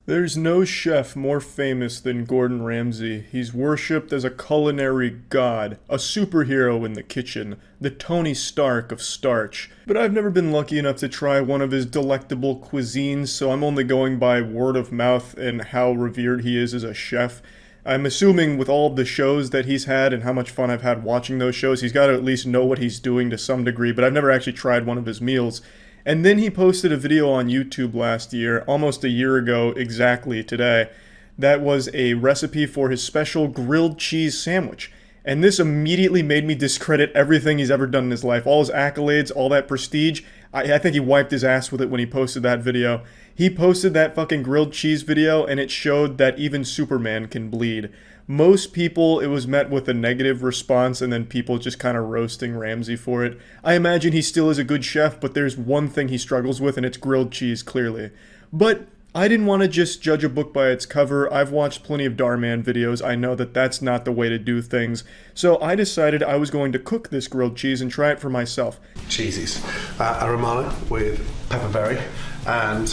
There's no chef more famous than Gordon Ramsay. He's worshipped as a culinary god, a superhero in the kitchen, the Tony Stark of starch. But I've never been lucky enough to try one of his delectable cuisines, so I'm only going by word of mouth and how revered he is as a chef. I'm assuming with all of the shows that he's had and how much fun I've had watching those shows, he's got to at least know what he's doing to some degree, but I've never actually tried one of his meals. And then he posted a video on YouTube last year, almost a year ago exactly today, that was a recipe for his special grilled cheese sandwich. And this immediately made me discredit everything he's ever done in his life. All his accolades, all that prestige. I think he wiped his ass with it when he posted that video. He posted that fucking grilled cheese video and it showed that even Superman can bleed. Most people, it was met with a negative response and then people just kind of roasting Ramsay for it. I imagine he still is a good chef, but there's one thing he struggles with and it's grilled cheese, clearly. But I didn't want to just judge a book by its cover. I've watched plenty of Darman videos. I know that that's not the way to do things. So I decided I was going to cook this grilled cheese and try it for myself. Cheesies. A Romano with pepperberry and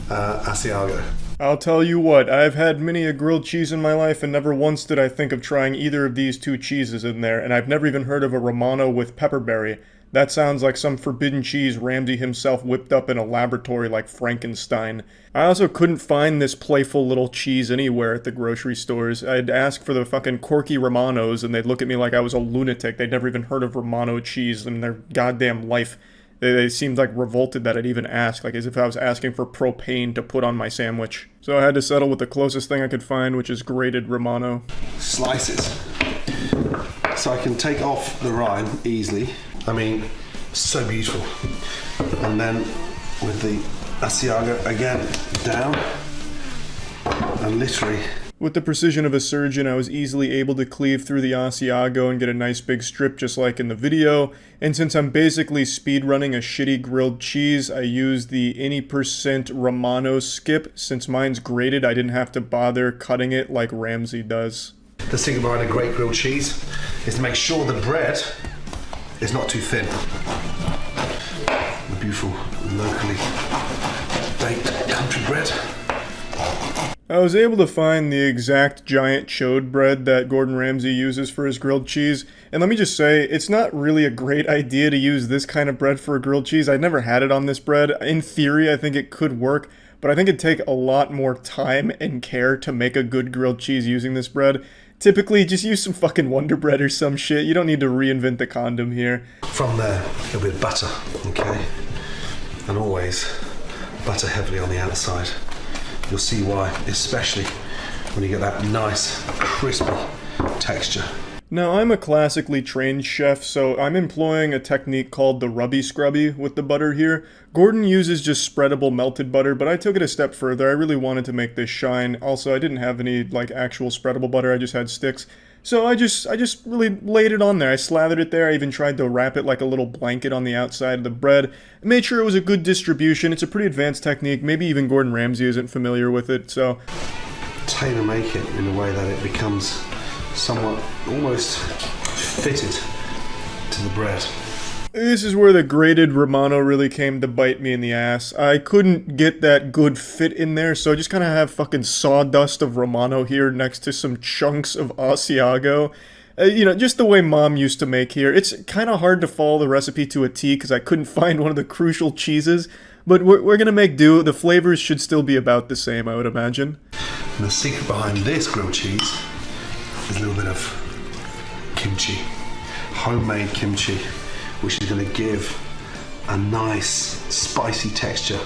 Asiago. I'll tell you what, I've had many a grilled cheese in my life and never once did I think of trying either of these two cheeses in there, and I've never even heard of a Romano with pepperberry. That sounds like some forbidden cheese Ramsay himself whipped up in a laboratory like Frankenstein. I also couldn't find this playful little cheese anywhere at the grocery stores. I'd ask for the fucking quirky Romanos and they'd look at me like I was a lunatic. They'd never even heard of Romano cheese in their goddamn life. They seemed like revolted that I'd even ask, like as if I was asking for propane to put on my sandwich. So I had to settle with the closest thing I could find, which is grated Romano. Slices. So I can take off the rind easily. I mean, so beautiful. And then with the Asiago again, down, and literally... With the precision of a surgeon, I was easily able to cleave through the Asiago and get a nice big strip just like in the video. And since I'm basically speedrunning a shitty grilled cheese, I used the any % Romano skip. Since mine's grated, I didn't have to bother cutting it like Ramsay does. The secret behind a great grilled cheese is to make sure the bread is not too thin. The beautiful, locally baked country bread. I was able to find the exact giant chode bread that Gordon Ramsay uses for his grilled cheese, and let me just say, it's not really a great idea to use this kind of bread for a grilled cheese. I'd never had it on this bread. In theory, I think it could work, but I think it'd take a lot more time and care to make a good grilled cheese using this bread. Typically, just use some fucking Wonder Bread or some shit. You don't need to reinvent the condom here. From there, a little bit of butter, okay? And always butter heavily on the outside. You'll see why, especially when you get that nice, crispy texture. Now, I'm a classically trained chef, so I'm employing a technique called the rubby scrubby with the butter here. Gordon uses just spreadable melted butter, but I took it a step further. I really wanted to make this shine. Also, I didn't have any, like, actual spreadable butter. I just had sticks. So I just really laid it on there. I slathered it there. I even tried to wrap it like a little blanket on the outside of the bread. I made sure it was a good distribution. It's a pretty advanced technique. Maybe even Gordon Ramsay isn't familiar with it, so... Tailor make it in a way that it becomes somewhat almost fitted to the bread. This is where the grated Romano really came to bite me in the ass. I couldn't get that good fit in there, so I just kind of have fucking sawdust of Romano here next to some chunks of Asiago. You know, just the way Mom used to make here. It's kind of hard to follow the recipe to a T because I couldn't find one of the crucial cheeses, but we're gonna make do. The flavors should still be about the same, I would imagine. And the secret behind this grilled cheese is a little bit of kimchi. Homemade kimchi, which is going to give a nice spicy texture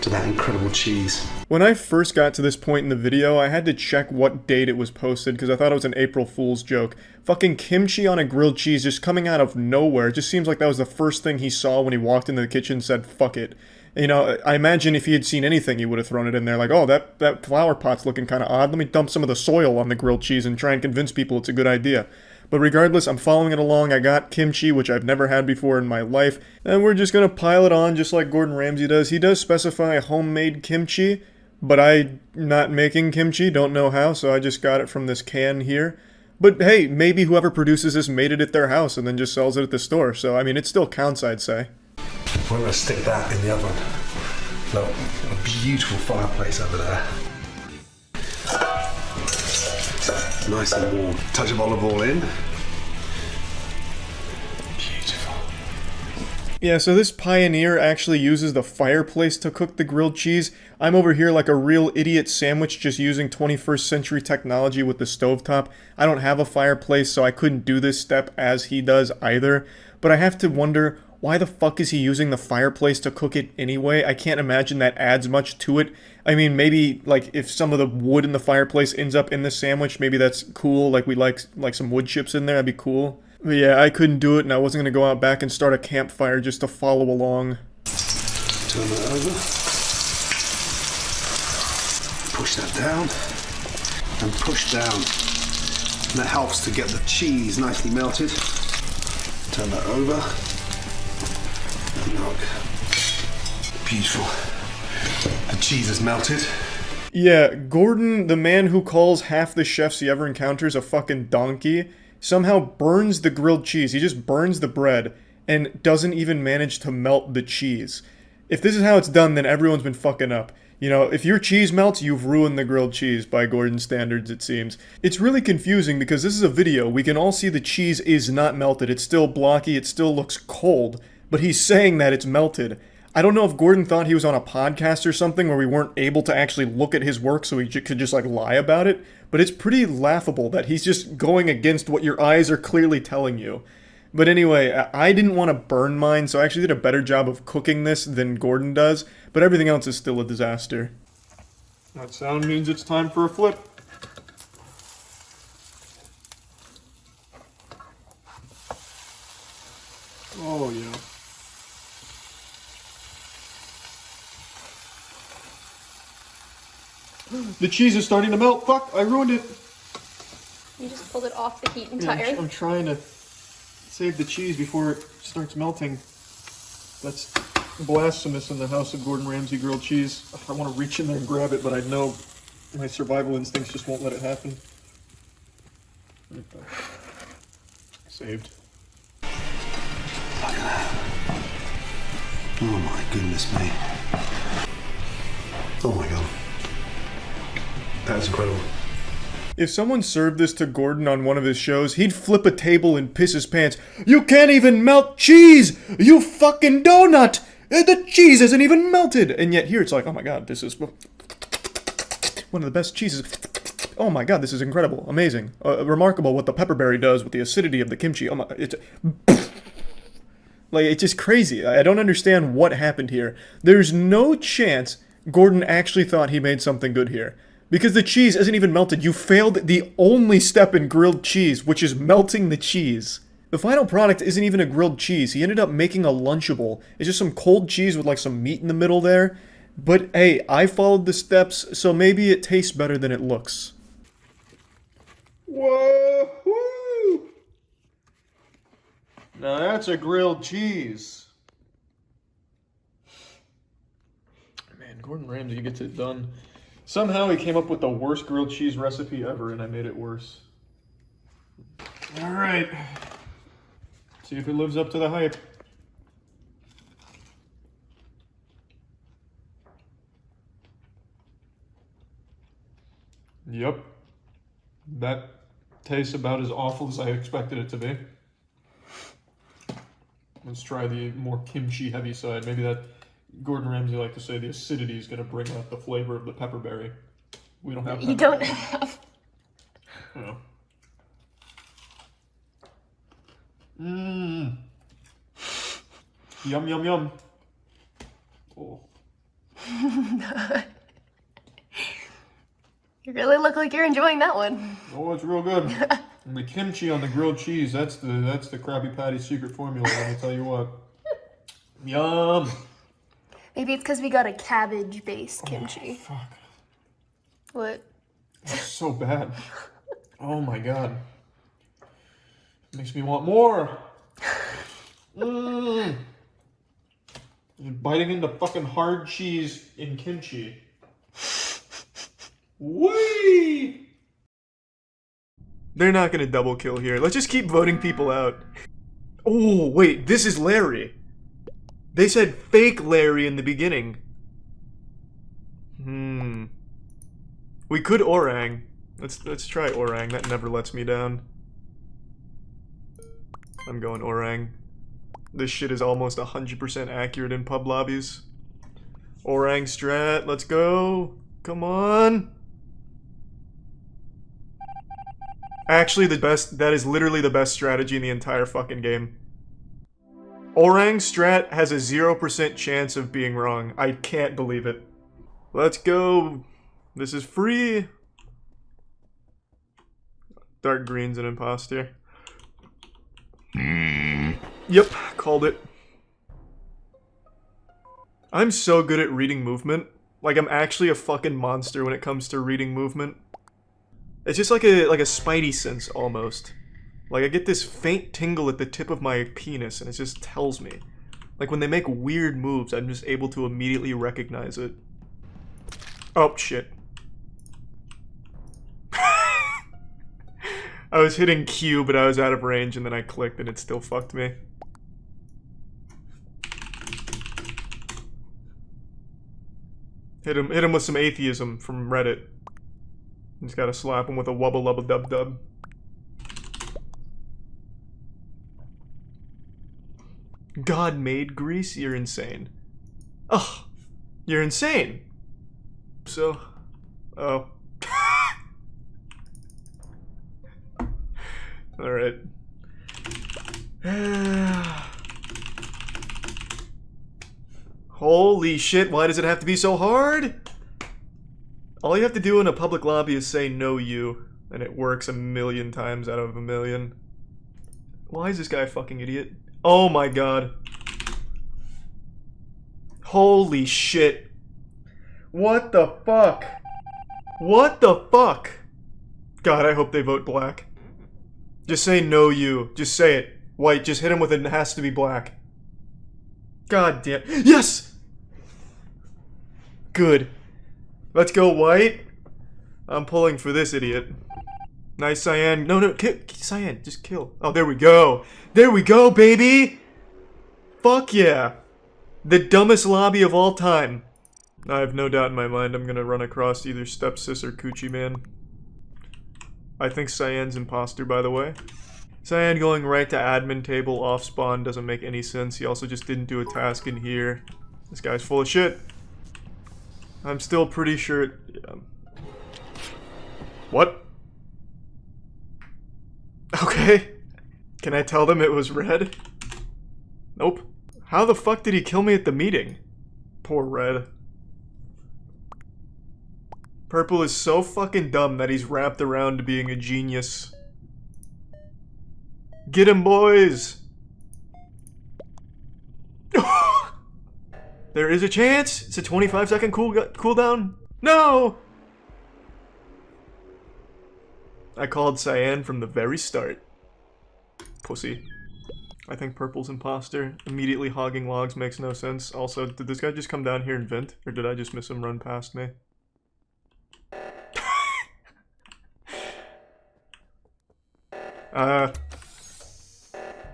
to that incredible cheese. When I first got to this point in the video, I had to check what date it was posted because I thought it was an April Fool's joke. Fucking kimchi on a grilled cheese just coming out of nowhere. It just seems like that was the first thing he saw when he walked into the kitchen and said, fuck it. You know, I imagine if he had seen anything, he would have thrown it in there like, oh, that flower pot's looking kind of odd. Let me dump some of the soil on the grilled cheese and try and convince people it's a good idea. But regardless, I'm following it along. I got kimchi, which I've never had before in my life. And we're just going to pile it on just like Gordon Ramsay does. He does specify homemade kimchi, but I'm not making kimchi, don't know how, so I just got it from this can here. But hey, maybe whoever produces this made it at their house and then just sells it at the store. So, I mean, it still counts, I'd say. We're going to stick that in the oven. Look, a beautiful fireplace over there. Nice and warm. Touch of olive oil in. Beautiful. Yeah, so this Pioneer actually uses the fireplace to cook the grilled cheese. I'm over here like a real idiot sandwich just using 21st century technology with the stovetop. I don't have a fireplace, so I couldn't do this step as he does either. But I have to wonder, why the fuck is he using the fireplace to cook it anyway? I can't imagine that adds much to it. I mean, maybe, like, if some of the wood in the fireplace ends up in the sandwich, maybe that's cool. Like, we like some wood chips in there, that'd be cool. But yeah, I couldn't do it, and I wasn't gonna go out back and start a campfire just to follow along. Turn that over. Push that down. And push down. And that helps to get the cheese nicely melted. Turn that over. And look. Beautiful. The cheese is melted. Yeah, Gordon, the man who calls half the chefs he ever encounters a fucking donkey, somehow burns the grilled cheese. He just burns the bread and doesn't even manage to melt the cheese. If this is how it's done, then everyone's been fucking up. You know, if your cheese melts, you've ruined the grilled cheese by Gordon's standards, it seems. It's really confusing because this is a video. We can all see the cheese is not melted. It's still blocky. It still looks cold. But he's saying that it's melted. I don't know if Gordon thought he was on a podcast or something where we weren't able to actually look at his work so he could just like lie about it, but it's pretty laughable that he's just going against what your eyes are clearly telling you. But anyway, I didn't want to burn mine, so I actually did a better job of cooking this than Gordon does, but everything else is still a disaster. That sound means it's time for a flip. Oh yeah. The cheese is starting to melt. Fuck, I ruined it. You just pulled it off the heat Yeah, entirely. I'm trying to save the cheese before it starts melting. That's blasphemous in the house of Gordon Ramsay grilled cheese. I want to reach in there and grab it, but I know my survival instincts just won't let it happen. Okay. Saved. Look at that. Oh my goodness me. Oh my god. That's incredible. If someone served this to Gordon on one of his shows, he'd flip a table and piss his pants. You can't even melt cheese! You fucking donut! The cheese isn't even melted! And yet here it's like, oh my god, this is one of the best cheeses. Oh my god, this is incredible, amazing, remarkable what the pepperberry does with the acidity of the kimchi. Oh my, it's like, it's just crazy. I don't understand what happened here. There's no chance Gordon actually thought he made something good here. Because the cheese isn't even melted. You failed the only step in grilled cheese, which is melting the cheese. The final product isn't even a grilled cheese. He ended up making a Lunchable. It's just some cold cheese with like some meat in the middle there. But hey, I followed the steps, so maybe it tastes better than it looks. Whoa! Now that's a grilled cheese. Man, Gordon Ramsay gets it done. Somehow he came up with the worst grilled cheese recipe ever, and I made it worse. Alright. See if it lives up to the hype. Yep. That tastes about as awful as I expected it to be. Let's try the more kimchi heavy side. Maybe that... Gordon Ramsay liked to say the acidity is going to bring out the flavor of the pepperberry. We don't have pepperberry. You don't have. Oh. Mmm. Yum, yum, yum. Oh. You really look like you're enjoying that one. Oh, it's real good. And the kimchi on the grilled cheese, that's the Krabby Patty's secret formula, let me tell you what. Yum. Maybe it's because we got a cabbage-based kimchi. Oh, fuck. What? That's so bad. Oh my god. Makes me want more. Mmm. Biting into fucking hard cheese in kimchi. Whee! They're not gonna double kill here. Let's just keep voting people out. Oh, wait, this is Larry. They said fake Larry in the beginning. We could orang. Let's try Orang. That never lets me down. I'm going Orang. This shit is almost 100% accurate in pub lobbies. Orang Strat, let's go. Come on. Actually, that is literally the best strategy in the entire fucking game. Orang Strat has a 0% chance of being wrong. I can't believe it. Let's go. This is free. Dark green's an imposter. Yep, called it. I'm so good at reading movement. Like, I'm actually a fucking monster when it comes to reading movement. It's just like a spidey sense, almost. Like, I get this faint tingle at the tip of my penis, and it just tells me. Like, when they make weird moves, I'm just able to immediately recognize it. Oh, shit. I was hitting Q, but I was out of range, and then I clicked, and it still fucked me. Hit him with some atheism from Reddit. Just gotta slap him with a wubba lubba dub dub. God made Greece? You're insane. Ugh. You're insane. So... Oh. Alright. Holy shit, why does it have to be so hard? All you have to do in a public lobby is say no you, and it works 1,000,000 times out of 1,000,000. Why is this guy a fucking idiot? Oh my god. Holy shit. What the fuck? What the fuck? God, I hope they vote black. Just say no you. Just say it. White, just hit him with it has to be black. God damn. Yes! Good. Let's go, white. I'm pulling for this idiot. Nice, Cyan. No, Cyan, just kill. Oh, there we go. There we go, baby! Fuck yeah. The dumbest lobby of all time. I have no doubt in my mind I'm gonna run across either Stepsis or Coochie Man. I think Cyan's imposter, by the way. Cyan going right to admin table off spawn doesn't make any sense. He also just didn't do a task in here. This guy's full of shit. I'm still pretty sure... Yeah. What? Okay. Can I tell them it was red? Nope. How the fuck did he kill me at the meeting? Poor red. Purple is so fucking dumb that he's wrapped around to being a genius. Get him, boys! There is a chance! It's a 25-second cooldown. No! I called Cyan from the very start. Pussy. I think Purple's imposter. Immediately hogging logs makes no sense. Also, did this guy just come down here and vent? Or did I just miss him run past me?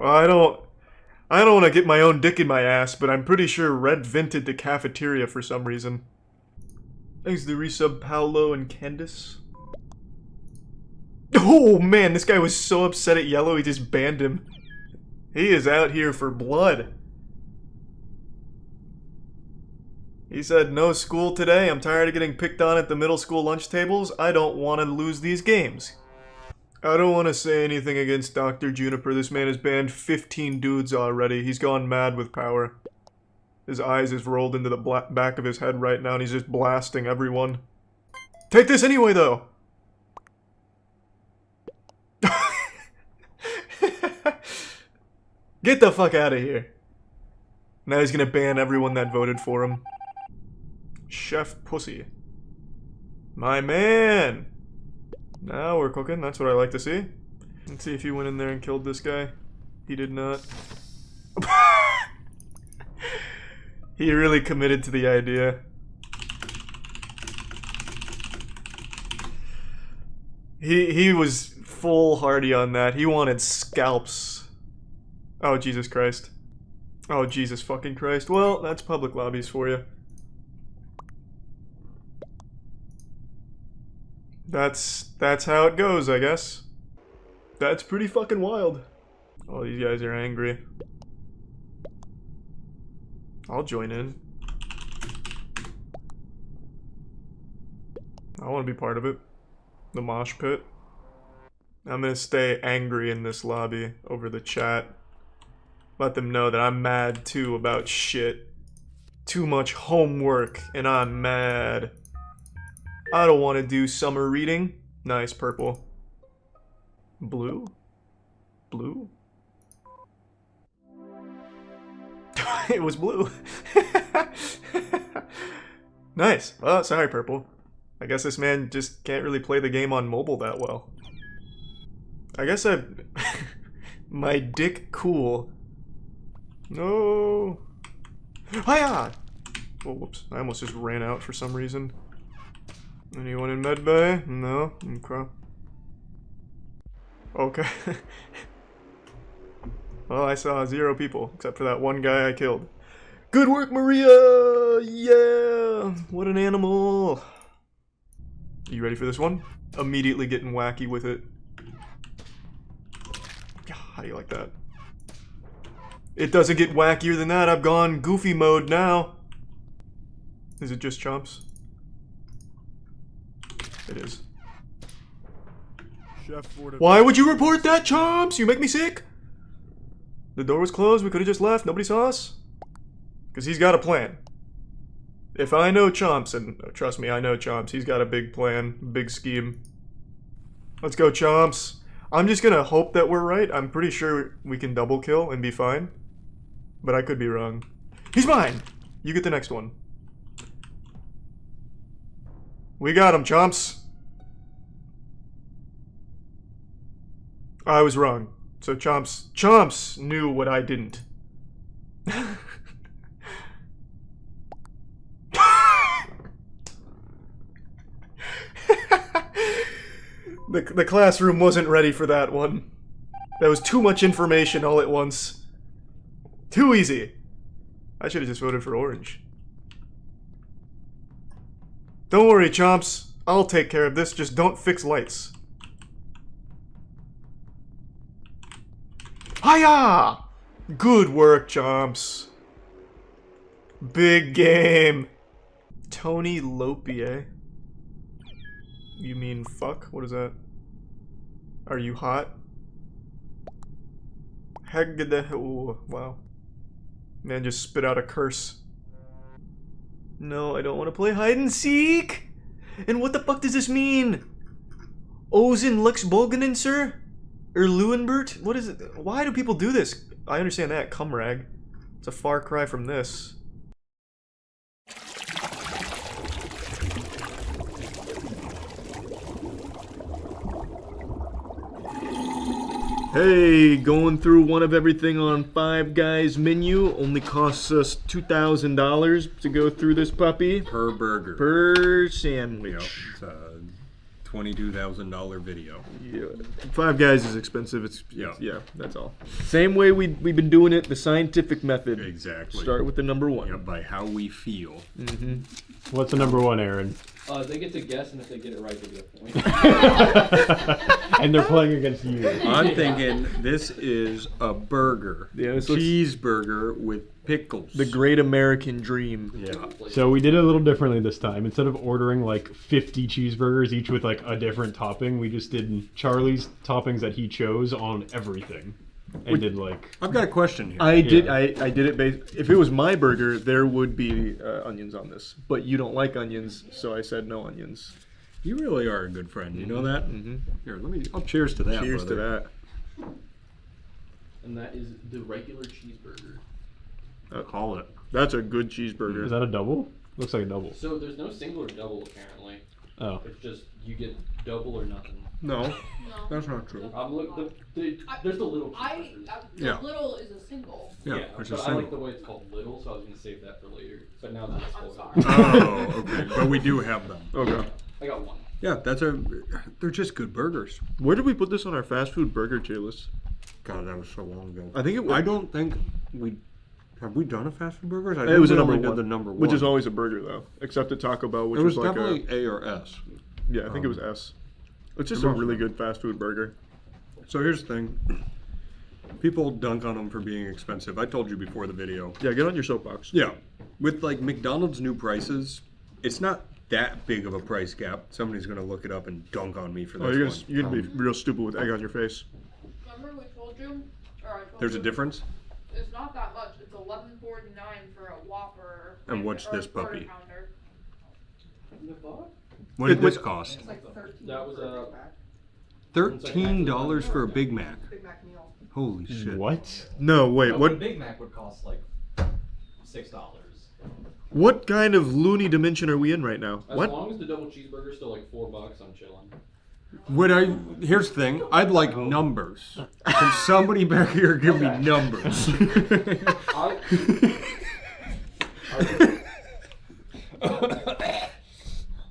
Well, I don't want to get my own dick in my ass, but I'm pretty sure Red vented the cafeteria for some reason. Thanks to the resub Paolo and Candice. Oh man, this guy was so upset at Yellow he just banned him. He is out here for blood. He said, no school today, I'm tired of getting picked on at the middle school lunch tables, I don't want to lose these games. I don't want to say anything against Dr. Juniper. This man has banned 15 dudes already. He's gone mad with power. His eyes is rolled into the back of his head right now and he's just blasting everyone. Take this anyway, though! Get the fuck out of here. Now he's gonna ban everyone that voted for him. Chef Pussy. My man! Now we're cooking, that's what I like to see. Let's see if he went in there and killed this guy. He did not. He really committed to the idea. He was foolhardy on that. He wanted scalps. Oh, Jesus Christ. Oh, Jesus fucking Christ. Well, that's public lobbies for you. That's how it goes, I guess. That's pretty fucking wild. All these guys are angry. I'll join in. I want to be part of it. The mosh pit. I'm gonna stay angry in this lobby over the chat. Let them know that I'm mad too about shit. Too much homework and I'm mad. I don't want to do summer reading. Nice, purple. Blue? Blue? It was blue. Nice. Oh, sorry, purple. I guess this man just can't really play the game on mobile that well. I guess I've... My dick cool. No. Hiya! Oh, whoops. I almost just ran out for some reason. Anyone in medbay? No? Okay. Okay. Well, I saw 0 people, except for that one guy I killed. Good work, Maria! Yeah! What an animal! You ready for this one? Immediately getting wacky with it. How do you like that? It doesn't get wackier than that. I've gone goofy mode now. Is it just chomps? It is. Why would you report that, chomps? You make me sick. The door was closed. We could have just left. Nobody saw us. Because he's got a plan. If I know Chomps, and trust me, I know Chomps, he's got a big plan, big scheme. Let's go, Chomps. I'm just gonna hope that we're right. I'm pretty sure we can double kill and be fine. But I could be wrong. He's mine! You get the next one. We got him, Chomps. I was wrong. So Chomps knew what I didn't. The classroom wasn't ready for that one. That was too much information all at once. Too easy. I should have just voted for orange. Don't worry, Chomps. I'll take care of this. Just don't fix lights. Hiya! Good work, Chomps. Big game. Tony Lopie. You mean fuck? What is that? Are you hot? Ooh, wow. Man just spit out a curse. No, I don't want to play hide and seek! And what the fuck does this mean? Ozen Lux Bolganen, sir? Or Lewinbert? What is it? Why do people do this? I understand that. Cumrag. It's a far cry from this. Hey, going through one of everything on Five Guys menu. Only costs us $2,000 to go through this puppy. Per burger. Per sandwich. Yep, it's a $22,000 video. Yeah. Five Guys is expensive. Yeah, that's all. Same way we've been doing it, the scientific method. Exactly. Start with the number one. Yeah, by how we feel. Mm-hmm. What's the number one, Aaron? They get to guess, and if they get it right, they get a point. And they're playing against you. I'm thinking this is a burger. Yeah, this looks- cheeseburger with pickles. The great American dream. Yeah. So we did it a little differently this time. Instead of ordering like 50 cheeseburgers, each with like a different topping, we just did Charlie's toppings that he chose on everything. And did like... I've got a question here. I did it based... If it was my burger, there would be onions on this. But you don't like onions, so I said no onions. You really are a good friend. You know that? Mm-hmm. Here, let me... Oh, cheers to that, Cheers brother. to that. And that is the regular cheeseburger. Call it. That's a good cheeseburger. Is that a double? Looks like a double. So there's no single or double, apparently. Oh. It's just you get double or nothing. No, that's not true. There's the little cheeseburger. Yeah. Little is a single. Yeah, but it's a I like single. the way it's called little, so I was going to save that for later. But now it's I'm just sorry. Oh, okay. But we do have them. Okay. I got one. Yeah, they're just good burgers. Where did we put this on our fast food burger tier list? God, that was so long ago. I think it was... I don't think we... Have we done a fast food burgers? I It was a think we number only one. did the number one. Which is always a burger, though. Except at Taco Bell, which It was like definitely A or S. Yeah, I think it was S. It's just a really good fast food burger. So here's the thing. People dunk on them for being expensive. I told you before the video. Yeah, get on your soapbox. Yeah. With like McDonald's new prices, it's not that big of a price gap. Somebody's gonna look it up and dunk on me for this Oh, one. you're gonna be real stupid with egg on your face. Remember we told you? Or I told There's a you, difference? It's not that much. It's $11.49 for a Whopper. And what's or a this puppy? quarter pounder. What did this cost? It's like 13. That was a. $13 for a Big Mac. Big Mac meal. Holy shit. What? No, wait, No, what? A Big Mac would cost like $6. What kind of loony dimension are we in right now? As What? long as the double cheeseburger's still like $4, I'm chilling. Here's the thing. I'd like numbers. Can somebody back here give me numbers?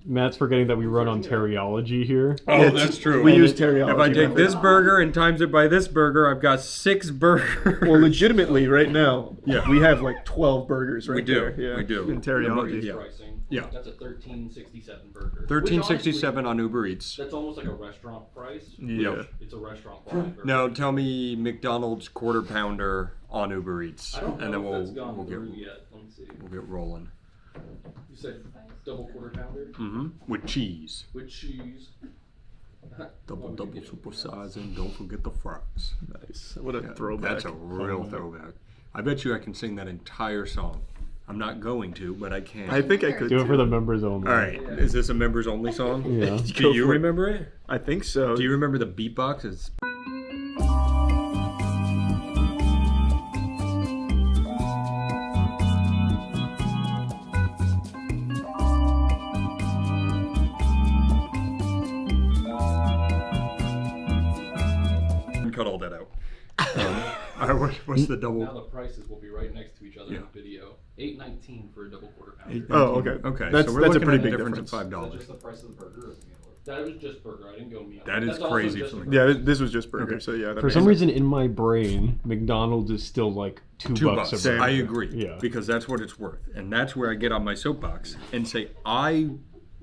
Matt's forgetting that we run on teriology here. Oh, that's true. We use teriyaki. If I take this burger and times it by this burger, I've got 6 burgers. Well, legitimately, right now, Yeah. we have like 12 burgers right We do. there. Yeah. We do. In teriyaki. Yeah. Pricing. Yeah. That's a $13.67 burger. $13.67 on Uber Eats. That's almost like a restaurant price. Yeah. It's a restaurant price. Now tell me McDonald's quarter pounder on Uber Eats, I don't and know then if we'll that's gone we'll through get yet. Let me see. we'll get rolling. You said double quarter pounder With cheese, with cheese. double super size, and don't forget the fries. Nice. What a throwback. That's a real throwback. I bet you I can sing that entire song. I'm not going to, but I can. I think I could. Do it too. for the members only. All right, is this a members only song? Yeah. Do you remember it? I think so. Do you remember the beatbox? It's cut all that out. What's the double? Now the prices will be right next to each other in Yeah. the video. $8.19 for a double quarter pounder. Oh, okay. Okay, That's so we're a looking pretty at big a difference difference. of Is that $5. just the price of the burger or the meal? That was just burger. I didn't go meal. That is That's also crazy just for a me. Yeah, this was just burger, Okay. so yeah. That For makes some sense. reason, in my brain, McDonald's is still like $2 $2. a Same. burger. I agree. Yeah. Because that's what it's worth. And that's where I get on my soapbox and say,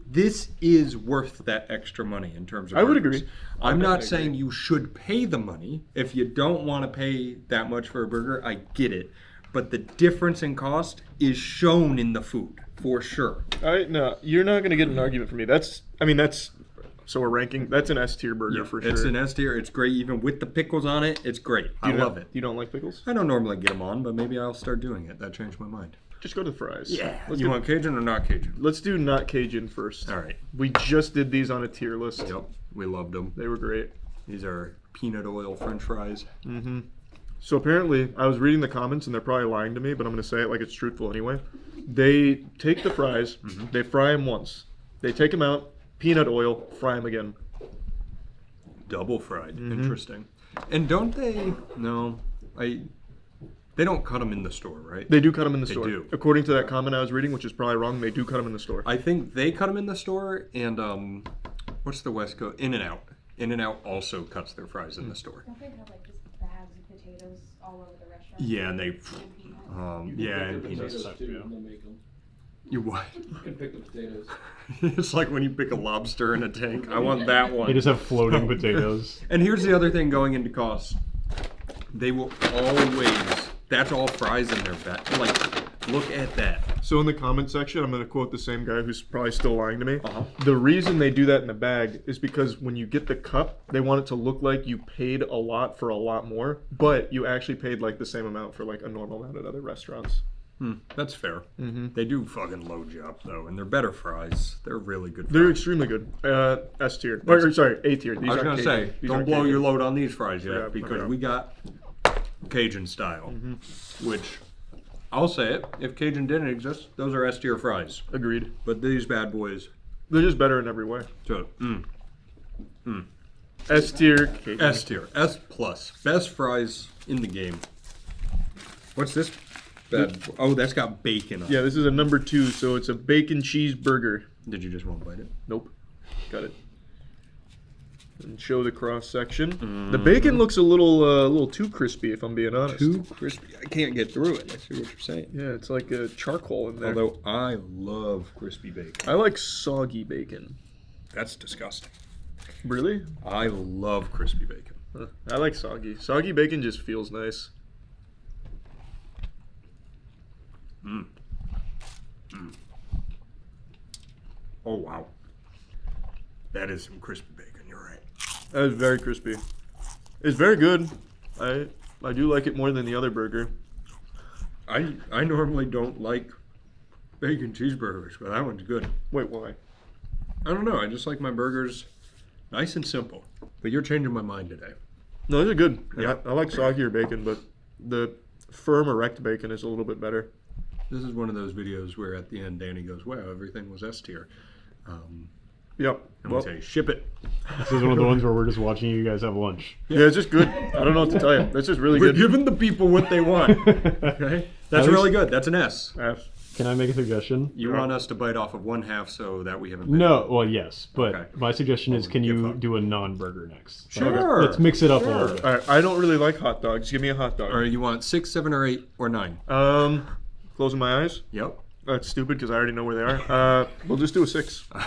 this is worth that extra money in terms of I would burgers. agree. I'm not saying you should pay the money. If you don't want to pay that much for a burger, I get it. But the difference in cost is shown in the food, for sure. No, you're not gonna get an argument from me. That's so we're ranking. That's an S tier burger for sure. It's an S tier. It's great. Even with the pickles on it, it's great. I love it. You don't like pickles? I don't normally get them on, but maybe I'll start doing it. That changed my mind. Just go to the fries. You want Cajun or not Cajun? Let's do not Cajun first. All right. We just did these on a tier list. Yep. We loved them. They were great. These are peanut oil French fries. So apparently, I was reading the comments, and they're probably lying to me, but I'm going to say it like it's truthful anyway. They take the fries, they fry them once. They take them out, peanut oil, fry them again. Double fried. Interesting. And don't they? No, they don't cut them in the store, right? They do cut them in the store. do. According to that comment I was reading, which is probably wrong, they do cut them in the store. I think they cut them in the store, and what's the West Coast? In-N-Out. In-N-Out also cuts their fries in the store. Don't they have like just bags of potatoes all over the restaurant? Yeah, and they, yeah, and The peanuts. potatoes too, and they'll make them. You what? You can pick the potatoes. It's like when you pick a lobster in a tank. I want that one. They just have floating potatoes. And here's the other thing going into cost. They will always, that's all fries in their bag. Like, look at that. So in the comment section, I'm going to quote the same guy who's probably still lying to me. The reason they do that in the bag is because when you get the cup, they want it to look like you paid a lot for a lot more, but you actually paid like the same amount for like a normal amount at other restaurants. That's fair. They do fucking load you up though, and they're better fries. They're really good They're fries. extremely good. S tier. Or, sorry, A tier. These I was aren't gonna say, Cajun. These don't aren't blow Cajun. your load on these fries yet, Yeah, because okay. we got Cajun style, which I'll say it. If Cajun didn't exist, those are S tier fries. Agreed. But these bad boys, They're just better in every way. so S tier. Cajun. S tier, S plus, best fries in the game. What's this? Bad. Oh, that's got bacon on it. Yeah, this is a number 2, so it's a bacon cheeseburger. Did you just want to bite it? Nope. Got it. And show the cross section. The bacon looks a little too crispy, if I'm being honest. Too crispy. I can't get through it. I see what you're saying. Yeah, it's like a charcoal in there. Although I love crispy bacon. I like soggy bacon. That's disgusting. Really? I love crispy bacon. I like soggy. Soggy bacon just feels nice. Oh wow, that is some crispy bacon. You're right. That is very crispy. It's very good. I do like it more than the other burger. I normally don't like bacon cheeseburgers, but that one's good. Wait, why? I don't know. I just like my burgers nice and simple. But you're changing my mind today. No, these are good. Yeah, I like soggier bacon, but the firm erect bacon is a little bit better. This is one of those videos where at the end Danny goes, "Wow, everything was S tier." Yep. And Well, we say, "Ship it." This is one of the ones where we're just watching you guys have lunch. yeah, it's just good. I don't know what to tell you. That's just really We're good. giving the people what they want. Okay, that's At really least- good. That's an S. Can I make a suggestion? You want us to bite off of one half so that we haven't. Been No, well, yes, but Okay. my suggestion is, can give you up. do a non-burger next? Sure. Let's mix it up a Sure. little bit. All right, I don't really like hot dogs. Give me a hot dog. Or you want 6, 7, or 8, or 9? Closing my eyes. Yep. That's stupid because I already know where they are. We'll just do a 6. I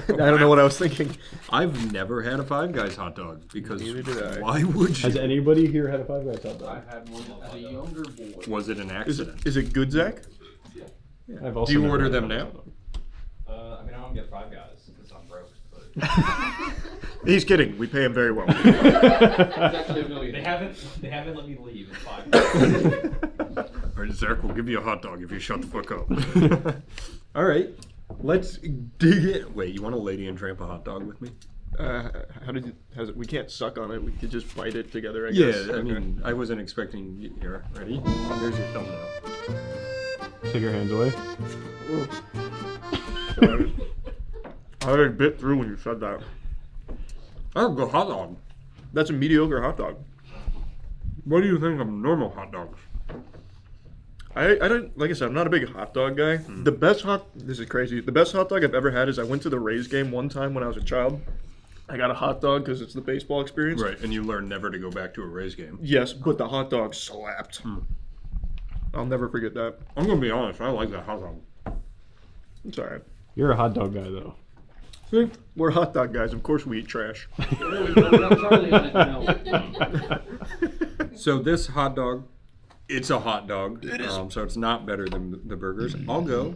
don't know what I was thinking. I've never had a Five Guys hot dog because Neither did I. why would Has you? anybody here had a Five Guys hot dog? I've had one as a younger boy. Was it an accident? Is it good, Zach? I've also Do you never order had them a now? hot dog. I mean, I don't get Five Guys because I'm broke. But He's kidding. We pay him very well. it's actually a million. They haven't let me leave in 5 Guys. All right, Zach, we'll give you a hot dog if you shut the fuck up. All right, let's dig it. Wait, you want a Lady and Tramp a hot dog with me? How did you? We can't suck on it. We could just bite it together. I Yeah, guess. I mean, I wasn't expecting. Here, ready? Here's your thumbnail. Take your hands away. I already bit through when you said that. That's a good hot dog. That's a mediocre hot dog. What do you think of normal hot dogs? I don't, like I said, I'm not a big hot dog guy. The best this is crazy. The best hot dog I've ever had is I went to the Rays game one time when I was a child. I got a hot dog because it's the baseball experience. Right, and you learn never to go back to a Rays game. Yes, but the hot dog slapped. I'll never forget that. I'm gonna be honest, I like that hot dog. It's alright. You're a hot dog guy, though. See, we're hot dog guys. Of course we eat trash. Really, I'm Charlie on it now. So this hot dog, it's a hot dog. So it's not better than the burgers. I'll go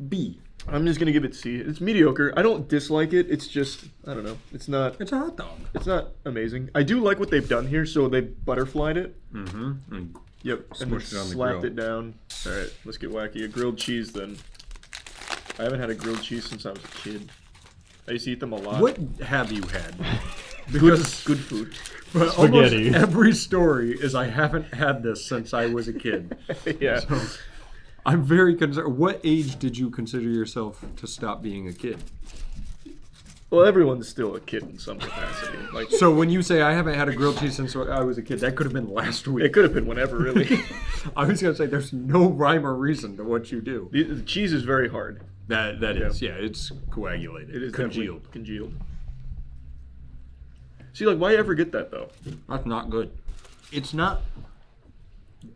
B. I'm just gonna give it C. It's mediocre. I don't dislike it. It's just, I don't know. It's not It's a hot dog. amazing. I do like what they've done here. So they butterflied it. Mm-hmm. Yep, and then Smushed it on the slapped grill. it down. All right, let's get wacky. A grilled cheese then. I haven't had a grilled cheese since I was a kid. I used to eat them a lot. What have you had? Good food. But almost Spaghetti. every story is I haven't had this since I was a kid. Yeah. So, I'm very concerned. What age did you consider yourself to stop being a kid? Well, everyone's still a kid in some capacity. Like, So when you say I haven't had a grilled cheese since I was a kid, that could have been last week. it could have been whenever, really. I was gonna say there's no rhyme or reason to what you do. The cheese is very hard. That is, yeah, it's coagulated. It is congealed. definitely congealed. See, like, why ever get that though? That's not good. It's not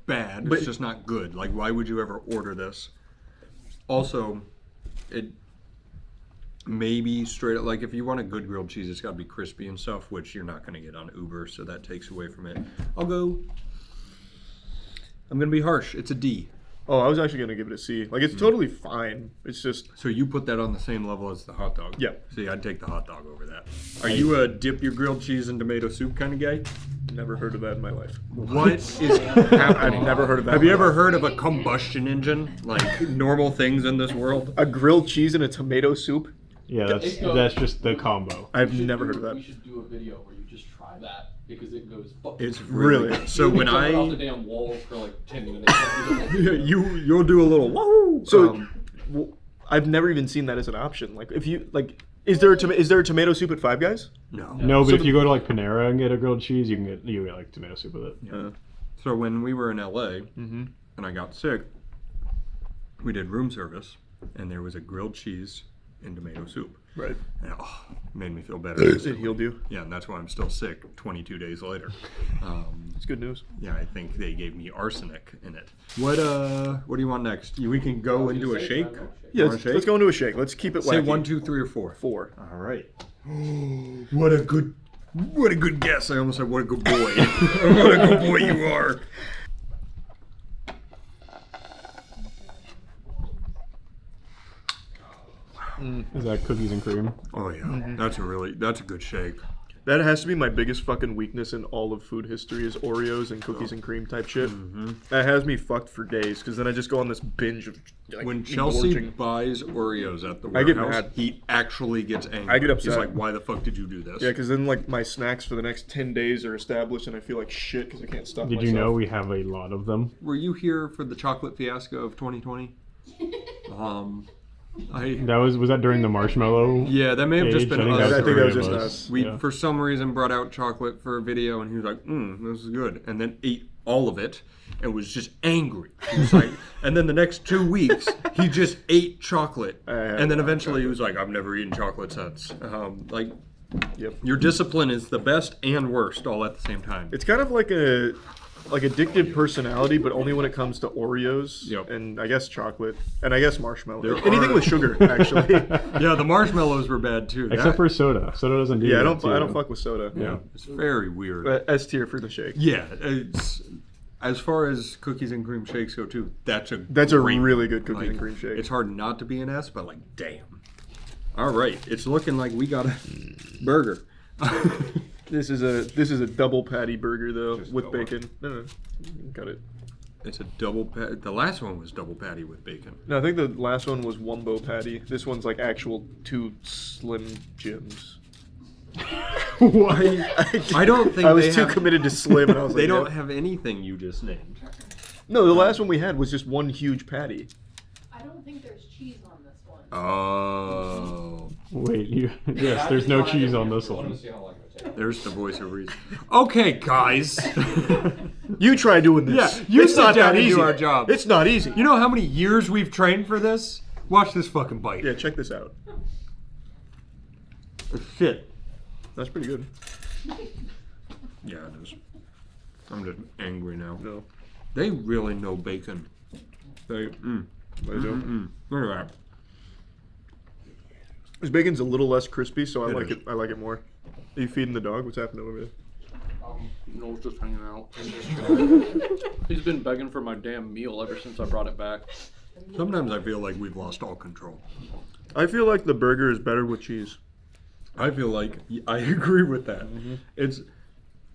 bad. But- It's just not good. Like, why would you ever order this? Also, it maybe straight up, like if you want a good grilled cheese, it's got to be crispy and stuff, which you're not going to get on Uber, so that takes away from it. I'm going to be harsh. It's a D. Oh, I was actually gonna give it a C. Like, it's totally fine. It's just, So you put that on the same level as the hot dog? Yeah. See, I'd take the hot dog over that. Are you a dip your grilled cheese in tomato soup kind of guy? never heard of that in my life. What is I've never heard of that. Have you ever heard of a combustion engine? Like normal things in this world? a grilled cheese and a tomato soup? Yeah, that's just the combo. I've never heard of We that. should do a video where you just try that because it goes. It's Really? good. So when jump off the I damn wall for like 10 minutes. you'll do a little wahoo. So, I've never even seen that as an option. Like, if you like, is there a tomato soup at Five Guys? no. No, but So if you go to like Panera and get a grilled cheese, you get like tomato soup with it. So when we were in LA and I got sick, we did room service and there was a grilled cheese and tomato soup. Right. And, made me feel better. It healed you. Yeah, and that's why I'm still sick 22 days later. It's good news. Yeah, I think they gave me arsenic in it. What do you want next? We can go into a shake? Yeah, Want a let's go into a shake. Let's keep it Say wacky. 1, 2, 3, or 4. 4. All right. What a good guess. I almost said, what a good boy. What a good boy you are. Is that cookies and cream? Oh, yeah. That's a good shake. That has to be my biggest fucking weakness in all of food history is Oreos and cookies and cream type shit. That has me fucked for days because then I just go on this binge of like, When Chelsea engorging. buys Oreos at the I get warehouse, mad. he actually gets angry. I get upset. He's like, why the fuck did you do this? Yeah, because then like my snacks for the next 10 days are established and I feel like shit because I can't stop Did myself. you know we have a lot of them? Were you here for the chocolate fiasco of 2020? Was that during the marshmallow? Yeah, that may have just age? been I think us. I think that was three of just us. us. We, Yeah. for some reason, brought out chocolate for a video, and he was like, this is good. And then ate all of it and was just angry. He was like, and then the next 2 weeks, he just ate chocolate. And then eventually he was like, I've never eaten chocolate since. Yep. Your discipline is the best and worst all at the same time. It's kind of like a addictive personality, but only when it comes to Oreos Yep. and I guess chocolate and I guess marshmallow. There Anything are- with sugar, actually. Yeah, the marshmallows were bad too. Except for soda. Soda doesn't do Yeah, I that don't too. fuck with soda. Yeah. It's very weird. S tier for the shake. Yeah, it's, as far as cookies and cream shakes go too, that's a really great good cookies like, and cream shake. It's hard not to be an S, but like, damn. All right, it's looking like we got a burger. This is a double patty burger though Just with double. bacon. No, got it. It's a double patty. The last one was double patty with bacon. No, I think the last one was wumbo patty. This one's like actual 2 Slim Jims. I don't think I was they too have, committed to Slim, and I was like, They don't yep. have anything you just named. No, the last one we had was just one huge patty. I don't think there's cheese on this one. Oh, Wait, yes, there's no cheese on this one. there's the voice of reason. Okay, guys. You try doing this. Yeah, you it's sit not down that and easy. do our job. It's not easy. You know how many years we've trained for this? Watch this fucking bite. Yeah, check this out. Shit. That's pretty good. Yeah, it is. I'm just angry now. No, They really know bacon. They, I don't. Look at that. This bacon's a little less crispy, so I It like is. it. I like it more. Are you feeding the dog? What's happening over there? Noel's just hanging out. He's been begging for my damn meal ever since I brought it back. Sometimes I feel like we've lost all control. I feel like the burger is better with cheese. I feel like I agree with that. It's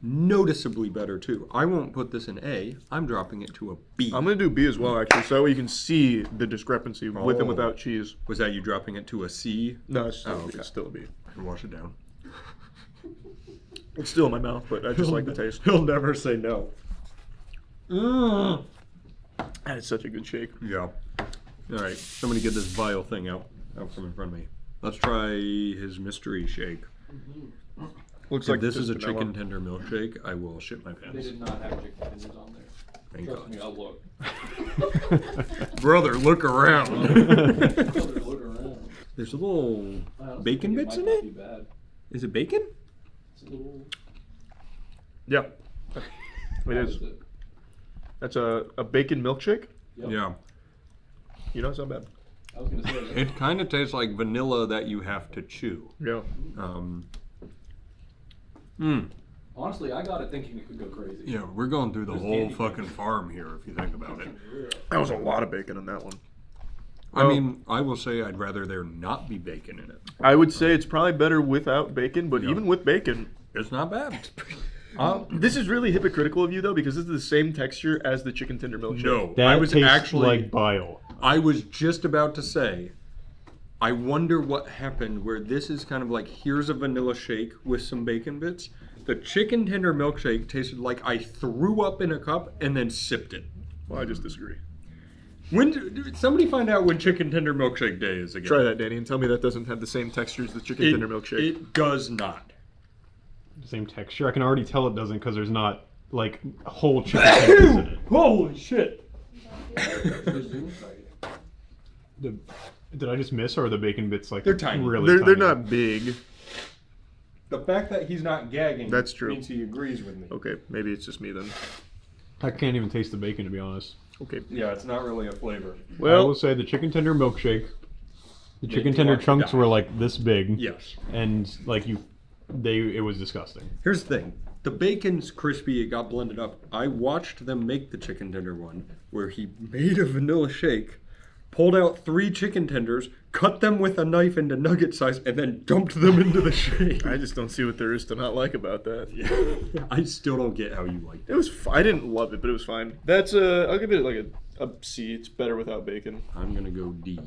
noticeably better too. I won't put this in A. I'm dropping it to a B. I'm gonna do B as well, actually, so that way you can see the discrepancy with and Oh. without cheese. Was that you dropping it to a C? No, it's still, Oh, okay. it's still a B. And wash it down. It's still in my mouth, but I just like the taste. He'll never say no. And it's such a good shake. Yeah. All right. Somebody get this vile thing out from in front of me. Let's try his mystery shake. Looks If like this is just a vanilla. chicken tender milkshake, I will shit my They pants. did not have chicken tenders on there. Thank Trust God. me, I'll look. Brother, look around. Look around. There's a little I honestly bacon think bits might in not it? be bad. Is it bacon? It's a little. Yeah, it What is. it? That's a bacon milkshake. Yep. Yeah. You know, it's not bad. I was gonna say. It kind of tastes like vanilla that you have to chew. Yeah. Honestly, I got it thinking it could go crazy. Yeah, we're going through the There's whole candy fucking farm here if you think about it. That was a lot of bacon in that one. I mean, I will say I'd rather there not be bacon in it. I would say it's probably better without bacon, but Yeah. even with bacon, It's not bad. this is really hypocritical of you though, because this is the same texture as the chicken tender milkshake. No, That I was tastes actually like bile. I was just about to say, I wonder what happened where this is kind of like, here's a vanilla shake with some bacon bits. The chicken tender milkshake tasted like I threw up in a cup and then sipped it. Well, I just disagree. Somebody find out when chicken tender milkshake day is again. Try that, Danny, and tell me that doesn't have the same texture as the chicken tender milkshake. It does not. Same texture. I can already tell it doesn't because there's not like whole chicken tenders in it. Holy shit. The Zoom site. Did I just miss, or are the bacon bits like They're tiny. really They're tiny? not big. The fact that he's not gagging That's true. means he agrees with me. Okay, maybe it's just me then. I can't even taste the bacon, to be honest. Okay. Yeah, it's not really a flavor. I will Well, say the chicken tender milkshake, the Made chicken me tender want to chunks die. were like this big, Yes. and like it was disgusting. Here's the thing. The bacon's crispy, it got blended up. I watched them make the chicken tender one, where he made a vanilla shake, pulled out 3 chicken tenders, cut them with a knife into nugget size, and then dumped them into the shake. I just don't see what there is to not like about that. I still don't get how you like It was. I didn't love it, but it was fine. That's I'll give it like a C. It's better without bacon. I'm gonna go D.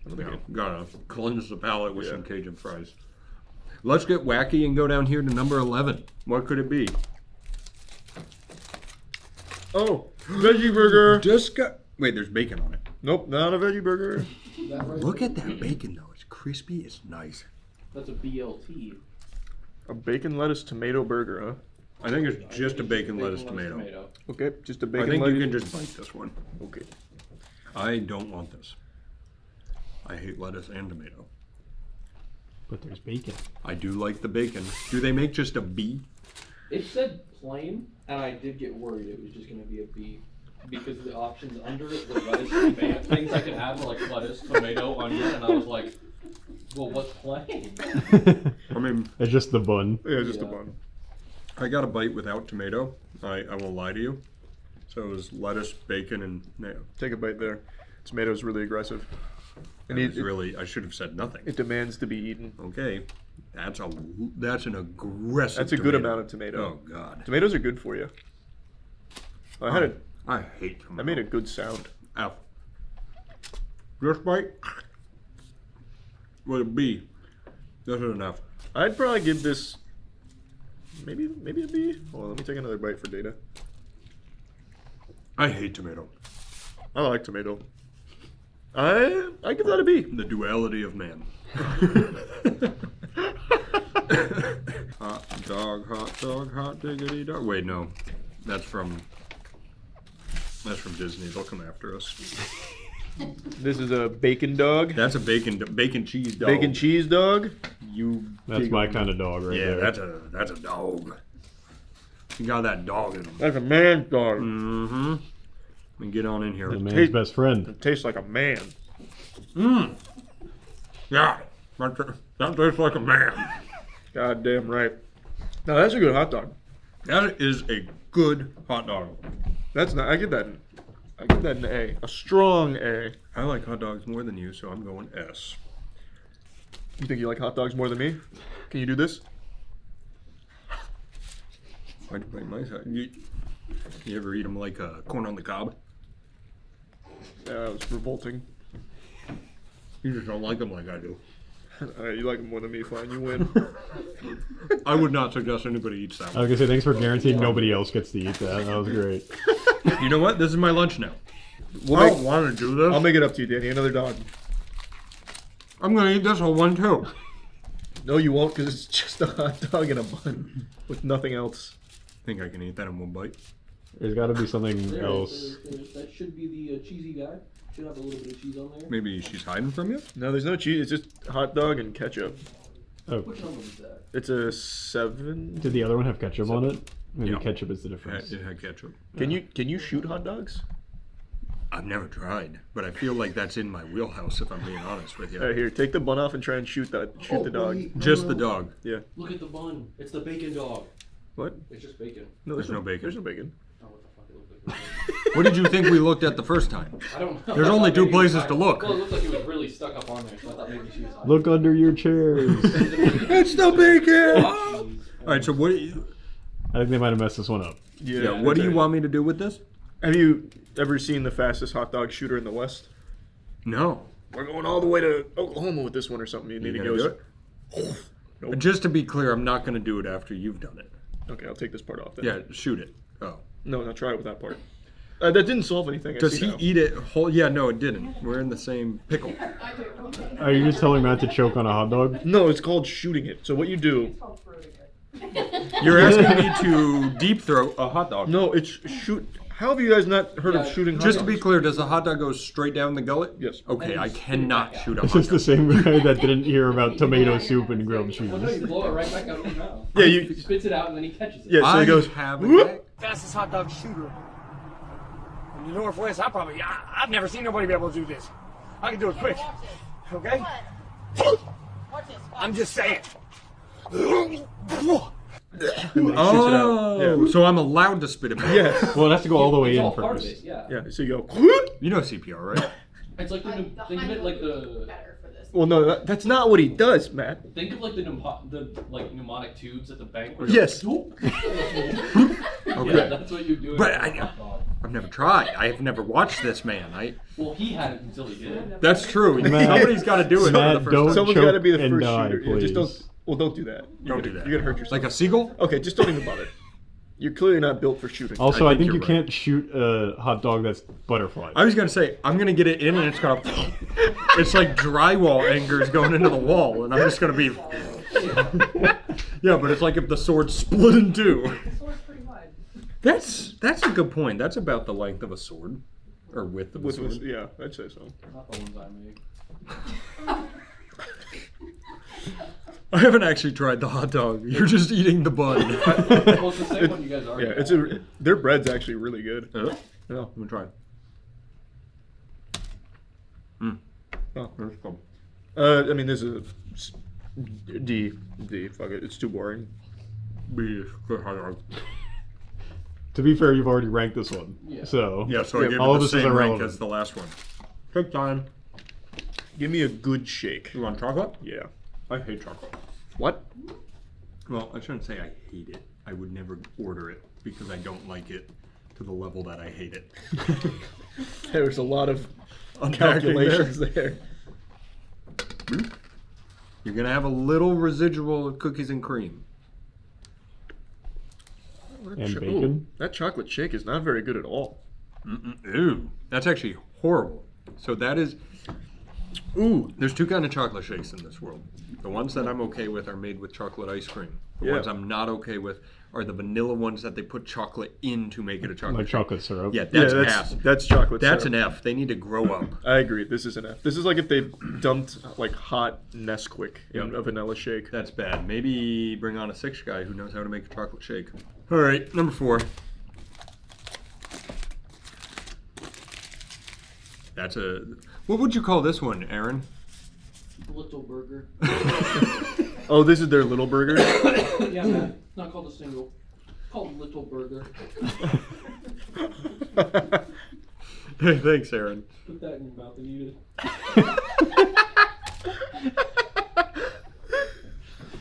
I don't think Yeah, it- gotta cleanse the palate with Yeah. some Cajun fries. Let's get wacky and go down here to number 11. What could it be? Oh, veggie burger. Just got. Wait, there's bacon on it. Nope, not a veggie burger. Look at that bacon though. It's crispy. It's nice. That's a BLT. A bacon lettuce tomato burger, huh? I think it's just a bacon, lettuce, tomato. Okay, just a I bacon think lettuce. you can just bite this one. Okay. I don't want this. I hate lettuce and tomato. But there's bacon. I do like the bacon. Do they make just a B? It said plain, and I did get worried it was just going to be a B. Because the options under it, the lettuce and things I could add were like lettuce, tomato, onion, and I was like, well, what's plain? I mean, It's just the bun. Yeah, just a Yeah. bun. I got a bite without tomato. I won't lie to you. So it was lettuce, bacon, and Take a bite there. Tomato's really aggressive. it And was really. I should have said nothing. it demands to be eaten. Okay, that's an aggressive. That's a good tomato. amount of tomato. Oh God, Tomatoes are good for you. I had I hate tomato. I made a good sound. F. Just bite with a B. This is enough. I'd probably give this maybe a B. Hold on, let me take another bite for data. I hate tomato. I like tomato. I give that a B. The duality of man. hot dog, hot diggity dog. Wait, no, that's from Disney. They'll come after us. This is a bacon dog. That's a bacon cheese dog. Bacon cheese dog. You. That's my kind of dog right Yeah, there. that's a dog. You got that dog in him. That's a man dog. Mm-hmm. And get on in here. The man's best friend. It tastes like a man. Mmm. Yeah. That tastes like a man. Goddamn right. Now that's a good hot dog. That is a good hot dog. That's not. I give that an A. A strong A. I like hot dogs more than you, so I'm going S. You think you like hot dogs more than me? Can you do this? Why'd you bite my side? You ever eat them like corn on the cob? Yeah, it was revolting. You just don't like them like I do. Alright, you like them more than me. Fine, you win. I would not suggest anybody eats that I one. was gonna say thanks for guaranteeing nobody else gets to eat that. That was great. You know what? This is my lunch now. We'll I make- don't want to do this. I'll make it up to you, Danny. Another dog. I'm going to eat this whole one too. No, you won't, because it's just a hot dog and a bun with nothing else. I think I can eat that in one bite. There's got to be something else. That should be the cheesy guy. Should have a little bit of cheese on there. Maybe she's hiding from you? No, there's no cheese. It's just hot dog and ketchup. Oh, Which number is that? It's a 7. did the other one have ketchup on it? Maybe Yeah. ketchup is the difference. It had ketchup. Can you shoot hot dogs? I've never tried, but I feel like that's in my wheelhouse if I'm being honest with you. Alright, here, take the bun off and try and shoot the dog. wait, Just the no. dog. Yeah. Look at the bun. It's the bacon dog. What? It's just bacon. No, There's no bacon. There's no bacon. Oh, what the fuck it looked like. What did you think we looked at the first time? I don't know. There's I only thought two maybe he was places to hiding. look. Well, it looked like he was really stuck up on there, so I thought maybe she was hiding. Look under your chairs. It's the bacon! Alright, so what do you, I think they might have messed this one up. yeah, what do you want me to do with this? Have you ever seen the fastest hot dog shooter in the West? No. We're going all the way to Oklahoma with this one or something. You need to gonna go. do it? Nope. Just to be clear, I'm not going to do it after you've done it. Okay, I'll take this part off then. Yeah, shoot it. Oh. No, try it with that part. That didn't solve anything. I Does see he now. eat it whole? Yeah, no, it didn't. We're in the same pickle. Are you just telling Matt to choke on a hot dog? No, it's called shooting it. So what you do? You're asking me to deep throat a hot dog. No, it's shoot How have you guys not heard of Yeah, shooting hot Just to be dogs? clear, does the hot dog go straight down the gullet? Yes. Okay, I And cannot shoot a This hot is the dog. same guy that didn't hear about tomato soup and grilled cheese. Well, no, you blow it right back out of his mouth. Yeah, He you. spits it out and then he catches it. Yeah, so I he goes. have a "Whoop." guy. Fastest hot dog shooter in the Northwest. I've never seen nobody be able to do this. I can do it quick. Okay? I'm just saying. Oh, so I'm allowed to spit it back. Yeah. Well, it has to go all the way It's in all part of first. it, yeah. Yeah. So you go. "Whoop." You know CPR, right? It's like think of it like the better for this. Well, no, that's not what he does, Matt. think of like the like pneumonic tubes at the bank. Where Yes. Yeah, that's what you do. But I've never tried. I've never watched this man. Well, he had it until he did. That's true. Matt- Somebody's got to do it Matt, for the first don't time. Someone's choke got to be the and first die, shooter. Yeah, just don't. please. Well, don't do that. Don't do that. You're gonna hurt yourself. Like a seagull? Okay, just don't even bother. You're clearly not built for shooting. Also, I I think think you're you right. can't shoot a hot dog that's butterfly. I was gonna say I'm gonna get it in and it's gonna. It's like drywall anchors going into the wall, and I'm just gonna be. Yeah, but it's like if the sword split in two. The sword's pretty wide. That's a good point. That's about the length of a sword, or width of a sword. Yeah, I'd say so. Not the ones I make. I haven't actually tried the hot dog. You're just eating the bun. Well, it's the same one you guys are. Yeah, their bread's actually really good. Yeah. Yeah. Let me try. Oh. That's cool. I mean, this is a D. Fuck it, it's too boring. Be good hot dog. To be fair, you've already ranked this one. Yeah. So Yeah, so I gave all it of the this is same rank irrelevant. as the last one. Take time. Give me a good shake. You want chocolate? Yeah. I hate chocolate. What? Well, I shouldn't say I hate it. I would never order it because I don't like it to the level that I hate it. There's a lot of Unpacking calculations there. You're gonna have a little residual of cookies and cream. And bacon. That chocolate shake is not very good at all. Ooh, that's actually horrible. So that is. Ooh, there's two kind of chocolate shakes in this world. The ones that I'm okay with are made with chocolate ice cream. The Yeah. ones I'm not okay with are the vanilla ones that they put chocolate in to make it a chocolate Like shake. chocolate syrup. Yeah, that's an that's, F. that's chocolate That's syrup. an F. They need to grow up. I agree. This is an F. This is like if they dumped like hot Nesquik in Yeah. a vanilla shake. That's bad. Maybe bring on a sixth guy who knows how to make a chocolate shake. All right, number 4. That's a. What would you call this one, Aaron? Little burger. Oh, this is their little burger. Yeah, man. It's not called a single. It's called Little Burger. Hey, thanks, Aaron. Put that in your mouth and eat it.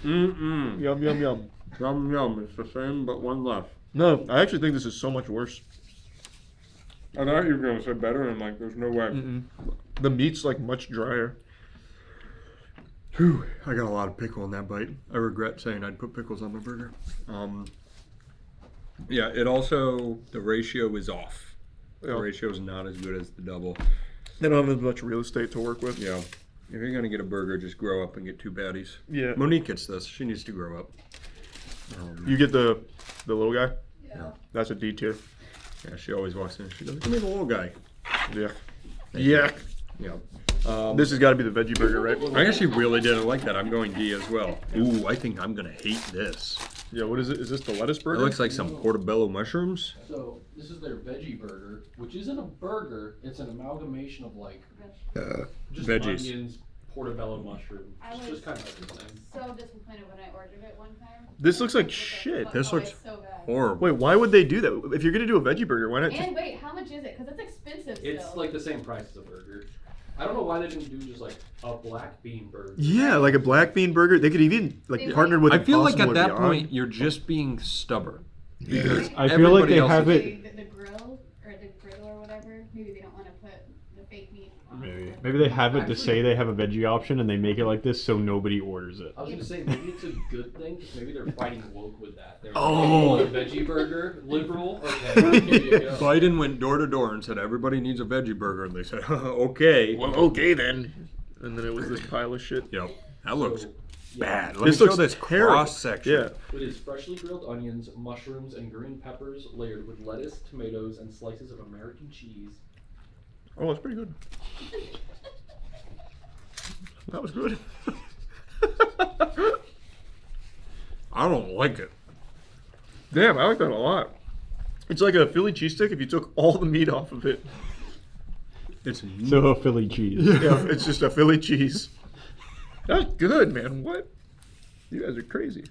Yum yum yum. Yum yum. It's the same, but one less. No, I actually think this is so much worse. I thought you were gonna say better, and I'm like, there's no way. The meat's like much drier. Whew, I got a lot of pickle in that bite. I regret saying I'd put pickles on my burger. Yeah, it also, the ratio is off. The Yeah. ratio is not as good as the double. They don't have as much real estate to work with. Yeah. If you're gonna get a burger, just grow up and get 2 patties. Yeah. Monique gets this. She needs to grow up. You get the little guy. Yeah. That's a D tier. Yeah, she always walks in and she goes, give me the little guy. Yeah. Yeah. Yeah. This has got to be the veggie burger, right? I actually really didn't like that. I'm going D as well. Ooh, I think I'm gonna hate this. Yeah. What is it? Is this the lettuce It burger? looks like some portobello mushrooms. So this is their veggie burger, which isn't a burger. It's an amalgamation of like just Veggies. onions, portobello mushroom. I It's was- just kind of everything. So disappointed when I ordered it one time. This looks like shit. This Oh, looks it's so bad. horrible. Wait, why would they do that? If you're gonna do a veggie burger, why not just? And wait, how much is it? Because it's expensive still. It's like the same price as a burger. I don't know why they didn't do just like a black bean burger. Yeah, like a black bean burger. They could even like They partner might. with. I feel like Impossible at that Beyond. point you're just being stubborn. Because I feel like everybody they else have is- it. The grill or the grill or whatever. Maybe they don't want to put the fake meat on. Maybe they have it to Actually- say they have a veggie option and they make it like this so nobody orders it. I was gonna say maybe it's a good thing because maybe they're fighting woke with that. They're Oh. like, a veggie burger, liberal. Okay, here you go. Biden went door to door and said everybody needs a veggie burger, and they said, okay. Well, okay then. And then it was this pile of shit. Yep, that looks So, bad. Let This me show looks this terrible. cross section. Yeah. It is freshly grilled onions, mushrooms, and green peppers layered with lettuce, tomatoes, and slices of American cheese. Oh, it's pretty good. That was good. I don't like it. Damn, I like that a lot. It's like a Philly cheesesteak if you took all the meat off of it. It's So a Philly cheese. Yeah, it's just a Philly cheese. That's good, man. What? You guys are crazy.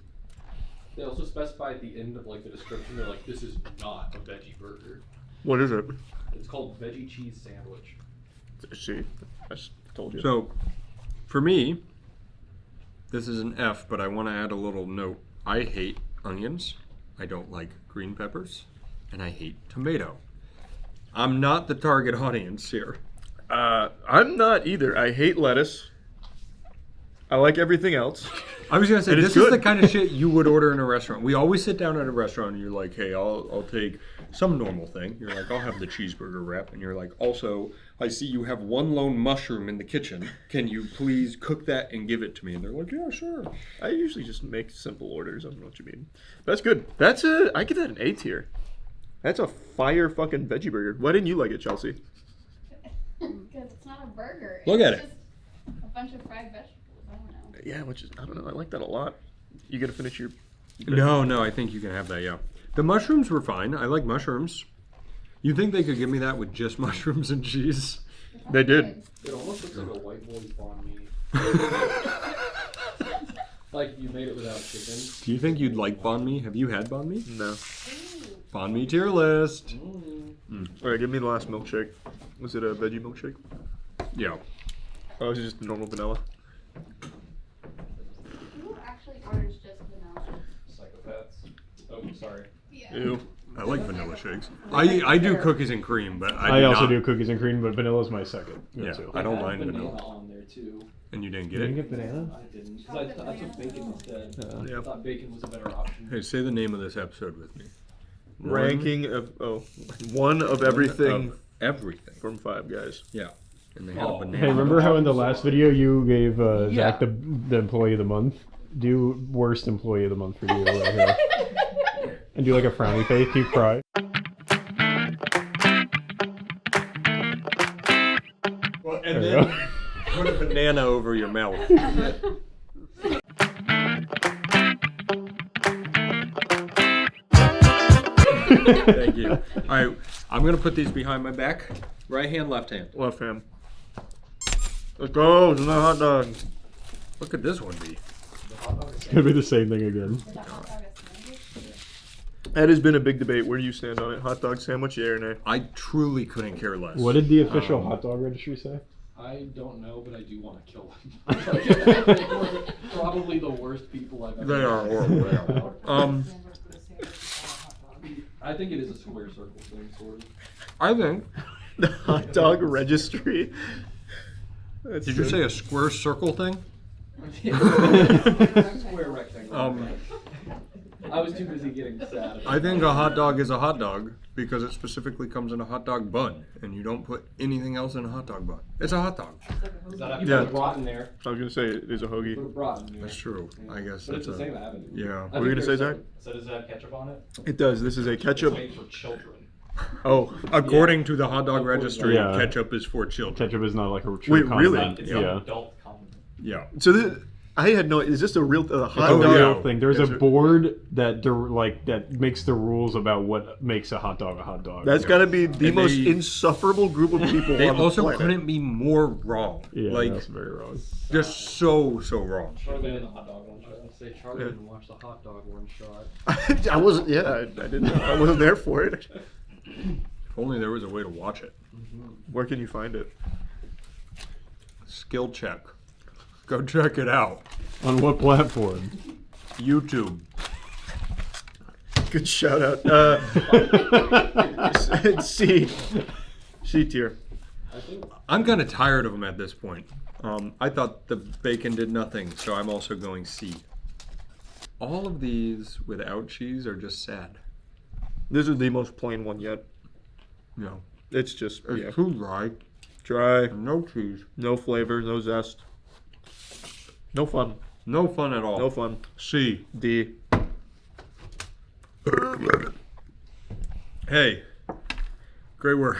They also specify at the end of like the description, they're like, this is not a veggie burger. What is it? It's called veggie cheese sandwich. See, I just told you. So, for me, this is an F, but I want to add a little note. I hate onions. I don't like green peppers, and I hate tomato. I'm not the target audience here. I'm not either. I hate lettuce. I like everything else. I was gonna say And this it's is good. the kind of shit you would order in a restaurant. We always sit down at a restaurant and you're like, hey, I'll take some normal thing. You're like, I'll have the cheeseburger wrap, and you're like, also, I see you have one lone mushroom in the kitchen. Can you please cook that and give it to me? And they're like, yeah, sure. I usually just make simple orders. I don't know what you mean. That's good. I give that an A tier. That's a fire fucking veggie burger. Why didn't you like it, Chelsea? Because it's not a burger. Look it's at it. just a bunch of fried vegetables. I don't know. Yeah, I don't know. I like that a lot. You gonna finish your? No, I think you can have that, yeah. The mushrooms were fine. I like mushrooms. You think they could give me that with just mushrooms and cheese? They did. It almost looks like a white boy's banh mi. Like you made it without chicken. Do you think you'd like banh mi? Have you had banh mi? No. Banh mi tier list. All right, give me the last milkshake. Was it a veggie milkshake? Yeah. Oh, it was just normal vanilla. Who actually orders just vanilla? Psychopaths. Oh, sorry. Yeah. Ew. I like vanilla shakes. I do cookies and cream, but I also not- do cookies and cream, but vanilla's my second. Yeah, go-to. I don't They mind had vanilla. on there too. And you didn't You get didn't it? get banana? I didn't. Because I took bacon instead. Yeah. I thought bacon was a better option. Hey, say the name of this episode with me. Ranking of one of everything Of everything. from Five Guys. Yeah. And they had a Oh. banana. Hey, remember how in the last video you gave Yeah. Zach the employee of the month? Do worst employee of the month for you right here. And do like a frowny face, you cry. Well, There and you then go. put a banana over your mouth. Thank you. All right, I'm gonna put these behind my back. Right hand, left hand. Left hand. Let's go. It's not hot dog. What could this one be? It's gonna be the same thing again. Is a hot dog a sandwich? That has been a big debate. Where do you stand on it? Hot dog sandwich, yeah or nay? I truly couldn't care less. What did the official hot dog registry say? I don't know, but I do want to kill them. Probably the worst people I've ever They are horrible. I think it is a square circle thing, sort of. I think. The hot dog registry. That's Did you say a square circle thing? Square rectangle. I was too busy getting sad. I think a hot dog is a hot dog because it specifically comes in a hot dog bun, and you don't put anything else in a hot dog bun. It's a hot dog. Does that have to Yeah. put brat in there? I was gonna say it is a hoagie. Put a brat in there. That's true. I guess But that's it's the a same avenue. yeah. What were you gonna say, Zach? So does it have ketchup on it? It does. This is a ketchup. It's made for children. Oh, According to the hot dog registry, Yeah. ketchup is for children. Ketchup is not like a true Wait, really? condiment. It's Yeah. an adult condiment. Yeah. so this, I had no. Is this a real hot It's a dog? real thing. There's a Is it- board that that makes the rules about what makes a hot dog a hot dog. That's got to be the And most they- insufferable group of people They on the also planet. couldn't be more wrong. Yeah, like that's very wrong. just so wrong. Charlie in the hot dog one shot. Say Charlie didn't watch the hot dog one shot. I wasn't. Yeah, I didn't. I wasn't there for it. If only there was a way to watch it. Where can you find it? Skill check. Go check it out. On what platform? YouTube. Good shout out. C tier. I think I'm kind of tired of them at this point. I thought the bacon did nothing, so I'm also going C. All of these without cheese are just sad. This is the most plain one yet. No. It's just It's too dry. dry, No cheese. no flavor, no zest, no fun. No fun at all. No fun. C. D. Hey, great work.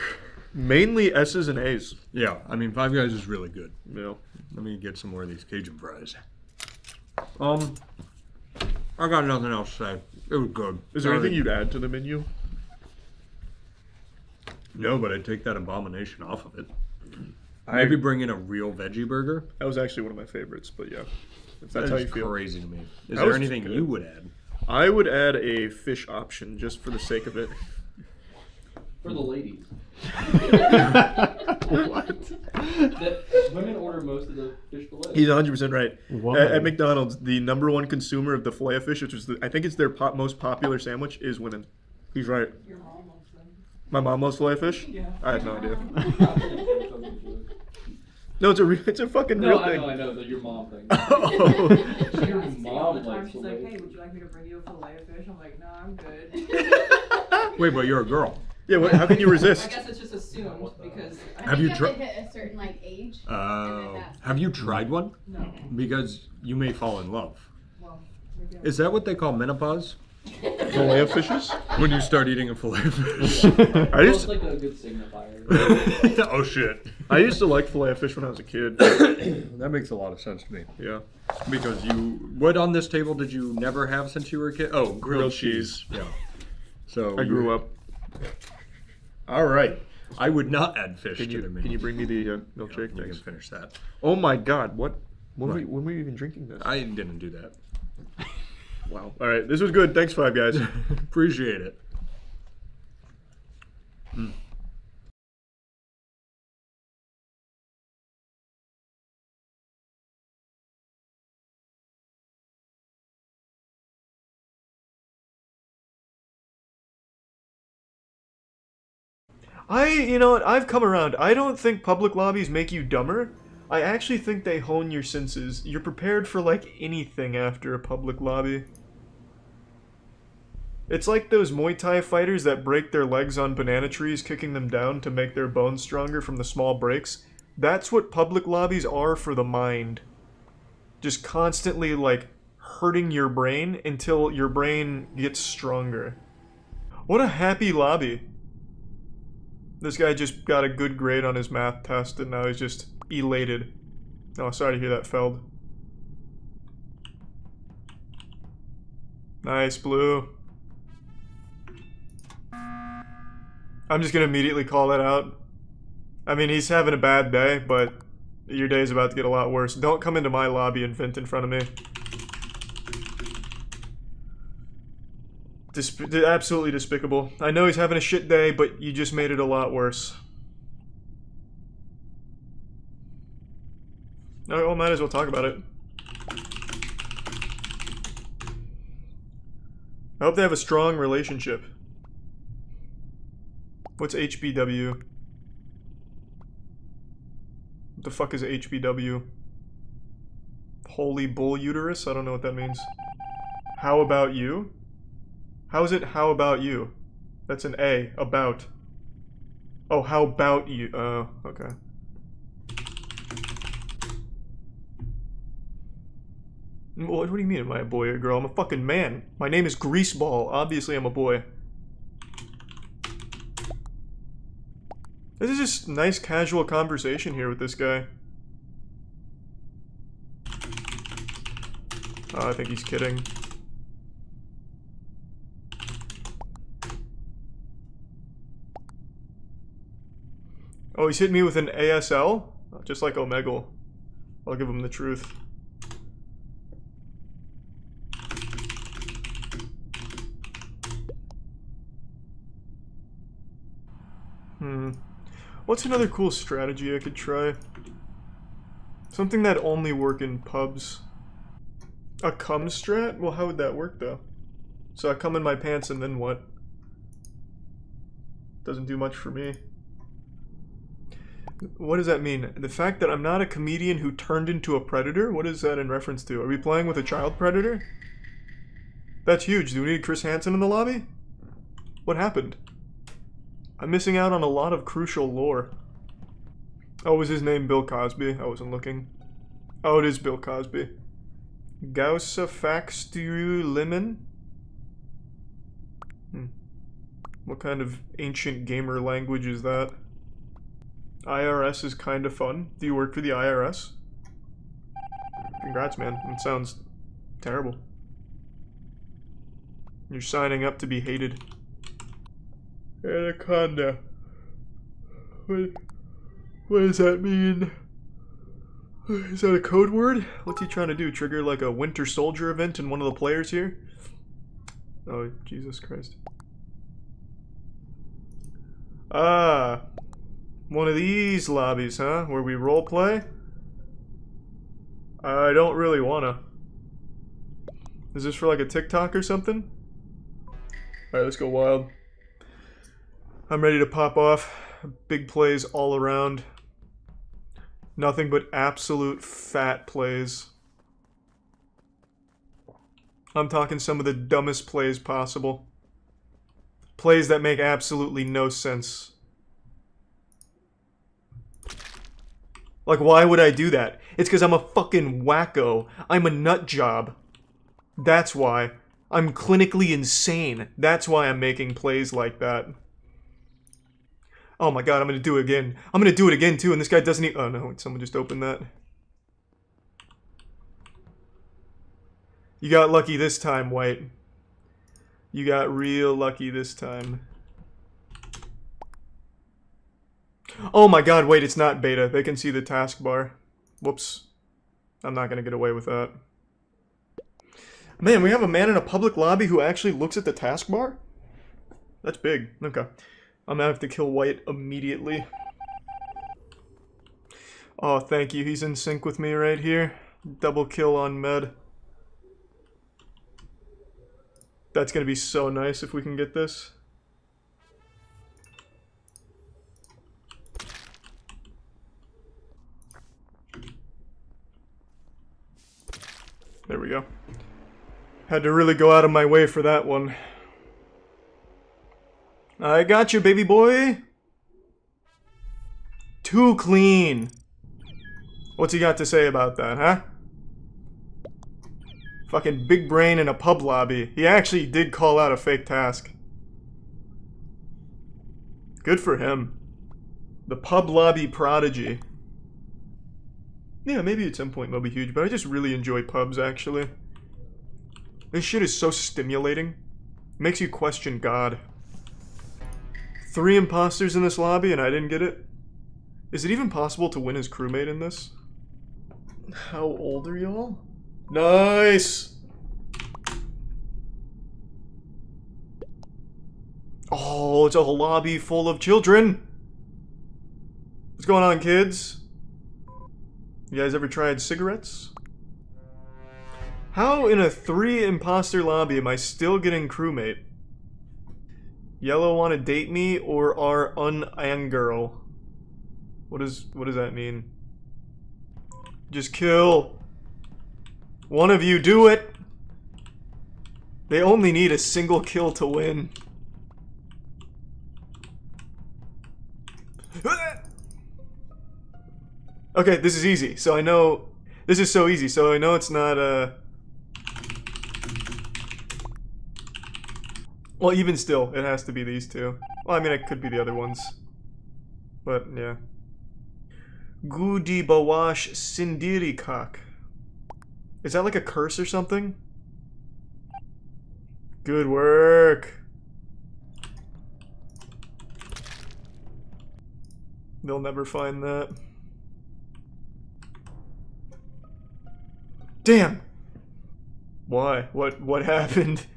Mainly S's and A's. Yeah, I mean, Five Guys is really good. Yeah. Let me get some more of these Cajun fries. I got nothing else to say. It was good. Is there anything you'd add to the menu? No, but I'd take that abomination off of it. Maybe bring in a real veggie burger. That was actually one of my favorites, but yeah. If that's That how is you feel. crazy to me. Is That there was anything good. you would add? I would add a fish option just for the sake of it. For the ladies. What? That women order most of the fish fillets. He's 100% right. Why? At McDonald's, the #1 consumer of the filet fish, which is I think it's their most popular sandwich, is women. He's right. Your mom loves them. My mom loves filet fish? Yeah. I had no idea. No, it's a fucking No, real I thing. know that your mom thing. Oh. Your All mom the time likes she's like, filet. hey, would you like me to bring you a fillet of fish? I'm like, no, I'm good. Wait, but you're a girl. Yeah, how can you I resist? guess it's just assumed because I Have think you you tri- have to hit a certain like age. and then that's- Have you tried one? no. Because you may fall in love. Well, maybe Is that what they call menopause? Filet of fishes? When you start eating a fillet of fish. I It's used like a good signifier. Oh shit. I used to like filet of fish when I was a kid. That makes a lot of sense to me. Yeah. Because what on this table did you never have since you were a kid? Oh, grilled cheese. Yeah. So I grew up. All right. I would not add fish Can to the you menu. bring me the milkshake? You can Thanks. finish that. Oh my god, what? When What? were you even drinking this? I didn't do that. Wow. Alright, this was good. Thanks, Five Guys. Appreciate it. I've come around. I don't think public lobbies make you dumber. I actually think they hone your senses. You're prepared for, like, anything after a public lobby. It's like those Muay Thai fighters that break their legs on banana trees, kicking them down to make their bones stronger from the small breaks. That's what public lobbies are for the mind. Just constantly, like, hurting your brain until your brain gets stronger. What a happy lobby. This guy just got a good grade on his math test and now he's just elated. Oh, sorry to hear that, Feld. Nice, Blue. I'm just gonna immediately call that out. I mean, he's having a bad day, but your day's about to get a lot worse. Don't come into my lobby and vent in front of me. Absolutely despicable. I know he's having a shit day, but you just made it a lot worse. Alright, well, might as well talk about it. I hope they have a strong relationship. What's HBW? What the fuck is HBW? Holy bull uterus? I don't know what that means. How about you? How is it how about you? That's an A. About. Oh, how about you? Oh, okay. What do you mean, am I a boy or a girl? I'm a fucking man. My name is Greaseball. Obviously, I'm a boy. This is just nice casual conversation here with this guy. Oh, I think he's kidding. Oh, he's hit me with an ASL? Just like Omegle. I'll give him the truth. What's another cool strategy I could try? Something that only work in pubs. A cum strat? Well, how would that work, though? So I come in my pants and then what? Doesn't do much for me. What does that mean? The fact that I'm not a comedian who turned into a predator? What is that in reference to? Are we playing with a child predator? That's huge. Do we need Chris Hansen in the lobby? What happened? I'm missing out on a lot of crucial lore. Oh, was his name Bill Cosby? I wasn't looking. Oh, it is Bill Cosby. Gaussa Faxtu Lemon? What kind of ancient gamer language is that? IRS is kind of fun. Do you work for the IRS? Congrats, man. It sounds terrible. You're signing up to be hated. Anaconda. What does that mean? Is that a code word? What's he trying to do? Trigger like a Winter Soldier event in one of the players here? Oh, Jesus Christ. Ah. One of these lobbies, huh? Where we roleplay? I don't really wanna. Is this for like a TikTok or something? Alright, let's go wild. I'm ready to pop off. Big plays all around. Nothing but absolute fat plays. I'm talking some of the dumbest plays possible. Plays that make absolutely no sense. Like, why would I do that? It's because I'm a fucking wacko. I'm a nut job. That's why. I'm clinically insane. That's why I'm making plays like that. Oh my god, I'm gonna do it again. I'm gonna do it again too, and this guy doesn't even— oh no, someone just opened that. You got lucky this time, White. You got real lucky this time. Oh my god, wait, it's not beta. They can see the taskbar. Whoops. I'm not gonna get away with that. Man, we have a man in a public lobby who actually looks at the taskbar? That's big. Okay. I'm gonna have to kill White immediately. Oh, thank you. He's in sync with me right here. Double kill on med. That's gonna be so nice if we can get this. There we go. Had to really go out of my way for that one. I got you, baby boy. Too clean. What's he got to say about that, huh? Fucking big brain in a pub lobby. He actually did call out a fake task. Good for him. The pub lobby prodigy. Yeah, maybe at some point they'll be huge, but I just really enjoy pubs, actually. This shit is so stimulating. Makes you question God. 3 imposters in this lobby and I didn't get it? Is it even possible to win as crewmate in this? How old are y'all? Nice! Oh, it's a lobby full of children! What's going on, kids? You guys ever tried cigarettes? How in a 3 imposter lobby am I still getting crewmate? Yellow wanna date me or are un-angirl? What does that mean? Just kill. One of you do it! They only need a single kill to win. Okay, this is easy, so I know... This is so easy, so I know it's not, Well, even still, it has to be these 2. Well, I mean, it could be the other ones. But, yeah. Gudi Bawash Sindirikak. Is that like a curse or something? Good work. They'll never find that. Damn! Why? What happened?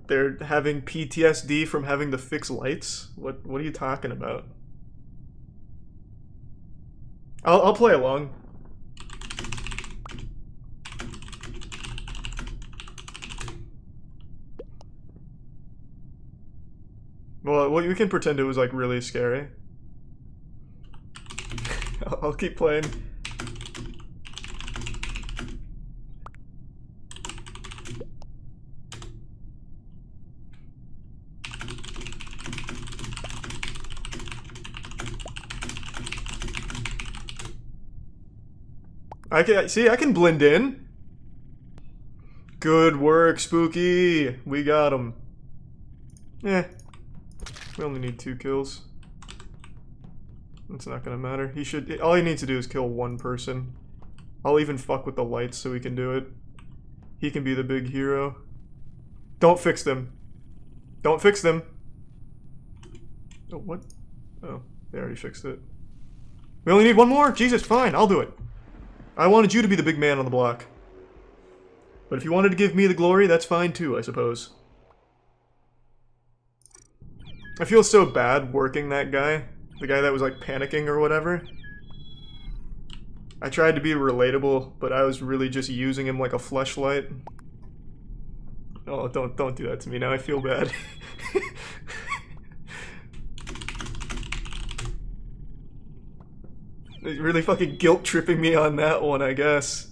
They're having PTSD from having to fix lights? What are you talking about? I'll play along. Well, we can pretend it was like really scary. I'll keep playing. I can blend in. Good work, Spooky. We got him. Eh. We only need 2 kills. It's not gonna matter. All he needs to do is kill 1 person. I'll even fuck with the lights so he can do it. He can be the big hero. Don't fix them. Don't fix them. Oh, what? Oh, they already fixed it. We only need 1 more? Jesus, fine, I'll do it. I wanted you to be the big man on the block. But if you wanted to give me the glory, that's fine too, I suppose. I feel so bad working that guy. The guy that was like panicking or whatever. I tried to be relatable, but I was really just using him like a fleshlight. Oh, don't do that to me now, I feel bad. Really fucking guilt-tripping me on that one, I guess.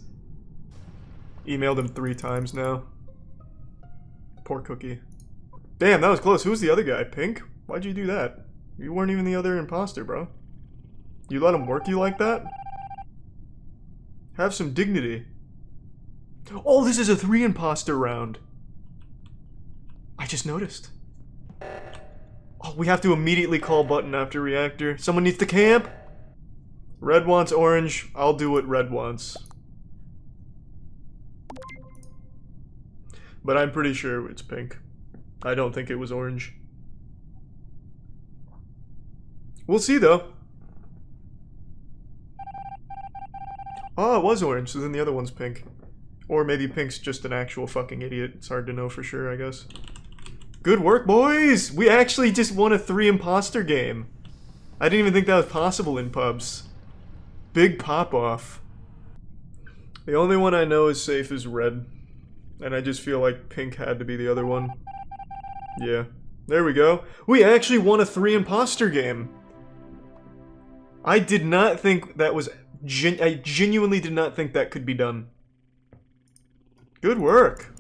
Emailed him 3 times now. Poor Cookie. Damn, that was close. Who's the other guy? Pink? Why'd you do that? You weren't even the other imposter, bro. You let him work you like that? Have some dignity. Oh, this is a 3 imposter round. I just noticed. Oh, we have to immediately call button after reactor. Someone needs to camp. Red wants orange. I'll do what red wants. But I'm pretty sure it's pink. I don't think it was orange. We'll see though. Oh, it was orange, so then the other one's pink. Or maybe pink's just an actual fucking idiot. It's hard to know for sure, I guess. Good work, boys! We actually just won a 3 imposter game. I didn't even think that was possible in pubs. Big pop-off. The only one I know is safe is red. And I just feel like pink had to be the other one. Yeah. There we go. We actually won a 3 imposter game. I did not think that was... I genuinely did not think that could be done. Good work.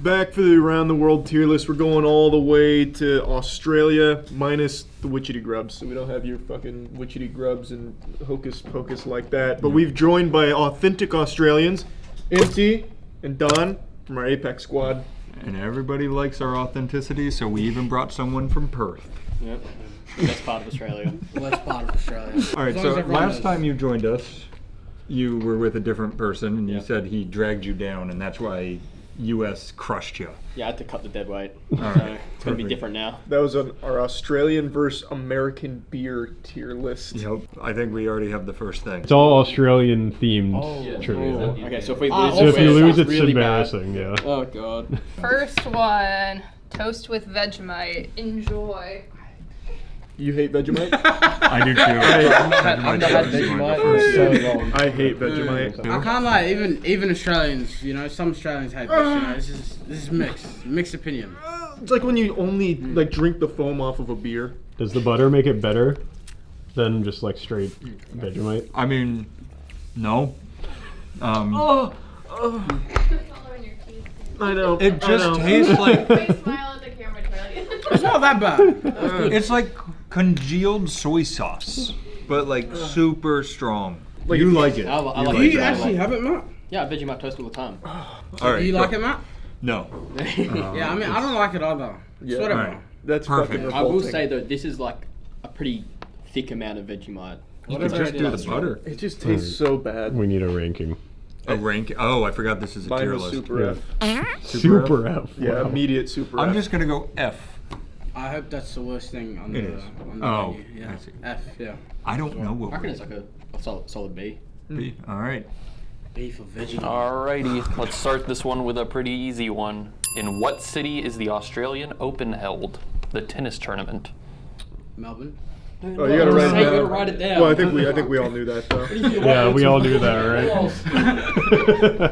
Back for the around the world tier list. We're going all the way to Australia, minus the witchetty grubs. So we don't have your fucking witchetty grubs and hocus pocus like that. But we've joined by authentic Australians, MT and Don from our Apex squad. And everybody likes our authenticity, so we even brought someone from Perth. Yep. Best part of Australia. Best part of Australia. All right, so last time you joined us, you were with a different person, and you said he dragged you down, and that's why US crushed you. Yeah, I had to cut the dead weight. All So right, it's going to be different now. That was on our Australian versus American beer tier list. Yep, I think we already have the first thing. It's all Australian themed trivia. Okay, so if we lose, So if you lose, it's really embarrassing. Yeah. Oh god. First one, toast with Vegemite. Enjoy. You hate Vegemite? I do too. I've not had Vegemite in so long. I hate Vegemite. I can't lie, even Australians, you know, some Australians hate this, you know, this is mixed opinion. It's like when you only like drink the foam off of a beer. Does the butter make it better than just like straight Vegemite? I mean, no. All over your teeth. I know. It just tastes like... Please smile at the camera, Charlie. It's not that bad. It's like congealed soy sauce, but like super strong. Like you like it. I like Do it. you actually have it, Matt? Yeah, Vegemite toast all the time. All Do right, you go. like it, Matt? No. Yeah, I mean, I don't like it either. It's whatever. Alright. That's Perfect. fucking I will revolting. say though, this is like a pretty thick amount of Vegemite. You could just do the butter. It just tastes so bad. We need a ranking. A rank. Oh, I forgot this is a Mine tier was list. super Yeah. F. Super F. Yeah, Wow. immediate super I'm F. just gonna go F. I hope that's the worst thing on It the is. on the Oh, menu. Yeah. I see. F, yeah. I don't know I what. reckon it's like a solid B. B. All right. B for Vegemite. Alrighty, let's start this one with a pretty easy one. In what city is the Australian Open held? The tennis tournament. Melbourne. Oh, you gotta write it Say, you down. gotta write it down. Well, I think we all knew that though. Yeah, we all knew that,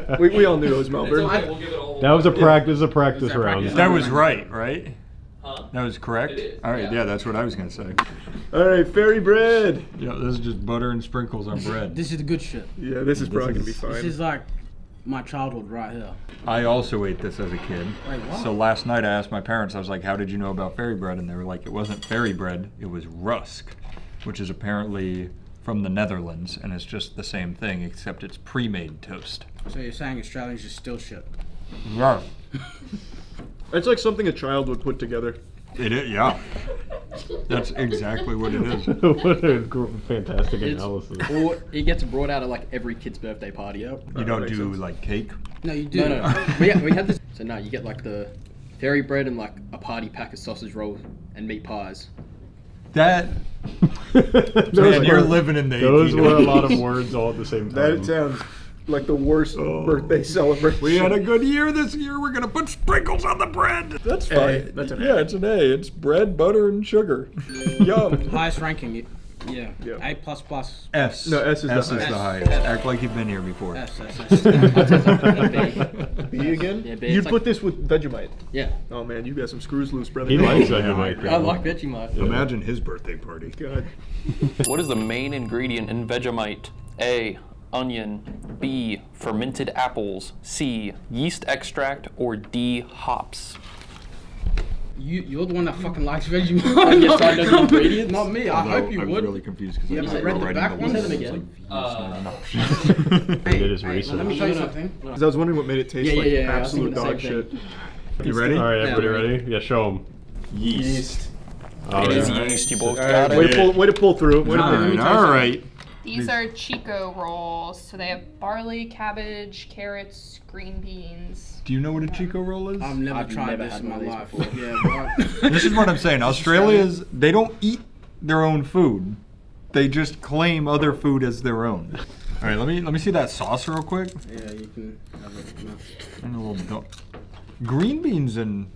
right? we all knew it was Melbourne. That was a practice round. That was right? That was correct? Alright, yeah, that's what I was gonna say. Alright, fairy bread. Yeah, this is just butter and sprinkles on bread. This is the good shit. Yeah, this is probably gonna be fine. This is like my childhood right here. I also ate this as a kid. Wait, what? So last night I asked my parents, I was like, how did you know about fairy bread? And they were like, it wasn't fairy bread, it was rusk, which is apparently from the Netherlands, and it's just the same thing, except it's pre-made toast. So you're saying Australians just steal shit? Yeah. It's like something a child would put together. It is, yeah. That's exactly what it is. What a fantastic analysis. Or it gets brought out at like every kid's birthday party. You don't do like cake? No, you do. No. we had this. So no, you get like the fairy bread and like a party pack of sausage rolls and meat pies. That. Man, you're living in the 1800s. Those were a lot of words all at the same time. That sounds like the worst birthday celebration. We had a good year this year. We're gonna put sprinkles on the bread. That's fine. That's an A. Yeah, it's an A. It's bread, butter, and sugar. Yum. Highest ranking. Yeah. Yeah. A plus plus. S. No, S is the S highest. is the highest. Act like you've been here before. S. B again? Yeah, B. You'd It's put this with Vegemite. Yeah. Oh man, you got some screws loose, brother. He likes Vegemite. I like Vegemite. Imagine his birthday party. God. What is the main ingredient in Vegemite? A. Onion. B. Fermented apples. C. Yeast extract. Or D. Hops. You're the one that fucking likes Vegemite. Yes, I know the ingredients. Not me. I hope you I'm would. really confused because Yeah, I but just read the read back the ones. list. Say them It's again. like, He did his research. Let me tell you something. Because I was wondering what made it taste Yeah, like yeah, yeah, I was absolute thinking the dog same shit. You ready? All right, everybody Yeah. ready? Yeah, show them. Yeast. It is yeast. You both All got right, it. way to pull through. Way to Nah, pull let me through. tell you All right. These are Chico rolls. So they have barley, cabbage, carrots, green beans. Do you know what a Chico roll is? I've never I've tried never this had in my one of life. these before. Yeah, what? This is what I'm saying. Australians, they don't eat their own food. They just claim other food as their own. All right, let me see that sauce real quick. Yeah, you can have it. No. And a little green beans and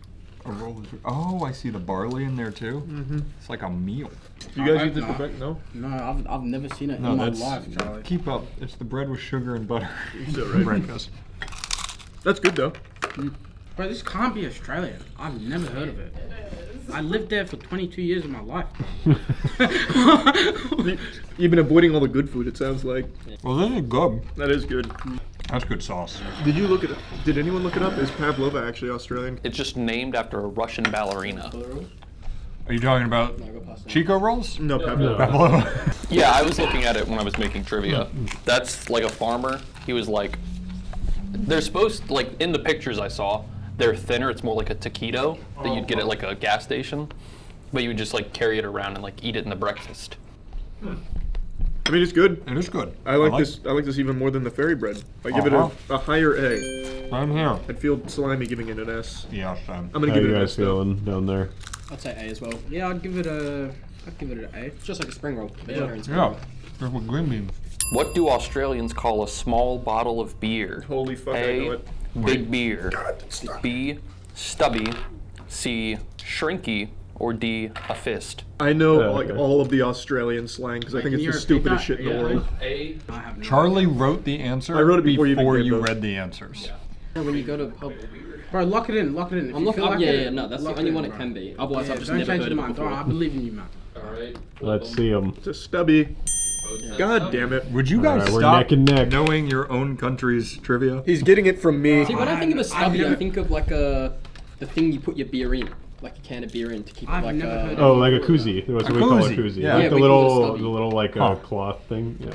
a roll. Oh, I see the barley in there too. Mm-hmm. It's like a meal. You guys I eat this hope for back? No? No, I've never seen it No, in my that's life, Charlie. keep up. It's the bread with sugar and butter. So, right. Breakfast. That's good though. Bro, this can't be Australian. I've never heard of it. I lived there for 22 years of my life. You've been avoiding all the good food, it sounds like. Well, this is good. That is good. That's good sauce. Did you look it up? Did anyone look it up? Is Pavlova actually Australian? It's just named after a Russian ballerina. Are you talking about Chico rolls? No, Pavlova. Pavlova. Yeah, I was looking at it when I was making trivia. That's like a farmer. He was like, they're supposed, like in the pictures I saw, they're thinner. It's more like a taquito that you'd get at like a gas station. But you would just like carry it around and like eat it in the breakfast. I mean, it's good. It is good. I like this. I like this even more than the fairy bread. I give it a higher A. I'm here. I'd feel slimy giving it an S. Yes, I'm gonna How give you it an guys S. though. feeling down there? I'd say A as well. Yeah, I'd give it an A. Just like a spring roll. Vegetarian spring Yeah. roll. Just with green beans. What do Australians call a small bottle of beer? Holy fuck, I know A. it. Big beer. B. Stubby. C. Shrinky. Or D. A fist. I know Yeah, like okay. all of the Australian slang because I think it's the stupidest shit in the world. A. I have no Charlie wrote the answer I wrote it before you even gave you those. read the answers. When you go to pub, Bro, lock it in. If I'm you looking. feel like yeah, it, yeah, no, that's the lock only in, one it bro. can be. Otherwise, Yeah, I've just don't never change heard your of it mind. before. I believe in you, man. Alright. Let's see them. It's a stubby. God damn it. Would you guys Alright, we're stop neck and neck. knowing your own country's trivia? He's getting it from me. See, when I think of a stubby, never- I think of like the thing you put your beer in, like a can of beer in to keep it I've like never heard Oh, like a koozie. That's what we call a koozie. koozie. Yeah. Like Yeah, the we call it a little, stubby. the little like Huh. cloth thing. Yeah.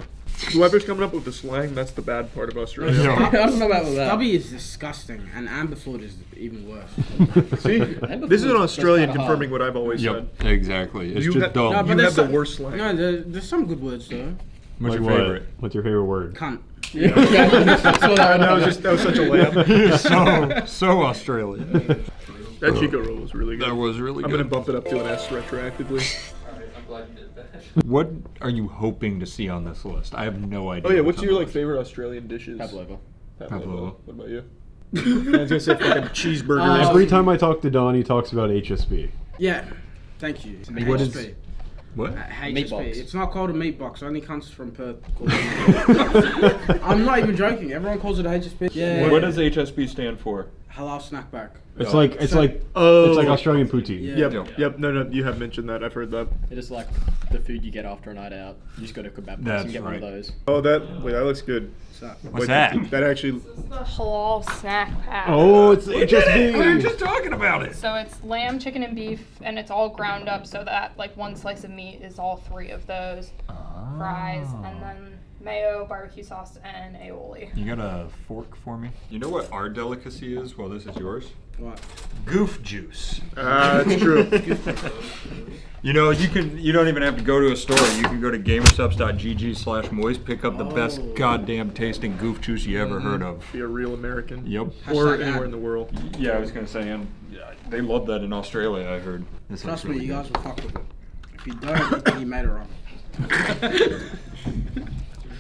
Whoever's coming up with the slang, that's the bad part of Australia. No. I don't know about that. Stubby is disgusting, and Amberfoot is even worse. See, this is an Australian confirming what I've always said. Yep, exactly. It's You just ha- dumb. No, but You there's have the some- worst slang. No, there's some good words though. What's Like your what? favorite? What's your favorite word? Cunt. That was such a layup. so Australian. That Chico roll was really good. That was really I'm good. gonna bump it up to an S retroactively. I'm glad you did that. What are you hoping to see on this list? I have no idea. Oh yeah, what's what's on your the like list. favorite Australian dishes? Pavlova. Pavlova. What about you? I was gonna say fucking cheeseburgers. Every time I talk to Don, he talks about HSB. Yeah. Thank you. What HSP. What? HSP. Meat box. It's not called a meat box. It only comes from Perth. I'm not even joking. Everyone calls it a HSP. Yeah. What does HSP stand for? Halal snackback. It's like it's like Australian poutine. Yeah. Yep. No, you have mentioned that. I've heard that. It is like the food you get after a night out. You just go to kebab place and get one of those. Oh, that looks good. What's that? That actually. This is the halal snack pack. Oh, it's HSP. We were just talking about it. So it's lamb, chicken, and beef, and it's all ground up so that like one slice of meat is all three of those fries, and then mayo, barbecue sauce, and aioli. You got a fork for me? You know what our delicacy is? Well, this is yours. What? Goof juice. That's true. You know, you don't even have to go to a store. You can go to gamersubs.gg/moist, pick up the best goddamn tasting goof juice you ever heard of. Be a real American. Yep. Or anywhere in the world. Yeah, I was gonna say, and they love that in Australia. I heard. This Trust looks me, really you good. guys will fuck with it. If you don't, you made it wrong.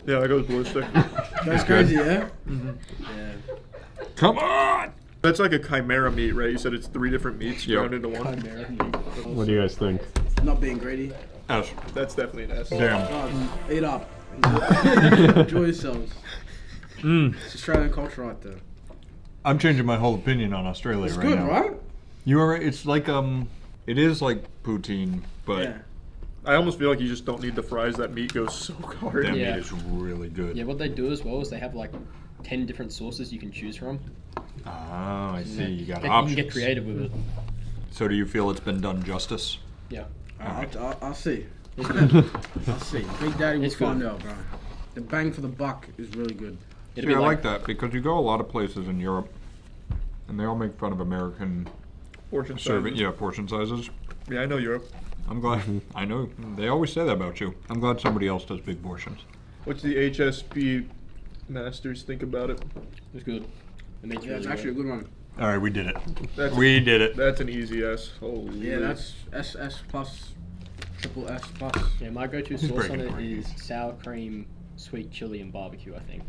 Yeah, that goes ballistic. That's crazy, yeah? Yeah. Come on! That's like a chimera meat, right? You said it's 3 different meats ground into one. What do you guys think? Not being greedy. S. That's definitely an S. Damn. Oh, eat up. Enjoy yourselves. It's Australian culture right there. I'm changing my whole opinion on Australia It's right good, now. right? You are. It's like it is like poutine, but Yeah. I almost feel like you just don't need the fries. That meat goes so hard. that Yeah. meat is really good. Yeah, what they do as well is they have like 10 different sauces you can choose from. Oh, I see. You got And options. you can get creative with it. So do you feel it's been done justice? Yeah. I'll see. I'll see. Big Daddy will It's good. find out, bro. The bang for the buck is really good. It'll See, be I like that because you go a lot of places in Europe, and they all make fun of American Portion serving. sizes. Yeah, portion sizes. Yeah, I know Europe. I'm glad. I know they always say that about you. I'm glad somebody else does big portions. What's the HSP masters think about it? It's good. It makes Yeah, it's really actually a good one. All right, we did it. That's We did it. That's an easy S. Holy. Yeah, that's SS plus, triple S plus. Yeah, my go-to He's sauce on breaking it my is sour cream, sweet chili, and barbecue, I think.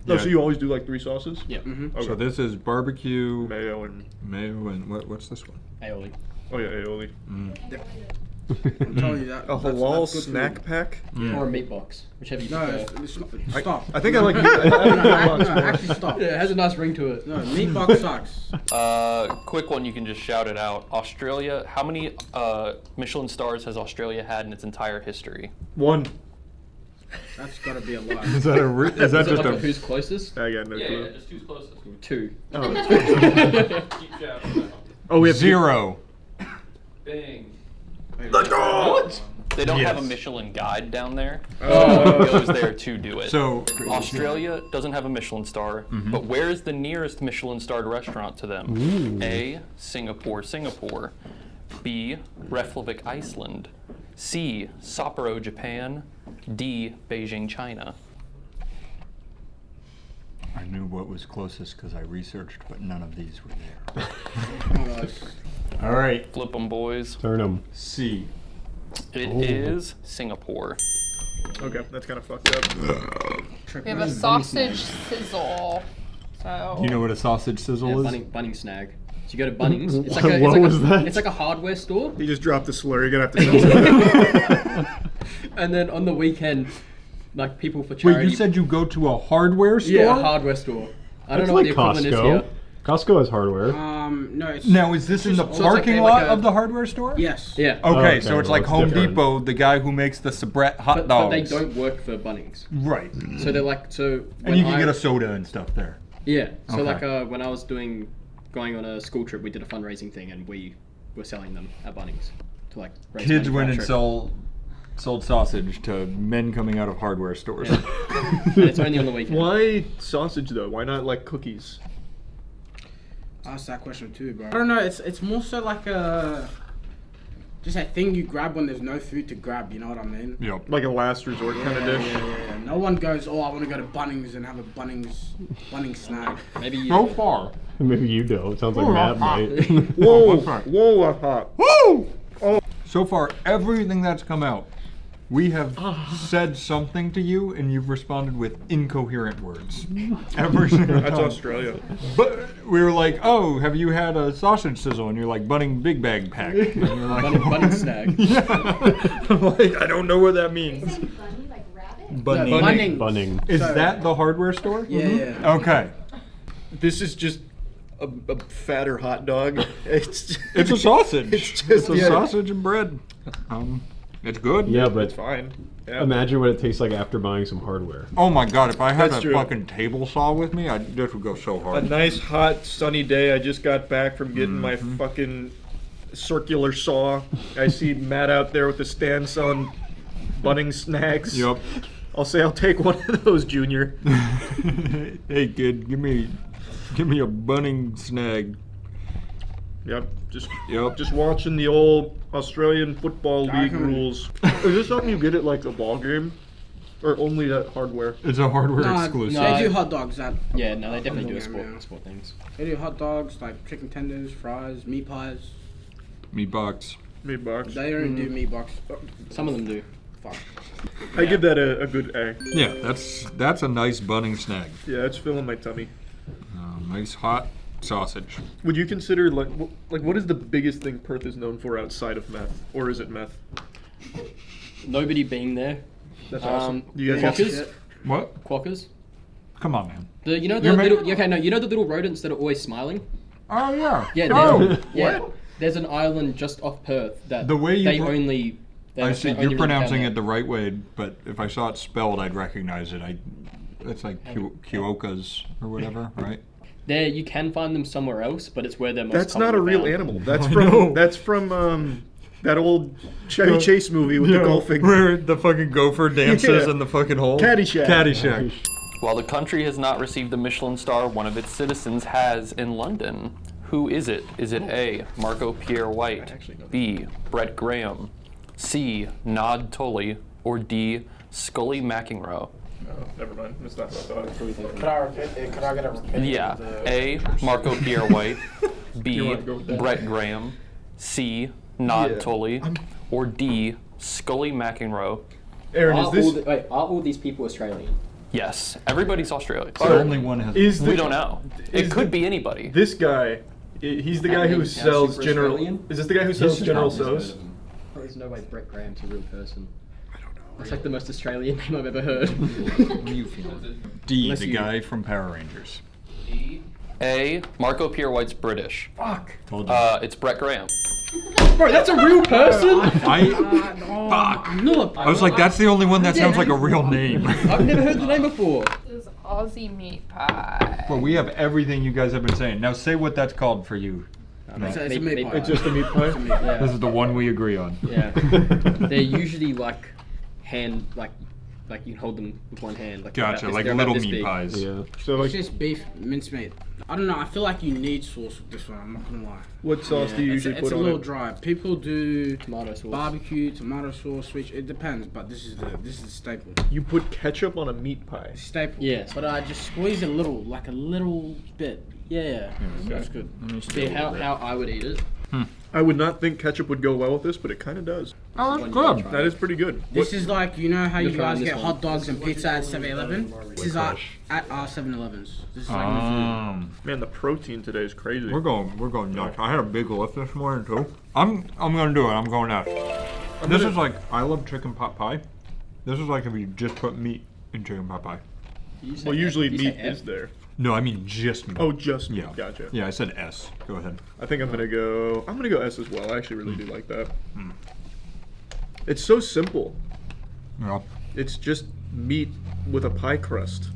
No, so you always do like 3 sauces? Yeah. Mm-hmm. Okay. So this is barbecue, Mayo and what's this one? Aioli. oh yeah, aioli. I'm telling you that. A that's halal good snack food. pack. Or a meat box, whichever you No, prefer. it's not, stop. I think I like. I Actually, stop. Yeah, it has a nice ring to it. No, meat box sucks. Quick one, you can just shout it out. Australia, how many Michelin stars has Australia had in its entire history? 1. That's gotta be a lot. Is that a? Is that Is it just like a? who's closest? I got no clue. just who's closest. 2. Oh, Keep shouting. oh, we have 0. Bing. What? They don't have a Yes. Michelin guide down there. Oh. It goes there to do it. So Australia doesn't have a Michelin star, but where is the nearest Michelin starred restaurant to them? A. Singapore, Singapore. B. Reykjavik, Iceland. C. Sapporo, Japan. D. Beijing, China. I knew what was closest because I researched, but none of these were there. Oh, that's- All right, Flip 'em, boys. Turn them. C. It is Singapore. Okay, that's kind of fucked up. We have a sausage sizzle. So Do you know what a sausage sizzle Yeah, is? Bunnings snag. So you go to Bunnings. It's like What a, it's like was a, that? It's like a hardware store. He just dropped the slur. You're gonna have to censor it. And then on the weekend, like people for charity. Wait, you said you go to a hardware store? Yeah, a hardware store. I don't That's know what like the equivalent is Costco. here. Costco has hardware. no, it's. Now, is this in the Just- so it's parking like lot a- of the hardware store? Yes. Yeah. Okay, Okay, so it's well, like it's Home different. Depot, the guy who makes the Sabret hot But they dogs. don't work for Bunnings. Right. So they're like so. And when you can I- get a soda and stuff there. Yeah. So Okay. like when I was going on a school trip, we did a fundraising thing and we were selling them at Bunnings to like raise Kids money for went our and trip. sold sausage to men coming out of hardware stores. Yeah. And it's only on the weekend. Why sausage though? Why not like cookies? I asked that question too, bro. I don't know. It's more so like a just a thing you grab when there's no food to grab. You know what I mean? Yep. Like a last resort kind of dish. Yeah. No one goes, oh, I want to go to Bunnings and have a Bunnings snack. Maybe you So far. Maybe you don't. Sounds like Oh, Matt hot. might. Whoa, What's that? whoa, hot. Woo! So far, everything that's come out We have said something to you, and you've responded with incoherent words. Every single time. That's Australia. But we were like, oh, have you had a sausage sizzle? And you're like, bunning big bag pack. And you're like, Bunning snag. Yeah. I'm like, I don't know what that means. Bunny, like rabbit? Bunning. Bunning. Is that the hardware store? Yeah, yeah. Okay. This is just a fatter hot dog. It's a sausage. It's just a sausage and bread. It's good. Yeah, but It's fine. Yeah. imagine what it tastes like after buying some hardware. Oh my god, if I had That's a true. fucking table saw with me, this would go so A hard. nice hot sunny day. I just got back from getting my fucking circular saw. I see Matt out there with the stand selling bunning snacks. Yep. I'll say I'll take one of those, Junior. Hey kid, give me a bunning snag. Yep. Just watching the old Australian Football League rules. Is this something you get at like a ball game? Or only at hardware? It's a hardware Nah, exclusive. They do hot dogs at. Yeah, no, they definitely do Yeah. sport things. They do hot dogs, like chicken tenders, fries, meat pies. Meat box. Meat box. They don't do meat box. Some of them do. Fuck. I give that a good A. Yeah, that's a nice bunning snag. Yeah, it's filling my tummy. Nice hot sausage. Would you consider like what is the biggest thing Perth is known for outside of meth, or is it meth? Nobody being there. That's awesome. You guys Quackers. What? Quackers. Come on, man. You know You're the little, okay, no, you know the little rodents that are always smiling? Oh yeah. Yeah, Oh, yeah. what? There's an island just off Perth that The way you they pro- only. I see. only You're really pronouncing found it the right way, but if I saw it spelled, I'd recognize it. It's like Kyokas or whatever, right? There, you can find them somewhere else, but it's where they're most That's not a commonly real found. animal. That's I from know. that's from that old Chevy Chase movie with the golfing. Where the fucking gopher dances Yeah. in the fucking hole. Caddyshack. Caddyshack. While the country has not received the Michelin star, one of its citizens has in London. Who is it? Is it A, Marco Pierre White, B, Brett Graham, C, Nod Tully, or D, Scully McEnroe? Oh, never mind. That's not what I thought. Could I repeat it? Could I get a repeat? Yeah, A, Marco Pierre White, B, You wanna go with that? Brett Graham, C, Nod Yeah. Tully, or D, Scully McEnroe. Aaron, is this Are all these people Australian? Yes, everybody's Australian. The only one has. We don't know. It is could the- be anybody. this guy? He's the guy who sells General. Is this the guy who sells General So's? There's no way Brett Graham's a real person. I don't know. That's like the most Australian name I've ever heard. What do you feel? D, the guy from Power Rangers. A, Marco Pierre White's British. Fuck. Told you. It's Brett Graham. Bro, that's a real person? Fuck. No, I was like, that's the only one that sounds like a real name. I've never heard the name before. This is Aussie meat pie. But we have everything you guys have been saying. Now say what that's called for you. It's a meat pie. It's just a meat pie. Yeah. This is the one we agree on. Yeah. They're usually like hand, like you can hold them with one hand. Like Gotcha, like they're about little this meat big. pies. Yeah. So like, It's just beef mincemeat. I don't know. I feel like you need sauce with this one. I'm not gonna lie. what sauce do you usually It's put a on little it? dry. People do Tomato sauce. barbecue, tomato sauce, which it depends. But this is the staple. You put ketchup on a meat pie. Staple. Yes. But I just squeeze a little, like a little bit. Yeah. That's good. See how I would eat it. I would not think ketchup would go well with this, but it kind of does. Oh, that's good. That is pretty good. This is like, you know how you You're trying guys this get one. hot dogs and pizza at 7-Eleven? This is at our 7-Elevens. This is like Man, the protein today is crazy. We're going nuts. I had a big lift this morning too. I'm gonna do it. I'm going nuts. This is like, I love chicken pot pie. This is like if you just put meat in chicken pot pie. Well, usually you say meat F? is there. No, I mean just meat. Oh, just meat. Yeah. Gotcha. Yeah, I said S. Go ahead. I think I'm gonna go S as well. I actually really do like that. It's so simple. Yeah. It's just meat with a pie crust.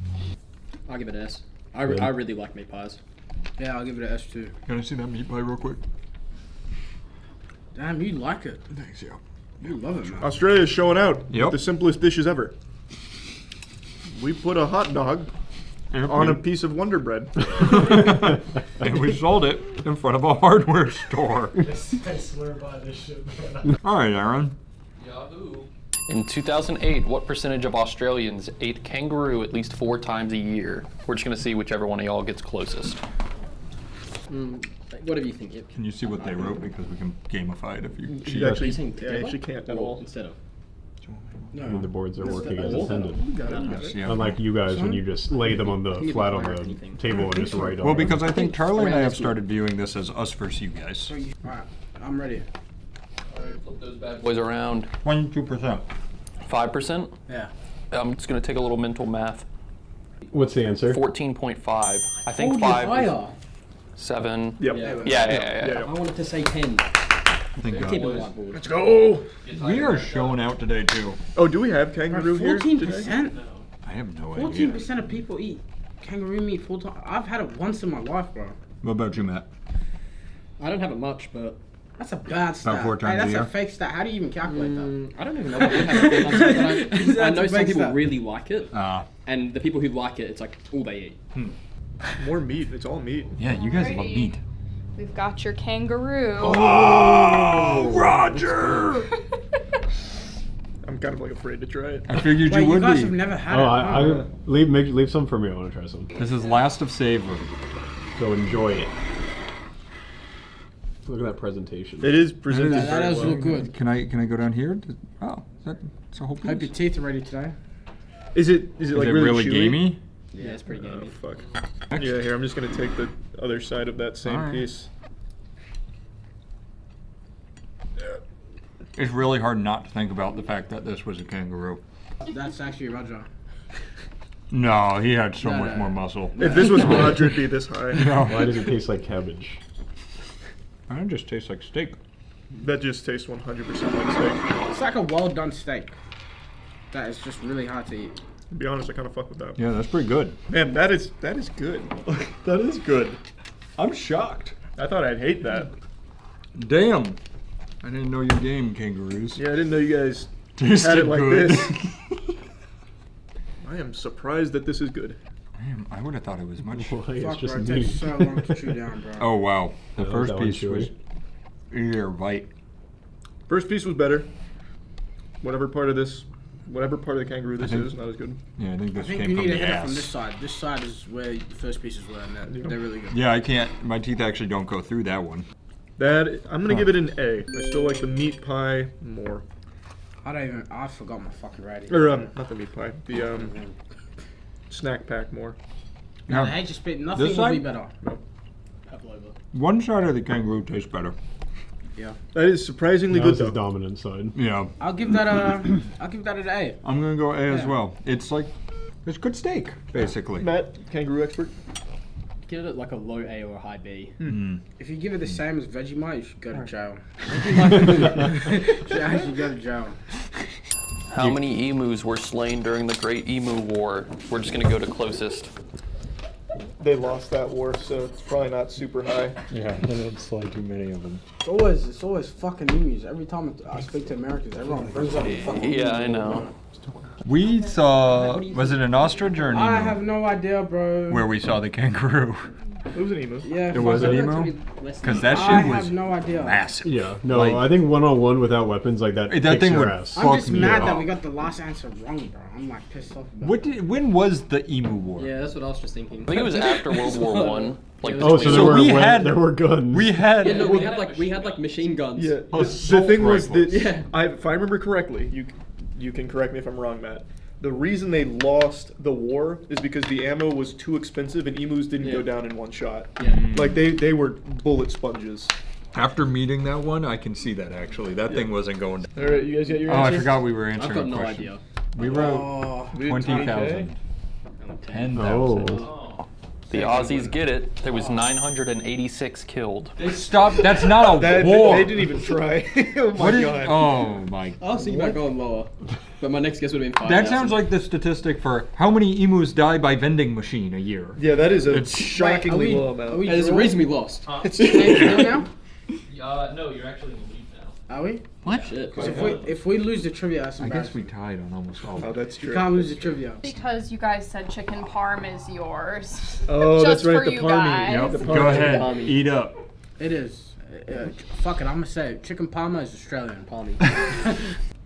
I'll give it an S. I really like meat pies. yeah, I'll give it an S too. Can I see that meat pie real quick? Damn, you like it. Thanks, yeah. You love it, man. Australia's showing out Yep. with the simplest dishes ever. We put a hot dog on a piece of Wonder Bread. And we sold it in front of a hardware store. I swear by this shit, man. All right, Aaron. In 2008, what percentage of Australians ate kangaroo at least 4 times a year? We're just gonna see whichever one of y'all gets closest. Whatever you think. Yep. Can you see what they wrote? Because we can gamify it if you cheat. You actually, saying yeah, you actually can't at all. Instead of. when the boards are working as Oh. intended. Got it. Yeah. Unlike you guys when you just lay them on the Can you flat on fire the anything? table and just write on Well, them. because I think Charlie and I around have this started viewing this as us versus you guys. Alright, I'm ready. Flip those bad boys around. 1-2%. 5%? Yeah. I'm just going to take a little mental math. What's the answer? 14.5. I think Oh, 5 you're is higher. 7. Yep. Yeah. I wanted to say 10. Thank Keep it God. whiteboard. Let's go. We are showing out today too. Oh, do we have kangaroo here today? 14%? I have no idea. 14% of people eat kangaroo meat full time. I've had it once in my life, bro. What about you, Matt? I don't have it much, but That's a bad stat. 4 times hey, that's a year? a fake stat. How do you even calculate that? I don't even know what we have it full time, but I That's know a some fake people stat. really like it, Ah. and the people who like it, it's like all they eat. More meat. It's all meat. Yeah, you guys love Alrighty. meat. We've got your kangaroo. Oh, Roger! I'm kind of like afraid to try it. I figured Wait, you you would guys be. have never had Oh, it. I leave some for me. I want to try some. This is last of savor. So enjoy it. Look at that presentation. It is presented That very does well. look good. Can I go down here? Oh, it's a whole piece. Hope your teeth are ready today. Is it like really chewy? gamey? Yeah, it's pretty Oh gamey. fuck. Yeah, here I'm just gonna take the other side of that same Alright. piece. It's really hard not to think about the fact that this was a kangaroo. That's actually Roger. No, he had so No, much no. more muscle. If this was Roger, it'd be this high. No. Why does it taste like cabbage? It just tastes like steak. That just tastes 100% like steak. It's like a well done steak. That is just really hard to eat. To be honest, I kind of fuck with that. Yeah, that's pretty good. Man, that is good. That is good. I'm shocked. I thought I'd hate that. Damn. I didn't know your game, kangaroos. Yeah, I didn't know you guys Tasted had it like good. this. I am surprised that this is good. Damn, I would have thought it was much. Why, it's Fuck, just bro, it meat. takes so long to chew down, bro. Oh wow, the Yeah, first that one's piece was chewy. ear bite. First piece was better. Whatever part of the kangaroo this think- is, not as good. Yeah, I think I this think came you from need to the hit it from this ass. side. This side is where the first pieces were, and they're really good. Yeah, I can't. My teeth actually don't go through that one. I'm gonna give it an A. I still like the meat pie more. I forgot my fucking writing. Or not the meat pie. The snack pack more. No, Now, they just bit. Nothing this will be side? better. Pavlova. one side of the kangaroo tastes better. Yeah. That is surprisingly That good was his though. dominant side. Yeah, I'll give that an A. I'm gonna go A as Yeah. well. It's like it's good steak, basically. Matt, kangaroo expert. Give it like a low A or a high B. If you give it the same as Vegemite, you should go to jail. You should actually go to jail. How many emus were slain during the Great Emu War? We're just going to go to closest. They lost that war, so it's probably not super high. Yeah, it's like too many of them. It's always fucking emus. Every time I speak to Americans, everyone brings up the fucking Yeah, emu. I know. We saw. Was it an ostrich or an emu? I have no idea, bro. Where we saw the kangaroo. It was an emu. Yeah, It was fuck an it. emu? Because that I shit was have no idea. massive. Yeah, no, Like- I think one-on-one without weapons like that. That kicks thing your would ass. I'm just Fuck me mad up. that we got the last answer wrong, bro. I'm like pissed off about When was the emu war? Yeah, that's what I was just thinking. I think it was after World War One. Like Yeah, the Oh, so there 20s. were we had- there were guns. We had. Yeah, no, we had like machine guns. Yeah. The Assault thing was that rifles. Yeah. if I remember correctly, you can correct me if I'm wrong, Matt. The reason they lost the war is because the ammo was too expensive and emus didn't go Yeah. down in one shot. Yeah. Like they were bullet sponges. After meeting that one, I can see that actually. That thing wasn't going down. All right, you guys got your Oh, I answer? forgot we were I've answering got a no question. idea. We wrote Oh, We did 20,000. 10,000. Oh. The Aussies get it. There was 986 killed. Stop. That's not a That, war. they didn't even try. Oh my What is- god. Oh my. I was thinking about going lower, but my next guess would have been 5. That sounds like the statistic for how many emus die by vending machine a year. Yeah, that is a It's- shockingly low Are amount. we There's a draw? reason we lost. It's now? No, you're actually in the lead now. Are we? What? Shit. Because if we lose the trivia, that's I guess we embarrassing. tied on almost all. Oh, that's You true. can't lose the trivia. Because you guys said chicken parm is yours. Oh, Just that's right. for The you parmy. guys. Yep, the Go parmy. ahead, Palmy. eat up. It is. Fuck it, I'm gonna say it. Chicken parma is Australian. Palmy.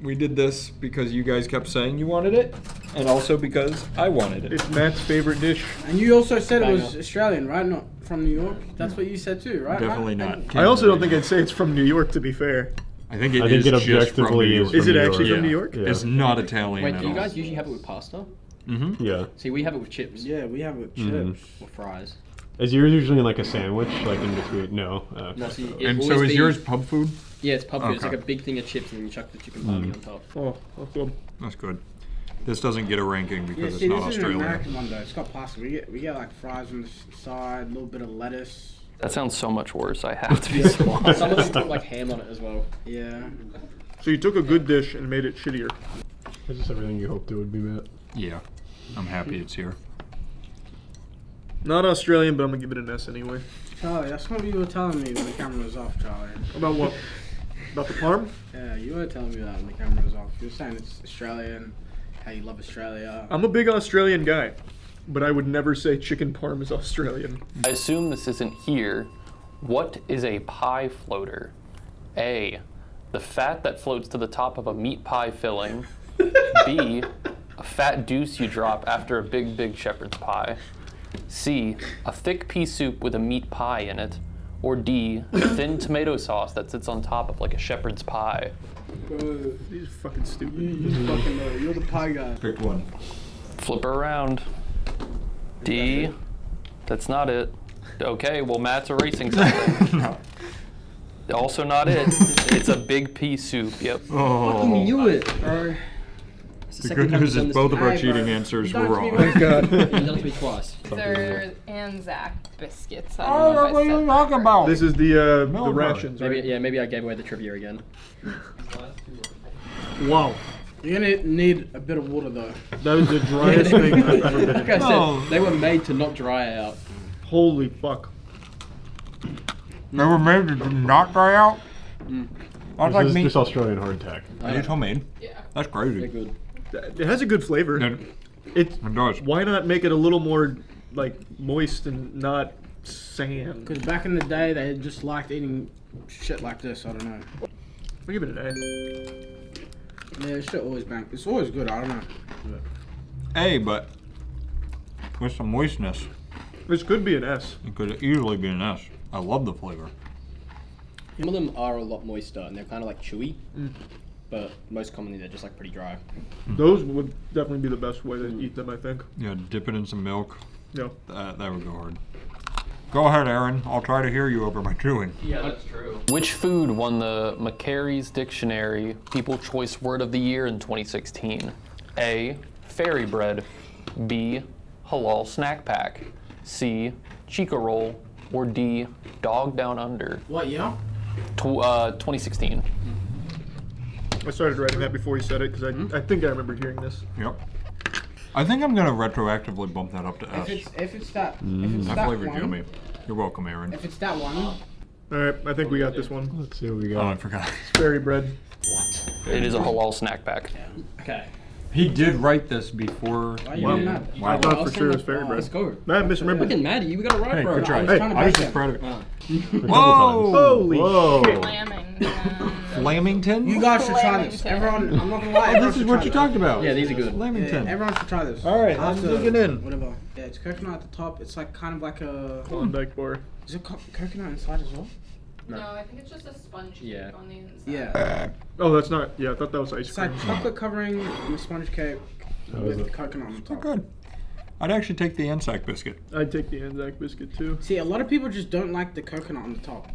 We did this because you guys kept saying you wanted it, and also because I wanted it. It's Matt's favorite dish. And you also said it was Banger. Australian, right? Not from New York. That's what you said too, right? Definitely Right? not. I also don't think I'd say it's from New York, to be fair. I think it I think is it just from New objectively York. is. Is from it New actually York. from New York? Yeah. It's not Italian Wait, at do you all. guys usually have it with pasta? Mm-hmm. Yeah. See, we have it with chips Yeah, we have it Mhm. chips. or fries. Is yours usually in like a sandwich, like in between? No. No, see, it And so always is be- yours pub food? Yeah, it's pub food. It's Okay. like a big thing of chips, and then you chuck the chicken parmy on top. Oh, that's good. That's good. This doesn't get a ranking Yeah, because see, it's this not is an Australian. American one though. It's got pasta. We get like fries on the side, a little bit of lettuce. That sounds so much worse. I have to be Some so of honest. them put like ham on it as well. Yeah. So you took a good dish and made it shittier. Is this everything you hoped it would be, Matt? Yeah, I'm happy it's here. Not Australian, but I'm gonna give it an S anyway. Charlie, that's what you were telling me when the camera was off, Charlie. About what? About the parm? Yeah, you were telling me that when the camera was off. You were saying it's Australian, how you love Australia. I'm a big Australian guy, but I would never say chicken parm is Australian. I assume this isn't here. What is a pie floater? A. The fat that floats to the top of a meat pie filling. B. A fat deuce you drop after a big shepherd's pie. C. A thick pea soup with a meat pie in it. Or D. A thin tomato sauce that sits on top of like a shepherd's pie. These are fucking stupid. You fucking know. You're the pie guy. Pick one. Flip her around. D. That's not it. Okay, well Matt's erasing something. No. Also not it. It's a big pea soup. Yep. Oh. Fucking knew it, bro. The good news is both of our cheating answers were wrong. Thank God. You've done it to me twice. They're Anzac biscuits. I Oh, don't know if what I are you said talking that. about? This is the Milk rations, Maybe, right? yeah, maybe I gave away the trivia again. Wow. You're gonna need a bit of water though. That is the driest thing I've ever been Like I in. said, No. they were made to not dry out. Holy fuck. They were made to not dry out? That's like This is meat. just Australian hardtack. Are these homemade? Yeah. That's They're crazy. good. It has a good flavor. It It, does. why not make it a little more like moist and not sand? Because back in the day, they just liked eating shit like this. I don't know. I'll give it an A. Yeah, shit always bang. It's always good. I don't know. A, but with some moistness, This could be an S. it could easily be an S. I love the flavor. Some of them are a lot moister and they're kind of like chewy, but most commonly they're just like pretty dry. Those would definitely be the best way to eat them, I think. Yeah, dip it in some milk. Yeah. That would go hard. Go ahead, Aaron. I'll try to hear you over my chewing. Yeah, that's true. Which food won the McCary's Dictionary People's Choice Word of the Year in 2016? A. Fairy bread. B. Halal snack pack. C. Chica roll. Or D. Dog down under. What, yeah? 2016. I started writing that before you said it because I think I remember hearing this. Yep. I think I'm gonna retroactively bump that up to S. If it's that That that flavor's one, yummy. You're welcome, Aaron. if it's that one, All right, I think we got this one. Let's see what we Oh, I got. forgot. Fairy bread. It is a halal snack pack. Okay. He did write this before. why are you Wow. being mad? I thought for sure it was fairy Let's bread. go. I misremembered. Fucking Maddie, we got it right, Hey, bro. good try. I was trying to I was back just him. proud of it. Wow. Whoa! Holy Whoa! Flamington. Flamington? You guys should try this. Flamington. Everyone, I'm not gonna lie. Oh, everyone this is should what try you this. talked about. Yeah, these are good. Flamington. Yeah, everyone should try this. All right, I'm Pasta, digging in. Whatever. Yeah, it's coconut at the top. It's like kind of like a. Klondike bar. Is it coconut inside as well? No, I think it's just a sponge cake Yeah. on the inside. Yeah. Oh, that's not. Yeah, I thought that was ice It's cream. like chocolate covering the sponge cake How is with it? coconut on the Oh, top. good. I'd actually take the Anzac biscuit. I'd take the Anzac biscuit too. See, a lot of people just don't like the coconut on the top.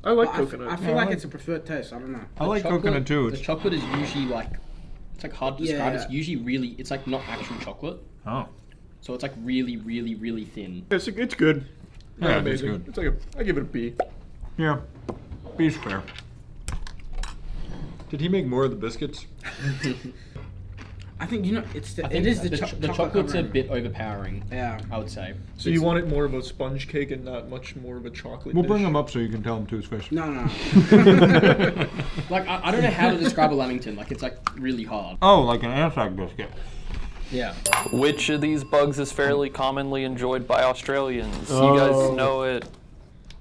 I like But coconut. I feel Yeah, I like like- it's a preferred taste. I don't know. I like coconut too. The chocolate is usually like, it's like hard to describe. Yeah. It's usually really, it's like not actual chocolate. Oh. So it's like really, really, really thin. It's good. Not Yeah, it's amazing. good. It's like I give it a B. Yeah. B's fair. Did he make more of the biscuits? I think it's I it think is the, the chocolate chocolate's a covering. bit overpowering. Yeah. I would say. So you want it more of a sponge cake and not much more of a chocolate We'll dish? bring him up so you can tell him to his face. No. Like I don't know how to describe a lamington. Like it's like really hard. Oh, like an Anzac biscuit. Yeah. Which of these bugs is fairly commonly enjoyed by Australians? You Oh. guys know it.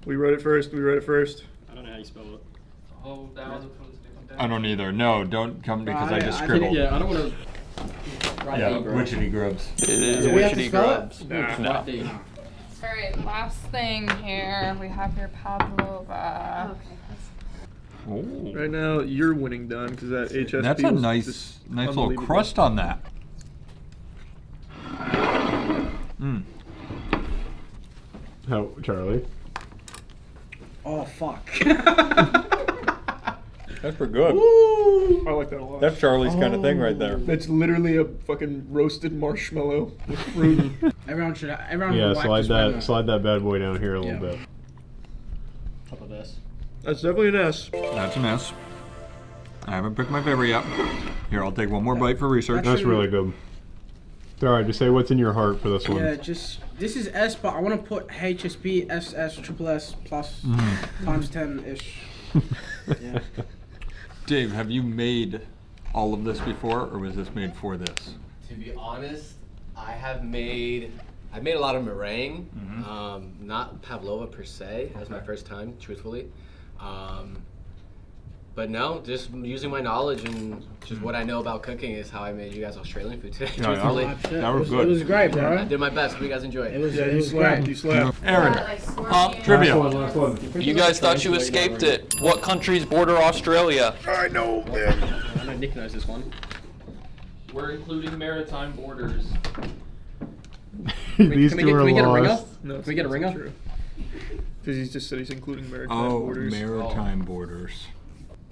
We wrote it first. I don't know how you spell it. Hold down. I don't either. No, don't come because I just I scribbled. Yeah, I don't want to. Right Yeah, D, bro. witchetty grubs. It is Do we have to witchetty spell it? grubs. Right No. D. Alright, last thing here. We have your pavlova. Okay. Ooh. Right now, you're winning, Don, because that HSP. That's a was nice, just nice little unbelievable. crust on that. Mm. How, Charlie? Oh fuck. That's pretty good. I like that a lot. That's Charlie's kind of thing right there. That's literally a fucking roasted marshmallow with fruit. Everyone should. Everyone. Yeah, will like slide this right now. slide that bad boy down here a little bit. Top of this. That's definitely an S. That's an S. I haven't picked my favorite yet. Here, I'll take one more bite for research. That's really good. Alright, just say what's in your heart for this one. Yeah, just this is S, but I want to put HSP, SS, triple S plus times 10 ish. Yeah. Dave, have you made all of this before, or was this made for this? To be honest, I've made a lot of meringue, not pavlova per se. That was my first time, truthfully. But no, just using my knowledge and just what I know about cooking is how I made you guys Australian food today. Yeah, Truthfully, that was good. It was great, bro. I did my best. Hope you guys enjoy it. It was great. You slapped. Aaron, trivia. Last one. You guys thought you escaped it. What countries border Australia? I know, man. I know Nick knows this one. We're including maritime borders. These two are can we get a ringer? lost. No, Can we get a ringer? Because he's just said he's including maritime Oh, borders. maritime borders.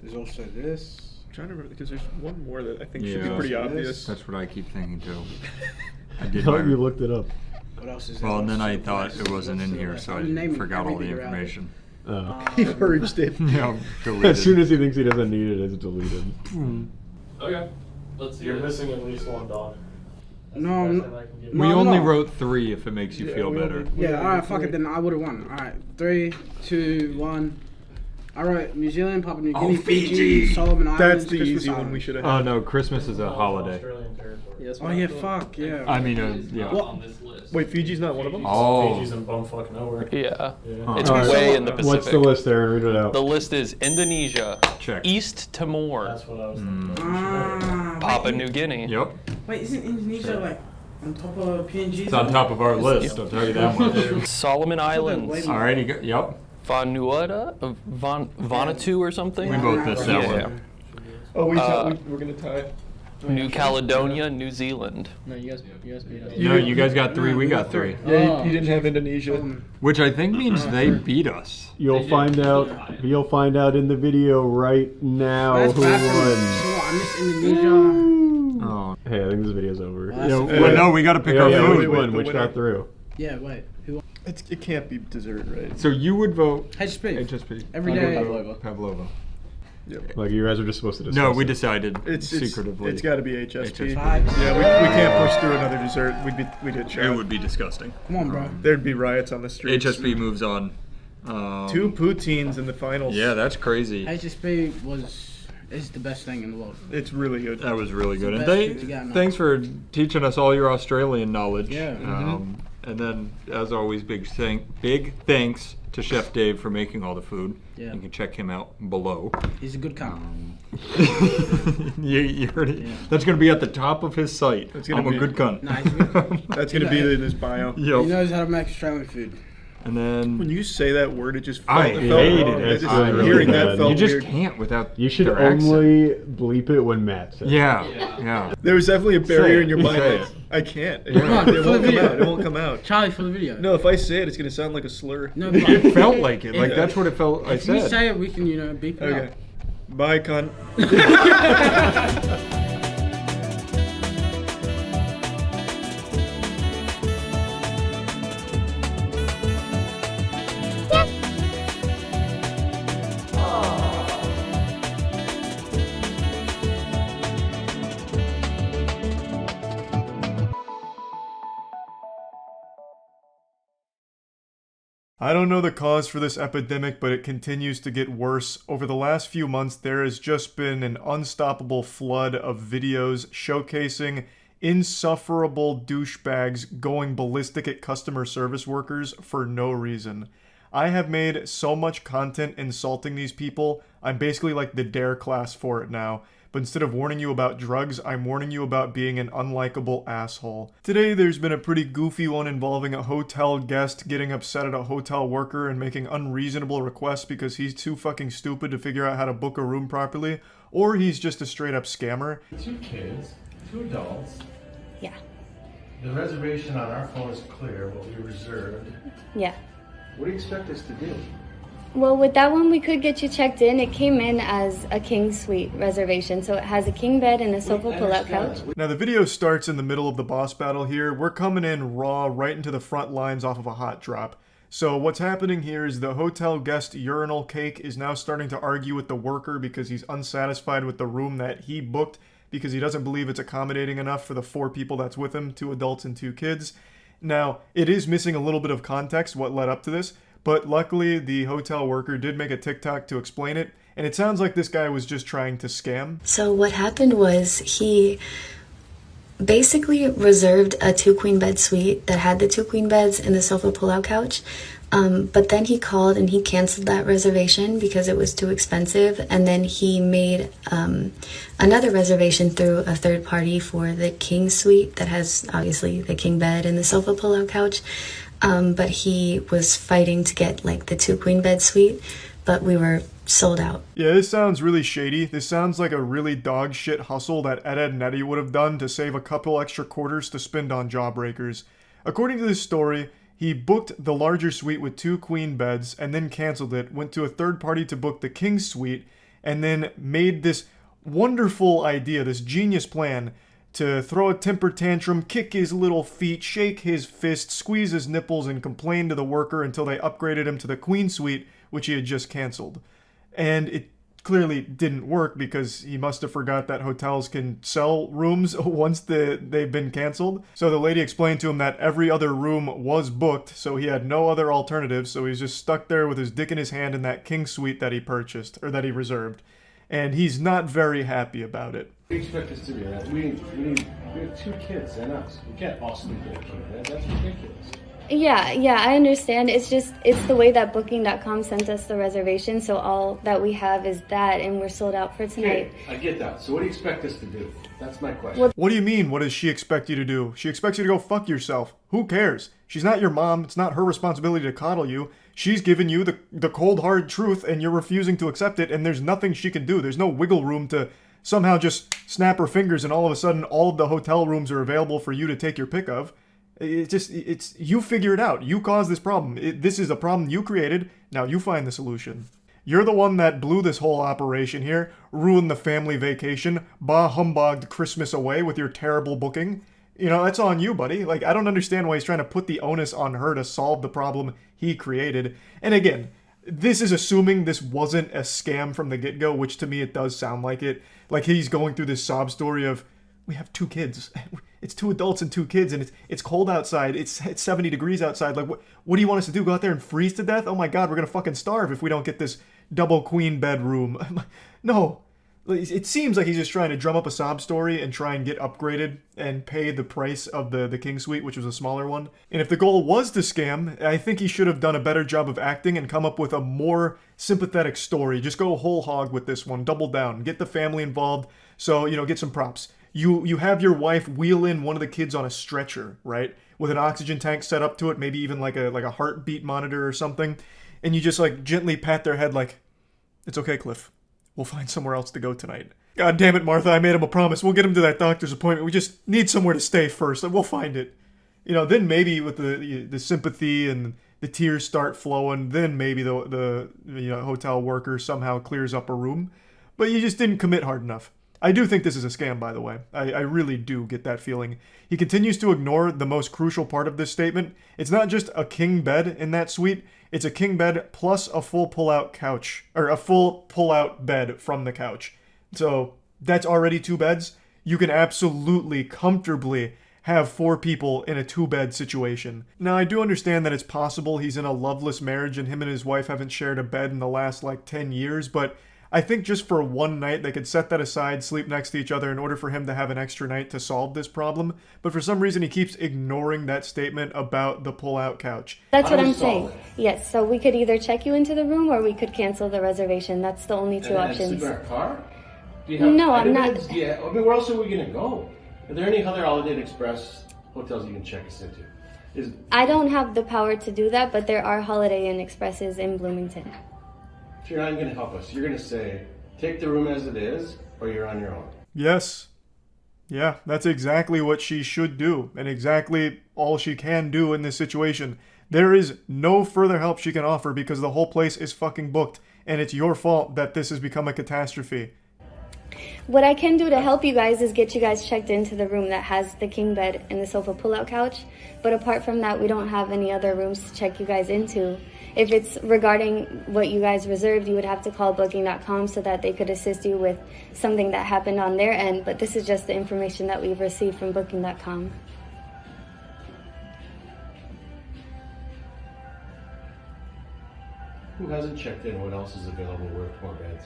There's also this. I'm trying to remember because there's one more that I think should be Yeah. pretty obvious. That's what I keep thinking too. I did Oh, my, you looked it up. What else is there? well, and then I What's thought the it wasn't in rest? here, so I'm I naming forgot all the everything around it. information. He purged it. Yeah, deleted. As soon as he thinks he doesn't need it, it's deleted. Okay. Let's see. You're missing at least one dog. No, We only wrote 3 if it makes you feel we better. only- Yeah, alright, fuck it then. I would have won. Alright, 3, 2, 1. I wrote New Zealand, Papua New Guinea, Fiji, Solomon Islands. That's the Christmas easy one Islands. we should have Oh had. no, Christmas is a holiday. Australian territory. Oh yeah, fuck yeah. I mean, yeah. Not on this list. Wait, Fiji's not one of them? Oh. Fiji's in bumfuck nowhere. Yeah. Yeah. It's Alright, way in the Pacific. What's the list, Aaron? Read it out. The list is Indonesia, Check. East Timor, That's what I was thinking. Papua New Guinea. Yep. Wait, isn't Indonesia like on top of PNG? It's on top of our list, I'll tell you that much. Solomon Islands, Alrighty, yep. Vanuatu or something. We both missed that Yeah. one. Oh, we're going to tie. New Caledonia, New Zealand. No, you guys beat us. No, you guys got 3, we got 3. Yeah, he didn't have Indonesia. Which I think means they beat us. You'll find out. You'll find out in the video right now That's who backwards. won. So what, I missed Indonesia. Oh. Hey, I think this video's over. Well, Well, no, we gotta pick our Which food. one? the Which winner. got through? Yeah, wait. Who won? It can't be dessert, right? So you would vote HSP. HSP. Every I day. would vote Pavlova. Like you guys are just supposed to discuss. No, we it. decided It's secretively. It's got to be HSP. HSP. Yeah, we can't push through another dessert. We'd hit It shot. would be disgusting. Come on, bro. There'd be riots on the streets. HSP moves on. 2 poutines in the finals. Yeah, that's crazy. HSP is the best thing in the world. It's really good. That was really good. And best food to get now. thanks for teaching us all your Australian knowledge. Yeah. And then, as always, big thanks to Chef Dave for making all the food. Yeah. You can check him out below. He's a good cunt. You heard it. Yeah. That's going to be at the top of his site. That's gonna I'm a be- good cunt. Nah, he's a good cunt. That's going to be in his bio. He Yep. knows how to make Australian food. And then When you say that word, it just felt, I it felt hated wrong. it. Just I really hearing bad. that felt you just weird. can't without. You should their accent. only bleep it when Matt says. Yeah. There was definitely a barrier Say in your it. mind. Say That it. I can't. It, Come on, it for the won't come video. out. It won't come out. Charlie, for the video. No, if I say it, it's going to sound like a slur. No, It felt like it. Like If- that's what it felt. I if you said. say it, we can, beep it Okay. up. Bye, cunt. I don't know the cause for this epidemic, but it continues to get worse. Over the last few months, there has just been an unstoppable flood of videos showcasing insufferable douchebags going ballistic at customer service workers for no reason. I have made so much content insulting these people, I'm basically like the dare class for it now. but instead of warning you about drugs, I'm warning you about being an unlikable asshole. Today, there's been a pretty goofy one involving a hotel guest getting upset at a hotel worker and making unreasonable requests because he's too fucking stupid to figure out how to book a room properly, or he's just a straight up scammer. 2 kids, 2 adults. Yeah. The reservation on our phone is clear, what we reserved. Yeah. What do you expect us to do? Well, with that one, we could get you checked in. It came in as a king suite reservation, so it has a king bed and a sofa pull-out couch. Now, the video starts in the middle of the boss battle here. We're coming in raw, right into the front lines off of a hot drop. So what's happening here is the hotel guest urinal cake is now starting to argue with the worker because he's unsatisfied with the room that he booked because he doesn't believe it's accommodating enough for the 4 people that's with him, 2 adults and 2 kids. Now, it is missing a little bit of context what led up to this, but luckily the hotel worker did make a TikTok to explain it, and it sounds like this guy was just trying to scam. So what happened was he basically reserved a 2 queen bed suite that had the 2 queen beds and the sofa pull-out couch. But then he called and he canceled that reservation because it was too expensive. And then he made another reservation through a third party for the king suite that has obviously the king bed and the sofa pull-out couch. But he was fighting to get like the 2 queen bed suite, but we were sold out. Yeah, this sounds really shady. This sounds like a really dog shit hustle that Ed and Eddie would have done to save a couple extra quarters to spend on jawbreakers. According to this story, he booked the larger suite with 2 queen beds and then canceled it, went to a third party to book the king suite, and then made this wonderful idea, this genius plan to throw a temper tantrum, kick his little feet, shake his fist, squeeze his nipples, and complain to the worker until they upgraded him to the queen suite, which he had just canceled. And it clearly didn't work because he must have forgot that hotels can sell rooms once they've been canceled. So the lady explained to him that every other room was booked, so he had no other alternatives, so he's just stuck there with his dick in his hand in that king suite that he purchased, or that he reserved. And he's not very happy about it. What do you expect us to be, right? We have 2 kids and us. We can't possibly get a king bed. That's ridiculous. Yeah, I understand. It's the way that Booking.com sent us the reservation, so all that we have is that, and we're sold out for tonight. Okay, I get that. So what do you expect us to do? That's my question. What do you mean, what does she expect you to do? She expects you to go fuck yourself. Who cares? She's not your mom. It's not her responsibility to coddle you. She's given you the cold hard truth, and you're refusing to accept it, and there's nothing she can do. There's no wiggle room to somehow just snap her fingers and all of a sudden all of the hotel rooms are available for you to take your pick of. It's you figure it out. You caused this problem. This is a problem you created. Now you find the solution. You're the one that blew this whole operation here, ruined the family vacation, bah humbugged Christmas away with your terrible booking. You know, that's on you, buddy. Like, I don't understand why he's trying to put the onus on her to solve the problem he created. And again, this is assuming this wasn't a scam from the get-go, which to me it does sound like it. Like he's going through this sob story of, we have 2 kids. It's 2 adults and 2 kids, and it's cold outside. It's 70 degrees outside. Like, what do you want us to do? Go out there and freeze to death? Oh my God, we're gonna fucking starve if we don't get this double queen bedroom. No. It seems like he's just trying to drum up a sob story and try and get upgraded and pay the price of the king suite, which was a smaller one. And if the goal was to scam, I think he should have done a better job of acting and come up with a more sympathetic story. Just go whole hog with this one. Double down. Get the family involved. So, get some props. You have your wife wheel in one of the kids on a stretcher, right? With an oxygen tank set up to it, maybe even like a heartbeat monitor or something. And you just like gently pat their head like, it's okay, Cliff. We'll find somewhere else to go tonight. God damn it, Martha, I made him a promise. We'll get him to that doctor's appointment. We just need somewhere to stay first. We'll find it. Then maybe with the sympathy and the tears start flowing, then maybe the hotel worker somehow clears up a room. But you just didn't commit hard enough. I do think this is a scam, by the way. I really do get that feeling. He continues to ignore the most crucial part of this statement. It's not just a king bed in that suite. It's a king bed plus a full pull-out couch, or a full pull-out bed from the couch. So that's already 2 beds. You can absolutely, comfortably have 4 people in a 2-bed situation. Now, I do understand that it's possible he's in a loveless marriage and him and his wife haven't shared a bed in the last, 10 years, but I think just for one night, they could set that aside, sleep next to each other in order for him to have an extra night to solve this problem. But for some reason, he keeps ignoring that statement about the pull-out couch. That's what I'm saying. Yes, so we could either check you into the room or we could cancel the reservation. That's the only 2 options. Sleep in our car? Do you have No, I'm not- bids? I mean, where else are we gonna go? Are there any other Holiday Inn Express hotels you can check us into? I don't have the power to do that, but there are Holiday Inn Expresses in Bloomington. So you're not gonna help us. You're gonna say, take the room as it is, or you're on your own. Yes. Yeah, that's exactly what she should do, and exactly all she can do in this situation. There is no further help she can offer because the whole place is fucking booked, and it's your fault that this has become a catastrophe. What I can do to help you guys is get you guys checked into the room that has the king bed and the sofa pull-out couch. But apart from that, we don't have any other rooms to check you guys into. If it's regarding what you guys reserved, you would have to call booking.com so that they could assist you with something that happened on their end. But this is just the information that we've received from booking.com. Who hasn't checked in? What else is available with more beds?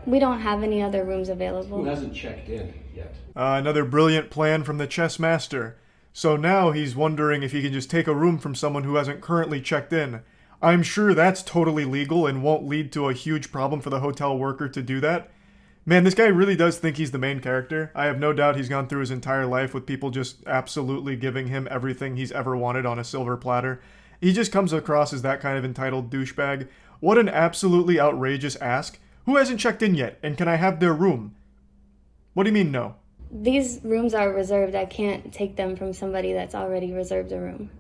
We don't have any other rooms available. Who hasn't checked in yet? Another brilliant plan from the chess master. So now he's wondering if he can just take a room from someone who hasn't currently checked in. I'm sure that's totally legal and won't lead to a huge problem for the hotel worker to do that. Man, this guy really does think he's the main character. I have no doubt he's gone through his entire life with people just absolutely giving him everything he's ever wanted on a silver platter. He just comes across as that kind of entitled douchebag. What an absolutely outrageous ask. Who hasn't checked in yet, and can I have their room? What do you mean no? These rooms are reserved. I can't take them from somebody that's already reserved a room.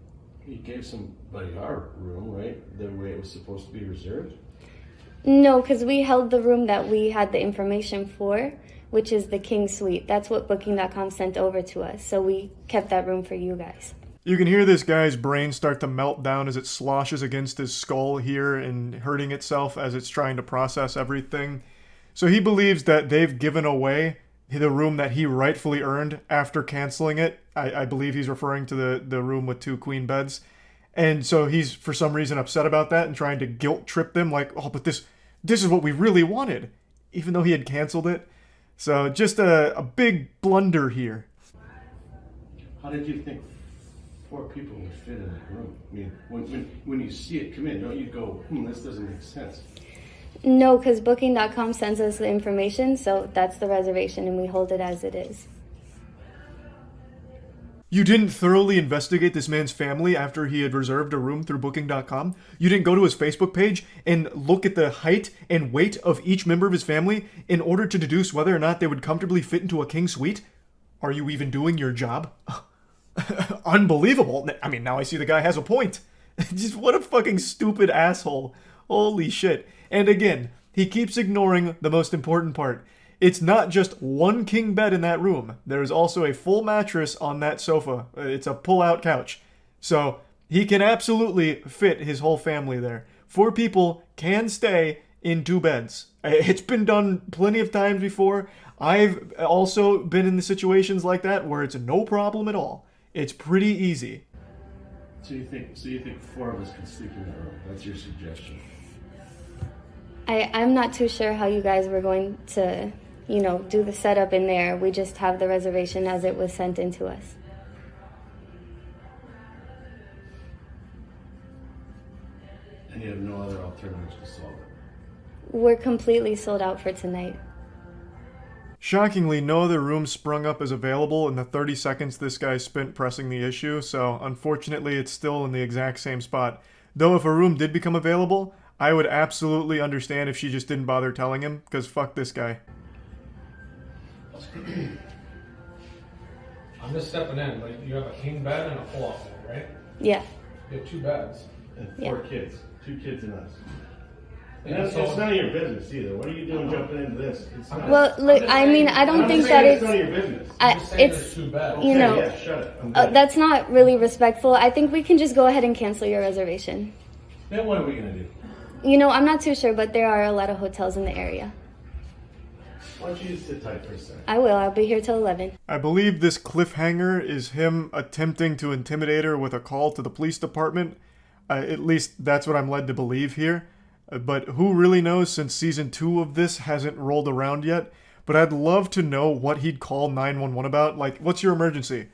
You gave somebody our room, right? The way it was supposed to be reserved? No, because we held the room that we had the information for, which is the king suite. That's what booking.com sent over to us. So we kept that room for you guys. You can hear this guy's brain start to melt down as it sloshes against his skull here and hurting itself as it's trying to process everything. So he believes that they've given away the room that he rightfully earned after canceling it. I believe he's referring to the room with 2 queen beds. And so he's for some reason upset about that and trying to guilt trip them like, oh, but this is what we really wanted, even though he had canceled it. So just a big blunder here. How did you think 4 people would fit in that room? I mean, when you see it come in, don't you go, this doesn't make sense? No, because booking.com sends us the information, so that's the reservation, and we hold it as it is. You didn't thoroughly investigate this man's family after he had reserved a room through booking.com? You didn't go to his Facebook page and look at the height and weight of each member of his family in order to deduce whether or not they would comfortably fit into a king suite? Are you even doing your job? Unbelievable. I mean, now I see the guy has a point. Just what a fucking stupid asshole. Holy shit. And again, he keeps ignoring the most important part. It's not just one king bed in that room. There's also a full mattress on that sofa. It's a pull-out couch. So he can absolutely fit his whole family there. 4 people can stay in 2 beds. It's been done plenty of times before. I've also been in the situations like that where it's no problem at all. It's pretty easy. So you think 4 of us can sleep in that room? That's your suggestion? I'm not too sure how you guys were going to, do the setup in there. We just have the reservation as it was sent in to us. And you have no other alternatives to solve it? We're completely sold out for tonight. Shockingly, no other room sprung up as available in the 30 seconds this guy spent pressing the issue, so unfortunately it's still in the exact same spot. Though if a room did become available, I would absolutely understand if she just didn't bother telling him, because fuck this guy. I'm just stepping in, but you have a king bed and a pull-out bed, right? Yeah. You have 2 beds. And 4 kids. 2 kids and us. And Yeah, it's none of your business either. What are you doing jumping into this? It's not. Well, look, I mean, I don't think that it's none of your business. It's, Okay, yeah, shut it. I'm good. that's not really respectful. I think we can just go ahead and cancel your reservation. Then what are we gonna do? I'm not too sure, but there are a lot of hotels in the area. Why don't you just sit tight for a second? I will. I'll be here till 11. I believe this cliffhanger is him attempting to intimidate her with a call to the police department. At least that's what I'm led to believe here. But who really knows since season 2 of this hasn't rolled around yet. But I'd love to know what he'd call 911 about. Like, what's your emergency?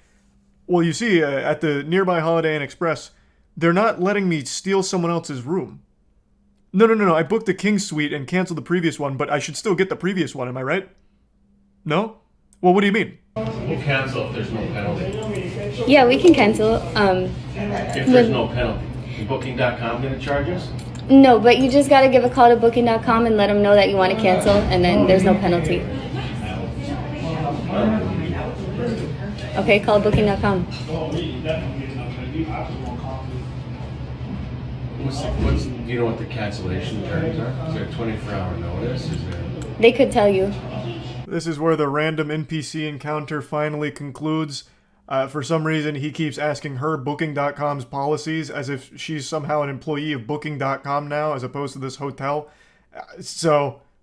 Well, you see, at the nearby Holiday Inn Express, they're not letting me steal someone else's room. No. I booked the king suite and canceled the previous one, but I should still get the previous one, am I right? No? Well, what do you mean? We'll cancel if there's no penalty. Yeah, we can cancel. If there's no penalty. Booking.com gonna charge us? No, but you just gotta give a call to booking.com and let them know that you want to cancel, and then there's no penalty. Okay, call booking.com. Do you know what the cancellation terms are? Is there a 24-hour notice? Is there? They could tell you. This is where the random NPC encounter finally concludes. For some reason, he keeps asking her Booking.com's policies as if she's somehow an employee of Booking.com now, as opposed to this hotel.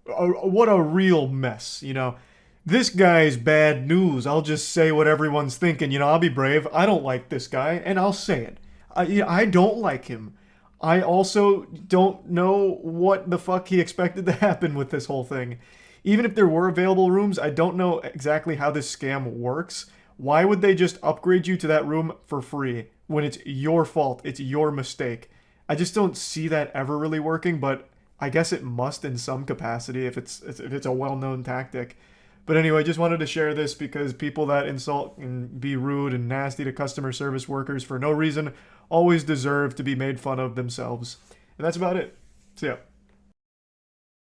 What a real mess, you know. This guy's bad news. I'll just say what everyone's thinking. You know, I'll be brave. I don't like this guy, and I'll say it. I don't like him. I also don't know what the fuck he expected to happen with this whole thing. Even if there were available rooms, I don't know exactly how this scam works. Why would they just upgrade you to that room for free when it's your fault? It's your mistake. I just don't see that ever really working, but I guess it must in some capacity if it's a well-known tactic. But anyway, just wanted to share this because people that insult and be rude and nasty to customer service workers for no reason always deserve to be made fun of themselves. And that's about it. See ya.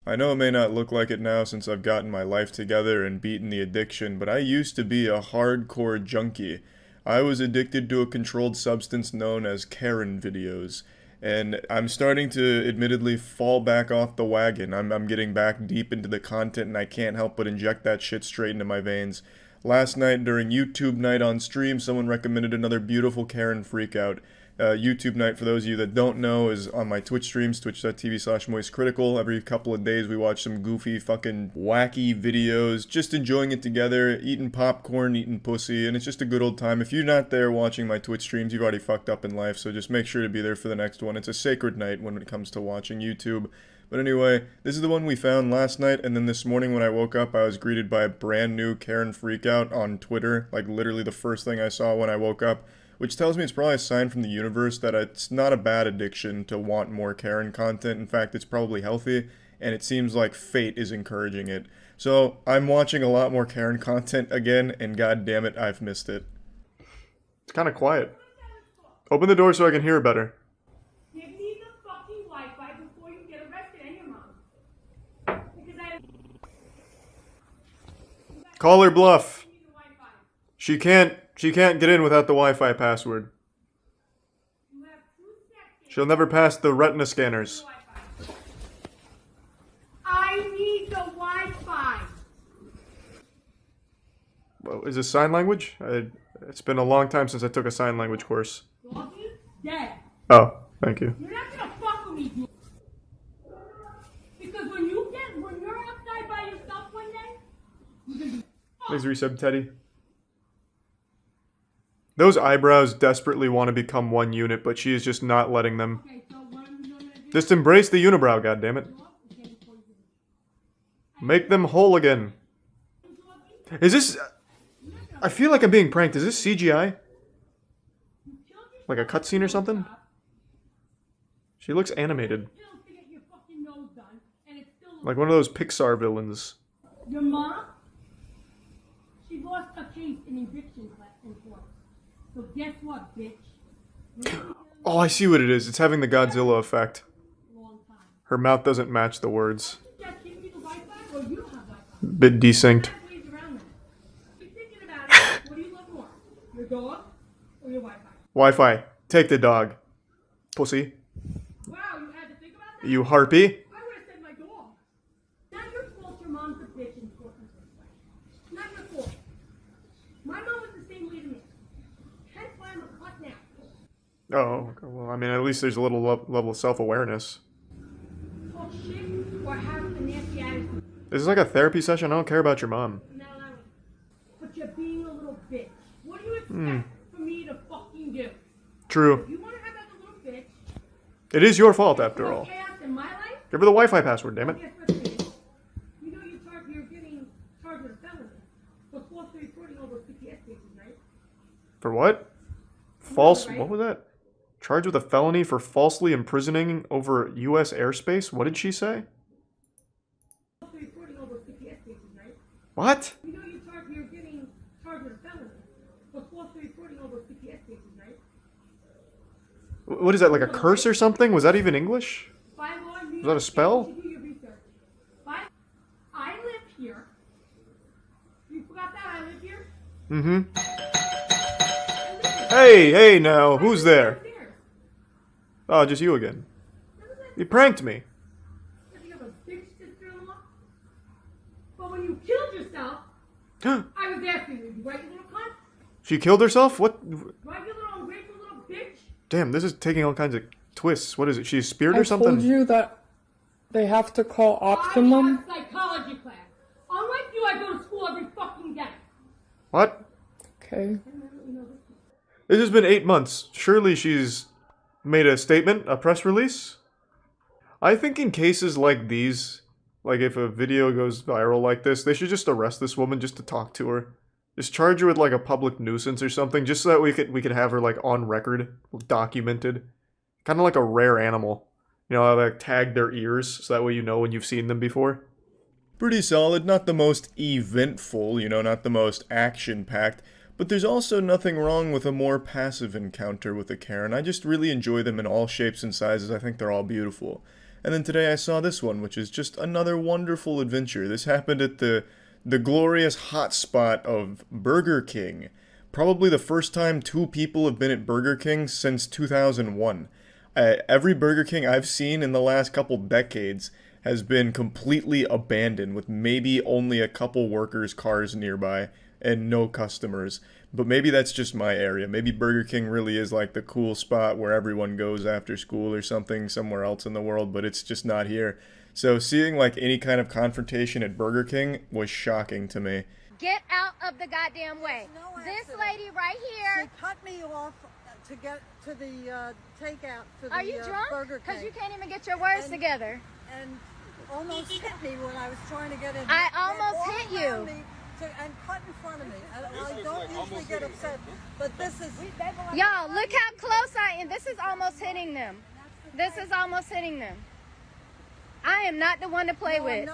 I know it may not look like it now since I've gotten my life together and beaten the addiction, but I used to be a hardcore junkie. I was addicted to a controlled substance known as Karen videos, and I'm starting to admittedly fall back off the wagon. I'm getting back deep into the content and I can't help but inject that shit straight into my veins. Last night during YouTube night on stream, someone recommended another beautiful Karen freakout. YouTube night, for those of you that don't know, is on my Twitch streams, twitch.tv/moistcritical. Every couple of days we watch some goofy, fucking wacky videos, just enjoying it together, eating popcorn, eating pussy, and it's just a good old time. If you're not there watching my Twitch streams, you've already fucked up in life, so just make sure to be there for the next one. It's a sacred night when it comes to watching YouTube. But anyway, this is the one we found last night, and then this morning when I woke up, I was greeted by a brand new Karen freakout on Twitter, like literally the first thing I saw when I woke up. Which tells me it's probably a sign from the universe that it's not a bad addiction to want more Karen content. In fact, it's probably healthy, and it seems like fate is encouraging it. So, I'm watching a lot more Karen content again, and god damn it, I've missed it. It's kind of quiet. Open the door so I can hear better. Give me the fucking Wi-Fi before you get arrested and your mom. Because Call her bluff. She can't get in without the Wi-Fi password. She'll never pass the retina scanners. I need the Wi-Fi. Well, is this sign language? It's been a long time since I took a sign language course. Dead. Oh, thank you. You're not gonna fuck with me, dude. Because when you're outside by yourself one day, you're gonna be. Please resub Teddy. Those eyebrows desperately want to become one unit, but she is just not letting them. Just embrace the unibrow, goddammit. Make them whole again. Is this... I feel like I'm being pranked. Is this CGI? Like a cutscene or something? She looks animated. Like one of those Pixar villains. Your mom? She lost her case in eviction in court. So guess what, bitch? Oh, I see what it is. It's having the Godzilla effect. Her mouth doesn't match the words. Bit desynced. Your dog or your Wi-Fi? Wi-Fi. Take the dog. Pussy. Wow, you had to think about that? You harpy. I would have said my dog. Not your fault your mom's a bitch in court in the first place. Not your fault. My mom was the same way to me. Hence why I'm a cut now. Oh, okay. Well, I mean, at least there's a little level of self-awareness. Talk shit or have a nasty attitude. This is like a therapy session. I don't care about your mom. No. But you're being a little bitch. What do you expect for me to fucking do? True. If you want to have like a little bitch. It is your fault, after all. Chaos in my life? Give her the Wi-Fi password, damn it. You know you're getting charged with a felony for falsely reporting all those PTS cases, right? For what? False... What was that? Charged with a felony for falsely imprisoning over U.S. airspace? What did she say? Falsely reporting all those PTS cases, right? What? You know you're getting charged with a felony for falsely reporting all those PTS cases, right? What is that, like a curse or something? Was that even English? By law, New Was that a York spell? State, you should do your research. I live here. You forgot that I live here? Mm-hmm. Hey now, who's there? Oh, just you again. You pranked me. You have a big sister-in-law? But when you killed yourself, I was there for you, right, you little cunt? She killed herself? What? Right, you little ungrateful little bitch? Damn, this is taking all kinds of twists. What is it? She's speared or something? I told you that they have to call Optimum. I have a psychology class. Unlike you, I go to school every fucking day. What? Okay. This has been 8 months. Surely she's made a statement, a press release? I think in cases like these, like if a video goes viral like this, they should just arrest this woman just to talk to her. Just charge her with like a public nuisance or something, just so that we could have her like on record, documented. Kind of like a rare animal. You know, like tag their ears, so that way you know when you've seen them before. Pretty solid, not the most eventful, you know, not the most action-packed, but there's also nothing wrong with a more passive encounter with a Karen. I just really enjoy them in all shapes and sizes. I think they're all beautiful. And then today I saw this one, which is just another wonderful adventure. This happened at the glorious hotspot of Burger King. Probably the first time 2 people have been at Burger King since 2001. Every Burger King I've seen in the last couple decades has been completely abandoned, with maybe only a couple workers' cars nearby and no customers. But maybe that's just my area. Maybe Burger King really is like the cool spot where everyone goes after school or something somewhere else in the world, but it's just not here. So seeing like any kind of confrontation at Burger King was shocking to me. Get out of the goddamn way. This lady right here. She cut me off to get to the takeout to the Are you drunk? Burger King. Because you can't even get your words together. And almost hit me when I was trying to get in. I almost hit you. And cut in front of me. I don't usually get upset, but this is... Y'all, look how close I am. This is almost hitting them. This is almost hitting them. I am not the one to play with.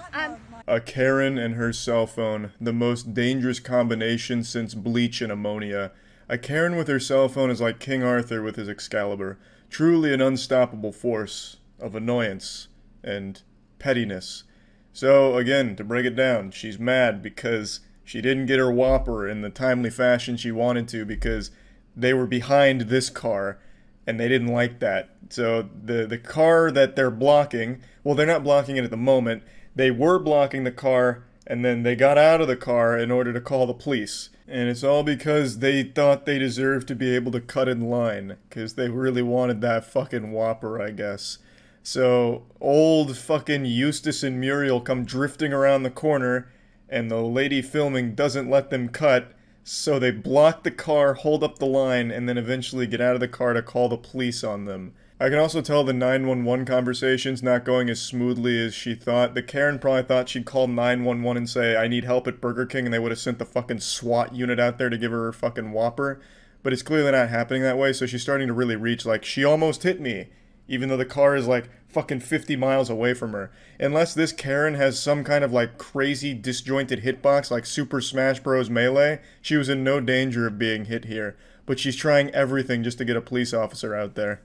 A Karen and her cell phone, the most dangerous combination since bleach and ammonia. A Karen with her cell phone is like King Arthur with his Excalibur. Truly an unstoppable force of annoyance and pettiness. So, again, to break it down, she's mad because she didn't get her Whopper in the timely fashion she wanted to because they were behind this car and they didn't like that. So the car that they're blocking, well, they're not blocking it at the moment. They were blocking the car and then they got out of the car in order to call the police. And it's all because they thought they deserved to be able to cut in line because they really wanted that fucking Whopper, I guess. So old fucking Eustace and Muriel come drifting around the corner and the lady filming doesn't let them cut, so they block the car, hold up the line, and then eventually get out of the car to call the police on them. I can also tell the 911 conversation's not going as smoothly as she thought. The Karen probably thought she'd call 911 and say, I need help at Burger King, and they would have sent the fucking SWAT unit out there to give her fucking Whopper. But it's clearly not happening that way, so she's starting to really reach, like, she almost hit me, even though the car is, like, fucking 50 miles away from her. Unless this Karen has some kind of, like, crazy disjointed hitbox, like Super Smash Bros. Melee, she was in no danger of being hit here. But she's trying everything just to get a police officer out there.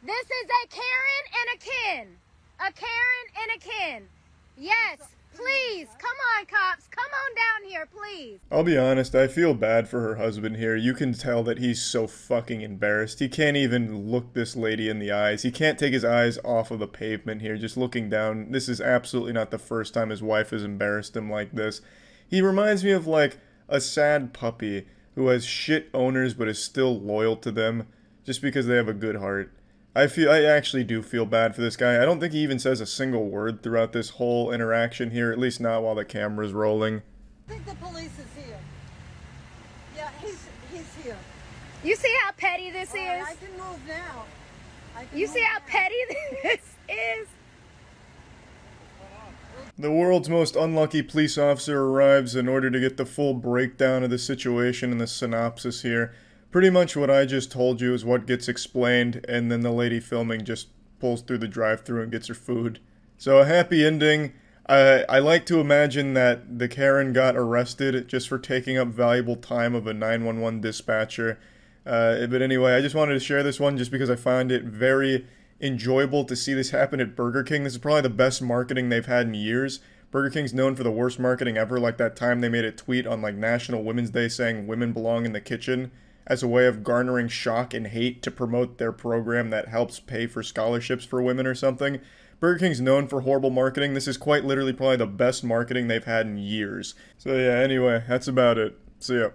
This is a Karen and a Ken. A Karen and a Ken. Yes, please. Come on, cops. Come on down here, please. I'll be honest, I feel bad for her husband here. You can tell that he's so fucking embarrassed. He can't even look this lady in the eyes. He can't take his eyes off of the pavement here, just looking down. This is absolutely not the first time his wife has embarrassed him like this. He reminds me of like a sad puppy who has shit owners but is still loyal to them just because they have a good heart. I actually do feel bad for this guy. I don't think he even says a single word throughout this whole interaction here, at least not while the camera's rolling. I think the police is here. Yeah, he's here. You see how petty this is? I can move now. You see how petty this is? The world's most unlucky police officer arrives in order to get the full breakdown of the situation and the synopsis here. Pretty much what I just told you is what gets explained, and then the lady filming just pulls through the drive-thru and gets her food. So a happy ending. I like to imagine that the Karen got arrested just for taking up valuable time of a 911 dispatcher. But anyway, I just wanted to share this one just because I find it very enjoyable to see this happen at Burger King. This is probably the best marketing they've had in years. Burger King's known for the worst marketing ever, like that time they made a tweet on like National Women's Day saying women belong in the kitchen as a way of garnering shock and hate to promote their program that helps pay for scholarships for women or something. Burger King's known for horrible marketing. This is quite literally probably the best marketing they've had in years. So yeah, anyway, that's about it. See ya.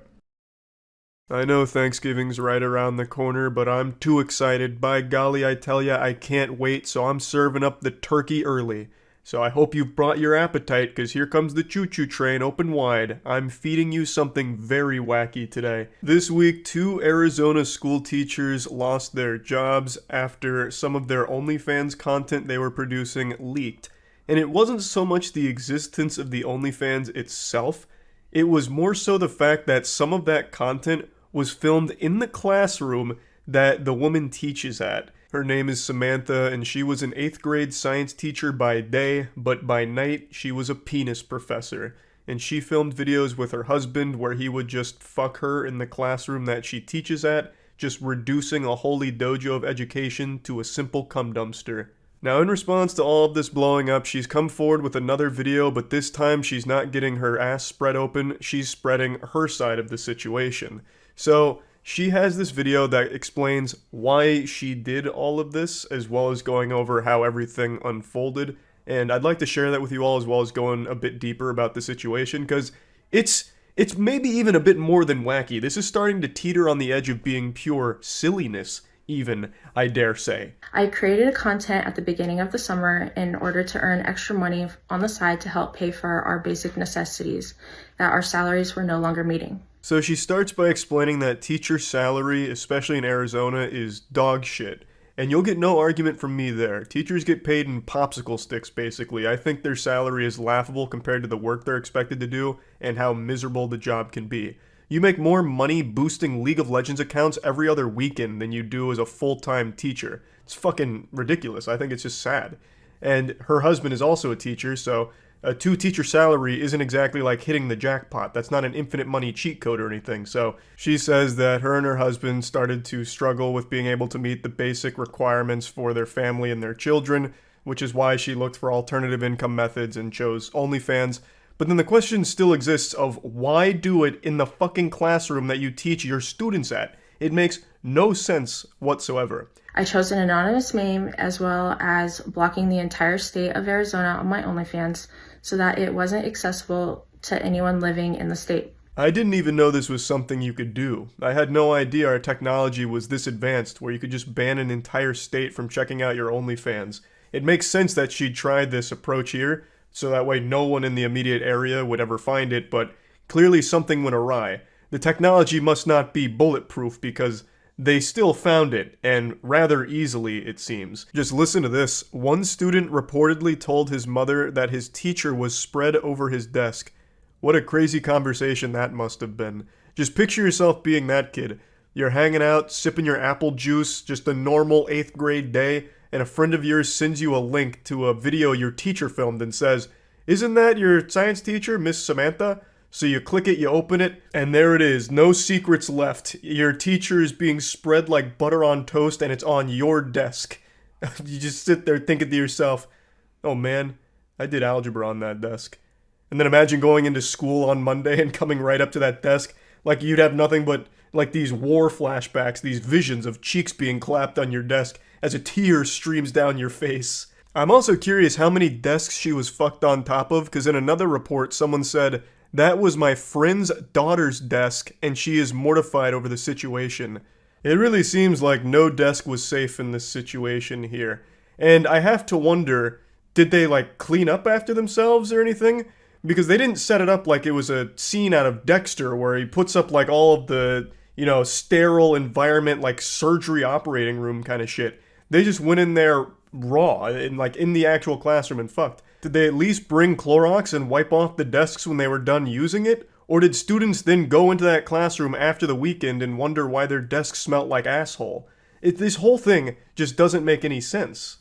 I know Thanksgiving's right around the corner, but I'm too excited. By golly, I tell ya, I can't wait, so I'm serving up the turkey early. So I hope you've brought your appetite, because here comes the choo-choo train open wide. I'm feeding you something very wacky today. This week, 2 Arizona school teachers lost their jobs after some of their OnlyFans content they were producing leaked. And it wasn't so much the existence of the OnlyFans itself, it was more so the fact that some of that content was filmed in the classroom that the woman teaches at. Her name is Samantha, and she was an 8th grade science teacher by day, but by night, she was a penis professor. And she filmed videos with her husband where he would just fuck her in the classroom that she teaches at, just reducing a holy dojo of education to a simple cum dumpster. Now, in response to all of this blowing up, she's come forward with another video, but this time she's not getting her ass spread open, she's spreading her side of the situation. So, she has this video that explains why she did all of this, as well as going over how everything unfolded. And I'd like to share that with you all, as well as going a bit deeper about the situation, because it's maybe even a bit more than wacky. This is starting to teeter on the edge of being pure silliness, even, I dare say. I created a content at the beginning of the summer in order to earn extra money on the side to help pay for our basic necessities that our salaries were no longer meeting. So she starts by explaining that teacher salary, especially in Arizona, is dog shit. And you'll get no argument from me there. Teachers get paid in popsicle sticks, basically. I think their salary is laughable compared to the work they're expected to do and how miserable the job can be. You make more money boosting League of Legends accounts every other weekend than you do as a full-time teacher. It's fucking ridiculous. I think it's just sad. And her husband is also a teacher, so a 2-teacher salary isn't exactly like hitting the jackpot. That's not an infinite money cheat code or anything. So she says that her and her husband started to struggle with being able to meet the basic requirements for their family and their children, which is why she looked for alternative income methods and chose OnlyFans. But then the question still exists of why do it in the fucking classroom that you teach your students at? It makes no sense whatsoever. I chose an anonymous name as well as blocking the entire state of Arizona on my OnlyFans so that it wasn't accessible to anyone living in the state. I didn't even know this was something you could do. I had no idea our technology was this advanced where you could just ban an entire state from checking out your OnlyFans. It makes sense that she'd tried this approach here, so that way no one in the immediate area would ever find it, but clearly something went awry. The technology must not be bulletproof because they still found it, and rather easily, it seems. Just listen to this. One student reportedly told his mother that his teacher was spread over his desk. What a crazy conversation that must have been. Just picture yourself being that kid. You're hanging out, sipping your apple juice, just a normal 8th grade day, and a friend of yours sends you a link to a video your teacher filmed and says, "Isn't that your science teacher, Miss Samantha?" So you click it, you open it, and there it is. No secrets left. Your teacher is being spread like butter on toast, and it's on your desk. You just sit there thinking to yourself, oh man, I did algebra on that desk. And then imagine going into school on Monday and coming right up to that desk, like you'd have nothing but like these war flashbacks, these visions of cheeks being clapped on your desk as a tear streams down your face. I'm also curious how many desks she was fucked on top of, because in another report someone said, "That was my friend's daughter's desk, and she is mortified over the situation." It really seems like no desk was safe in this situation here. And I have to wonder, did they like clean up after themselves or anything? Because they didn't set it up like it was a scene out of Dexter where he puts up like all of the, sterile environment, like surgery operating room kind of shit. They just went in there raw and like in the actual classroom and fucked. Did they at least bring Clorox and wipe off the desks when they were done using it? Or did students then go into that classroom after the weekend and wonder why their desks smelt like asshole? This whole thing just doesn't make any sense.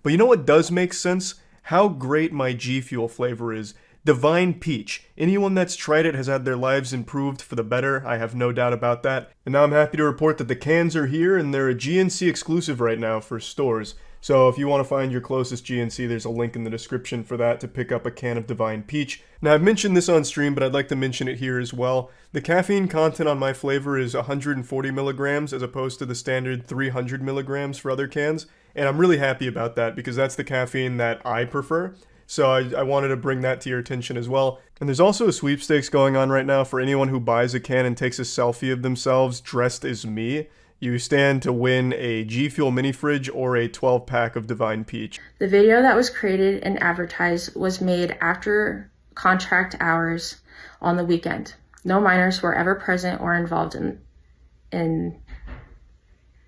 But you know what does make sense? how great my G Fuel flavor is. Divine Peach. Anyone that's tried it has had their lives improved for the better, I have no doubt about that. And now I'm happy to report that the cans are here and they're a GNC exclusive right now for stores. So if you want to find your closest GNC, there's a link in the description for that to pick up a can of Divine Peach. Now I've mentioned this on stream, but I'd like to mention it here as well. The caffeine content on my flavor is 140 milligrams as opposed to the standard 300 milligrams for other cans. And I'm really happy about that because that's the caffeine that I prefer. So I wanted to bring that to your attention as well. And there's also a sweepstakes going on right now for anyone who buys a can and takes a selfie of themselves dressed as me. You stand to win a G Fuel mini fridge or a 12-pack of Divine Peach. The video that was created and advertised was made after contract hours on the weekend. No minors were ever present or involved in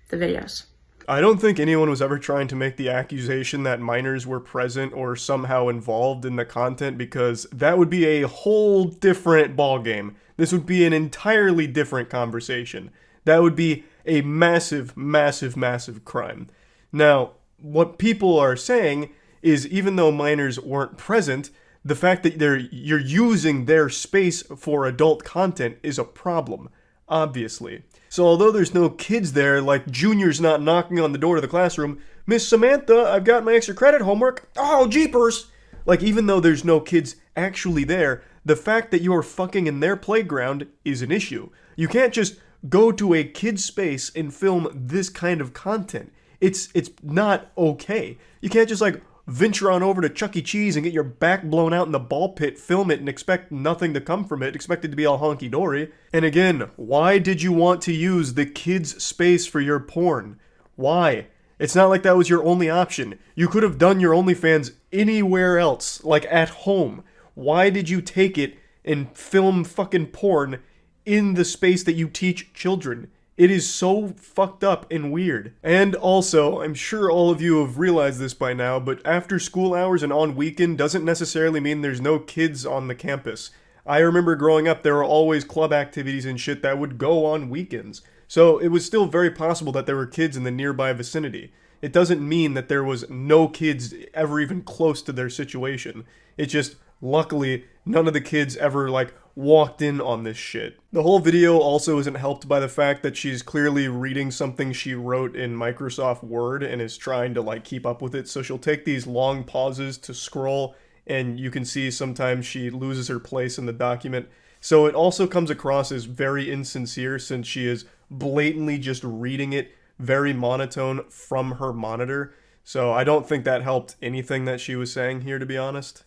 the videos. I don't think anyone was ever trying to make the accusation that minors were present or somehow involved in the content, because that would be a whole different ballgame. This would be an entirely different conversation. That would be a massive, massive, massive crime. Now, what people are saying is even though minors weren't present, the fact that you're using their space for adult content is a problem, obviously. So although there's no kids there, like juniors not knocking on the door to the classroom, Miss Samantha, I've got my extra credit homework. Oh, jeepers! Like, even though there's no kids actually there, the fact that you're fucking in their playground is an issue. You can't just go to a kid's space and film this kind of content. It's not okay. You can't just like venture on over to Chuck E. Cheese and get your back blown out in the ball pit, film it, and expect nothing to come from it, expect it to be all honky-dory. And again, why did you want to use the kids' space for your porn? Why? It's not like that was your only option. You could have done your OnlyFans anywhere else, like at home. Why did you take it and film fucking porn in the space that you teach children? It is so fucked up and weird. And also, I'm sure all of you have realized this by now, but after school hours and on weekend doesn't necessarily mean there's no kids on the campus. I remember growing up, there were always club activities and shit that would go on weekends. So it was still very possible that there were kids in the nearby vicinity. It doesn't mean that there was no kids ever even close to their situation. It just, luckily, none of the kids ever, like, walked in on this shit. The whole video also isn't helped by the fact that she's clearly reading something she wrote in Microsoft Word and is trying to like keep up with it, so she'll take these long pauses to scroll, and you can see sometimes she loses her place in the document. So it also comes across as very insincere since she is blatantly just reading it very monotone from her monitor. So I don't think that helped anything that she was saying here, to be honest.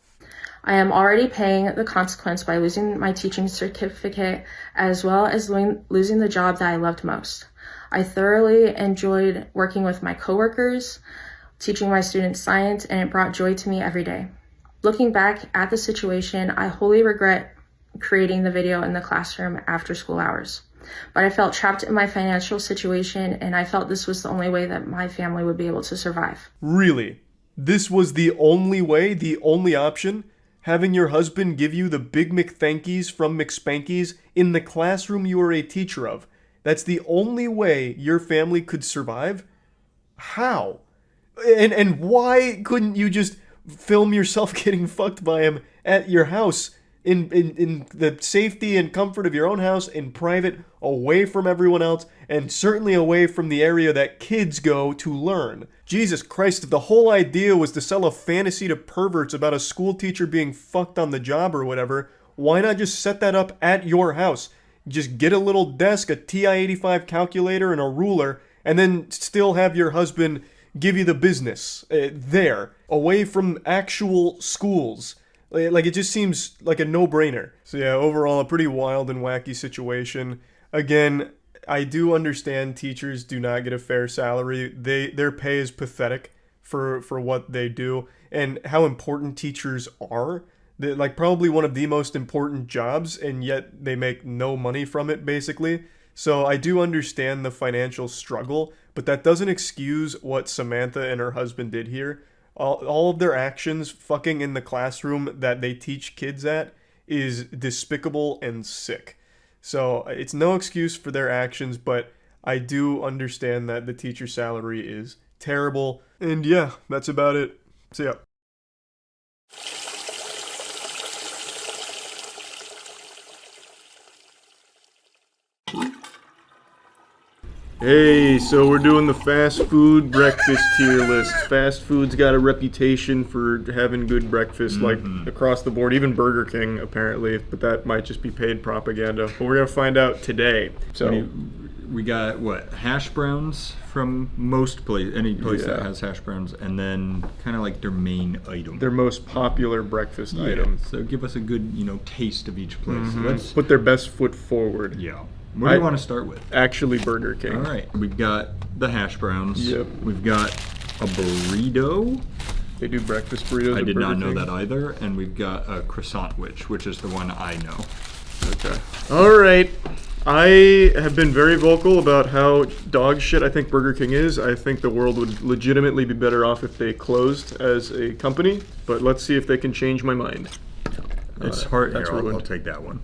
I am already paying the consequence by losing my teaching certificate as well as losing the job that I loved most. I thoroughly enjoyed working with my coworkers, teaching my students science, and it brought joy to me every day. Looking back at the situation, I wholly regret creating the video in the classroom after school hours. But I felt trapped in my financial situation, and I felt this was the only way that my family would be able to survive. Really? This was the only way, the only option? Having your husband give you the Big McThankies from McSpankies in the classroom you are a teacher of. That's the only way your family could survive? How? And why couldn't you just film yourself getting fucked by him at your house in the safety and comfort of your own house, in private, away from everyone else, and certainly away from the area that kids go to learn? Jesus Christ, if the whole idea was to sell a fantasy to perverts about a school teacher being fucked on the job or whatever, why not just set that up at your house? Just get a little desk, a TI-85 calculator, and a ruler, and then still have your husband give you the business there, away from actual schools. Like, it just seems like a no-brainer. So yeah, overall, a pretty wild and wacky situation. Again, I do understand teachers do not get a fair salary. Their pay is pathetic for what they do and how important teachers are. They're like probably one of the most important jobs, and yet they make no money from it, basically. So I do understand the financial struggle, but that doesn't excuse what Samantha and her husband did here. All of their actions fucking in the classroom that they teach kids at is despicable and sick. So it's no excuse for their actions, but I do understand that the teacher salary is terrible. And yeah, that's about it. See ya. Hey, so we're doing the fast food breakfast tier list. Fast food's got a reputation for having good breakfast, like across the board, even Burger King apparently, but that might just be paid propaganda. But we're gonna find out today. So we got what, hash browns from most any place that has hash browns, and then kind of like their main item, their most popular breakfast item. So give us a good, taste of each place. Let's put their best foot forward. Yeah. What do you want to start with? Actually, Burger King. All right. We've got the hash browns. Yep. We've got a burrito. They do breakfast burritos. I at did Burger not know King. that either. And we've got a croissant which is the one I know. Okay. All right. I have been very vocal about how dog shit I think Burger King is. I think the world would legitimately be better off if they closed as a company. But let's see if they can change my mind. It's hard. That's Here, I'll ruined. take that one.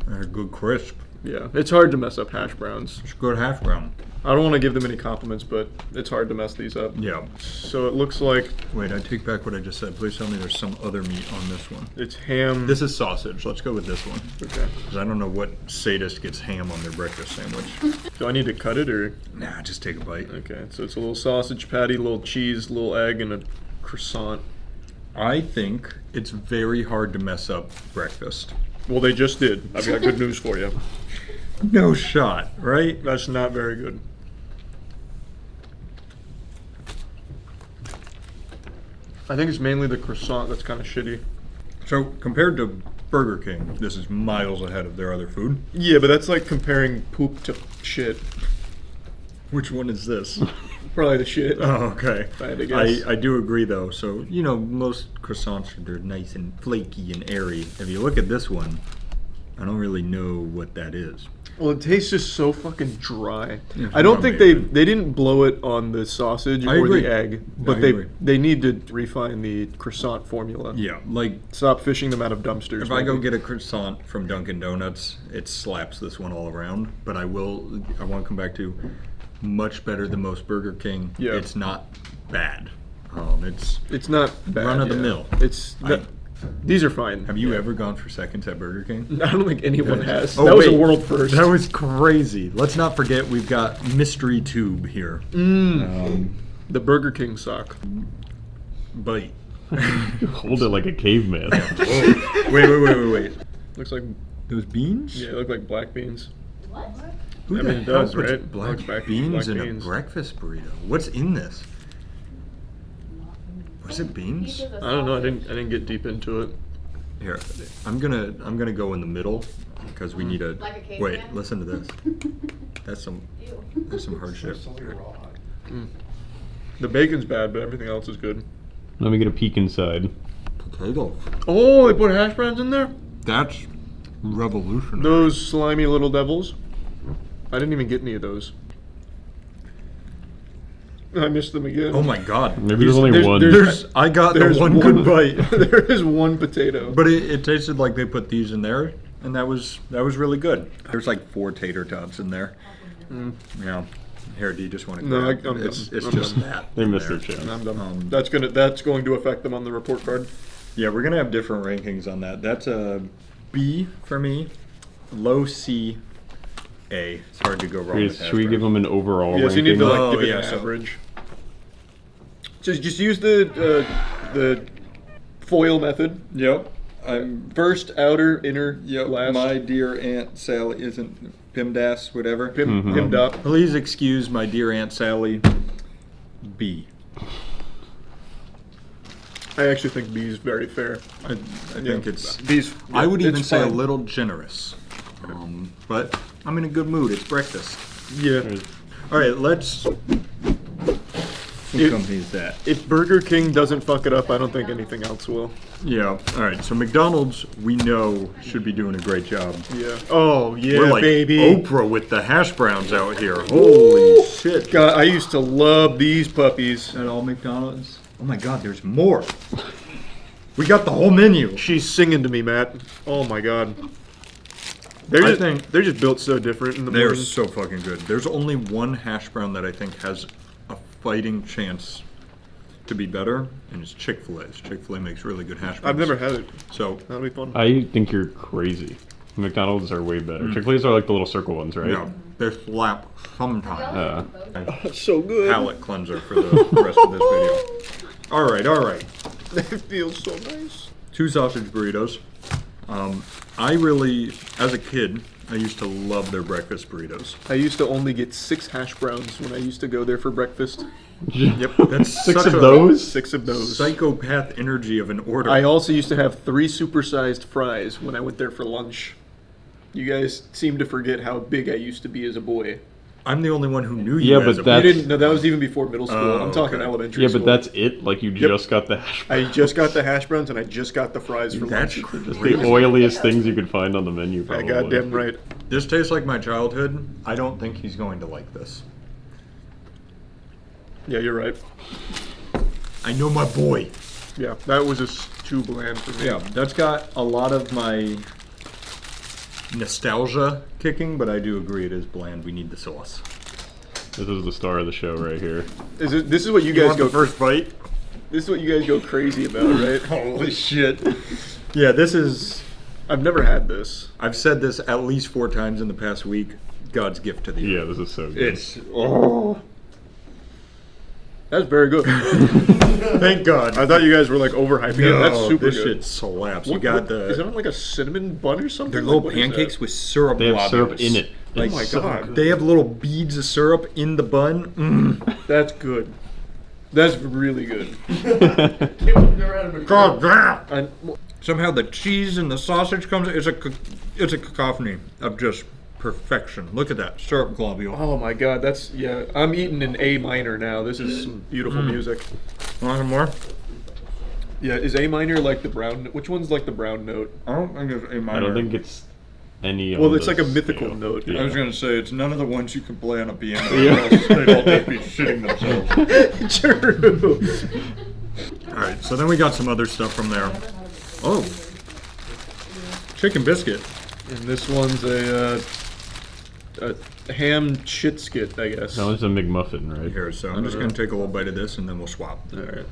They're good crisp. Yeah, it's hard to mess up hash browns. It's good hash brown. I don't want to give them any compliments, but it's hard to mess these up. Yeah. So it looks like... Wait, I take back what I just said. Please tell me there's some other meat on this one. It's ham. This is sausage. Let's go with this one. Okay. Because I don't know what sadist gets ham on their breakfast sandwich. Do I need to cut it or? Nah, just take a bite. Okay, so it's a little sausage patty, little cheese, little egg, and a croissant. I think it's very hard to mess up breakfast. Well, they just did. I've got good news for you. No shot, right? That's not very good. I think it's mainly the croissant that's kind of shitty. So compared to Burger King, this is miles ahead of their other food. Yeah, but that's like comparing poop to shit. Which one is this? Probably the shit. Oh, okay. If I had to guess. I do agree though. So, most croissants are nice and flaky and airy. If you look at this one, I don't really know what that is. Well, it tastes just so fucking dry. Yeah, I don't think they maybe. didn't blow it on the sausage I or agree. the egg, but I agree. they need to refine the croissant formula. Yeah, like stop fishing them out of dumpsters. if I go get a croissant from Dunkin' Donuts, it slaps this one all around. But I want to come back to much better than most Burger King. Yeah. It's not bad. It's not bad, run of the yeah. mill. These are fine. Have you ever gone for seconds at Burger King? I don't think anyone has. Oh, that was a wait. world first. That was crazy. Let's not forget we've got Mystery Tube here. The Burger King sock. Bite. Hold it like a caveman. Wait. Looks like those beans? Yeah, they look like black beans. Who I the mean, it hell does, puts right? black Looks like beans black in beans. a breakfast burrito? What's in this? Was it beans? I don't know. I didn't get deep into it. Here, I'm gonna go in the middle because we need a. Like a caveman? Wait, listen to this. That's some hard shit. The bacon's bad, but everything else is good. Let me get a peek inside. Potato. Oh, they put hash browns in there? That's revolutionary. Those slimy little devils. I didn't even get any of those. I missed them again. Oh my god. Maybe there's only one. I got the one good bite. There is one potato. But it tasted like they put these in there, and that was really good. There's like 4 tater tots in there. Yeah. Here, do you just want to No, grab? I'm It's done. I'm just done. that. They in missed there. their chance. I'm done. That's going to affect them on the report card. Yeah, we're gonna have different rankings on that. That's a B for me, low C, A. It's hard to go wrong with Should we give them an overall Yes, ranking? you need to give it an average. Just use the foil method. Yep. I'm first, outer, inner, Yep. last. My dear Aunt Sally isn't PIMDAS, whatever. Pimmed up. Please excuse my dear Aunt Sally. B. I actually think B is very fair. I think it's. B's. I would even it's say a fine. little generous. But I'm in a good mood. It's breakfast. Yeah. All right, let's. What company is that? If Burger King doesn't fuck it up, I don't think anything else will. Yeah. All right. So McDonald's, we know, should be doing a great job. Yeah. Oh yeah, We're like baby. Oprah with the hash browns out here. Holy shit! God, I used to love these puppies. At all McDonald's? Oh my God, there's more. We got the whole menu. She's singing to me, Matt. Oh my God. They're just built so different in the They're morning. so fucking good. There's only one hash brown that I think has a fighting chance to be better, and it's Chick-fil-A's. Chick-fil-A makes really good hash browns. I've never had it. So that'll be fun. I think you're crazy. McDonald's are way better. Chick-fil-A's are like the little circle ones, right? Yeah, they slap sometimes. So good. Palate cleanser for the rest of this video. All right. It feels so nice. 2 sausage burritos. I really, as a kid, I used to love their breakfast burritos. I used to only get 6 hash browns when I used to go there for breakfast. Yep, that's 6 such of a those? 6 of those. Psychopath energy of an order. I also used to have 3 supersized fries when I went there for lunch. You guys seem to forget how big I used to be as a boy. I'm the only one who knew Yeah, you as but a You that's didn't. No, that was even before middle school. I'm talking okay. elementary yeah, school. but that's it. Like you just got the hash. I just got the hash browns and I just got the fries for That's lunch. Just the oiliest things you could find on the menu. Yeah, Probably. goddamn right. This tastes like my childhood. I don't think he's going to like this. Yeah, you're right. I know my boy. Yeah, that was just too bland for me. Yeah, that's got a lot of my nostalgia kicking, but I do agree it is bland. We need the sauce. This is the star of the show right here. This is what you You guys want go the first bite? This is what you guys go crazy about, right? Holy shit. Yeah, this is... I've never had this. I've said this at least 4 times in the past week. God's gift to the Yeah, earth. this is so good. It's... Oh. That's very good. Thank God. I thought you guys were like overhyping it. That's super this good. shit slaps. What- you got what- the... Is it on like a cinnamon bun or something? They're Like, little what is pancakes that? with syrup They have globules. syrup in it. Like, Oh my God. They have little beads of syrup in the bun. That's good. That's really good. God damn! And, Somehow the cheese and the sausage comes. It's a cacophony of just perfection. Look at that syrup globule. oh my God, that's yeah. I'm eating an A minor now. This is some beautiful music. Want some more? Yeah, is A minor like the brown? Which one's like the brown note? I don't think it's A minor. I don't think it's any. Well, on it's the like a mythical scale. note. Yeah. I was gonna say it's none of the ones you can play on a piano. Yeah. Or else they'd all just be shitting themselves. True. All right, so then we got some other stuff from there. Oh, chicken biscuit. And this one's a ham shit skit, I guess. No, it's a McMuffin, right? Here, so I'm just gonna take a little bite of this and then we'll swap. All right.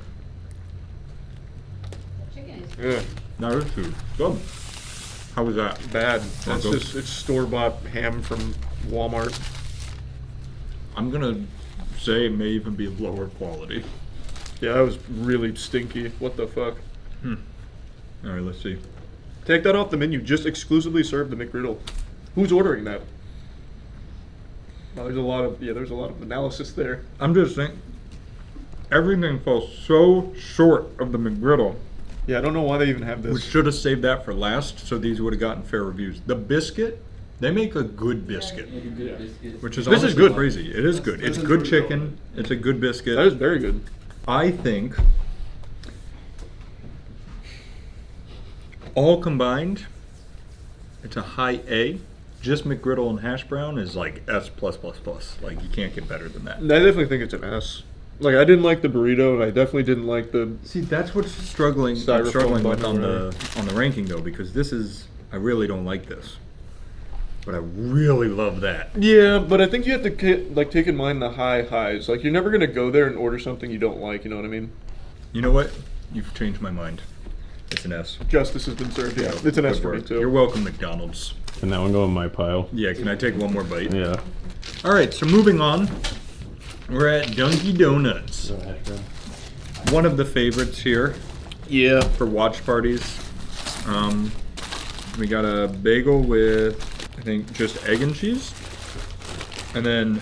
Chicken. Yeah. Now this is good. How was that? Bad. That's good. just it's store-bought ham from Walmart. I'm gonna say it may even be lower quality. Yeah, that was really stinky. What the fuck? All right, let's see. Take that off the menu. Just exclusively serve the McGriddle. Who's ordering that? Oh, there's a lot of analysis there. I'm just saying, everything falls so short of the McGriddle. Yeah, I don't know why they even have We this. should have saved that for last, so these would have gotten fair reviews. The biscuit, they make a good biscuit, which is This is honestly good. crazy. It is good. It's good chicken. It's a good biscuit. That is very good. I think all combined, it's a high A. Just McGriddle and hash brown is like S+++. Like you can't get better than that. I definitely think it's an S. Like I didn't like the burrito, and I definitely didn't like the. See, that's what's struggling. I'm Styrofoam struggling with bun on or the ranking though, because this is I really don't like this, but I really love that. Yeah, but I think you have to take in mind the highs. Like you're never gonna go there and order something you don't like. You know what I mean? You know what? You've changed my mind. It's an S. Justice has been served. Yeah, it's an S Good for me work. too. You're welcome, McDonald's. Can that one go in my pile? Yeah, can I take one more bite? Yeah. All right, so moving on, we're at Dunkin' Donuts. One of the favorites here. Yeah. For watch parties. We got a bagel with, I think, just egg and cheese. And then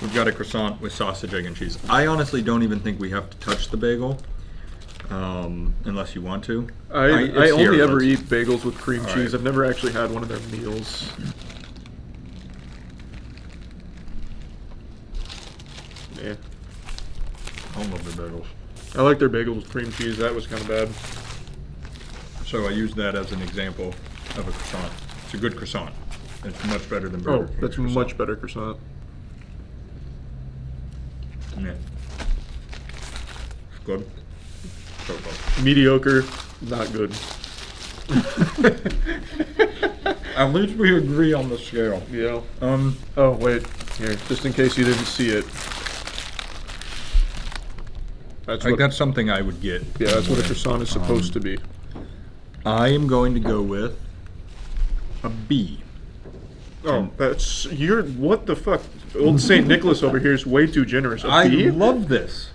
we've got a croissant with sausage, egg, and cheese. I honestly don't even think we have to touch the bagel. Unless you want to. I it's only here, ever let's- eat bagels with cream All cheese. right. I've never actually had one of their meals. Yeah. I love the bagels. I like their bagels with cream cheese. That was kind of bad. So I use that as an example of a croissant. It's a good croissant. It's much better than Burger Oh, King that's croissant. much better croissant. Yeah. It's good. So good. Mediocre, not good. At least we agree on the scale. Yeah. Oh wait, here, just in case you didn't see it. That's something I would get. Yeah, that's what a croissant is supposed to be. I am going to go with a B. Oh, what the fuck? Old St. Nicholas over here is way too generous. A B? Love this.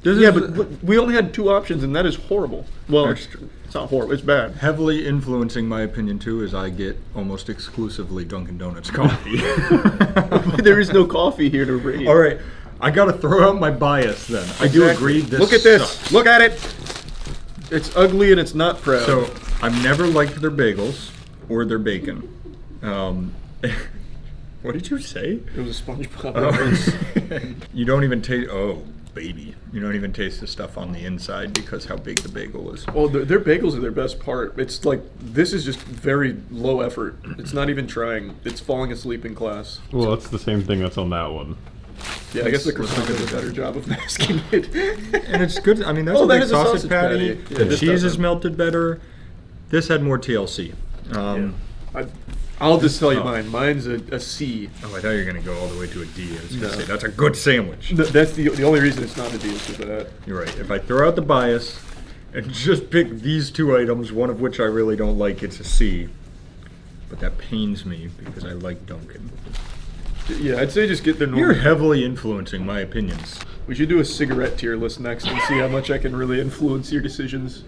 But we only had 2 options, and that is horrible. Well, it's not horrible. It's bad. Heavily influencing my opinion too is I get almost exclusively Dunkin' Donuts coffee. There is no coffee here to rate. All right, I gotta throw out my bias then. I do agree. This Look at this. sucks. Look at it. It's ugly and it's not proud. So I've never liked their bagels or their bacon. What did you say? It was a SpongeBob reference. You don't even taste. Oh, baby. You don't even taste the stuff on the inside because how big the bagel is. Well, their bagels are their best part. It's like, this is just very low effort. It's not even trying. It's falling asleep in class. Well, that's the same thing that's on that one. Yeah, I guess the croissant does a better job of masking it. And it's good. I mean, that's a big sausage patty. Yeah, The cheese is melted better. This had more TLC. I'll just tell you mine. Mine's a C. Oh, I thought you were going to go all the way to a D. I was going to say, that's a good sandwich. That's the only reason it's not a D is because of that. You're right. If I throw out the bias and just pick these 2 items, one of which I really don't like, it's a C. But that pains me because I like Dunkin'. Yeah, I'd say just get the normal. You're heavily influencing my opinions. We should do a cigarette tier list next and see how much I can really influence your decisions.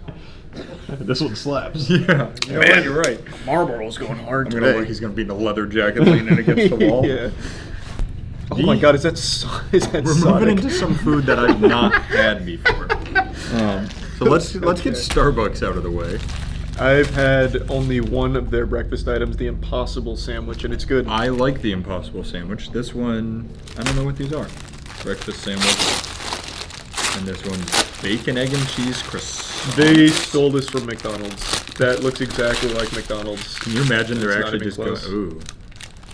This one slaps. Yeah. Man, you're right. Marlboro's going hard I'm today. gonna look, he's going to be in a leather jacket leaning against the wall. Yeah. Oh my god, is that We're Sonic? moving into some food that I've not had before. So let's get Starbucks out of the way. I've had only one of their breakfast items, the Impossible sandwich, and it's good. I like the Impossible sandwich. This one, I don't know what these are. Breakfast sandwich. And this one's bacon, egg, and cheese croissant. They stole this from McDonald's. That looks exactly like McDonald's. Can you imagine they're It's not actually even just going,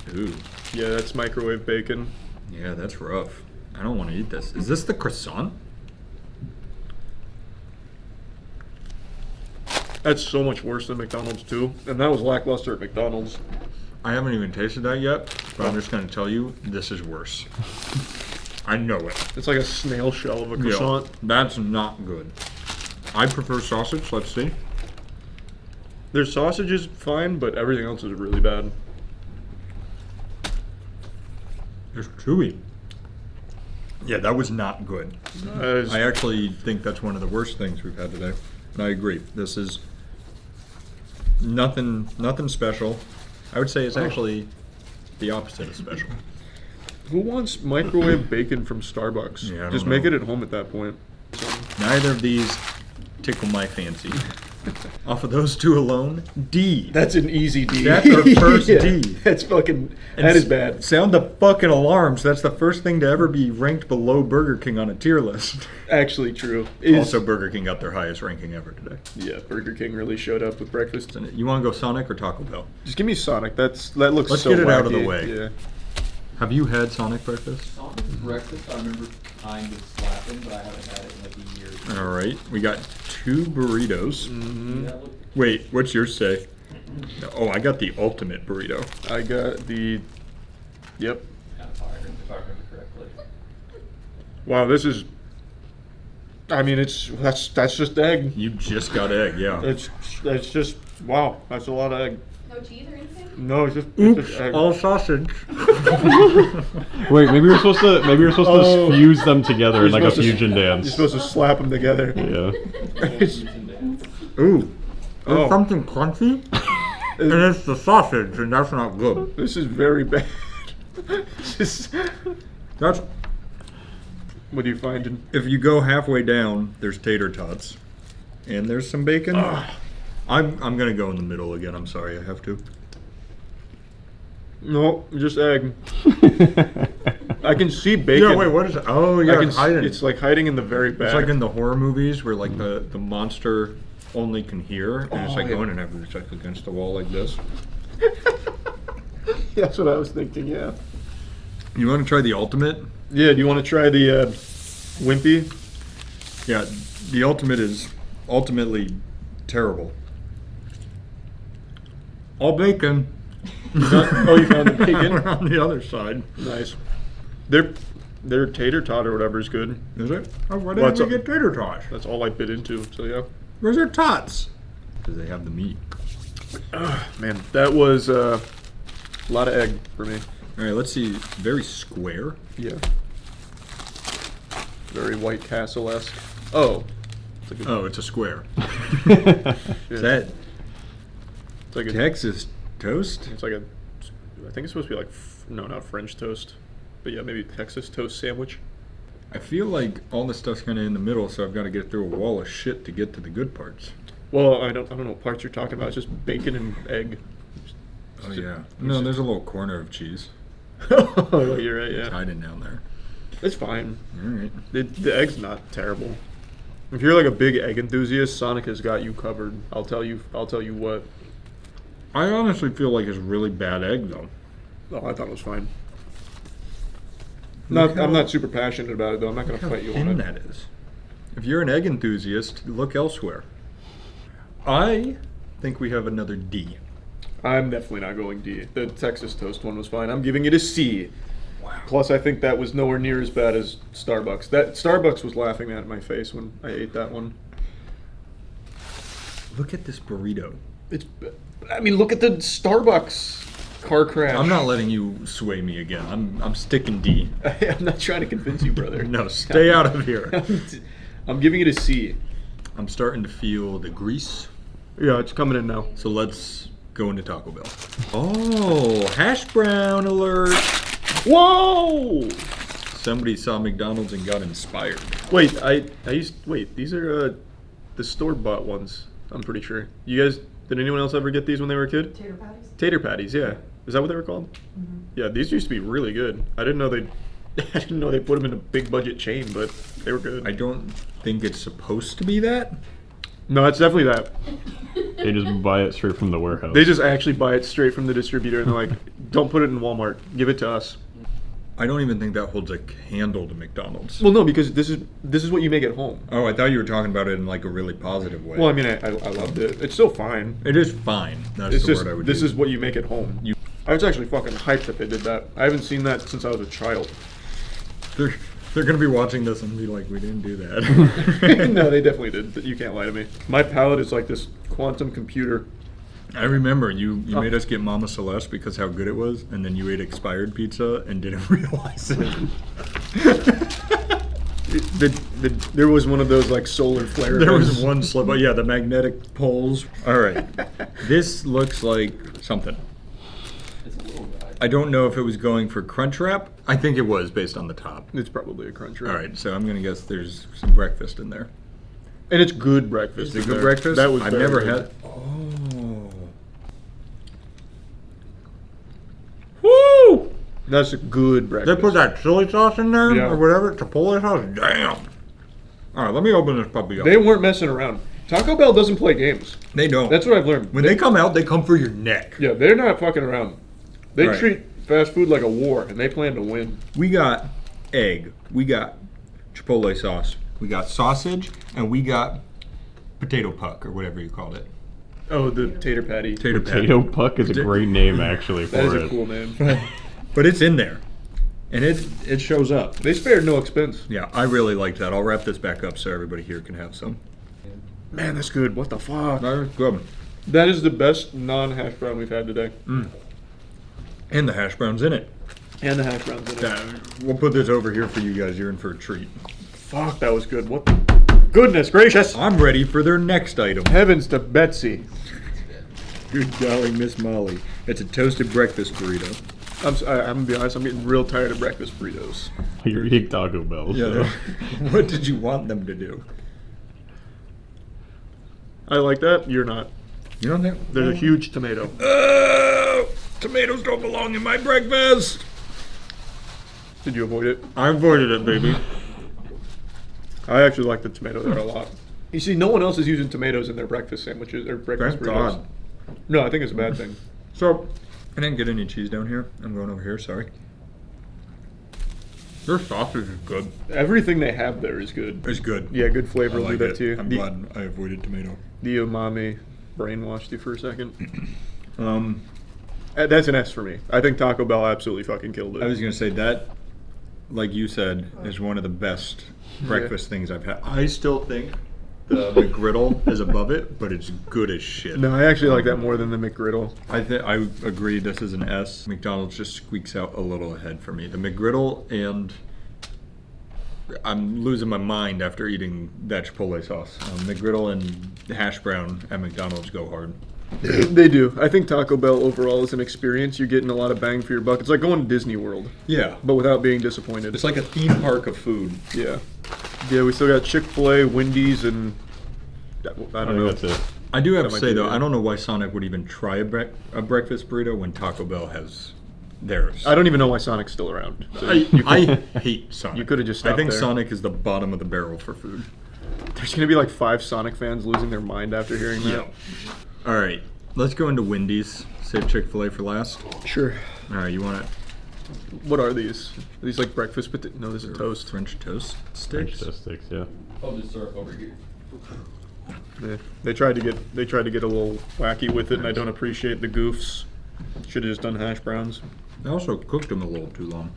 close. ooh. Yeah, that's microwave bacon. Yeah, that's rough. I don't want to eat this. Is this the croissant? That's so much worse than McDonald's too. And that was lackluster at McDonald's. I haven't even tasted that yet, but I'm just going to tell you, this is worse. I know it. It's like a snail shell of a croissant. Yeah, that's not good. I prefer sausage, let's see. Their sausage is fine, but everything else is really bad. It's chewy. Yeah, that was not good. I actually think that's one of the worst things we've had today. And I agree. This is nothing special. I would say it's actually the opposite of special. Who wants microwave bacon from Starbucks? Yeah, I don't Just know. make it at home at that point. Neither of these tickle my fancy. Off of those 2 alone, D. That's an easy D. That's our first Yeah, D. That's fucking, that is bad. Sound the fucking alarms. That's the first thing to ever be ranked below Burger King on a tier list. Actually true. Also, Burger King got their highest ranking ever today. Yeah, Burger King really showed up with breakfast. You want to go Sonic or Taco Bell? Just give me Sonic. That looks Let's so get it out of wacky. the way. Yeah. Have you had Sonic breakfast? Sonic breakfast, I remember kind of slapping, but I haven't had it in like a year. All right, we got 2 burritos. Wait, what's yours say? Oh, I got the ultimate burrito. I got the. Yep. If I remember correctly. Wow, this is. I mean, that's just egg. You just got egg, yeah. That's just wow. That's a lot of egg. No cheese or anything? No, it's just. Oops, it's just egg. all sausage. Wait, maybe you're supposed to fuse them together in like a fusion dance. You're supposed to slap them together. Yeah. Ooh. There's something crunchy, and it's the sausage, and that's not good. This is very bad. That's. What are you finding? If you go halfway down, there's tater tots, and there's some bacon. I'm gonna go in the middle again. I'm sorry, I have to. No, just egg. I can see bacon. Yeah, wait, what is it? Oh, yeah, it's hiding. It's like hiding in the very back. It's like in the horror movies where like the monster only can hear, and it's like yeah. going and having to check against the wall like this. That's what I was thinking. Yeah. You want to try the ultimate? Yeah. Do you want to try the Wimpy? Yeah, the ultimate is ultimately terrible. All bacon. Oh, you found the bacon on the other side. Nice. Their tater tot or whatever is good. Is it? Oh, why Well, didn't we get tater tots? That's all I bit into, so yeah. Where's their tots? Because they have the meat. Man, that was a lot of egg for me. All right, let's see. Very square. Yeah. Very White Castle-esque. Oh. It's a square. Is that it's like a Texas toast? It's like a, I think it's supposed to be like, no, not French toast, but yeah, maybe Texas toast sandwich. I feel like all the stuff's kind of in the middle, so I've got to get through a wall of shit to get to the good parts. Well, I don't know what parts you're talking about. It's just bacon and egg. Oh yeah. No, there's a little corner of cheese. Oh, you're right. Yeah. It's hiding down there. It's fine. All right. The egg's not terrible. If you're like a big egg enthusiast, Sonic has got you covered. I'll tell you what. I honestly feel like it's really bad egg though. Oh, I thought it was fine. I'm not super passionate about it though. I'm not going to fight you on it. That is. If you're an egg enthusiast, look elsewhere. I think we have another D. I'm definitely not going D. The Texas toast one was fine. I'm giving it a C. Wow. Plus, I think that was nowhere near as bad as Starbucks. That Starbucks was laughing at my face when I ate that one. Look at this burrito. I mean, look at the Starbucks car crash. I'm not letting you sway me again. I'm sticking D. I'm not trying to convince you, brother. No, stay out of here. I'm giving it a C. I'm starting to feel the grease. Yeah, it's coming in now. So let's go into Taco Bell. Oh, hash brown alert. Whoa! Somebody saw McDonald's and got inspired. Wait, these are the store-bought ones, I'm pretty sure. You guys, did anyone else ever get these when they were a kid? Tater patties? Tater patties, yeah. Is that what they were called? Mm-hmm. Yeah, these used to be really good. I didn't know they put them in a big budget chain, but they were good. I don't think it's supposed to be that. No, it's definitely that. They just buy it straight from the warehouse. They just actually buy it straight from the distributor, and they're like, don't put it in Walmart. Give it to us. I don't even think that holds a candle to McDonald's. Well, no, because this is what you make at home. Oh, I thought you were talking about it in like a really positive way. Well, I mean, I loved it. It's still fine. It is fine. That's It's the just, word I would this use. is what you make at home. I was actually fucking hyped that they did that. I haven't seen that since I was a child. They're gonna be watching this and be like, we didn't do that. No, they definitely did. You can't lie to me. My palate is like this quantum computer. I remember you made us get Mama Celeste because how good it was, and then you ate expired pizza and didn't realize it. There was one of those like solar flare. There was one slip. Yeah, the magnetic poles. All right, this looks like something. I don't know if it was going for crunch wrap. I think it was based on the top. It's probably a crunch wrap. All right, so I'm gonna guess there's some breakfast in there. And it's good breakfast. Is it good breakfast? That was I've very never good. had. Oh. Woo! That's a good breakfast. They put that chili sauce in there Yeah. or whatever, Chipotle sauce. Damn. All right, let me open this puppy up. They weren't messing around. Taco Bell doesn't play games. They don't. That's what I've learned. When they come out, they come for your neck. Yeah, they're not fucking around. They Right. treat fast food like a war, and they plan to win. We got egg. We got Chipotle sauce. We got sausage, and we got potato puck or whatever you called it. Oh, the tater patty. Potato puck is a great name, actually, for That is it. a cool name. But it's in there, and it shows up. They spared no expense. Yeah, I really like that. I'll wrap this back up so everybody here can have some. Man, that's good. What the fuck? Good. That is the best non-hash brown we've had today. And the hash brown's in it. And the hash browns in it. We'll put this over here for you guys. You're in for a treat. Fuck, that was good. What the goodness gracious. I'm ready for their next item. Heavens to Betsy. Good golly, Miss Molly. It's a toasted breakfast burrito. I'm gonna be honest, I'm getting real tired of breakfast burritos. You're eating Taco Bell. Yeah. So. What did you want them to do? I like that. You're not. You don't think? There's a huge tomato. Tomatoes don't belong in my breakfast. Did you avoid it? I avoided it, baby. I actually like the tomato there a lot. You see, no one else is using tomatoes in their breakfast sandwiches or breakfast Thank burritos. God. No, I think it's a bad thing. So, I didn't get any cheese down here. I'm going over here, sorry. Their sausage is good. Everything they have there is good. It's good. Yeah, good flavor. I Will like do that it. to you. I'm glad I avoided tomato. The umami brainwashed you for a second. That's an S for me. I think Taco Bell absolutely fucking killed it. I was gonna say that like you said, is one of the best breakfast things I've had. I still think the McGriddle is above it, but it's good as shit. No, I actually like that more than the McGriddle. I agree. This is an S. McDonald's just squeaks out a little ahead for me. The McGriddle, and I'm losing my mind after eating that Chipotle sauce. McGriddle and hash brown at McDonald's go hard. They do. I think Taco Bell overall is an experience. You're getting a lot of bang for your buck. It's like going to Disney World. Yeah. But without being disappointed. It's like a theme park of food. Yeah. Yeah, we still got Chick-fil-A, Wendy's, and I don't know. That's it. I do have That to might say, be though, it. I don't know why Sonic would even try a breakfast burrito when Taco Bell has theirs. I don't even know why Sonic's still around. So I hate Sonic. You could have just stopped I think there. Sonic is the bottom of the barrel for food. There's going to be like 5 Sonic fans losing their mind after hearing that. Yeah. All right. Let's go into Wendy's. Save Chick-fil-A for last. Sure. All right, you want it? What are these? Are these like breakfast? But no, this is toast. French toast French sticks. toast sticks, yeah. I'll just syrup over here. Yeah. They tried to get a little wacky with it, and I don't appreciate the goofs. Should have just done hash browns. They also cooked them a little too long.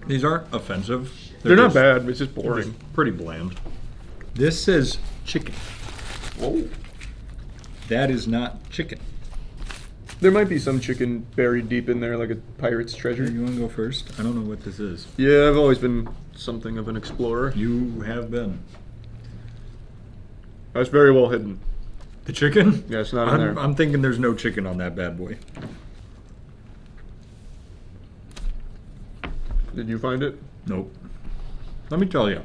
These aren't offensive. They're not just- bad, but it's just they're boring. just pretty bland. This says chicken. Whoa. That is not chicken. There might be some chicken buried deep in there, like a pirate's treasure. You want to go first? I don't know what this is. Yeah, I've always been something of an explorer. You have been. That's very well hidden. The chicken? Yeah, it's not in there. I'm thinking there's no chicken on that bad boy. Did you find it? Nope. Let me tell you.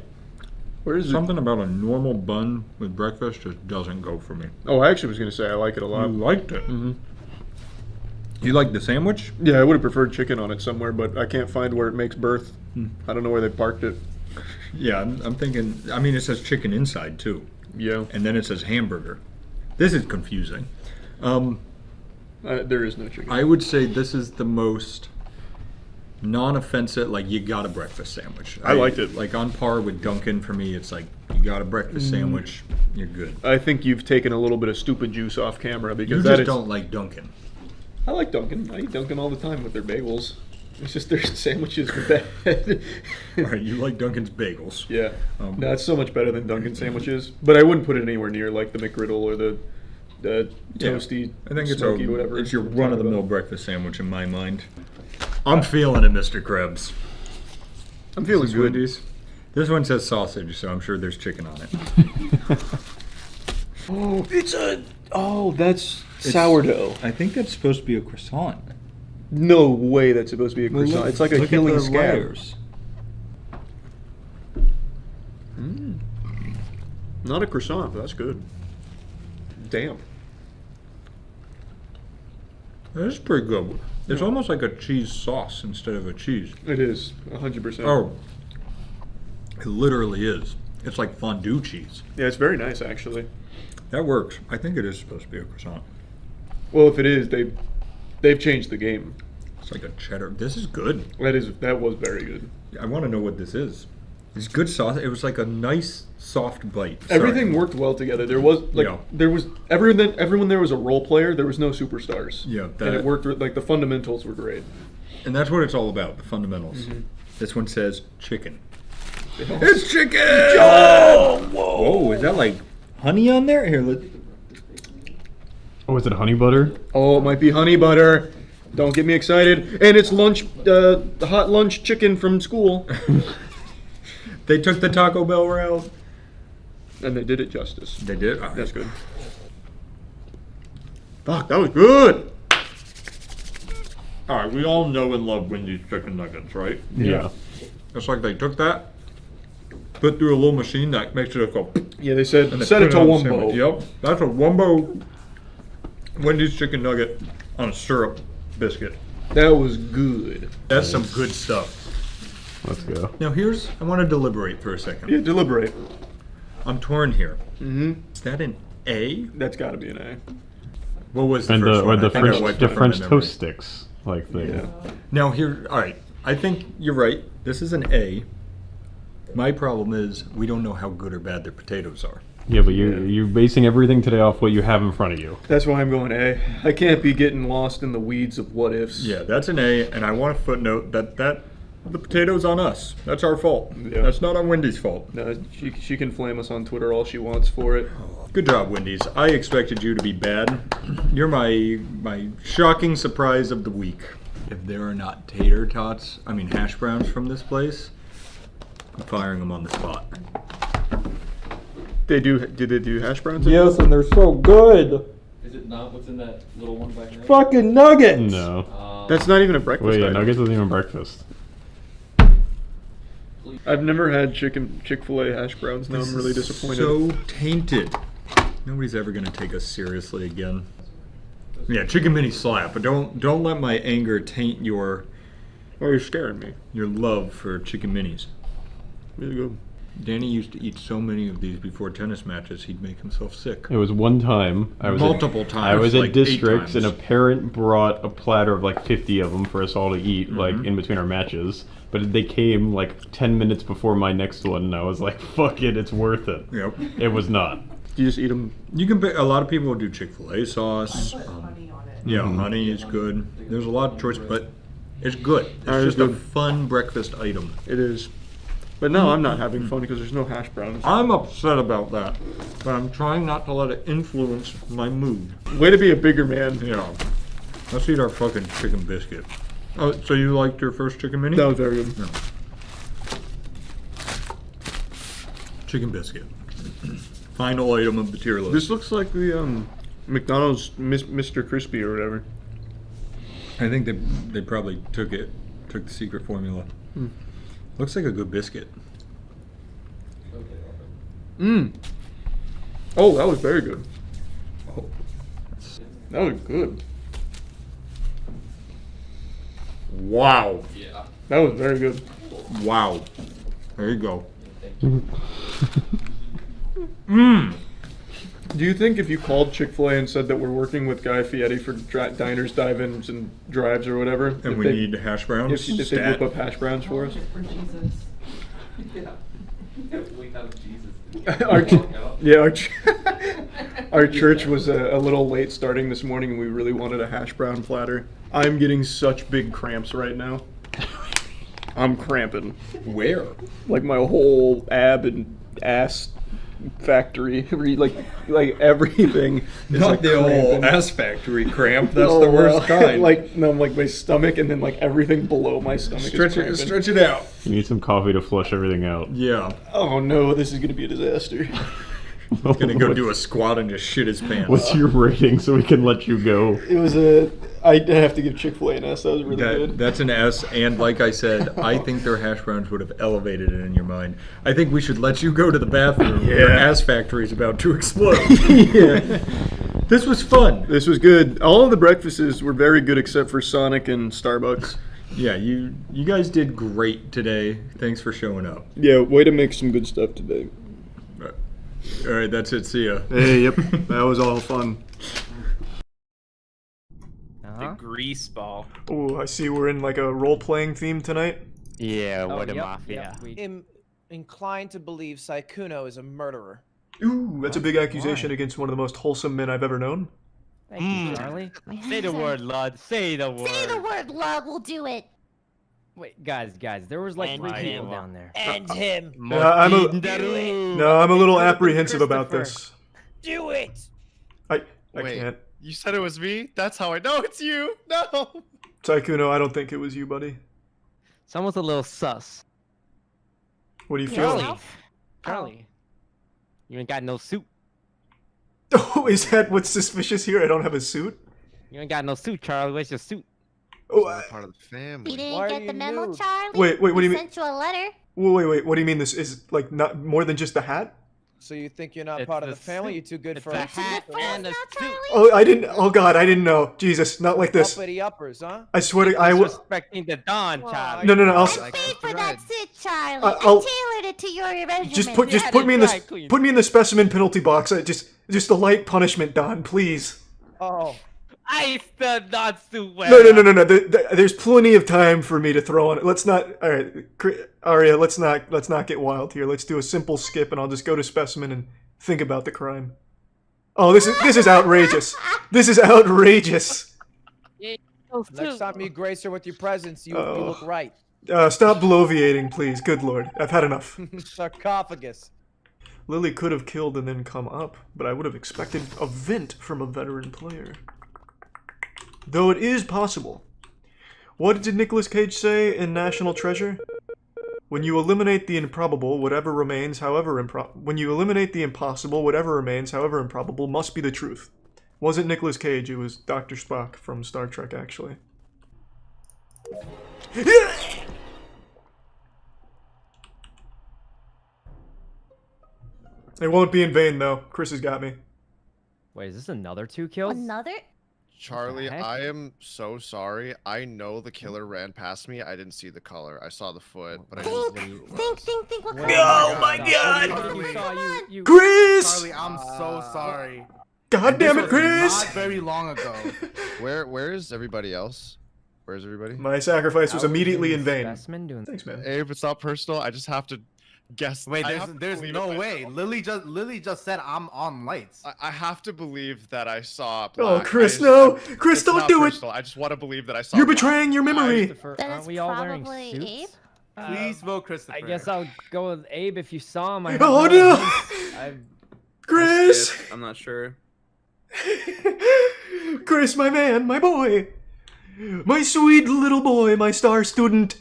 Where is Something about a normal bun with breakfast just doesn't go for me. Oh, I actually was going to say I like it a lot. You liked it? Mm-hmm. You like the sandwich? Yeah, I would have preferred chicken on it somewhere, but I can't find where it makes birth. I don't know where they parked it. Yeah, I'm thinking, I mean, it says chicken inside too. Yeah. And then it says hamburger. This is confusing. There is no chicken. I would say this is the most non-offensive, like you got a breakfast sandwich. I liked it. Like on par with Dunkin' for me, it's like you got a breakfast sandwich, you're good. I think you've taken a little bit of stupid juice off camera because You that just is. don't like Dunkin'. I like Dunkin'. I eat Dunkin' all the time with their bagels. It's just their sandwiches are bad. Right, you like Dunkin's bagels. Yeah. No, it's so much better than Dunkin' sandwiches. But I wouldn't put it anywhere near like the McGriddle or the toasty, I think it's smoky, whatever. It's your run-of-the-mill breakfast sandwich in my mind. I'm feeling it, Mr. Krebs. I'm feeling good. Wendy's. This one says sausage, so I'm sure there's chicken on it. That's sourdough. I think that's supposed to be a croissant. No way that's supposed to be a croissant. Look- it's like a look at healing the scab. layers. Not a croissant, but that's good. Damn. That's pretty good. It's almost like a cheese sauce instead of a cheese. It is 100%. Oh, it literally is. It's like fondue cheese. Yeah, it's very nice actually. That works. I think it is supposed to be a croissant. Well, if it is, they've changed the game. It's like a cheddar. This is good. That was very good. I want to know what this is. It's good sauce. It was like a nice soft bite. Everything worked well together. There was like Yeah. there was everyone there was a role player. There was no superstars. Yeah, and that- it worked. Like the fundamentals were great. And that's what it's all about, the fundamentals. Mhm. This one says chicken. Yeah. It's chicken! Oh, whoa, is that like honey on there? Here, let Oh, is it honey butter? Oh, it might be honey butter. Don't get me excited. And it's lunch, hot lunch chicken from school. They took the Taco Bell route. And they did it justice. They did? That's good. Fuck, that was good. All right, we all know and love Wendy's chicken nuggets, right? Yeah. It's like they took that, put through a little machine that makes it go. Yeah, they said and they set put it to on the wumbo. sandwich. Yep, that's a wumbo Wendy's chicken nugget on a syrup biscuit. That was good. That's some good stuff. Let's go. Now I want to deliberate for a second. Yeah, deliberate. I'm torn here. Mm-hmm. Is that an A? That's got to be an A. What was the And first the, one? or the I think I French, wiped the it from French my memory. toast sticks, like thing. Yeah. Now all right. I think you're right. This is an A. My problem is we don't know how good or bad their potatoes are. Yeah, but you're basing everything today off what you have in front of you. That's why I'm going A. I can't be getting lost in the weeds of what ifs. Yeah, that's an A, and I want to footnote that The potato's on us. That's our fault. Yeah. That's not on Wendy's fault. No, she can flame us on Twitter all she wants for it. Good job, Wendy's. I expected you to be bad. You're my shocking surprise of the week. If there are not hash browns from this place, I'm firing them on the spot. Did they do hash browns? Yes, and they're so good. Is it not what's in that little one back there? Fucking nuggets! No. That's not even a breakfast Wait, yeah, item. nuggets isn't even breakfast. I've never had Chick-fil-A hash browns. Now I'm really disappointed. So tainted. Nobody's ever gonna take us seriously again. Yeah, chicken mini slap, but don't let my anger taint your. Oh, you're scaring me. Your love for chicken minis. Really good. Danny used to eat so many of these before tennis matches, he'd make himself sick. It was one time. Multiple times. I was at like 8 Districts, times. and a parent brought a platter of like 50 of them for us all to eat, like Mhm. in between our matches. But they came like 10 minutes before my next one, and I was like, "Fuck it, it's worth it." Yep. It was not. You just eat them. You can pick. A lot of people will do Chick-fil-A sauce. Yeah, Mhm. honey is good. There's a lot of choice, but it's good. It's It is just a good. fun breakfast item. It is. But no, I'm not having fun because there's no hash browns. I'm upset about that, but I'm trying not to let it influence my mood. Way to be a bigger man. Yeah. Let's eat our fucking chicken biscuit. Oh, so you liked your first chicken mini? That was very good. No. Chicken biscuit. Final item of the tier list. This looks like the McDonald's Mr. Crispy or whatever. I think they probably took the secret formula. Hmm. Looks like a good biscuit. Mmm. Oh, that was very good. Oh. That was good. Wow. Yeah. That was very good. Wow. There you go. Mmm. Do you think if you called Chick-fil-A and said that we're working with Guy Fieri for diners, dive-ins, and drives or whatever, And we need hash browns? if they Stat. whip up hash browns for us? For Jesus. Yeah. We have Jesus. Our church was a little late starting this morning, and we really wanted a hash brown platter. I'm getting such big cramps right now. I'm cramping. Where? Like my whole ab and ass factory, like everything. is Not like the cramping. old ass factory cramp. That's Oh, the worst well, kind. like my stomach, and then like everything below my stomach. Stretch is cramping. it out. You need some coffee to flush everything out. Yeah. Oh no, this is gonna be a disaster. He's gonna go do a squat and just shit his pants. What's your rating so we can let you go? It was I have to give Chick-fil-A an S. That was really good. That's an S, and like I said, I think their hash browns would have elevated it in your mind. I think we should let you go to the bathroom. Your ass factory is about to explode. Yeah. This was fun. This was good. All of the breakfasts were very good except for Sonic and Starbucks. Yeah, you guys did great today. Thanks for showing up. Yeah, way to make some good stuff today. All right, that's it. See ya. Hey, yep, that was all fun. The grease ball. Oh, I see we're in like a role-playing theme tonight. Yeah, Oh, what a yep, mafia. yep. I'm inclined to believe Saikuno is a murderer. Ooh, that's a big accusation against one of the most wholesome men I've ever known. Thank you, Charlie. Say the word, lad. Say the word. Say the word, love, we'll do it. Wait, guys, there was like End 3 him. people down there. End him. I'm a little apprehensive about this. Do it. I Wait, can't. you said it was me? That's how I know it's you. No. Taikuno, I don't think it was you, buddy. Someone's a little sus. What do you feel? Charlie. You ain't got no suit. Oh, is that what's suspicious here? I don't have a suit? You ain't got no suit, Charlie. Where's your suit? Oh, part of the family. You didn't get the memo, Charlie? Wait, what do you mean? Sent you a letter. Wait, what do you mean this is like not more than just a hat? So you think you're not part of the family? You're too good for a us. hat and a suit. Oh, God, I didn't know. Jesus, not like this. Uppity uppers, huh? I swear to I will. Respecting the Don, Charlie. No, I'll Paid for that suit, Charlie. I'll- I tailored it to your regimen. just put me in this put me in the specimen penalty box. Just a light punishment, Don, please. Oh. I still not suit well. No. There's plenty of time for me to throw on it. Let's not. All right, Arya. Let's not get wild here. Let's do a simple skip, and I'll just go to specimen and think about the crime. Oh, this is outrageous. This is outrageous. Next time you grace her with your presence, you look right. Stop bloviating, please. Good lord. I've had enough. Sarcophagus. Lily could have killed and then come up, but I would have expected a vent from a veteran player. Though it is possible. What did Nicolas Cage say in National Treasure? When you eliminate the improbable, whatever remains, however when you eliminate the impossible, whatever remains, however improbable, must be the truth. Wasn't Nicolas Cage, it was Dr. Spock from Star Trek, actually. It won't be in vain, though. Chris has got me. Wait, is this another 2 kills? Another? Charlie, heck? I am so sorry. I know the killer ran past me. I didn't see the color. I saw the foot, but I didn't see who it was. Think. What Oh my god! Chris! Charlie, I'm so sorry. God damn it, Chris! Not very long ago. Where is everybody else? Where's everybody? My sacrifice was immediately in vain. Thanks, man. Abe, it's not personal. I just have to guess. Wait, I have to there's believe no it way. Lily just said I'm on lights. I have to believe that I saw Oh, black. Chris, no! Chris, it's don't not do personal. I just want to believe that I saw You're black. betraying your memory! Aren't we all wearing probably suits? Abe? Please vote Christopher. I guess I'll go with Abe if you saw him. Oh, no! Chris! I'm not sure. Chris, my man, my boy! My sweet little boy, my star student!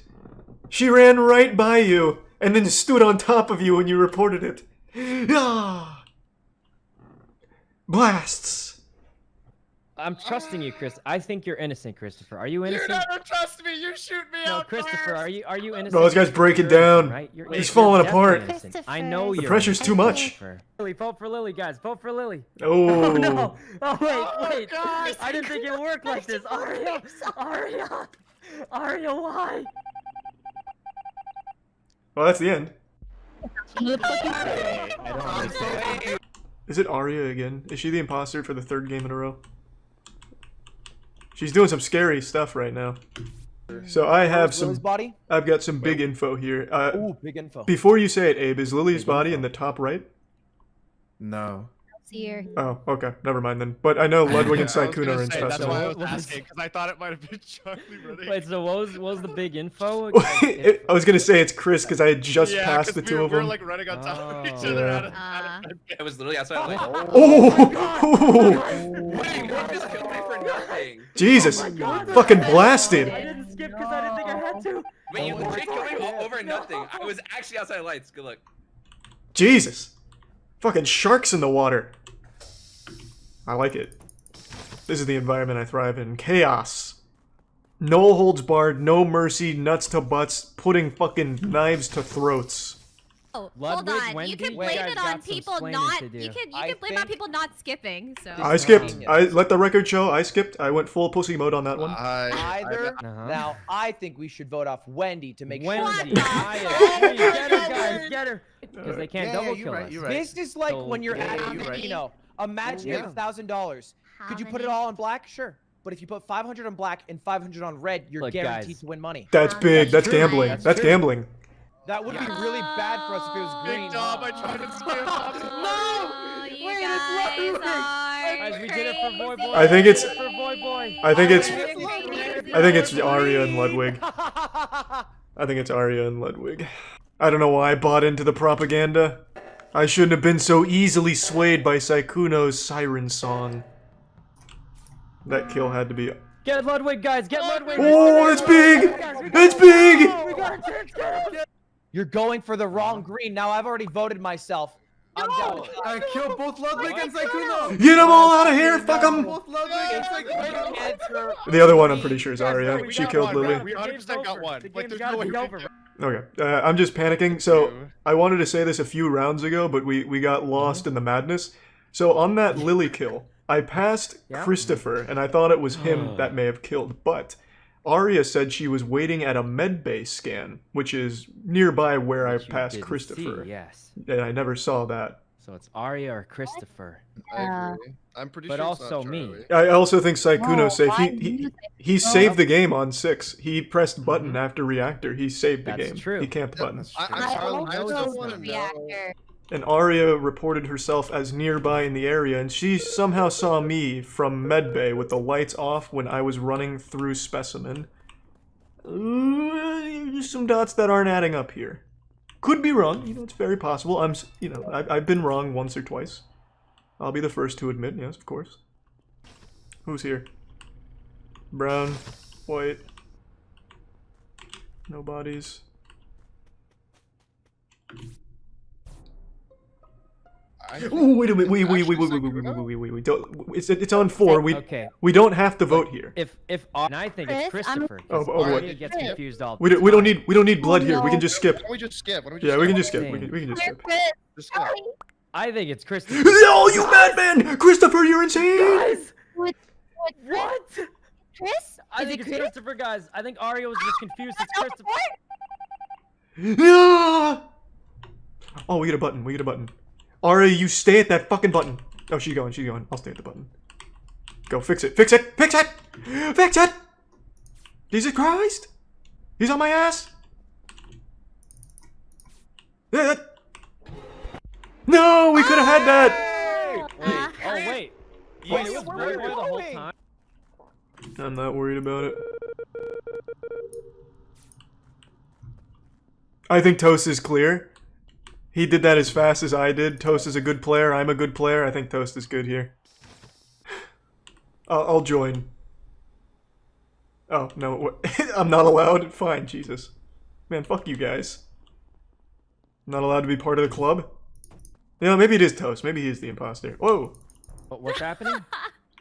She ran right by you, and then stood on top of you when you reported it. Ah! Blasts! I'm trusting you, Chris. I think you're innocent, Christopher. Are you innocent? You never trust me. You shoot me No, out Christopher, first. are you innocent? Bro, this guy's breaking You're innocent, down. right? He's falling definitely apart. innocent. I know The you're pressure's innocent, too much. Christopher. Lily, vote for Lily, guys. Vote for Lily. Oh. No. Oh, wait. I didn't think it worked like this. Aria, why? Well, that's the end. I don't understand. Is it Arya again? Is she the imposter for the 3rd game in a row? She's doing some scary stuff right now. So I have some. Lily's body? I've got some big info here. Ooh, big info. Before you say it, Abe, is Lily's body in the top right? No. Here. Oh, okay. Never mind then. But I know Ludwig and I was Saikuna gonna are in say, That's why I was specimen. asking, because I thought it might have been Charlie running. Wait, so what was the big info? I was gonna say it's Chris because I had just passed the two of We were them. like running on top of each Oh. other. Yeah. It was literally outside. Like, Oh! for nothing. Jesus! Fucking blasted! I didn't skip because I didn't think I had to. Wait, you legit killed me over nothing. I was actually outside of lights. Good luck. Jesus! Fucking sharks in the water. I like it. This is the environment I thrive in. Chaos. No holds barred, no mercy, nuts to butts, putting fucking knives to throats. Oh, hold Ludwig, on. Wendy, You can you blame guys it got on some people splaining not. to do. You can blame it on people not skipping. So. I skipped. I let the record show. I skipped. I went full pussy mode on that one. Either. Now, I think we should vote off Wendy to make sure. Wendy, get her, guys, get her. Because they can't double kill us. This is like when you're Yeah, at, you're right. you know, imagine you have $1,000. Could you put it all on black? Sure. But if you put 500 on black and 500 on red, you're Look, guaranteed guys. to win money. That's big. That's gambling. That's gambling. That would be really bad for us if it was green. Big job. I tried to scam up. Oh, you guys are Guys, we did it for Boy Boy. I think it's. We did it for Boy Boy. I think it's. crazy. I think it's Arya and Ludwig. I think it's Arya and Ludwig. I don't know why I bought into the propaganda. I shouldn't have been so easily swayed by Saikuno's siren song. That kill had to be. Get Ludwig, guys. Get Ludwig. Oh, that's big! That's big! We got a chance. Get him. You're going for the wrong green. Now I've already voted myself. I'm down. I killed both Ludwig and Saikuno. Get them all out of here! Fuck them! Both Ludwig and Saikuno. The other one I'm pretty sure is Arya. She killed Lily. We 100% got one. Like, there's no way we can. Okay, I'm just panicking. So I wanted to say this a few rounds ago, but we got lost in the madness. So on that Lily kill, I passed Christopher, and I thought it was him that may have killed. But Arya said she was waiting at a medbay scan, which is nearby where I passed didn't Christopher. see, yes. And I never saw that. So it's Arya or Christopher. I agree. I'm pretty But sure it's also not me. Charlie. I also think Saikuno Whoa, safe. why He saved the game on 6. He pressed button after reactor. He saved the That's game. true. He camped button. I'm Charlie. I also just want to know. reactor. And Arya reported herself as nearby in the area, and she somehow saw me from medbay with the lights off when I was running through specimen. There's some dots that aren't adding up here. Could be wrong. You know, it's very possible. I've been wrong once or twice. I'll be the first to admit. Yes, of course. Who's here? Brown, white. No bodies. Ooh, wait a minute. Wait. It's on 4. We don't have to vote here. And I think it's Christopher. What? Gets confused all We don't need blood here. We can just skip. Why don't we just skip? Yeah, we can just skip. We can just skip. I think it's Christopher. No, you madman! Christopher, you're insane! Guys! What? Chris? I think it's Christopher, guys. I think Aria was just confused. It's Christopher. Yeah! Oh, we get a button. Aria, you stay at that fucking button. Oh, she's going. I'll stay at the button. Go, fix it. Fix it! Jesus Christ! He's on my ass! No, we could have had that! Wait. It was Void Boy the whole time? I'm not worried about it. I think Toast is clear. He did that as fast as I did. Toast is a good player. I'm a good player. I think Toast is good here. I'll join. Oh, no. I'm not allowed? Fine, Jesus. Man, fuck you guys. I'm not allowed to be part of the club? You know, maybe it is Toast. Maybe he is the imposter. Whoa. What's happening?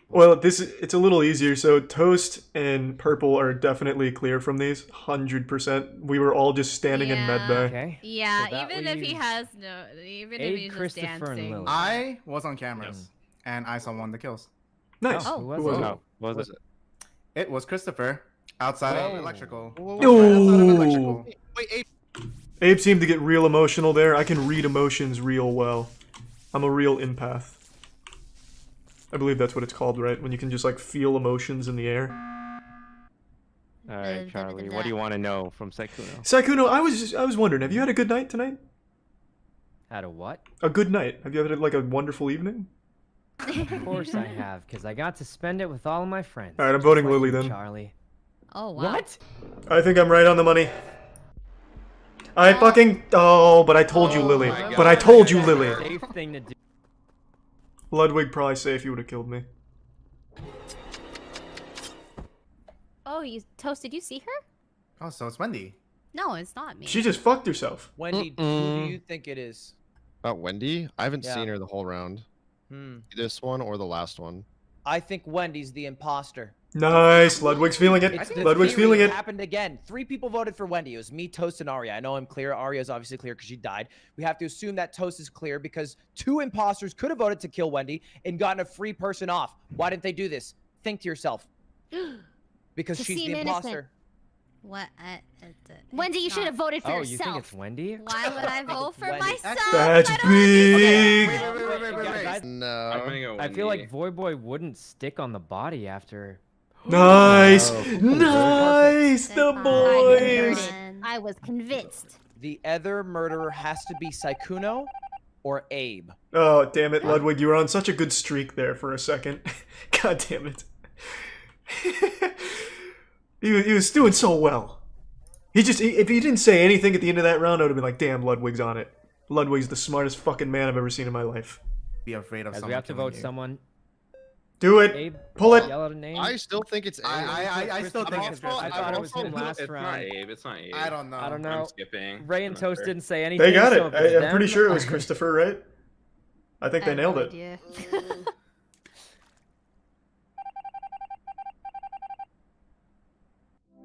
Well, it's a little easier. So Toast and Purple are definitely clear from these, 100%. We were all just standing in medbay. Okay. Yeah, So even if he has no, even if he's just dancing. I was on cameras, and I saw one of the kills. Nice. Oh, Who was it? What was it? It was Christopher, outside of electrical. Ooh. Wait, Abe seemed to get real emotional there. I can read emotions real well. I'm a real empath. I believe that's what it's called, right? When you can just like feel emotions in the air. Alright, Charlie, what do you want to know from Saikuno? Saikuno, I was wondering, have you had a good night tonight? Had a what? A good night. Have you had like a wonderful evening? Of course I have, because I got to spend it with all of my friends. Alright, I'm voting Just like Lily you, then. Charlie. Oh, wow. What? I think I'm right on the money. I fucking... Oh, but I told you, Lily. But I told you, Lily. Safe thing to do. Ludwig probably safe. He would have killed me. Oh, Toast, did you see her? Oh, so it's Wendy. No, it's not me. She just fucked herself. Wendy, who do you think it is? About Wendy? I haven't seen her the whole round. This one or the last one. I think Wendy's the imposter. Nice. Ludwig's feeling it. Ludwig's feeling it. Happened again. 3 people voted for Wendy. It was me, Toast, and Aria. I know I'm clear. Aria is obviously clear because she died. We have to assume that Toast is clear because 2 imposters could have voted to kill Wendy and gotten a free person off. Why didn't they do this? Think to yourself. Because To she's seem the imposter. innocent. What? Wendy, you should have voted for Oh, yourself. you think it's Wendy? Why would I vote for Wendy. myself? That's big. No. I feel like Void Boy wouldn't stick on the body after. Nice. Oh, Nice. The boys. I was convinced. The other murderer has to be Saikuno or Abe. Oh, damn it, Ludwig. You were on such a good streak there for a second. God damn it. He was doing so well. If he didn't say anything at the end of that round, I would have been like, damn, Ludwig's on it. Ludwig's the smartest fucking man I've ever seen in my life. Be afraid of As someone. we have to vote you. someone. Do it. Abe, Pull it. yell out a name. I still think it's Abe. I still think it's I thought it was him last It's round. not Abe. It's not Abe. I don't know. I don't know. I'm skipping. Ray and I'm not Toast sure. didn't say anything. They got so it. if it's I'm them- pretty sure it was Christopher, right? I think they nailed it.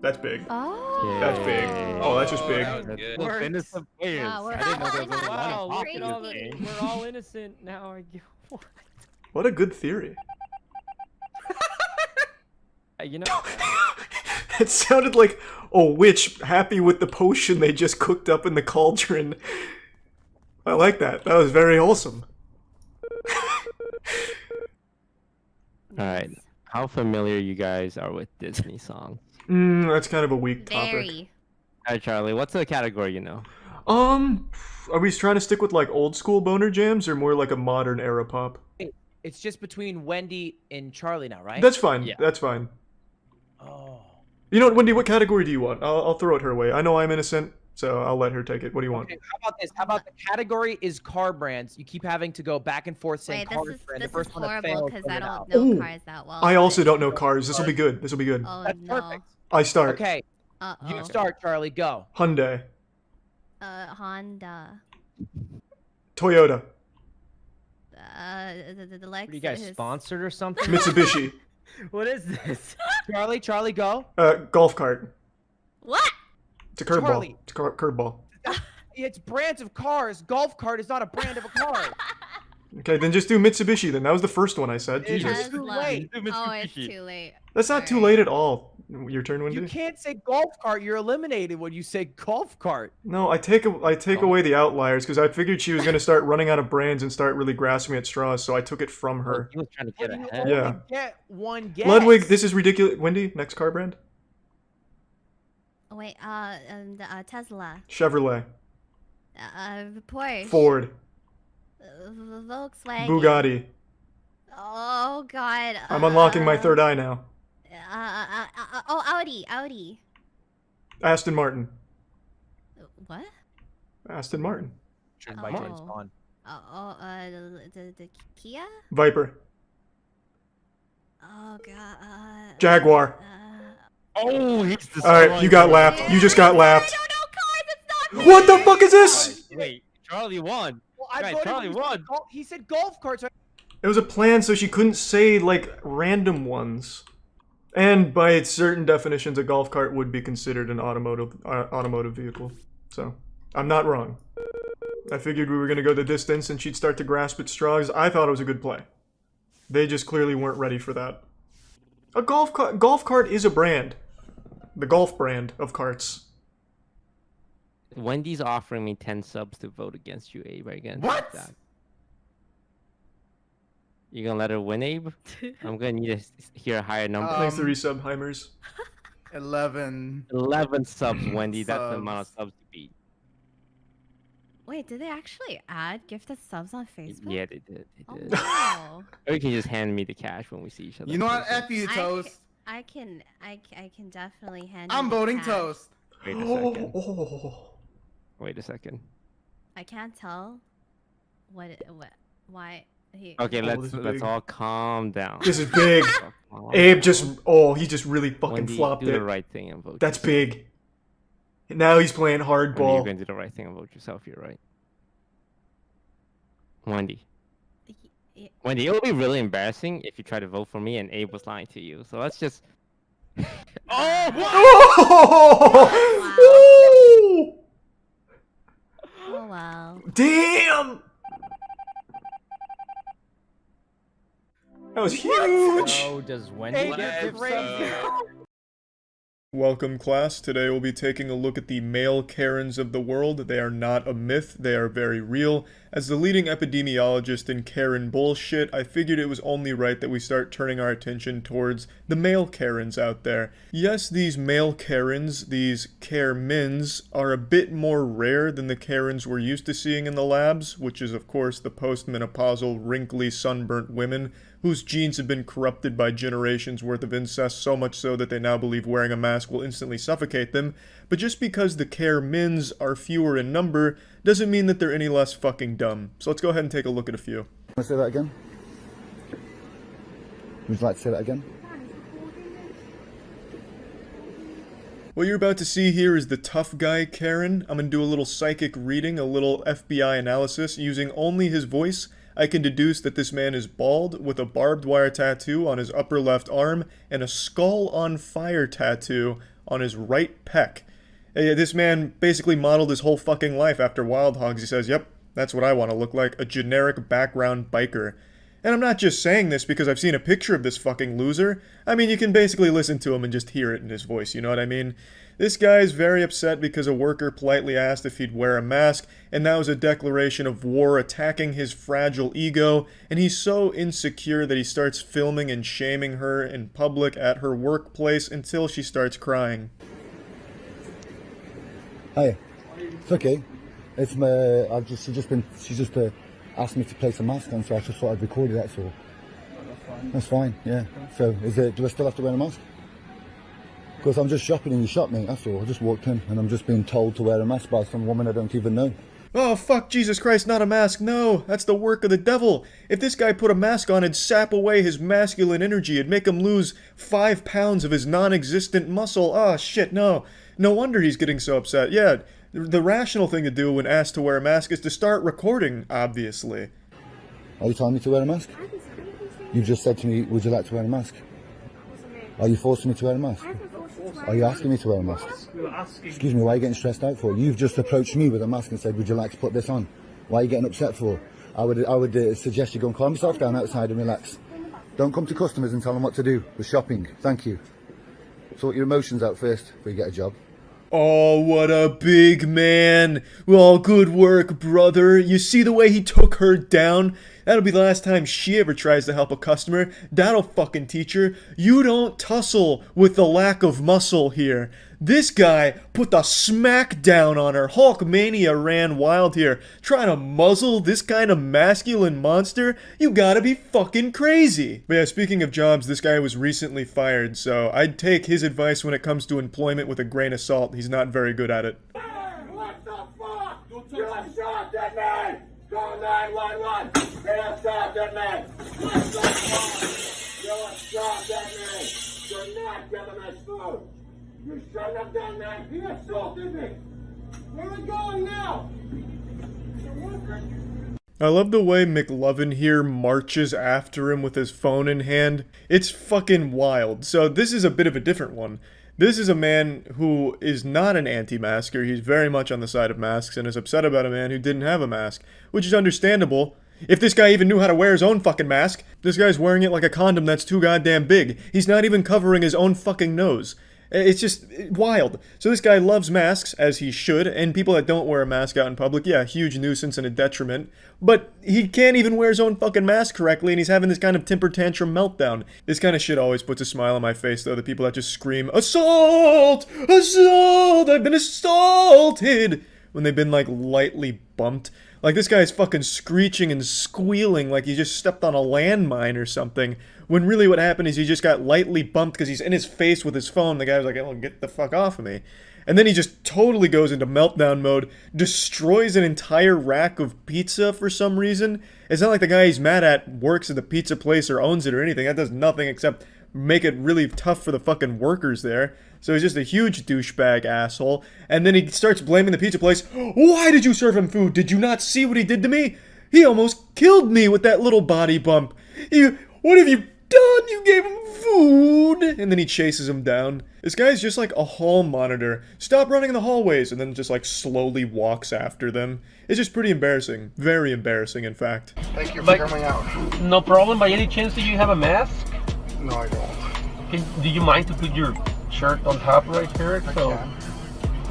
That's big. Oh. That's big. Oh, that's just big. That was good. We're innocent players. Yeah, we're I didn't know there was only Wow, one look at all imposter in the, this game. we're all innocent now. What? What a good theory. You know, It sounded like a witch happy with the potion they just cooked up in the cauldron. I like that. That was very wholesome. Alright. How familiar you guys are with Disney songs? That's kind of a weak topic. Very. Alright, Charlie, what's the category you know? Are we trying to stick with like old school boner jams or more like a modern era pop? It's just between Wendy and Charlie now, right? That's fine. Yeah. That's fine. Oh. You know what, Wendy? What category do you want? I'll throw it her way. I know I'm innocent, so I'll let her take it. What do you want? Okay, how about this? How about the category is car brands? You keep having to go back and forth saying car brand. The first one that fails, because I don't fill it know out. cars that well. I also don't know cars. This will be good. This will be good. Oh That's no. perfect. I start. Okay. You start, Charlie. Go. Hyundai. Honda. Toyota. The Lexus. Are you guys sponsored or something? Mitsubishi. What is this? Charlie, go. Golf cart. What? It's a curveball. Charlie. It's a curveball. It's brands of cars. Golf cart is not a brand of a car. Okay, then just do Mitsubishi then. That was the first one I said. It's Jesus. too late. Oh, it's too late. That's not too late at all. Your turn, Wendy. You can't say golf cart. You're eliminated when you say golf cart. No, I take away the outliers because I figured she was gonna start running out of brands and start really grasping at straws, so I took it from her. He was trying to get ahead. Yeah. Get one guess. Ludwig, this is ridiculous. Wendy, next car brand. Wait, Tesla. Chevrolet. Porsche. Ford. Volkswagen. Bugatti. Oh God. I'm unlocking my third eye now. Audi. Aston Martin. What? Aston Martin. The Kia. Viper. Oh God. Jaguar. Oh, he's the. All right, you got lapped. You just got lapped. What the fuck is this? Wait, Charlie won. Well, Right, voted Charlie won. He said golf carts. It was a plan so she couldn't say like random ones. And by its certain definitions, a golf cart would be considered an automotive vehicle. So, I'm not wrong. I figured we were going to go the distance and she'd start to grasp at straws. I thought it was a good play. They just clearly weren't ready for that. A golf cart is a brand. The golf brand of carts. Wendy's offering me 10 subs to vote against you, Abe. Again. What? That. You gonna let her win, Abe? I'm gonna need to hear a higher number. Thanks to resub, Heimers. 11. 11 subs, Wendy. That's the Subs. amount of subs to beat. Wait, did they actually add gifted subs on Facebook? Yeah, they did. They did. Wow. Or you can just hand me the cash when we see each other. You know in what? person. F you, Toast. I can definitely hand. I'm you the voting cash. Toast. Wait a second. Wait a second. I can't tell why he. Okay, this let's is big. all calm down. This is big. Calm Abe down. just, he just really fucking Wendy, flopped do it. the right thing and vote. That's yourself. big. Now he's playing Wendy, you're hardball. gonna do the right thing and vote yourself. You're right. Wendy. Wendy, it would be really embarrassing if you try to vote for me and Abe was lying to you. So let's just. Oh wow. Damn! That was huge! So does Wendy get gift subs? Welcome, class. Today we'll be taking a look at the male Karens of the world. They are not a myth, they are very real. As the leading epidemiologist in Karen bullshit, I figured it was only right that we start turning our attention towards the male Karens out there. Yes, these male Karens, these Karemins, are a bit more rare than the Karens we're used to seeing in the labs, which is of course the postmenopausal, wrinkly, sunburnt women whose genes have been corrupted by generations worth of incest, so much so that they now believe wearing a mask will instantly suffocate them. But just because the Karemins are fewer in number doesn't mean that they're any less fucking dumb. So let's go ahead and take a look at a few. Want to say that again? Would you like to say that again? What you're about to see here is the tough guy Karen. I'm gonna do a little psychic reading, a little FBI analysis. Using only his voice, I can deduce that this man is bald, with a barbed wire tattoo on his upper left arm, and a skull on fire tattoo on his right pec. This man basically modeled his whole fucking life after Wild Hogs. He says, yep, that's what I want to look like, a generic background biker. And I'm not just saying this because I've seen a picture of this fucking loser. I mean, you can basically listen to him and just hear it in his voice, you know what I mean? This guy is very upset because a worker politely asked if he'd wear a mask, and that was a declaration of war attacking his fragile ego, and he's so insecure that he starts filming and shaming her in public at her workplace until she starts crying. Hi. It's okay. It's my. She's just asked me to place a mask on, so I just thought I'd record it. That's all. That's fine. Yeah. So do I still have to wear a mask? Because I'm just shopping and you shot me, that's all. I just walked in and I'm just being told to wear a mask by some woman I don't even know. Oh, fuck, Jesus Christ, not a mask, no! That's the work of the devil! If this guy put a mask on, it'd sap away his masculine energy, it'd make him lose 5 pounds of his non-existent muscle. Oh, shit, no. No wonder he's getting so upset. Yeah, the rational thing to do when asked to wear a mask is to start recording, obviously. Are you telling me to wear a mask? You just said to me, would you like to wear a mask? Are you forcing me to wear a mask? Are you asking me to wear a mask? Excuse me, why are you getting stressed out for? You've just approached me with a mask and said, would you like to put this on? Why are you getting upset for? I would suggest you go and calm yourself down outside and relax. Don't come to customers and tell them what to do with shopping. Thank you. Sort your emotions out first before you get a job. Oh, what a big man. Well, good work, brother. You see the way he took her down? That'll be the last time she ever tries to help a customer. That'll fucking teach her. You don't tussle with the lack of muscle here. This guy put the smack down on her. Hulkmania ran wild here. Trying to muzzle this kind of masculine monster? You gotta be fucking crazy. But yeah, speaking of jobs, this guy was recently fired, so I'd take his advice when it comes to employment with a grain of salt. He's not very good at it. What the fuck? You shot that man! Call 911! They shot that man! What the fuck? You shot that man! You're not giving us food! You shouldn't have done that! He assaulted me! Where are we going now? I love the way McLovin here marches after him with his phone in hand. It's fucking wild. So this is a bit of a different one. This is a man who is not an anti-masker. He's very much on the side of masks and is upset about a man who didn't have a mask, which is understandable. If this guy even knew how to wear his own fucking mask, this guy's wearing it like a condom that's too goddamn big. He's not even covering his own fucking nose. It's just wild. So this guy loves masks, as he should, and people that don't wear a mask out in public, yeah, huge nuisance and a detriment. But he can't even wear his own fucking mask correctly, and he's having this kind of temper tantrum meltdown. This kind of shit always puts a smile on my face, though, the people that just scream, "Assault! Assault! I've been assaulted!" when they've been, like, lightly bumped. Like, this guy's fucking screeching and squealing like he just stepped on a landmine or something, when really what happened is he just got lightly bumped because he's in his face with his phone. The guy was like, "Oh, get the fuck off of me." And then he just totally goes into meltdown mode, destroys an entire rack of pizza for some reason. It's not like the guy he's mad at works at the pizza place or owns it or anything. That does nothing except make it really tough for the fucking workers there. So he's just a huge douchebag asshole. And then he starts blaming the pizza place. "Why did you serve him food? Did you not see what he did to me? He almost killed me with that little body bump. What have you done? You gave him food." And then he chases him down. This guy's just like a hall monitor. Stop running in the hallways, and then just like slowly walks after them. It's just pretty embarrassing. Very embarrassing, in fact. Thank you for hearing me out. No problem. By any chance, do you have a mask? No, I don't. Do you mind to put your shirt on top right here?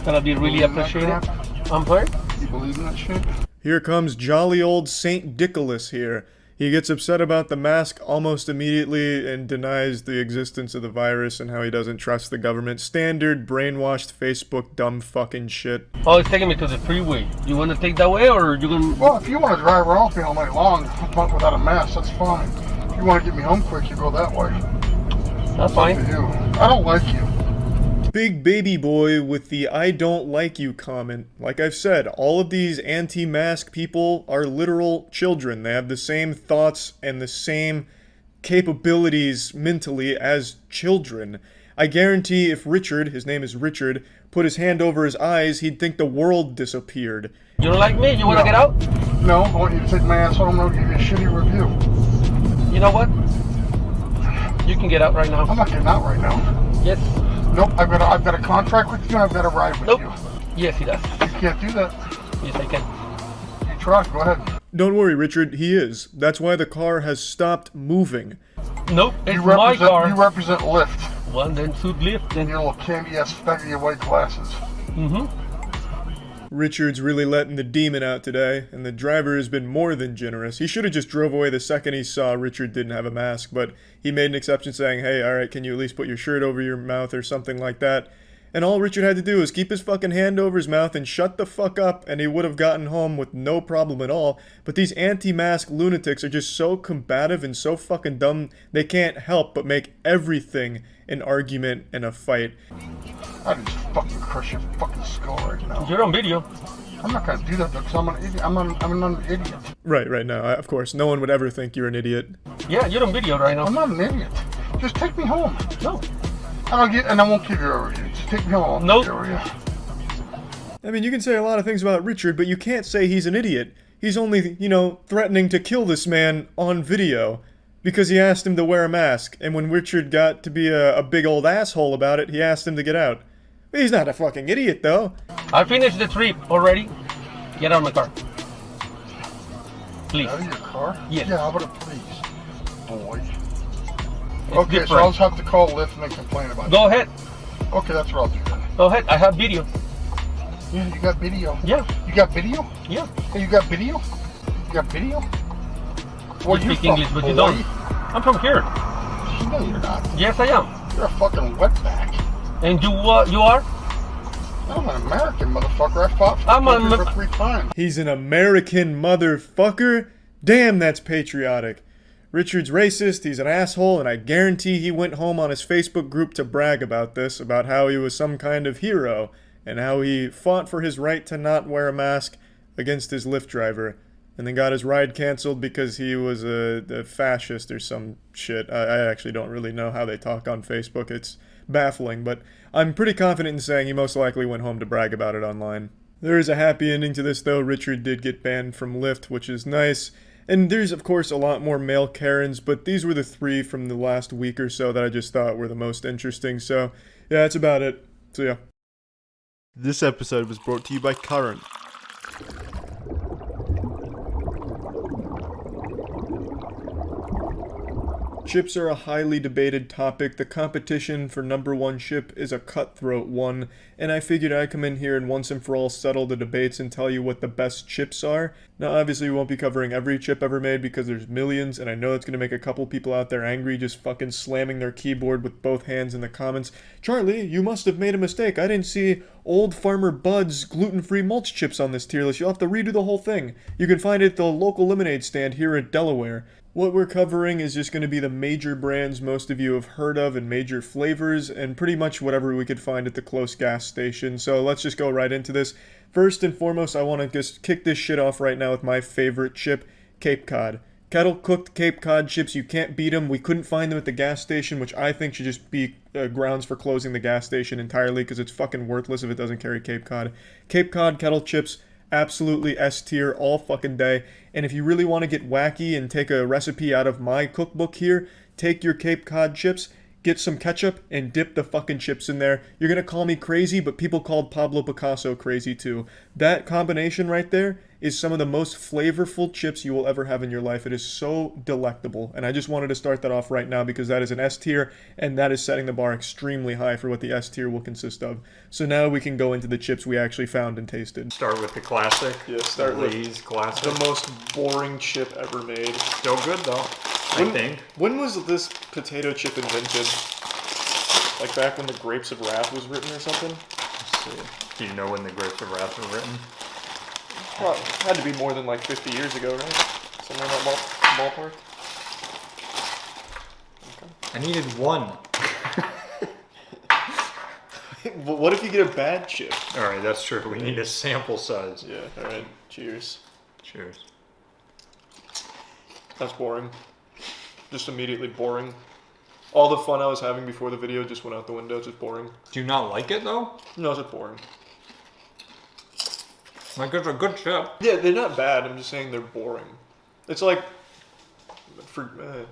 That'll be really appreciated. I'm sorry? You believe in that shit? Here comes jolly old Saint Nicholas here. He gets upset about the mask almost immediately and denies the existence of the virus and how he doesn't trust the government. Standard brainwashed Facebook dumb fucking shit. Oh, it's taking me to the freeway. You want to take that way, or you gonna... Well, if you want to drive around me all night long without a mask, that's fine. If you want to get me home quick, you go that way. That's fine. Up to you. I don't like you. Big baby boy with the "I don't like you" comment. Like I've said, all of these anti-mask people are literal children. They have the same thoughts and the same capabilities mentally as children. I guarantee if Richard, his name is Richard, put his hand over his eyes, he'd think the world disappeared. You don't like me? You want to get out? No, I want you to take my ass home and I'll give you a shitty review. You know what? You can get out right now. I'm not getting out right now. Yes. Nope, I've got a contract with you and I've got a ride with you. Yes, he does. You can't do that. Yes, I can. You try, go ahead. Don't worry, Richard, he is. That's why the car has stopped moving. Nope, it's my car. You represent Lyft. Well, then suit Lyft. And your little candy-ass faggy white glasses. Mm-hmm. Richard's really letting the demon out today, and the driver has been more than generous. He should have just drove away the second he saw Richard didn't have a mask, but he made an exception saying, "Hey, alright, can you at least put your shirt over your mouth," or something like that. And all Richard had to do was keep his fucking hand over his mouth and shut the fuck up, and he would have gotten home with no problem at all. But these anti-mask lunatics are just so combative and so fucking dumb, they can't help but make everything an argument and a fight. I just fucking crush your fucking skull right now. You're on video. I'm not gonna do that though, because I'm an idiot. I'm an idiot. Right, no, of course, no one would ever think you're an idiot. Yeah, you're on video right now. I'm not an idiot. Just take me home. No. And I won't give you a review. Just take me home. Nope. I mean, you can say a lot of things about Richard, but you can't say he's an idiot. He's only, you know, threatening to kill this man on video because he asked him to wear a mask, and when Richard got to be a big old asshole about it, he asked him to get out. He's not a fucking idiot, though. I finished the trip already. Get out of my car. Please. Out of your car? Yes. Yeah, how about a please? Boy. It's Okay, different. so I'll just have to call Lyft and then complain about it. Go ahead. Okay, that's what I'll do then. Go ahead. I have video. Yeah, you got video? Yeah. You got video? Yeah. Hey, you got video? You got video? Where You you speak from? English, but you Hawaii? don't. I'm from here. No, you're not. Yes, I am. You're a fucking wetback. And you are? I'm an American motherfucker. I fought for I'm the a- country for 3 times. He's an American motherfucker? Damn, that's patriotic. Richard's racist, he's an asshole, and I guarantee he went home on his Facebook group to brag about this, about how he was some kind of hero, and how he fought for his right to not wear a mask against his Lyft driver, and then got his ride canceled because he was a fascist or some shit. I actually don't really know how they talk on Facebook. It's baffling, but I'm pretty confident in saying he most likely went home to brag about it online. There is a happy ending to this, though. Richard did get banned from Lyft, which is nice. And there's, of course, a lot more male Karens, but these were the 3 from the last week or so that I just thought were the most interesting. So, yeah, that's about it. So, yeah. This episode was brought to you by Current. Chips are a highly debated topic. The competition for #1 chip is a cutthroat one, and I figured I'd come in here and once and for all settle the debates and tell you what the best chips are. Now, obviously, we won't be covering every chip ever made because there's millions, and I know it's going to make a couple people out there angry just fucking slamming their keyboard with both hands in the comments. Charlie, you must have made a mistake. I didn't see Old Farmer Bud's gluten-free mulch chips on this tier list. You'll have to redo the whole thing. You can find it at the local lemonade stand here in Delaware. What we're covering is just going to be the major brands most of you have heard of and major flavors, and pretty much whatever we could find at the close gas station. So let's just go right into this. First and foremost, I want to just kick this shit off right now with my favorite chip, Cape Cod. Kettle-cooked Cape Cod chips, you can't beat them. We couldn't find them at the gas station, which I think should just be grounds for closing the gas station entirely, because it's fucking worthless if it doesn't carry Cape Cod. Cape Cod kettle chips, absolutely S tier all fucking day. And if you really want to get wacky and take a recipe out of my cookbook here, take your Cape Cod chips, get some ketchup, and dip the fucking chips in there. You're gonna call me crazy, but people called Pablo Picasso crazy too. That combination right there is some of the most flavorful chips you will ever have in your life. It is so delectable, and I just wanted to start that off right now because that is an S tier, and that is setting the bar extremely high for what the S tier will consist of. So now we can go into the chips we actually found and tasted. Start with the classic. Yeah, start with Lay's classic. the most boring chip ever made. Still good though, I think. When was this potato chip invented? Like back when the Grapes of Wrath was written or something? Let's see. Do you know when the Grapes of Wrath were written? Well, it had to be more than like 50 years ago, right? Somewhere in that ballpark? Okay. I needed one. What if you get a bad chip? Alright, that's true. We need a sample size. Yeah, alright. Cheers. Cheers. That's boring. Just immediately boring. All the fun I was having before the video just went out the window. It's just boring. Do you not like it though? No, it's just boring. Like, it's a good chip. Yeah, they're not bad. I'm just saying they're boring. It's like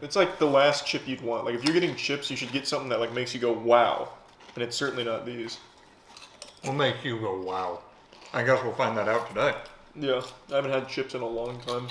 it's like the last chip you'd want. Like if you're getting chips, you should get something that like makes you go wow, and it's certainly not these. What makes you go wow? I guess we'll find that out today. Yeah, I haven't had chips in a long time.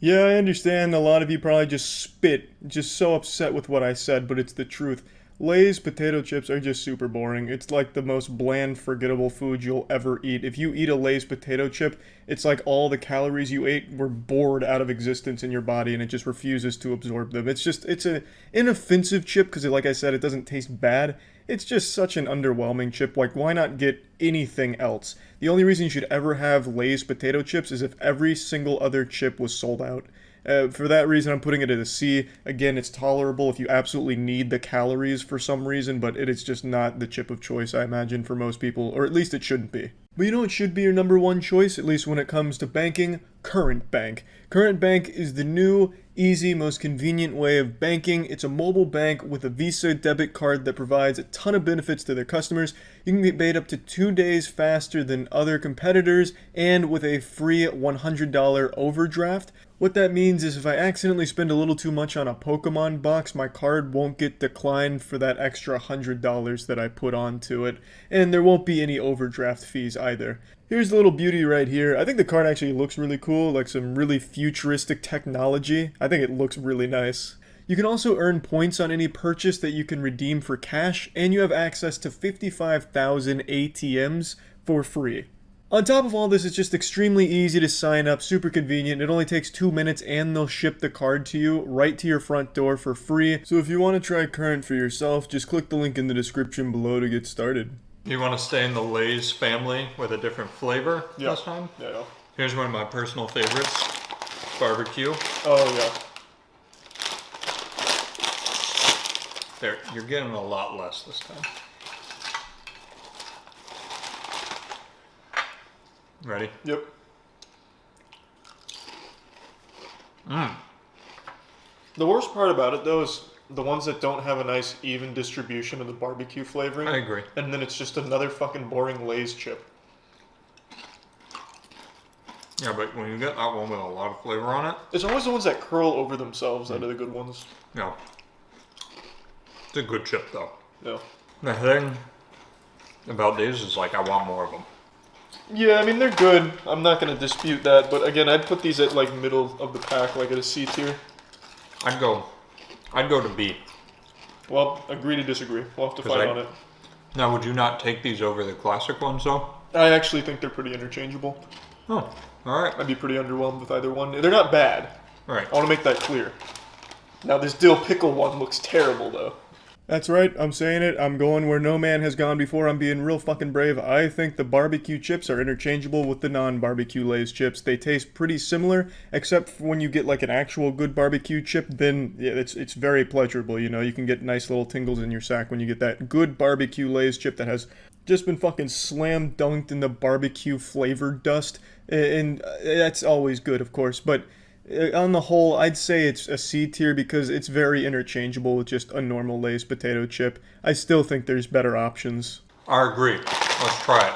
Yeah, I understand a lot of you probably just spit, just so upset with what I said, but it's the truth. Lay's potato chips are just super boring. It's like the most bland, forgettable food you'll ever eat. If you eat a Lay's potato chip, it's like all the calories you ate were bored out of existence in your body and it just refuses to absorb them. It's an inoffensive chip because, like I said, it doesn't taste bad. It's just such an underwhelming chip. Like, why not get anything else? The only reason you should ever have Lay's potato chips is if every single other chip was sold out. For that reason, I'm putting it at a C. Again, it's tolerable if you absolutely need the calories for some reason, but it is just not the chip of choice, I imagine, for most people, or at least it shouldn't be. But you know what should be your number one choice, at least when it comes to banking? Current Bank. Current Bank is the new, easy, most convenient way of banking. It's a mobile bank with a Visa debit card that provides a ton of benefits to their customers. You can get paid up to 2 days faster than other competitors, and with a free $100 overdraft. What that means is if I accidentally spend a little too much on a Pokemon box, my card won't get declined for that extra $100 that I put onto it, and there won't be any overdraft fees either. Here's the little beauty right here. I think the card actually looks really cool, like some really futuristic technology. I think it looks really nice. You can also earn points on any purchase that you can redeem for cash, and you have access to 55,000 ATMs for free. On top of all this, it's just extremely easy to sign up, super convenient. It only takes 2 minutes and they'll ship the card to you right to your front door for free. So if you want to try Current for yourself, just click the link in the description below to get started. You want to stay in the Lay's family with a different flavor this time? Yeah. Here's one of my personal favorites, barbecue. Oh yeah. There, you're getting a lot less this time. Ready? Yep. The worst part about it, though, is the ones that don't have a nice, even distribution of the barbecue flavoring. I agree. And then it's just another fucking boring Lay's chip. Yeah, but when you get that one with a lot of flavor on it... It's always the ones that curl over themselves that are the good ones. Yeah. It's a good chip, though. Yeah. The thing about these is, like, I want more of them. Yeah, I mean, they're good. I'm not going to dispute that. But again, I'd put these at, like, middle of the pack, like at a C tier. I'd go to B. Well, agree to disagree. We'll have to fight on it. Now, would you not take these over the classic ones, though? I actually think they're pretty interchangeable. Oh, alright. I'd be pretty underwhelmed with either one. They're not bad. Right. I want to make that clear. Now, this dill pickle one looks terrible, though. That's right, I'm saying it. I'm going where no man has gone before. I'm being real fucking brave. I think the barbecue chips are interchangeable with the non-barbecue Lay's chips. They taste pretty similar, except for when you get like an actual good barbecue chip, then yeah, it's very pleasurable, you know? You can get nice little tingles in your sack when you get that good barbecue Lay's chip that has just been fucking slam dunked in the barbecue flavor dust. And that's always good, of course, but on the whole, I'd say it's a C tier because it's very interchangeable with just a normal Lay's potato chip. I still think there's better options. I agree. Let's try it.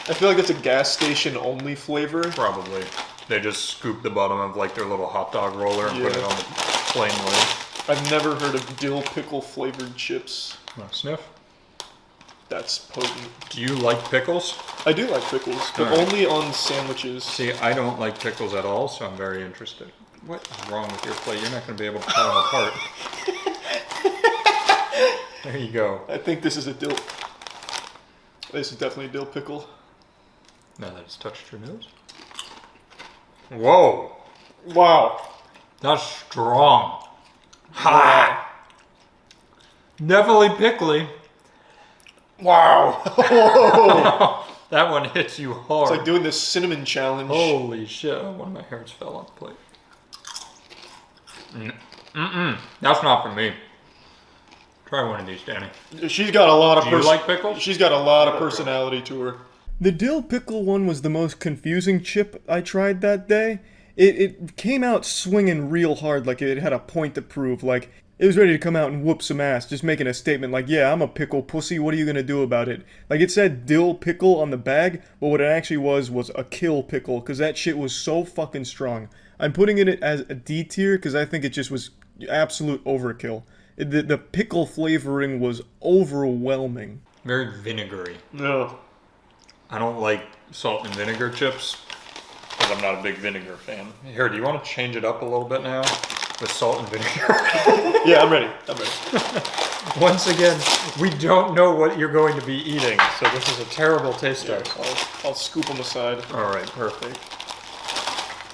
I feel like it's a gas station only flavor. Probably. They just scoop the bottom of like their little hot dog roller and put it on the plain Lay's. I've never heard of dill pickle flavored chips. Want to sniff? That's potent. Do you like pickles? I do like pickles, but only on sandwiches. See, I don't like pickles at all, so I'm very interested. What is wrong with your plate? You're not going to be able to pull them apart. There you go. I think this is a dill. This is definitely a dill pickle. Now that it's touched your nose. Whoa! Wow. That's strong. Ha! Definitely pickly. Wow. That one hits you hard. It's like doing this cinnamon challenge. Holy shit. One of my hairs fell on the plate. That's not for me. Try one of these, Danny. She's got a lot of Do you like pickles? She's got a lot of personality to her. The dill pickle one was the most confusing chip I tried that day. It came out swinging real hard, like it had a point to prove. Like, it was ready to come out and whoop some ass, just making a statement like, yeah, I'm a pickle pussy, what are you gonna do about it? Like, it said dill pickle on the bag, but what it actually was a kill pickle, because that shit was so fucking strong. I'm putting it as a D tier, because I think it just was absolute overkill. The pickle flavoring was overwhelming. Very vinegary. No. I don't like salt and vinegar chips, because I'm not a big vinegar fan. Here, do you want to change it up a little bit now? With salt and vinegar? Yeah, I'm ready. Once again, we don't know what you're going to be eating, so this is a terrible taste test. I'll scoop them aside. All right, perfect.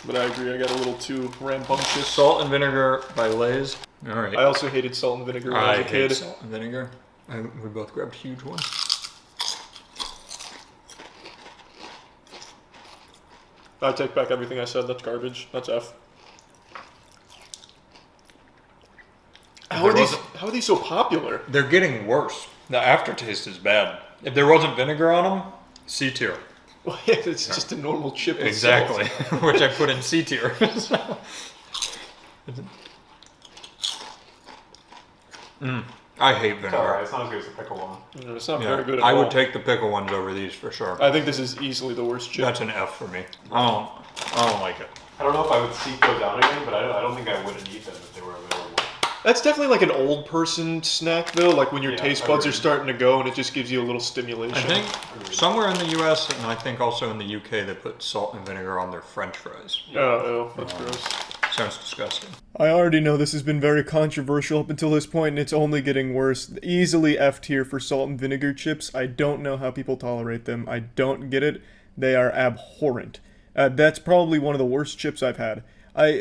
But I agree, I got a little too rambunctious. Salt and vinegar by Lay's. All right. I also hated salt and vinegar when I was a kid. Salt and vinegar. We both grabbed huge ones. I take back everything I said. That's garbage. That's F. How are these so popular? They're getting worse. The aftertaste is bad. If there wasn't vinegar on them, C tier. Well, yeah, it's just a normal chip. With Exactly, salt. which I put in C tier. I hate vinegar. Alright, it's not as good as the pickle one. It's not very good at all. I would take the pickle ones over these for sure. I think this is easily the worst chip. That's an F for me. I don't like it. I don't know if I would seek those out again, but I don't think I wouldn't eat them if they were available. That's definitely like an old person snack though, like when your taste buds are starting to go and it just gives you a little stimulation. I think somewhere in the US and I think also in the UK they put salt and vinegar on their French fries. Oh, that's gross. Sounds disgusting. I already know this has been very controversial up until this point and it's only getting worse. Easily F tier for salt and vinegar chips. I don't know how people tolerate them. I don't get it. They are abhorrent. That's probably one of the worst chips I've had.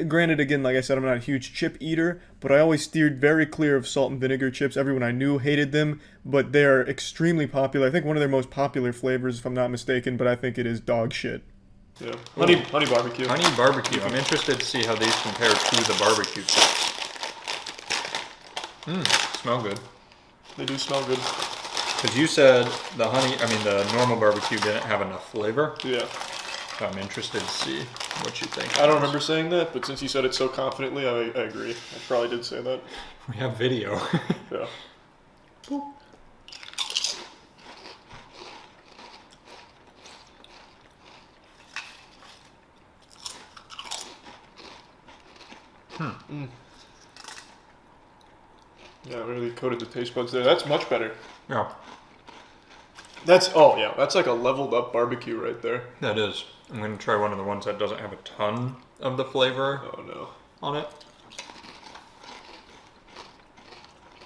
Granted, again, like I said, I'm not a huge chip eater, but I always steered very clear of salt and vinegar chips. Everyone I knew hated them, but they are extremely popular. I think one of their most popular flavors, if I'm not mistaken, but I think it is dog shit. Yeah, honey barbecue. Honey barbecue. I'm interested to see how these compare to the barbecue chips. Smell good. They do smell good. Because you said the normal barbecue didn't have enough flavor. Yeah. So I'm interested to see what you think. I don't remember saying that, but since you said it so confidently, I agree. I probably did say that. We have video. Yeah. Boop. Yeah, really coated the taste buds there. That's much better. Yeah. That's like a leveled up barbecue right there. That is. I'm going to try one of the ones that doesn't have a ton of the flavor on it.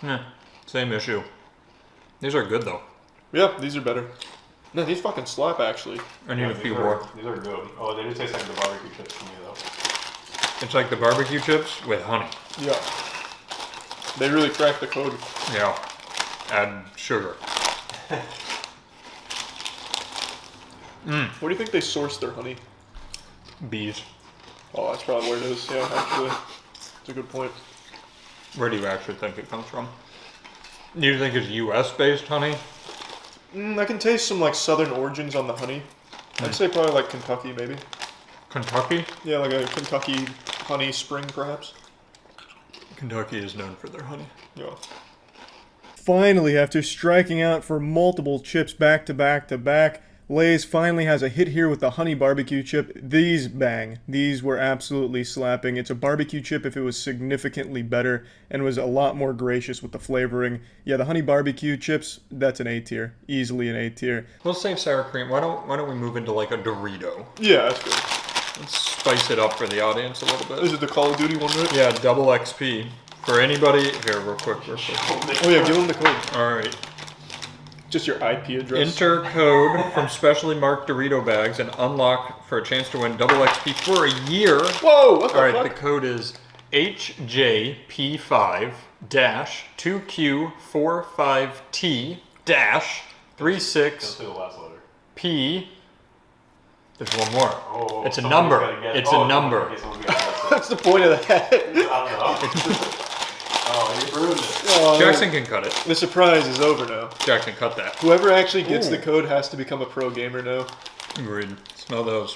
Yeah, same issue. These are good though. Yeah, these are better. No, these fucking slap actually. I need a few more. These are good. Oh, they do taste like the barbecue chips to me though. It's like the barbecue chips with honey. Yeah. They really crack the code. Yeah. Add sugar. Where do you think they source their honey? Bees. Oh, that's probably where it is. Yeah, actually. That's a good point. Where do you actually think it comes from? Do you think it's US based honey? I can taste some like southern origins on the honey. I'd say probably like Kentucky maybe. Kentucky? Yeah, like a Kentucky honey spring perhaps. Kentucky is known for their honey. Yeah. Finally, after striking out for multiple chips back to back to back, Lay's finally has a hit here with the honey barbecue chip. These bang. These were absolutely slapping. It's a barbecue chip if it was significantly better and was a lot more gracious with the flavoring. Yeah, the honey barbecue chips, that's an A tier. Easily an A tier. We'll save sour cream. Why don't we move into like a Dorito? Yeah, that's good. Let's spice it up for the audience a little bit. Is it the Call of Duty one, right? Yeah, double XP. For anybody, here, real quick. Oh yeah, give them the code. Alright. Just your IP address. Enter code from specially marked Dorito bags and unlock for a chance to win double XP for a year. Whoa, what the Alright, fuck? the code is HJP5-2Q45T-36P. There's one more. Oh, it's a number. It's a number. What's the point of that? I don't know. Oh, you ruined it. Jackson can cut it. The surprise is over now. Jackson, cut that. Whoever actually gets the code has to become a pro gamer now. Agreed. Smell those.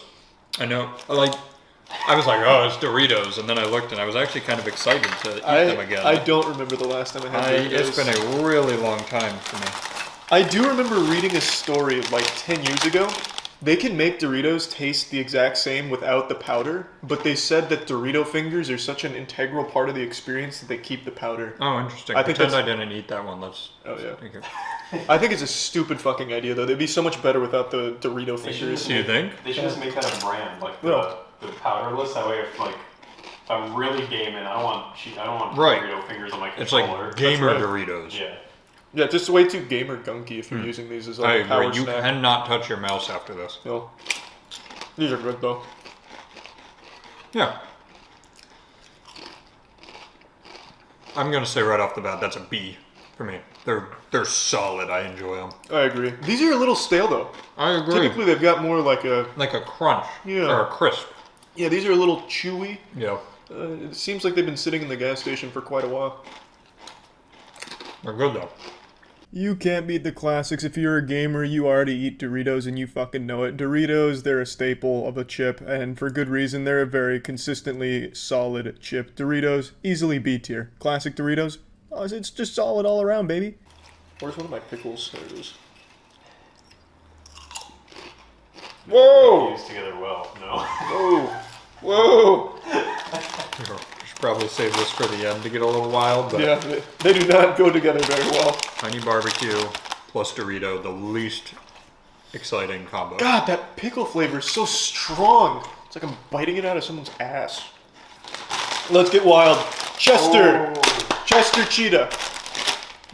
I know. I was like, oh, it's Doritos, and then I looked, and I was actually kind of excited to eat them again. I don't remember the last time I had Doritos. It's been a really long time for me. I do remember reading a story like 10 years ago. They can make Doritos taste the exact same without the powder, but they said that Dorito fingers are such an integral part of the experience that they keep the powder. Oh, interesting. I think Pretend I didn't eat that one. Oh, yeah. I think it's a stupid fucking idea, though. They'd be so much better without the Dorito fingers. Do you think? They should just make that a brand, like the powderless. That way, if like If I'm really gaming, I don't want Right. Dorito fingers on my It's controller. like gamer right. Doritos. Yeah. Yeah, just way too gamer gunky if you're using these as I like a agree. power You snack. cannot touch your mouse after this. No. These are good though. Yeah. I'm gonna say right off the bat that's a B for me. They're solid. I enjoy them. I agree. These are a little stale though. I agree. Typically they've got more like a crunch. Yeah. Or a crisp. Yeah, these are a little chewy. Yeah. It seems like they've been sitting in the gas station for quite a while. They're good though. You can't beat the classics. If you're a gamer, you already eat Doritos and you fucking know it. Doritos, they're a staple of a chip, and for good reason. They're a very consistently solid chip. Doritos, easily B tier. Classic Doritos, oh, it's just solid all around, baby. Where's one of my pickles? There it is. Whoa! Fused together well. No. Whoa! Whoa! Should probably save this for the end to get a little wild. But Yeah, they do not go together very well. Honey barbecue plus Dorito, the least exciting combo. God, that pickle flavor is so strong. It's like I'm biting it out of someone's ass. Let's get wild. Chester! Chester Cheetah.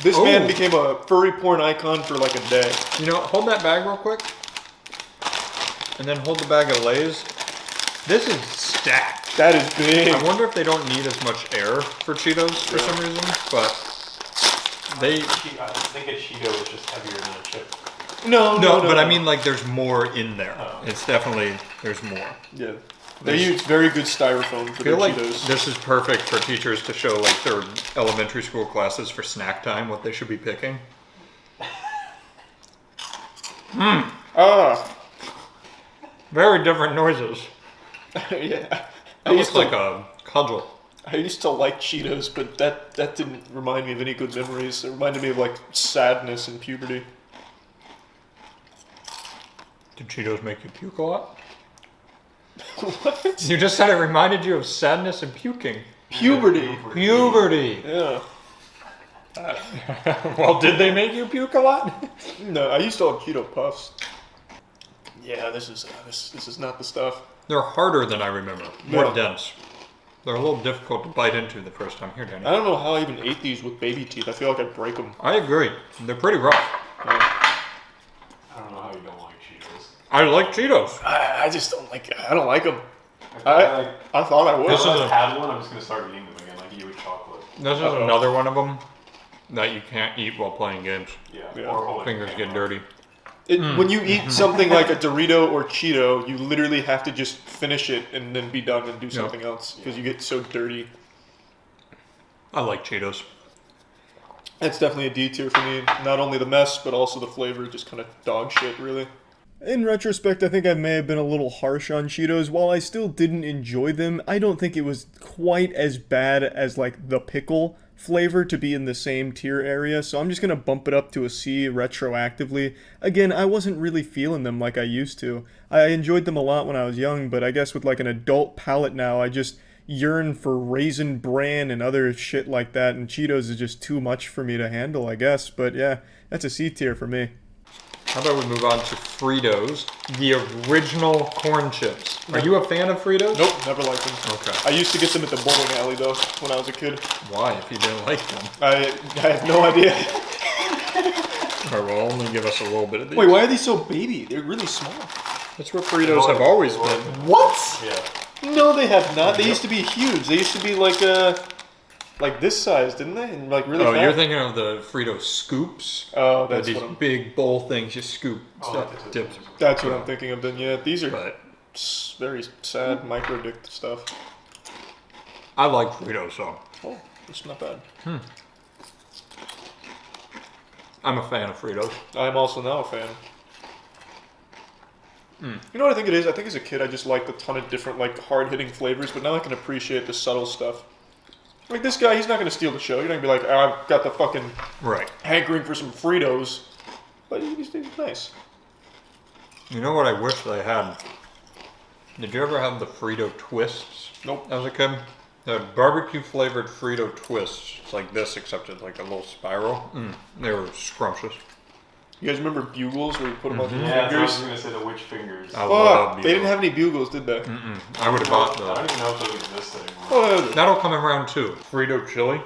This man became a furry porn icon for like a day. You know, hold that bag real quick. And then hold the bag of Lay's. This is stacked. That is big. I wonder if they don't need as much air for Cheetos for some reason, but they... I think a Cheeto is just heavier than a chip. No, but I mean like there's more in there. Oh. It's definitely, there's more. Yeah. They use very good styrofoam for I feel their like Cheetos. this is perfect for teachers to show like their elementary school classes for snack time, what they should be picking. Very different noises. Yeah. That looks like a cudgel. I used to like Cheetos, but that didn't remind me of any good memories. It reminded me of like sadness and puberty. Did Cheetos make you puke a lot? What? You just said it reminded you of sadness and puking. Puberty. Puberty. Yeah. Well, did they make you puke a lot? No, I used to love Cheeto Puffs. Yeah, this is not the stuff. They're harder than I remember. More No. dense. They're a little difficult to bite into the first time. Here, Danny. I don't know how I even ate these with baby teeth. I feel like I'd break them. I agree. They're pretty rough. I don't know how you don't like Cheetos. I like Cheetos. I just don't like. I don't like them. I thought I would. This is If I a- had one, I'm just gonna start eating them again, like you with chocolate. This is another one of them that you can't eat while playing games. Yeah. Or holding Fingers get dirty. When you eat something like a Dorito or Cheeto, you literally have to just finish it and then be done and do something else because you get so dirty. I like Cheetos. That's definitely a D tier for me. Not only the mess, but also the flavor, just kind of dog shit, really. In retrospect, I think I may have been a little harsh on Cheetos. While I still didn't enjoy them, I don't think it was quite as bad as like the pickle flavor to be in the same tier area, so I'm just gonna bump it up to a C retroactively. Again, I wasn't really feeling them like I used to. I enjoyed them a lot when I was young, but I guess with like an adult palate now, I just yearn for Raisin Bran and other shit like that, and Cheetos is just too much for me to handle, I guess. But yeah, that's a C tier for me. How about we move on to Fritos, the original corn chips. Are you a fan of Fritos? Nope, never liked them. Okay. I used to get them at the bowling alley though, when I was a kid. Why, if you didn't like them? I have no idea. Alright, well, only give us a little bit of these. Wait, why are these so baby? They're really small. That's what Fritos have always been. What? Yeah. No, they have not. They used to be huge. They used to be like this size, didn't they? And like really. Oh, fat. you're thinking of the Frito scoops? Oh, They're that's these what I'm. big bowl things you scoop dips. That's what I'm thinking of. Then yeah, these are very sad micro dick stuff. I like Fritos though. Oh, it's not bad. I'm a fan of Fritos. I'm also now a fan. You know what I think it is? I think as a kid I just liked a ton of different like hard-hitting flavors, but now I can appreciate the subtle stuff. Like this guy, he's not going to steal the show. You're not going to be like, oh, I've got the fucking hankering for some Fritos. But he's nice. You know what I wish they had? Did you ever have the Frito Twists? Nope. As a kid? The barbecue flavored Frito Twists. It's like this, except it's like a little spiral. They were scrumptious. You guys remember bugles where you put them on your Yeah, I fingers? was gonna say the witch fingers. I love Fuck, they didn't have any bugles, did they? I would have bought I those. don't even know if those exist anymore. Oh, That'll come in round 2. Frito chili.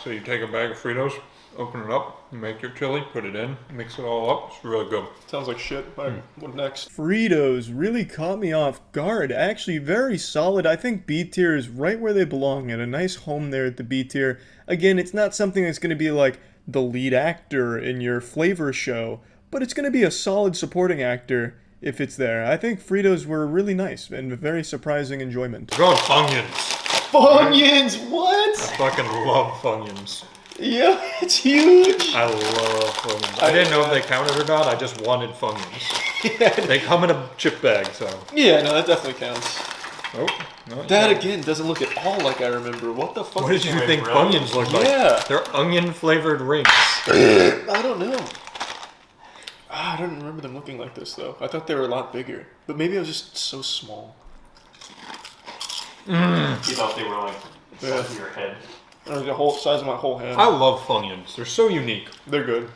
So you take a bag of Fritos, open it up, make your chili, put it in, mix it all up. It's really good. sounds like shit. Alright, what next? Fritos really caught me off guard. Actually, very solid. I think B tier is right where they belong, at a nice home there at the B tier. Again, it's not something that's going to be like the lead actor in your flavor show, but it's going to be a solid supporting actor if it's there. I think Fritos were really nice and a very surprising enjoyment. We're going Funyuns. Funyuns, what? I fucking love Funyuns. Yeah, it's huge. I love Funyuns. I didn't know if they counted or not. I just wanted Funyuns. They come in a chip bag, so. Yeah, no, that definitely counts. Oh, no. That again doesn't look at all like I remember. What the fuck? What did you think Funyuns look like? Yeah. They're onion flavored rings. I don't know. I don't remember them looking like this though. I thought they were a lot bigger, but maybe I was just so small. You thought they were like the size of your head. Or the whole size of my whole hand. I love Funyuns. They're so unique. They're good.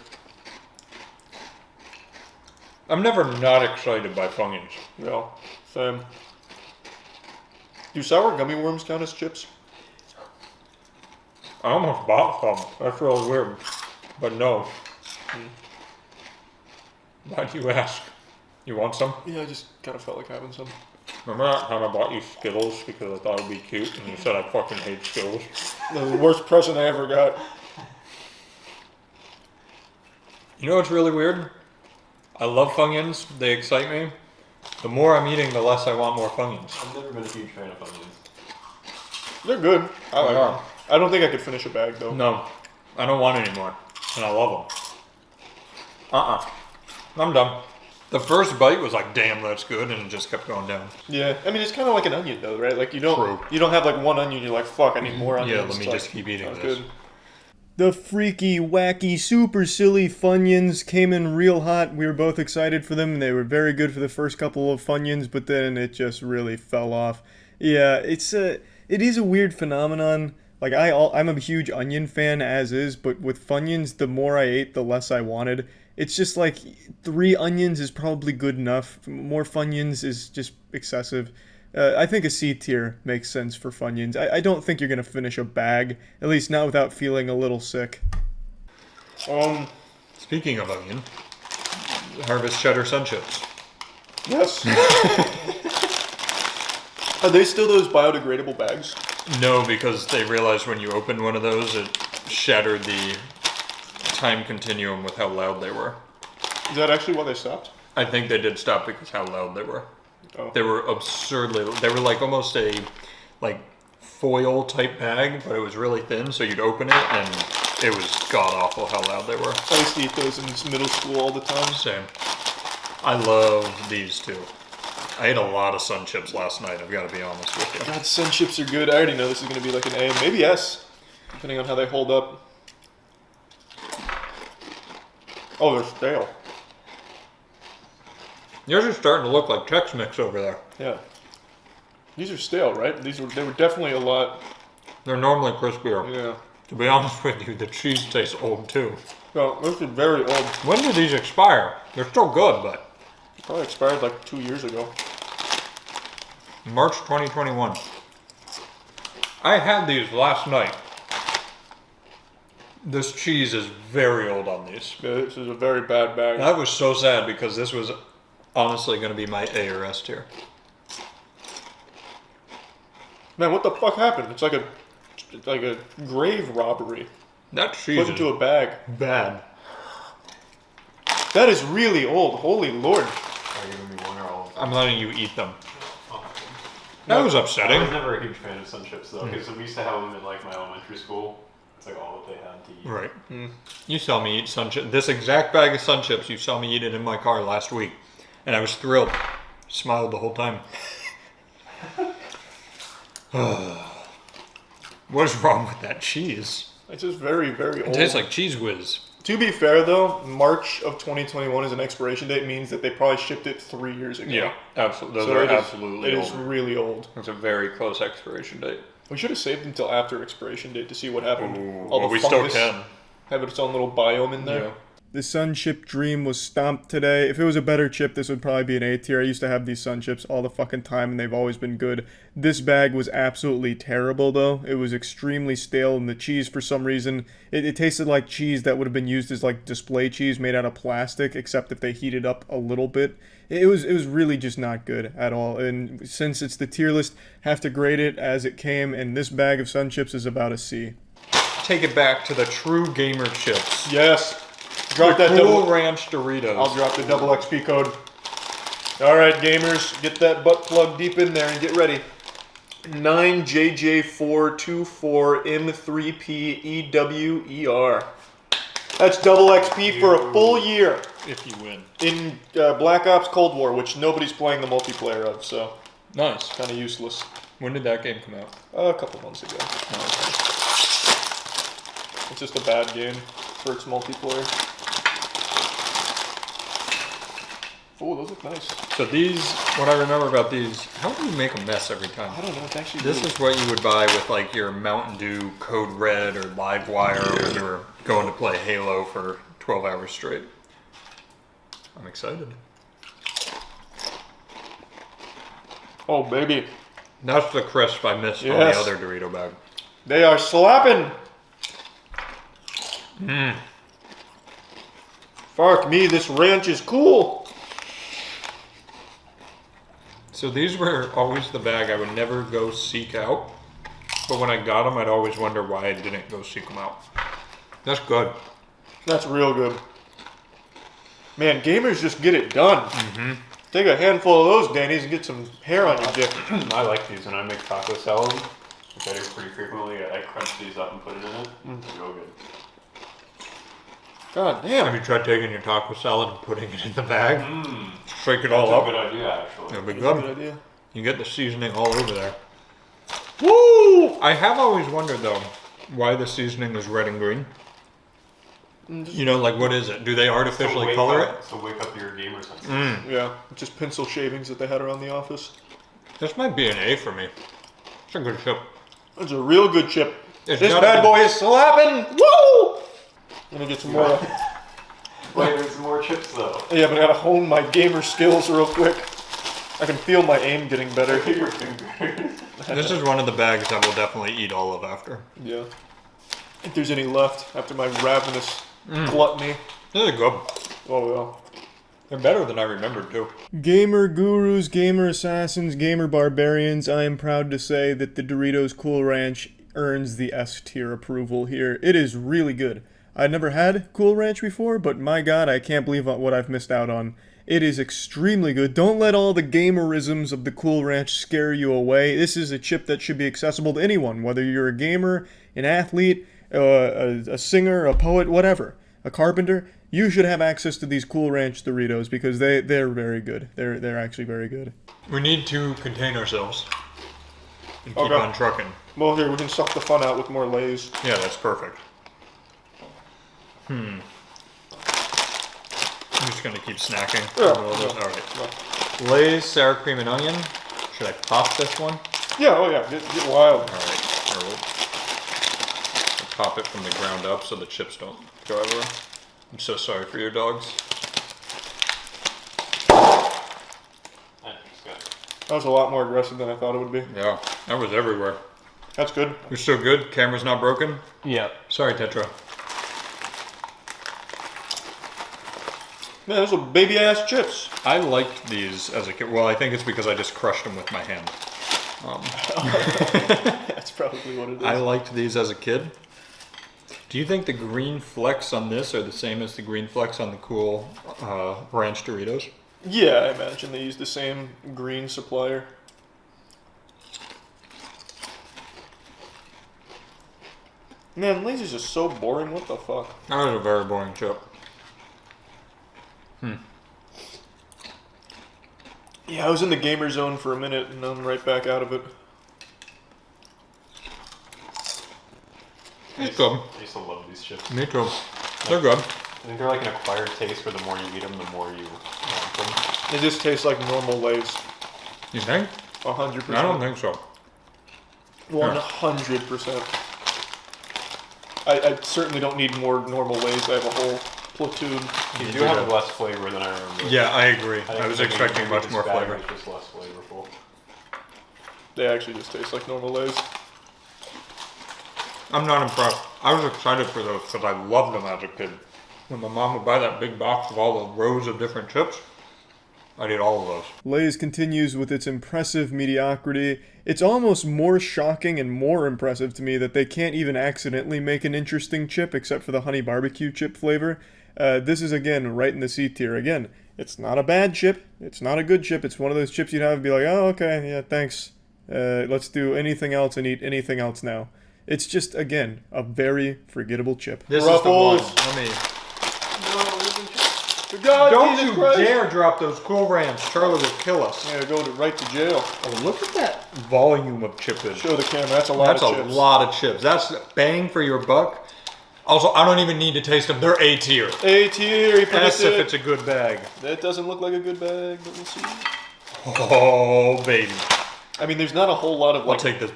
I'm never not excited by Funyuns. Yeah, same. Do sour gummy worms count as chips? I almost bought some. That's really weird. But no. Why'd you ask? You want some? Yeah, I just kind of felt like having some. Remember that time I bought you Skittles because I thought it'd be cute and you said I fucking hate Skittles? That was the worst present I ever got. You know what's really weird? I love Funyuns. They excite me. The more I'm eating, the less I want more Funyuns. I've never been a huge fan of Funyuns. They're good. I like They are. them. I don't think I could finish a bag though. No, I don't want any more. And I love them. I'm done. The first bite was like, damn, that's good, and it just kept going down. Yeah, I mean it's kind of like an onion though, right? Like you don't have like one onion. You're like, fuck, I need more onions. Yeah, let me It's just like, keep eating sounds this. good. The freaky, wacky, super silly Funyuns came in real hot. We were both excited for them. They were very good for the first couple of Funyuns, but then it just really fell off. Yeah, it is a weird phenomenon. Like I'm a huge onion fan as is, but with Funyuns, the more I ate, the less I wanted. It's just like 3 onions is probably good enough. More Funyuns is just excessive. I think a C tier makes sense for Funyuns. I don't think you're gonna finish a bag, at least not without feeling a little sick. Speaking of onion, Harvest Cheddar Sun Chips. Yes. Are they still those biodegradable bags? No, because they realized when you opened one of those, it shattered the time continuum with how loud they were. Is that actually why they stopped? I think they did stop because how loud they were. Oh. They were absurdly. They were like almost a like foil type bag, but it was really thin, so you'd open it and it was god awful how loud they were. I used to eat those in middle school all the time. Same. I love these too. I ate a lot of Sun Chips last night, I've got to be honest with you. God, Sun Chips are good. I already know this is going to be like an A, maybe S, depending on how they hold up. Oh, they're stale. Yours are starting to look like Chex Mix over there. Yeah. These are stale, right? They were definitely a lot. They're normally crispier. Yeah. To be honest with you, the cheese tastes old too. No, this is very old. When did these expire? They're still good, but... Probably expired like 2 years ago. March 2021. I had these last night. This cheese is very old on these. Yeah, this is a very bad bag. I was so sad because this was honestly going to be my A or S tier. Man, what the fuck happened? It's like a grave robbery. That cheese Put into a bag. Bad. That is really old. Holy lord. Are you giving me one or all? I'm letting you eat them. That was upsetting. I was never a huge fan of Sun Chips though, because we used to have them in like my elementary school. It's like all that they had to eat. Right. You saw me eat Sun Chips. This exact bag of Sun Chips, you saw me eat it in my car last week. And I was thrilled. Smiled the whole time. What is wrong with that cheese? It's just very, very old. It tastes like Cheese Whiz. To be fair though, March of 2021 as an expiration date means that they probably shipped it 3 years ago. Yeah, absolutely. Those So are it is- absolutely It old. is really old. It's a very close expiration date. We should have saved until after expiration date to see what happened. Ooh, All well, the we still fungus, can. Have its own little biome in there. Yeah. The Sun Chip dream was stomped today. If it was a better chip, this would probably be an A tier. I used to have these Sun Chips all the fucking time, and they've always been good. This bag was absolutely terrible, though. It was extremely stale, and the cheese, for some reason, it tasted like cheese that would have been used as, like, display cheese made out of plastic, except if they heated up a little bit. It was really just not good at all, and since it's the tier list, have to grade it as it came, and this bag of Sun Chips is about a C. Take it back to the true gamer chips. Yes. Drop that Cool double Ranch Doritos. I'll drop the double XP code. Alright, gamers, get that butt plug deep in there and get ready. 9JJ424M3PEWER. That's double XP for a full year. If you win. In Black Ops Cold War, which nobody's playing the multiplayer of, so. Nice. Kind of useless. When did that game come out? A couple months ago. It's just a bad game for its multiplayer. Oh, those look nice. So these, what I remember about these, how do you make a mess every time? I don't know, it's actually This really... is what you would buy with like your Mountain Dew Code Red or Livewire when you were going to play Halo for 12 hours straight. I'm excited. Oh, baby. That's the crisp I missed on the other Dorito bag. They are slapping! Mmm. Fuck me, this ranch is cool! So these were always the bag I would never go seek out. But when I got them, I'd always wonder why I didn't go seek them out. That's good. That's real good. Man, gamers just get it done. Mm-hmm. Take a handful of those, Danny's, and get some hair on your dick. I like these when I make taco salad, which I do pretty frequently. I crunch these up and put it in it. It's real good. God damn. Have you tried taking your taco salad and putting it in the bag? Mm. Shake it all That's up. a good idea, actually. It'll be That's good. a good idea. You get the seasoning all over there. Woo! I have always wondered though, why the seasoning is red and green. You know, like what is it? Do they artificially color it? So wake up your gamer senses. Yeah, just pencil shavings that they had around the office. This might be an A for me. It's a good chip. It's a real good chip. It's This not bad a- boy is slapping! Woo! I'm gonna get some more. Wait, there's some more chips though. Yeah, but I gotta hone my gamer skills real quick. I can feel my aim getting better. Your fingers. This is one of the bags I will definitely eat all of after. Yeah. If there's any left after my ravenous gluttony. This is good. Oh, yeah. They're better than I remembered too. Gamer gurus, gamer assassins, gamer barbarians, I am proud to say that the Doritos Cool Ranch earns the S tier approval here. It is really good. I'd never had Cool Ranch before, but my god, I can't believe what I've missed out on. It is extremely good. Don't let all the gamerisms of the Cool Ranch scare you away. This is a chip that should be accessible to anyone, whether you're a gamer, an athlete, a singer, a poet, whatever, a carpenter. You should have access to these Cool Ranch Doritos because they're very good. They're actually very good. We need to contain ourselves and keep Okay. on trucking. Well, here, we can suck the fun out with more Lay's. Yeah, that's perfect. I'm just gonna keep snacking. Yeah. Alright. Lay's, sour cream and onion. Should I pop this one? Yeah, oh yeah, get wild. Alright, here we'll pop it from the ground up so the chips don't go everywhere. I'm so sorry for your dogs. That was a lot more aggressive than I thought it would be. Yeah, that was everywhere. That's good. You're so good. Camera's not broken? Yeah. Sorry, Tetra. Man, those are baby ass chips. I liked these as a kid. Well, I think it's because I just crushed them with my hand. That's probably what it is. I liked these as a kid. Do you think the green flecks on this are the same as the green flecks on the Cool Ranch Doritos? Yeah, I imagine they use the same green supplier. Man, Lay's is just so boring. What the fuck? That was a very boring chip. Yeah, I was in the gamer zone for a minute and I'm right back out of it. It's good. I used to love these chips. Me too. They're good. I think they're like an acquired taste where the more you eat them, the more you want them. They just taste like normal Lay's. You think? 100%. I don't think so. 100%. I certainly don't need more normal Lay's. I have a whole Platoon. You do have less flavor than I remember. Yeah, I agree. think I was maybe expecting much this more bag flavor. was just less flavorful. They actually just taste like normal Lay's. I'm not impressed. I was excited for those because I loved them as a kid. When my mom would buy that big box of all the rows of different chips, I'd eat all of those. Lay's continues with its impressive mediocrity. It's almost more shocking and more impressive to me that they can't even accidentally make an interesting chip except for the honey barbecue chip flavor. This is, again, right in the C tier. Again, it's not a bad chip. It's not a good chip. It's one of those chips you'd have and be like, oh, okay, yeah, thanks. Let's do anything else and eat anything else now. It's just, again, a very forgettable chip. This is the one. Ruffles. Let me... God, Don't Jesus you Christ. dare drop those Cool Ranch. Charlie will kill us. Yeah, go right to jail. Oh, look at that volume of chippage. Show the camera. That's a lot of chips. That's a lot of chips. That's bang for your buck. Also, I don't even need to taste them. They're A tier. A tier. As if it's a good bag. That doesn't look like a good bag, but we'll see. Oh, baby. I mean, there's not a whole lot of I'll take this.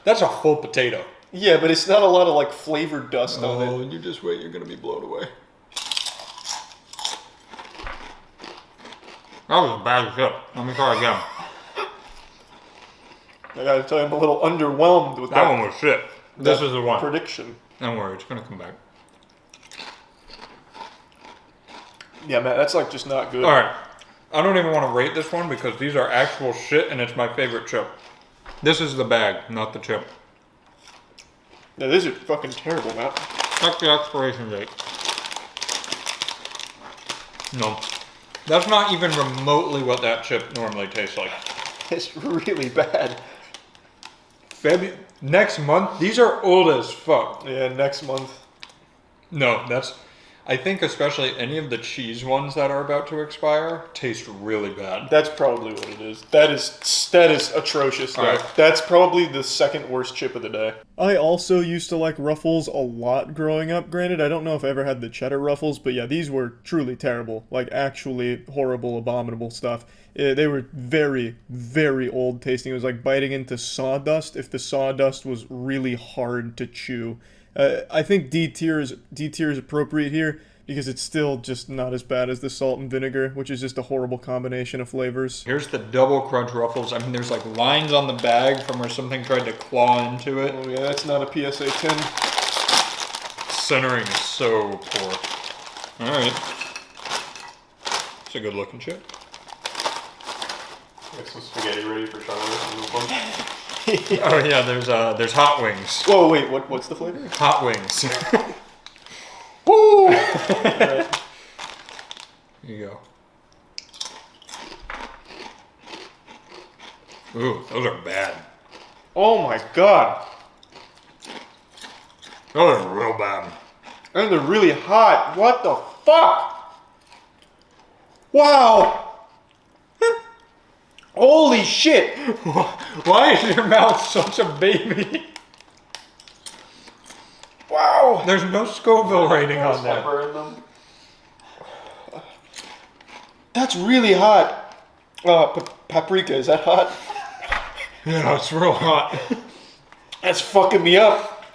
That's a full potato. Yeah, but it's not a lot of like flavored dust on it. Oh, you just wait. You're gonna be blown away. That was a bad chip. Let me try again. I gotta tell you, I'm a little underwhelmed with that. That one was shit. This is the one. Prediction. Don't worry, it's gonna come back. Yeah, Matt, that's like just not good. All right, I don't even want to rate this one because these are actual shit, and it's my favorite chip. This is the bag, not the chip. Yeah, these are fucking terrible, Matt. Check the expiration date. No. That's not even remotely what that chip normally tastes like. It's really bad. Next month? These are old as fuck. Yeah, next month. No, that's... I think especially any of the cheese ones that are about to expire taste really bad. That's probably what it is. That is atrocious. Right. That's probably the second worst chip of the day. I also used to like Ruffles a lot growing up. Granted, I don't know if I ever had the cheddar Ruffles, but yeah, these were truly terrible. Like actually horrible, abominable stuff. They were very, very old tasting. It was like biting into sawdust if the sawdust was really hard to chew. I think D tier is appropriate here because it's still just not as bad as the salt and vinegar, which is just a horrible combination of flavors. Here's the double crunch Ruffles. I mean, there's like lines on the bag from where something tried to claw into it. Oh yeah, that's not a PSA 10. Centering is so poor. All right. It's a good looking chip. Get some spaghetti ready for Charlotte. Oh yeah, there's hot wings. Whoa, wait, what's the flavor? Hot wings. Woo! Right. Here you go. Ooh, those are bad. Oh my god. Those are real bad. And they're really hot. What the fuck? Wow. Holy shit! Why is your mouth such a baby? Wow! There's no Scoville rating on that. Pepper in them. That's really hot. Paprika, is that hot? Yeah, it's real hot. That's fucking me up.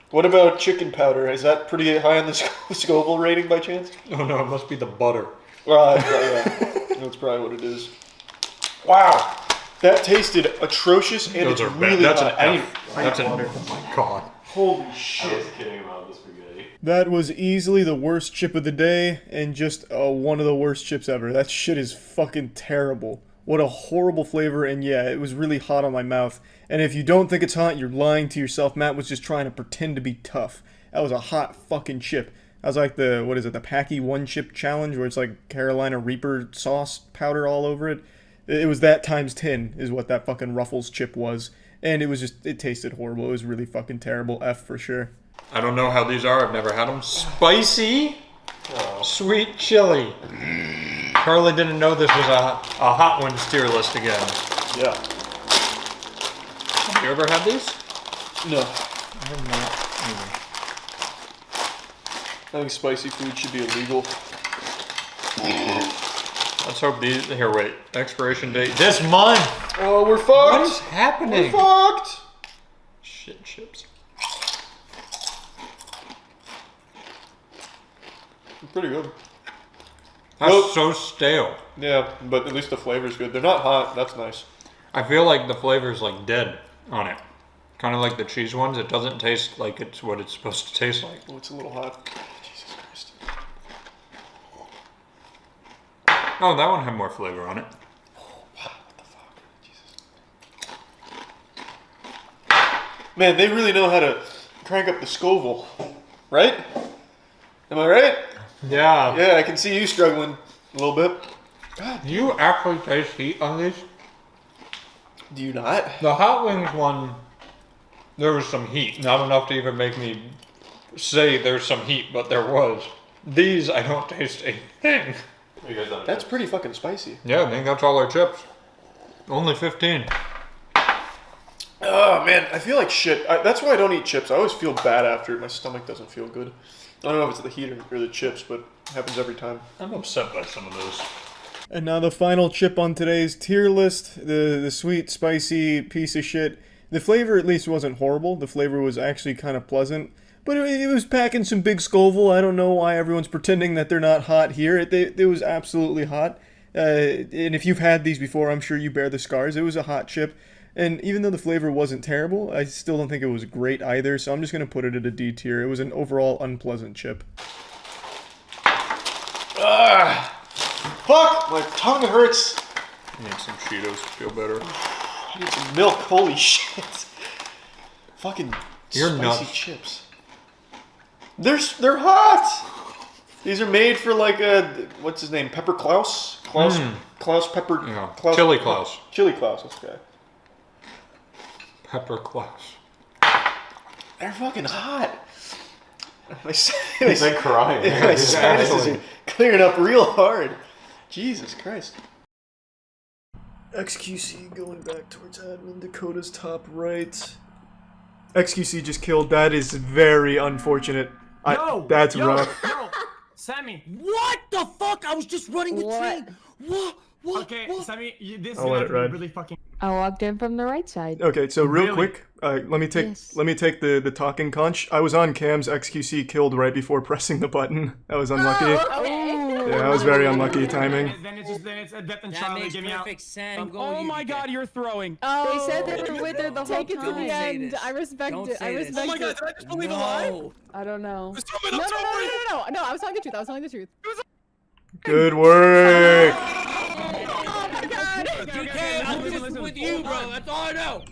What about chicken powder? Is that pretty high on the Scoville rating by chance? Oh no, it must be the butter. Yeah, that's probably what it is. Wow, that tasted atrocious and Those it's are really bad. That's hot. an F. That's an oh my god. Holy I shit. was kidding about the spaghetti. That was easily the worst chip of the day and just one of the worst chips ever. That shit is fucking terrible. What a horrible flavor, and yeah, it was really hot on my mouth. And if you don't think it's hot, you're lying to yourself. Matt was just trying to pretend to be tough. That was a hot fucking chip. That was like the, what is it, the Packy One Chip Challenge, where it's like Carolina Reaper sauce powder all over it. It was that times 10 is what that fucking Ruffles chip was. And it was just, it tasted horrible. It was really fucking terrible. F for sure. I don't know how these are. I've never had them. Spicy, sweet chili. Charlie didn't know this was a Hot Ones tier list again. Yeah. Have you ever had these? No. I have not I think spicy food should be illegal. Let's hope these. Here, wait. Expiration date this month. Oh, we're fucked. What is happening? We're fucked. Shit chips. Pretty good. That's so stale. Yeah, but at least the flavor's good. They're not hot. That's nice. I feel like the flavor's like dead on it. Kind of like the cheese ones. It doesn't taste like it's what it's supposed to taste like. Oh, it's a little hot. Jesus Christ. Oh, that one had more flavor on it. Man, they really know how to crank up the Scoville, right? Am I right? Yeah. Yeah, I can see you struggling a little bit. God, do you actually taste heat on these? Do you not? The hot wings one, there was some heat. Not enough to even make me say there's some heat, but there was. These, I don't taste a thing. That's pretty fucking spicy. Yeah, I think that's all our chips. Only 15. Oh man, I feel like shit. That's why I don't eat chips. I always feel bad after it. My stomach doesn't feel good. I don't know if it's the heat or the chips, but it happens every time. I'm upset by some of those. And now the final chip on today's tier list, the sweet, spicy piece of shit. The flavor at least wasn't horrible. The flavor was actually kind of pleasant. But it was packing some big Scoville. I don't know why everyone's pretending that they're not hot here. It was absolutely hot. And if you've had these before, I'm sure you bear the scars. It was a hot chip. And even though the flavor wasn't terrible, I still don't think it was great either, so I'm just going to put it at a D tier. It was an overall unpleasant chip. Fuck! My tongue hurts! I need some Cheetos to feel better. I need some milk, holy shit. Fucking You're spicy nuts. chips. They're hot! These are made for like a, what's his name, Pepper Klaus? Klaus Pepper... Yeah. Klaus, Chili Klaus. Chili Klaus, that's okay. Pepper Klaus. They're fucking hot. They're crying. Yeah, my sinuses are clearing up real hard. Jesus Christ. XQC going back towards admin. Dakota's top right. XQC just killed. That is very unfortunate. That's rough. Yo, Sammy. What the fuck? I was just running the train. What? Okay, Sammy, this is I'll let it gonna ride. be really fucking. I walked in from the right side. Okay, so real Really? quick, let me take the talking conch. I was on cams. XQC killed right before pressing the button. That was unlucky. Yeah, that was very unlucky timing. Then it's a Death and That Charlie. makes Give me out. perfect sense. Oh my God, you're throwing. They said they were with her the whole Take it to the time. end. I respect Don't it. I say this. respect Oh my God, it. did I just believe a lie? I don't know. Just tell me No, the no, no, story. no, no, no. No, I was telling the truth. I was telling the truth. Good work. Oh my God. Okay, I'm just with you, bro. That's all I know.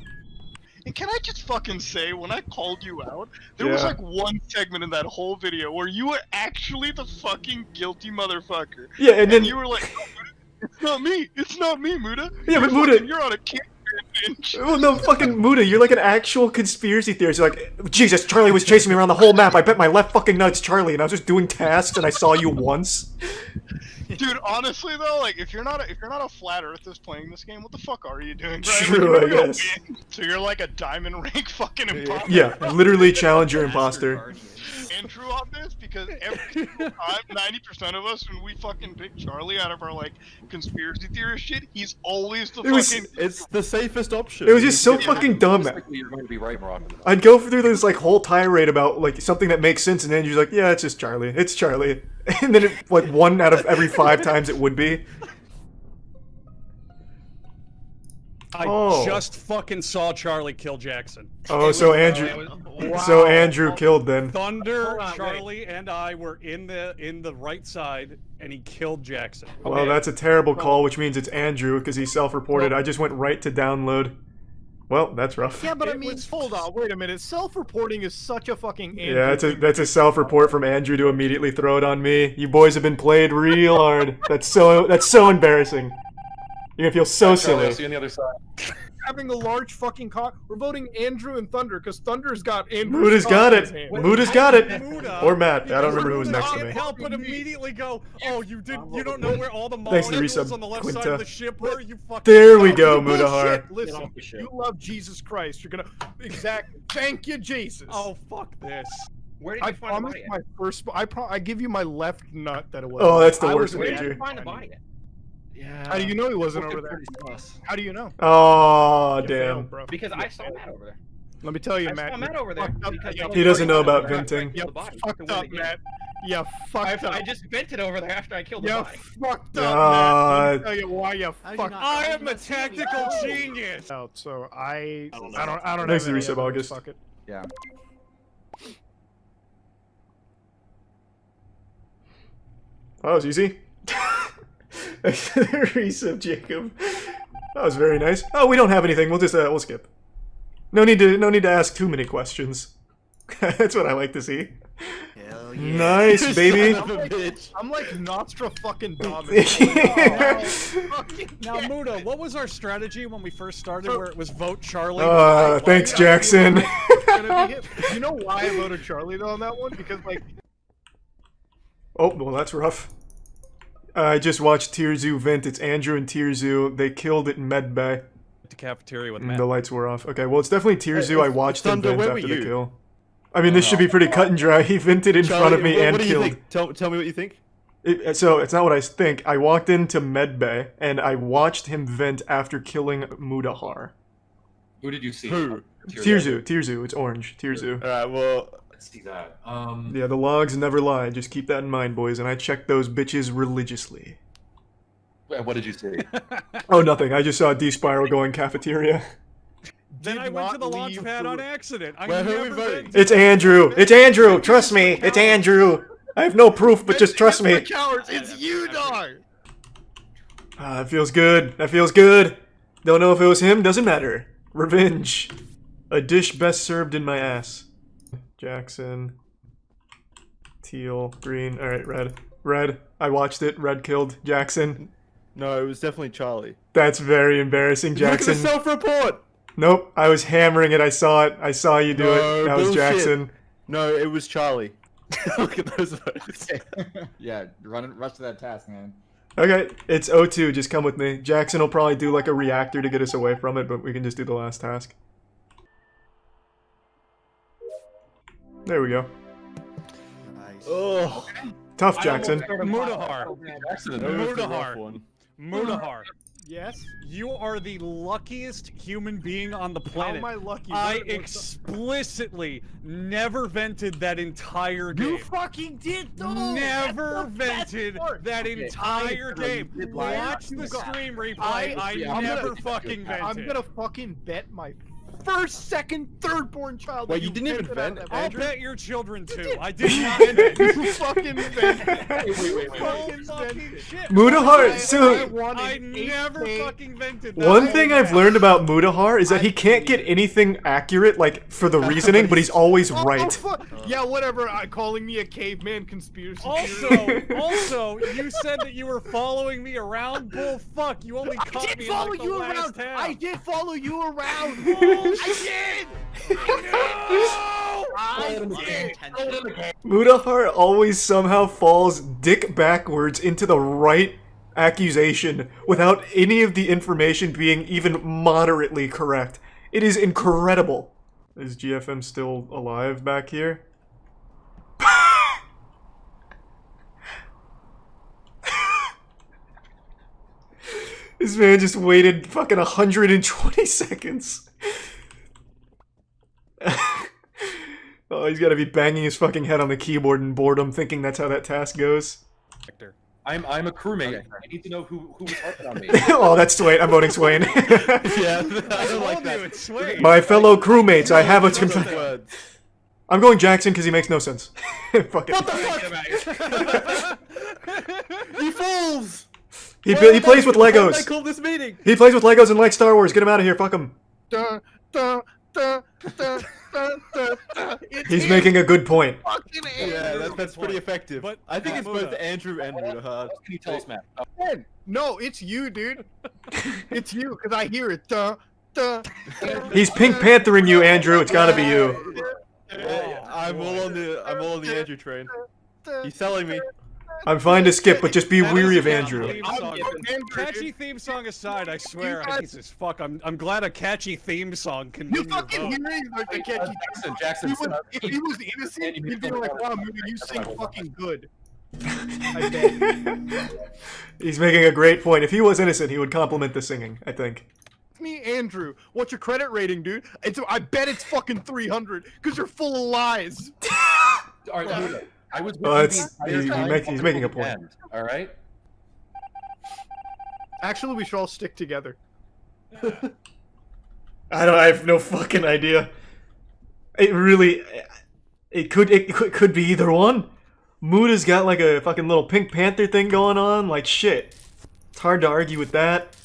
And can I just fucking say, when I called you out, there was Yeah. like one segment in that whole video where you were actually the fucking guilty motherfucker. Yeah, and then you were like, "No, Muda, it's not me, Muda. Yeah, but You're Muda- fucking- you're on a camping bench." Oh no, fucking Muda, you're like an actual conspiracy theorist. You're like, Jesus, Charlie was chasing me around the whole map. I bet my left fucking nut's Charlie, and I was just doing tasks, and I saw you once. Dude, honestly though, like if you're not a flat earthist playing this game, what the fuck are you doing? Right? True, Like, I you're gonna guess. win. So you're like a diamond rank fucking imposter. Yeah, literally Challenger imposter. Intro on this because every single time, 90% of us, when we fucking pick Charlie out of our like conspiracy theorist shit, he's always the fucking. It's the safest option. It was just so fucking dumb. You're going to be right more often than not. I'd go through this like whole tirade about like something that makes sense, and then you're like, yeah, it's just Charlie. It's Charlie. And then it, like 1 out of every 5 times it would be. I just fucking saw Charlie kill Jackson. Oh, so Andrew, so Andrew killed then. Thunder, Charlie, and I were in the right side, and he killed Jackson. Well, that's a terrible call, which means it's Andrew because he self-reported. I just went right to download. Well, that's rough. Yeah, but I mean, hold on, wait a minute. Self-reporting is such a fucking. Yeah, that's a self-report from Andrew to immediately throw it on me. You boys have been played real hard. That's so embarrassing. You're gonna feel so silly. I'll see you on the other side. Having a large fucking cock. We're voting Andrew and Thunder because Thunder's got Andrew. Muda's got it. Muda's got it. Or Matt. I don't remember who was next to I me. can't help but immediately go, oh, you don't know where all the Thanks to molecules resub, on the left side Quinta. of the ship were? You fucking. There we go, Mudahar. Listen, you love Jesus Christ. You're gonna exactly. Thank you, Jesus. Oh fuck this. Where did I you find the promise body? my first. I give you my left nut that it was. Oh, that's the I worst was- Where did wager. you find the body? At? Yeah. How do you know he wasn't Looking over there? pretty sus. How do you know? Oh, You damn. failed, bro. Because I saw that over there. Let me tell you, I Matt. saw Matt over there. He doesn't know about venting. You fucked up, Matt. You fucked up. I just vented over there after I killed the You body. fucked up, Matt. Let me tell you why you fucked up. I am a tactical genius. So I don't have Thanks for the any resub, evidence. August. Fuck it. Yeah. Oh, that was easy. Resub, Jacob. That was very nice. Oh, we don't have anything. We'll just we'll skip. No need to ask too many questions. That's what I like to see. Hell yeah. Nice, baby. I'm like Nostra fucking dominant. Now, Muda, what was our strategy when we first started where it was vote Charlie? Thanks, Jackson. You know why I voted Charlie though on that one? Because like. Oh, well, that's rough. I just watched Tirzu vent. It's Andrew and Tirzu. They killed it in medbay. The cafeteria with And Matt. the lights were off. Okay, well, it's definitely Tirzu. I watched him Thunder, vent where after were the you? kill. I mean, this should be pretty cut and dry. He vented in front of me and what do you killed. think? Tell me what you think. So, it's not what I think. I walked into medbay, and I watched him vent after killing Mudahar. Who did you see? Who? Tirzu. It's orange. Tirzu. Alright, well... Let's see that. Yeah, the logs never lie. Just keep that in mind, boys. And I checked those bitches religiously. What did you see? Oh, nothing. I just saw D-Spiral going cafeteria. Then I went to the launch pad on accident. I Who are we never voting? been- It's Andrew. It's Andrew. Trust me. It's Andrew. I have no proof, but just trust me. Cowards, it's you, dog. That feels good. That feels good. Don't know if it was him. Doesn't matter. Revenge. A dish best served in my ass. Jackson. Teal. Green. Alright, red. Red. I watched it. Red killed Jackson. No, it was definitely Charlie. That's very embarrassing, Jackson. Look at the self-report! Nope. I was hammering it. I saw it. I saw you do it. That was bullshit. Jackson. No, it was Charlie. Look at those votes. Yeah, rush to that task, man. Okay, it's O2. Just come with me. Jackson will probably do like a reactor to get us away from it, but we can just do the last task. There we go. Nice. Oh. Tough, Jackson. Mudahar. Mudahar. Mudahar. Yes? You are the luckiest human being on the planet. How am I lucky? I What- explicitly never vented that entire game. You fucking did though. Never vented that entire game. Watch the stream replay. I never fucking vented. I'm gonna fucking bet my first, second, third born child. Wait, that you didn't even vented out of vent, that I'll bedroom. bet your children too. I did not vent. You fucking vented. Wait. Fucking shit. Mudahar, so I never fucking vented. one thing I've learned about Mudahar is that he can't get anything accurate, like, for the reasoning, but he's always right. Yeah, whatever. Calling me a caveman conspiracy Also, you said that you were following me around. Bull fuck, you only caught me in like the last half. I did follow you around. I did. Mudahar always somehow falls dick backwards into the right accusation without any of the information being even moderately correct. It is incredible. Is GFM still alive back here? This man just waited fucking 120 seconds. Oh, he's gotta be banging his fucking head on the keyboard in boredom, thinking that's how that task goes. I'm a crewmate. I need to know who was harping on me. Oh, that's Swain. I'm voting Swain. Yeah, I don't like that. My fellow crewmates, I have a... I'm going Jackson because he makes no sense. Fuck it. What the fuck? You fools! He plays with Why did I Legos. call this meeting? He plays with Legos and likes Star Wars. Get him out of here. Fuck him. He's making a good point. Yeah, that's pretty effective. But I think it's both Andrew and Mudahar. Can you tell us, Matt? No, it's you, dude. It's you, because I hear it. He's Pink Panthering you, Andrew. It's gotta be you. I'm all on the Andrew train. He's selling me. I'm fine to skip, but just be weary of Andrew. Catchy theme song aside, I swear, Jesus fuck, I'm glad a catchy theme song can win your vote. hearing like the catchy Jackson. If he was innocent, he'd be like, "Wow, movie, you sing fucking good." I bet. He's making a great point. If he was innocent, he would compliment the singing, I think. me, Andrew, what's your credit rating, dude? I bet it's fucking 300 because you're full of lies. All right, dude, I was. He's making a point. All right. Actually, we should all stick together. I have no fucking idea. It could be either one. Muda's got like a fucking little Pink Panther thing going on, like shit. It's hard to argue with that.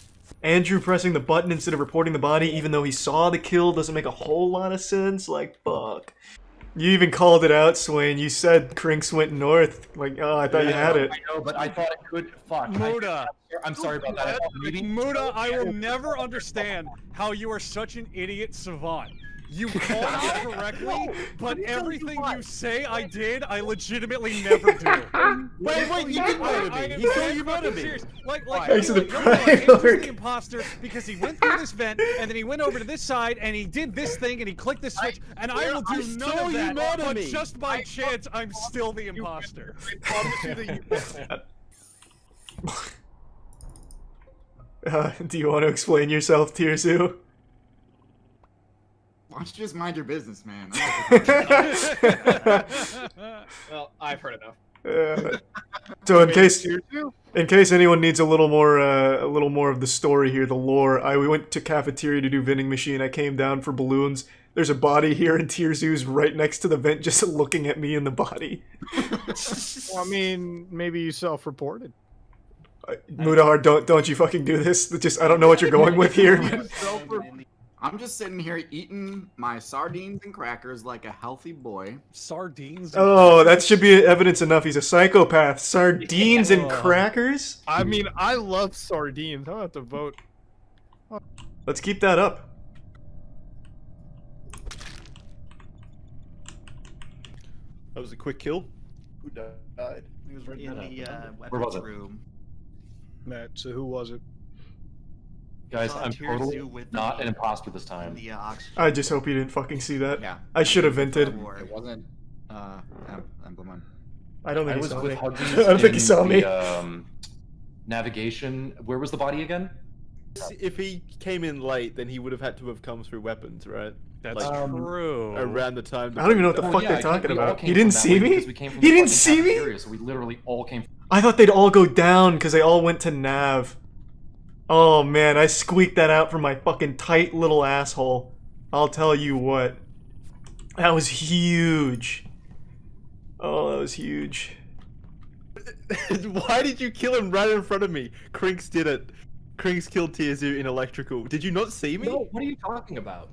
Andrew pressing the button instead of reporting the body, even though he saw the kill, doesn't make a whole lot of sense. Like, fuck. You even called it out, Swain. You said Crinks went north. Like, oh, I thought you had it. I know, but I thought it could. Fuck. Muda. I'm sorry about that. I thought maybe. Muda, I will never understand how you are such an idiot savant. You called it correctly, but everything you say I did, I legitimately never do. Wait, you did murder me. He saw you murder me. Thanks to the Andrew's the imposter because he went through this vent, and then he went over to this side, and he did this thing, and he clicked this switch, and I will do none of that, but just by chance, I'm still the imposter. Do you want to explain yourself, Tirzu? Why don't you just mind your business, man? Well, I've heard enough. So in case anyone needs a little more of the story here, the lore, we went to cafeteria to do vending machine. I came down for balloons. There's a body here, and Tirzu's right next to the vent, just looking at me in the body. Well, I mean, maybe you self-reported. Mudahar, don't you fucking do this. I don't know what you're going with here. I'm just sitting here eating my sardines and crackers like a healthy boy. Sardines? Oh, that should be evidence enough. He's a psychopath. Sardines and crackers? I mean, I love sardines. I'll have to vote. Let's keep that up. That was a quick kill. Who died? He was right in the was weapons it? room. Matt, so who was it? Guys, Saw I'm Tirzu totally with not the- an imposter this time. The oxygen. I just hope you didn't fucking see that. Yeah. I should have vented. It wasn't Emblem. I don't think I he was saw with me. Huggies I don't think he in saw me. the, navigation. Where was the body again? If he came in late, then he would have had to have come through weapons, right? That's true. Around the time. I don't even know what the fuck they're talking about. He didn't see me? He didn't see me? So we literally all came. I thought they'd all go down because they all went to Nav. Oh man, I squeaked that out from my fucking tight little asshole. I'll tell you what. That was huge. Oh, that was huge. Why did you kill him right in front of me? Crinks did it. Crinks killed Tirzu in electrical. Did you not see me? No, what are you talking about?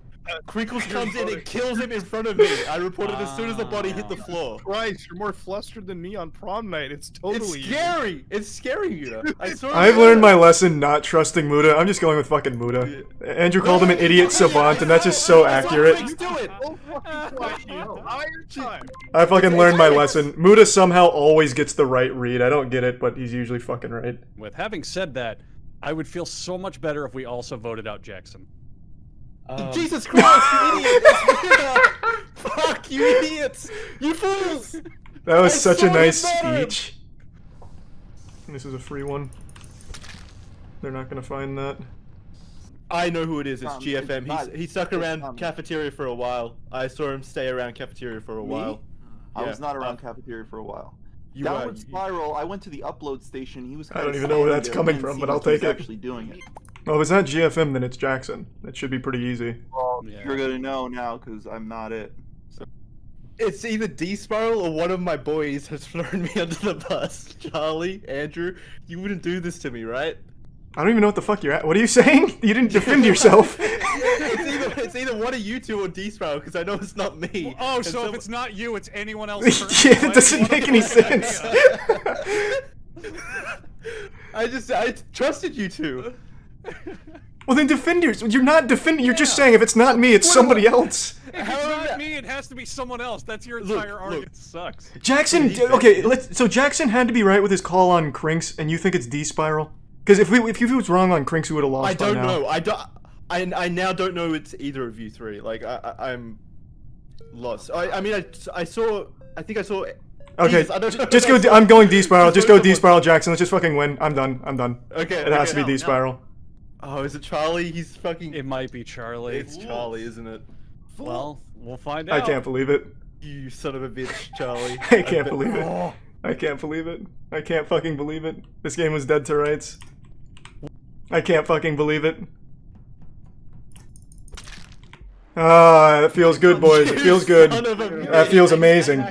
Crinkles comes in and kills him in front of me. I reported as soon as the body hit the floor. Christ, you're more flustered than me on prom night. It's totally It's scary. It's scary, Muda. I saw I've learned my lesson not trusting Muda. I'm just going with fucking Muda. Andrew called him an idiot savant, and that's just so accurate. I fucking learned my lesson. Muda somehow always gets the right read. I don't get it, but he's usually fucking right. With having said that, I would feel so much better if we also voted out Jackson. Jesus Christ, you idiots! Fuck, you idiots! You fools! That was such a saw nice you better. speech. This is a free one. They're not gonna find that. I know who it is. It's Tom, GFM. it's He stuck around Tom. cafeteria for a while. I saw him stay around cafeteria for a while. I Yeah. was not around cafeteria for a while. You Downward were. Spiral. I went to the upload station. He was. I don't kinda even know where standing that's there. coming We didn't from, see but I'll him, so he's take it. Actually doing it. Well, if it's not GFM, then it's Jackson. That should be pretty easy. Well, you're gonna know now because I'm not it. So. It's either D-Spiral or one of my boys has thrown me under the bus. Charlie, Andrew, you wouldn't do this to me, right? I don't even know what the fuck you're at. What are you saying? You didn't defend yourself. It's either one of you two or D-Spiral because I know it's not me. Oh, And so if it's not you, it's anyone else. Yeah, that doesn't make any sense. I trusted you two. Well, then defend yourself. You're not defending. You're just saying if it's not me, it's somebody else. If it's not me, it has to be someone else. That's your entire argument. It sucks. Jackson. Okay, so Jackson had to be right with his call on Crinks, and you think it's D-Spiral? Because if he was wrong on Crinks, we would have lost. I don't by now. know. I now don't know it's either of you three. Like I'm lost. I mean I saw. I think I saw. Okay, Jesus, I don't know. just go. I'm going D-Spiral. Just go D-Spiral, Jackson. Let's just fucking win. I'm done. I'm done. Okay, It has okay. to be D-Spiral. Oh, is it Charlie? He's fucking. It might be Charlie. It's Charlie, isn't it? Well, we'll find out. I can't believe it. You son of a bitch, Charlie. I can't believe it. I can't believe it. I can't fucking believe it. This game was dead to rights. I can't fucking believe it. Ah, that feels good, boys. It feels good. That feels amazing.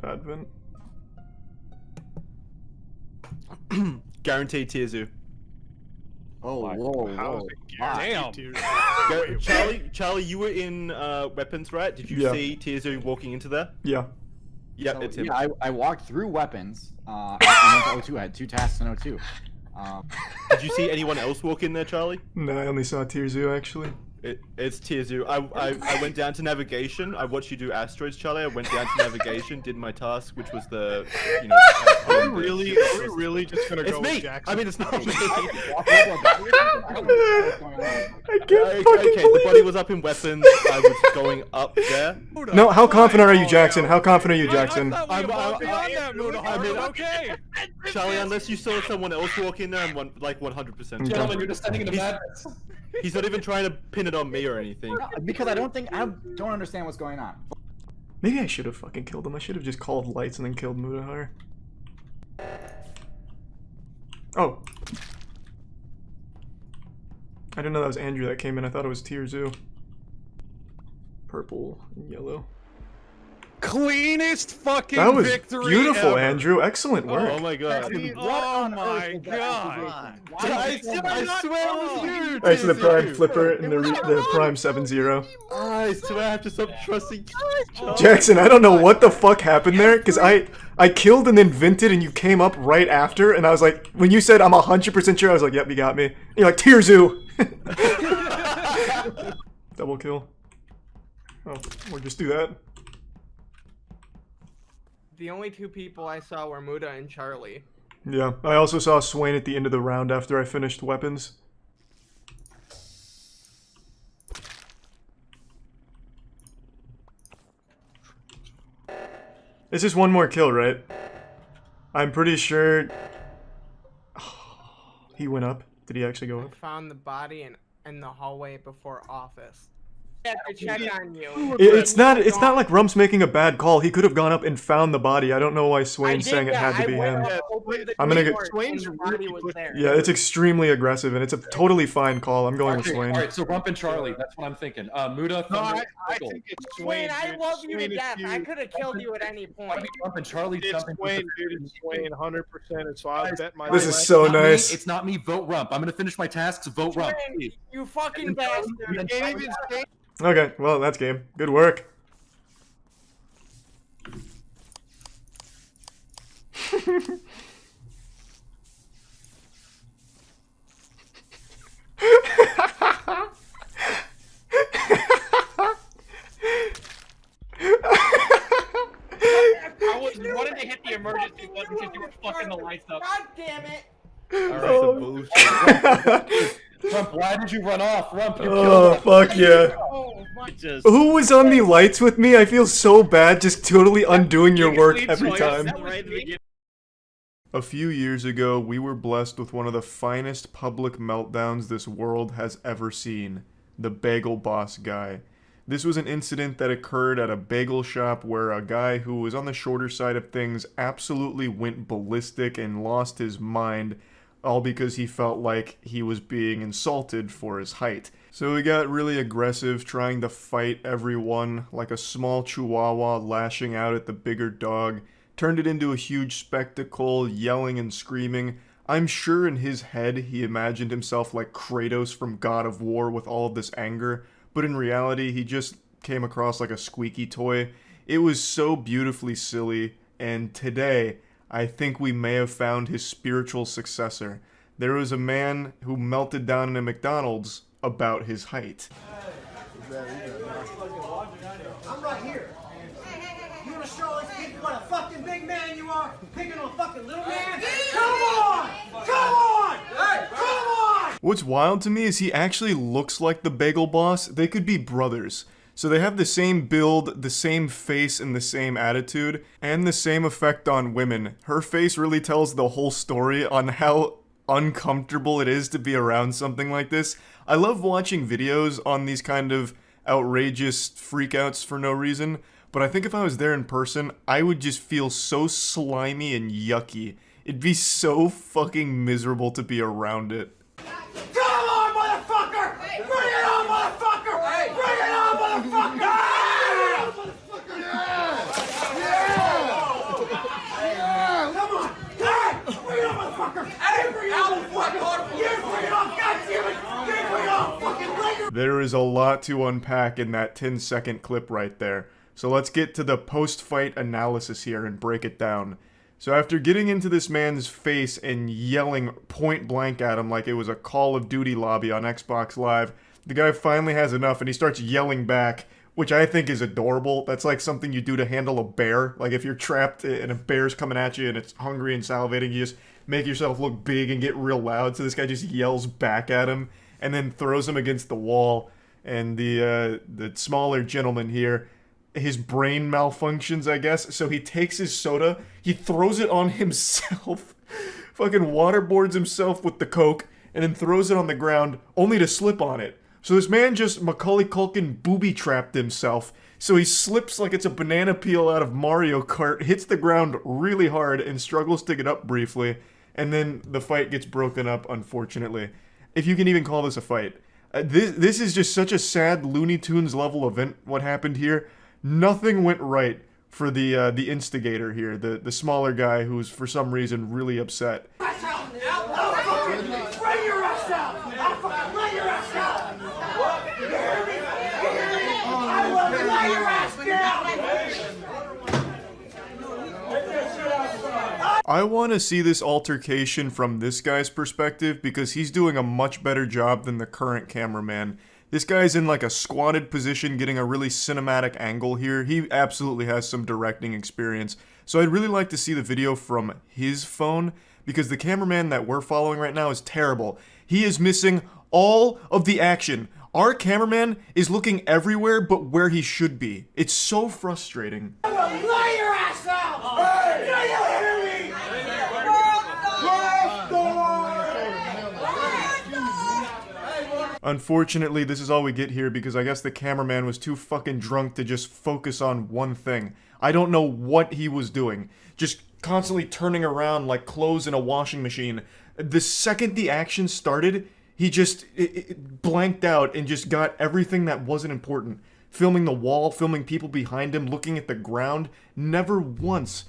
Advent. Guaranteed Tierzu. Oh, whoa. Damn. Charlie, you were in weapons, right? Did you see Tierzu walking into there? Yeah. Yeah, it's him. Yeah, I walked through weapons. I went to O2. I had 2 tasks in O2. Did you see anyone else walk in there, Charlie? No, I only saw Tierzu actually. It's Tierzu. I went down to navigation. I watched you do asteroids, Charlie. I went down to navigation, did my task, which was the, you know. Are we really just gonna go with Jackson? I mean, it's not me. I can't Okay, the body was up in weapons. I was going up there. No, how confident are you, Jackson? How confident are you, Jackson? Okay. Charlie, unless you saw someone else walk in there, I'm like 100%. Gentlemen, you're descending into madness. He's not even trying to pin it on me or anything. Because I don't understand what's going on. Maybe I should have fucking killed him. I should have just called lights and then killed Mudahar. Oh. I didn't know that was Andrew that came in. I thought it was Tierzu. Purple and yellow. Cleanest fucking That was victory beautiful, ever. Andrew. Excellent work. Oh my god. Oh my god. I swear it was you. Thanks to the Prime Flipper and the Prime 7-0. I swear I have to stop trusting Charlie. Jackson, I don't know what the fuck happened there, because I killed and then vented and you came up right after, and I was like, when you said I'm 100% sure, I was like, yep, you got me. And you're like, Tierzu! Double kill. Oh, we'll just do that. The only 2 people I saw were Muda and Charlie. Yeah, I also saw Swain at the end of the round after I finished weapons. It's just one more kill, right? I'm pretty sure... He went up. Did he actually go I up? found the body in the hallway before office. To check on you. It's not like Rump's making a bad call. He could have gone up and found the body. I don't know why Swain's saying it had to be him. I'm gonna get... Swain's body was there. Yeah, it's extremely aggressive, and it's a totally fine call. I'm going with Swain. Alright, so Rump and Charlie, that's what I'm thinking. Muda, Thunder, I think it's Swain, I love you to death. I could have killed you at any point. Rump and Charlie jumping. Swain, dude, it's Swain, 100%. So I bet my This is so nice. It's not me, vote Rump. I'm gonna finish my tasks, vote Rump. You fucking bastard. You can't even say. Okay, well, that's game. Good work. I was wanting to hit the emergency button because you were fucking the lights up. God damn it! Rump, why did you run off? Rump, you Oh, fuck yeah. Who was on the lights with me? I feel so bad just totally undoing your work every time. A few years ago, we were blessed with one of the finest public meltdowns this world has ever seen. The Bagel Boss guy. This was an incident that occurred at a bagel shop where a guy who was on the shorter side of things absolutely went ballistic and lost his mind, all because he felt like he was being insulted for his height. So he got really aggressive, trying to fight everyone, like a small chihuahua lashing out at the bigger dog, turned it into a huge spectacle, yelling and screaming. I'm sure in his head he imagined himself like Kratos from God of War with all of this anger, but in reality he just came across like a squeaky toy. It was so beautifully silly, and today I think we may have found his spiritual successor. There was a man who melted down in a McDonald's about his height. I'm right here. You wanna show these people what a fucking big man you are? Picking on a fucking little man? Come on! Come on! Hey, come on! What's wild to me is he actually looks like the Bagel Boss. They could be brothers. So they have the same build, the same face, and the same attitude, and the same effect on women. Her face really tells the whole story on how uncomfortable it is to be around something like this. I love watching videos on these kind of outrageous freakouts for no reason, but I think if I was there in person, I would just feel so slimy and yucky. It'd be so fucking miserable to be around it. Come on, motherfucker! Bring it on, motherfucker! Bring it on, motherfucker! Yeah! Come on! Hey! Bring it on, motherfucker! Hey! Bring it on, motherfucker! You bring it on! God damn it! You bring it on! Fucking later! There is a lot to unpack in that 10-second clip right there. So let's get to the post-fight analysis here and break it down. So after getting into this man's face and yelling point blank at him like it was a Call of Duty lobby on Xbox Live, the guy finally has enough and he starts yelling back, which I think is adorable. That's like something you do to handle a bear. Like if you're trapped and a bear's coming at you and it's hungry and salivating, you just make yourself look big and get real loud. So this guy just yells back at him and then throws him against the wall. And the smaller gentleman here, his brain malfunctions, I guess, so he takes his soda, he throws it on himself, fucking waterboards himself with the Coke, and then throws it on the ground, only to slip on it. So this man just Macaulay Culkin booby-trapped himself, so he slips like it's a banana peel out of Mario Kart, hits the ground really hard, and struggles to get up briefly, and then the fight gets broken up, unfortunately. If you can even call this a fight. This is just such a sad Looney Tunes level event, what happened here. Nothing went right for the instigator here, the smaller guy who's for some reason really upset. Bring your ass out! I'll fucking lay your ass out! You hear me? You hear me? I will lay your ass down! I want to see this altercation from this guy's perspective because he's doing a much better job than the current cameraman. This guy's in like a squatted position getting a really cinematic angle here. He absolutely has some directing experience. So I'd really like to see the video from his phone because the cameraman that we're following right now is terrible. He is missing all of the action. Our cameraman is looking everywhere but where he should be. It's so frustrating. I will lay your ass out! Do you hear me? Unfortunately, this is all we get here because I guess the cameraman was too fucking drunk to just focus on one thing. I don't know what he was doing. Just constantly turning around like clothes in a washing machine. The second the action started, he just blanked out and just got everything that wasn't important. Filming the wall, filming people behind him, looking at the ground, never once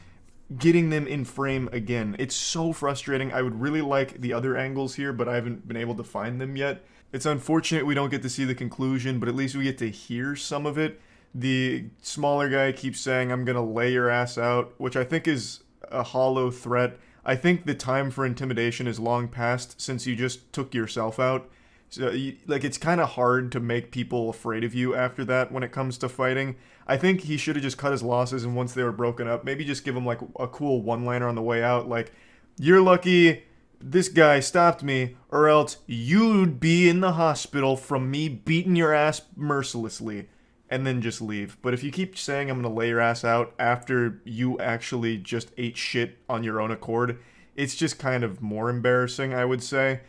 getting them in frame again. It's so frustrating. I would really like the other angles here, but I haven't been able to find them yet. It's unfortunate we don't get to see the conclusion, but at least we get to hear some of it. The smaller guy keeps saying, "I'm gonna lay your ass out," which I think is a hollow threat. I think the time for intimidation is long past since you just took yourself out. So, it's kind of hard to make people afraid of you after that when it comes to fighting. I think he should have just cut his losses, and once they were broken up, maybe just give him like a cool one-liner on the way out, like, "You're lucky this guy stopped me, or else you'd be in the hospital from me beating your ass mercilessly," and then just leave. But if you keep saying I'm gonna lay your ass out after you actually just ate shit on your own accord, it's just kind of more embarrassing, I would say.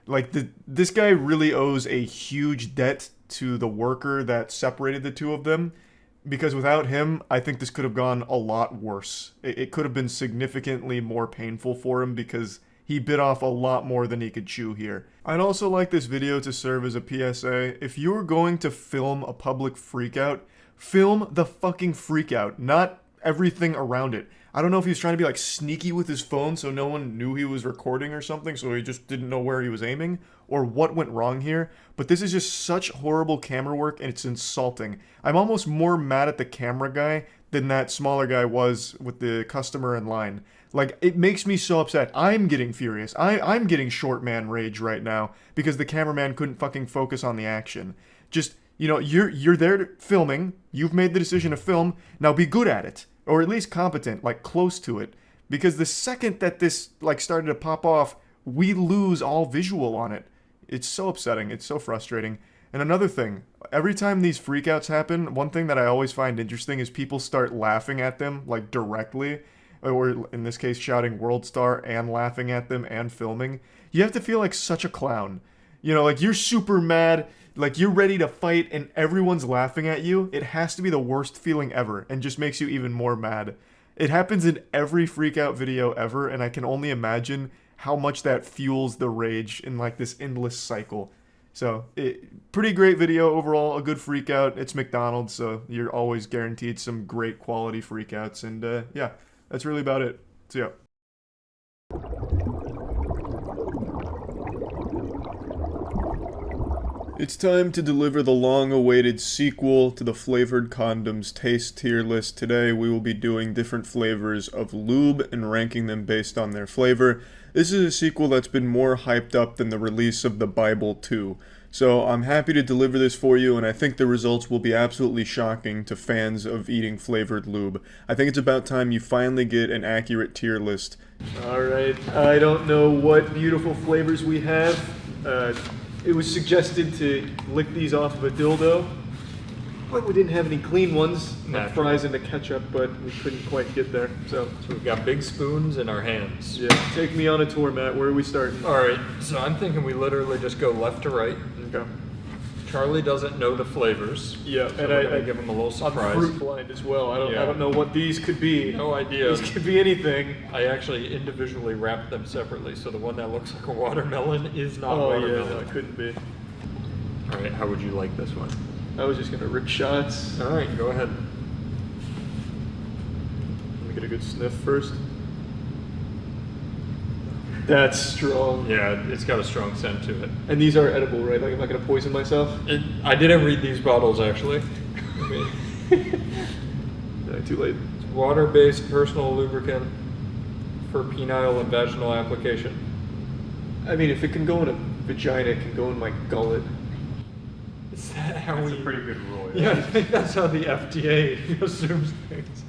Like, this guy really owes a huge debt to the worker that separated the two of them, because without him, I think this could have gone a lot worse. It could have been significantly more painful for him because he bit off a lot more than he could chew here. I'd also like this video to serve as a PSA. If you're going to film a public freakout, film the fucking freakout, not everything around it. I don't know if he was trying to be like sneaky with his phone so no one knew he was recording or something, so he just didn't know where he was aiming, or what went wrong here, but this is just such horrible camera work and it's insulting. I'm almost more mad at the camera guy than that smaller guy was with the customer in line. Like, it makes me so upset. I'm getting furious. I'm getting short man rage right now because the cameraman couldn't fucking focus on the action. Just, you know, you're there filming. You've made the decision to film. Now be good at it. Or at least competent, like close to it. Because the second that this like started to pop off, we lose all visual on it. It's so upsetting. It's so frustrating. And another thing, every time these freakouts happen, one thing that I always find interesting is people start laughing at them, like directly, or in this case shouting World Star and laughing at them and filming. You have to feel like such a clown. You know, like you're super mad, like you're ready to fight and everyone's laughing at you. It has to be the worst feeling ever and just makes you even more mad. It happens in every freakout video ever, and I can only imagine how much that fuels the rage in like this endless cycle. So, pretty great video overall, a good freakout. It's McDonald's, so you're always guaranteed some great quality freakouts. And yeah, that's really about it. So yeah. It's time to deliver the long-awaited sequel to the Flavored Condoms Taste Tier List. Today we will be doing different flavors of lube and ranking them based on their flavor. This is a sequel that's been more hyped up than the release of the Bible 2. So I'm happy to deliver this for you, and I think the results will be absolutely shocking to fans of eating flavored lube. I think it's about time you finally get an accurate tier list. Alright, I don't know what beautiful flavors we have. It was suggested to lick these off of a dildo, but we didn't have any clean ones. Fries into ketchup, but we couldn't quite get there. So we've got big spoons in our hands. Yeah, take me on a tour, Matt. Where are we starting? Alright, so I'm thinking we literally just go left to right. Okay. Charlie doesn't know the flavors. Yeah, so and I give him a little surprise. I'm fruit blind as well. I don't know what these could be. No idea. These could be anything. I actually individually wrapped them separately, so the one that looks like a watermelon is not watermelon. Yeah, no, it couldn't be. Alright, how would you like this one? I was just gonna rip shots. Alright, go ahead. Let me get a good sniff first. That's strong. Yeah, it's got a strong scent to it. And these are edible, right? Like, I'm not gonna poison myself? I didn't read these bottles, actually. Too late. It's water-based personal lubricant for penile and vaginal application. I mean, if it can go in a vagina, it can go in my gullet. Is that how That's a pretty good rule. Yeah, I think that's how the FDA assumes things.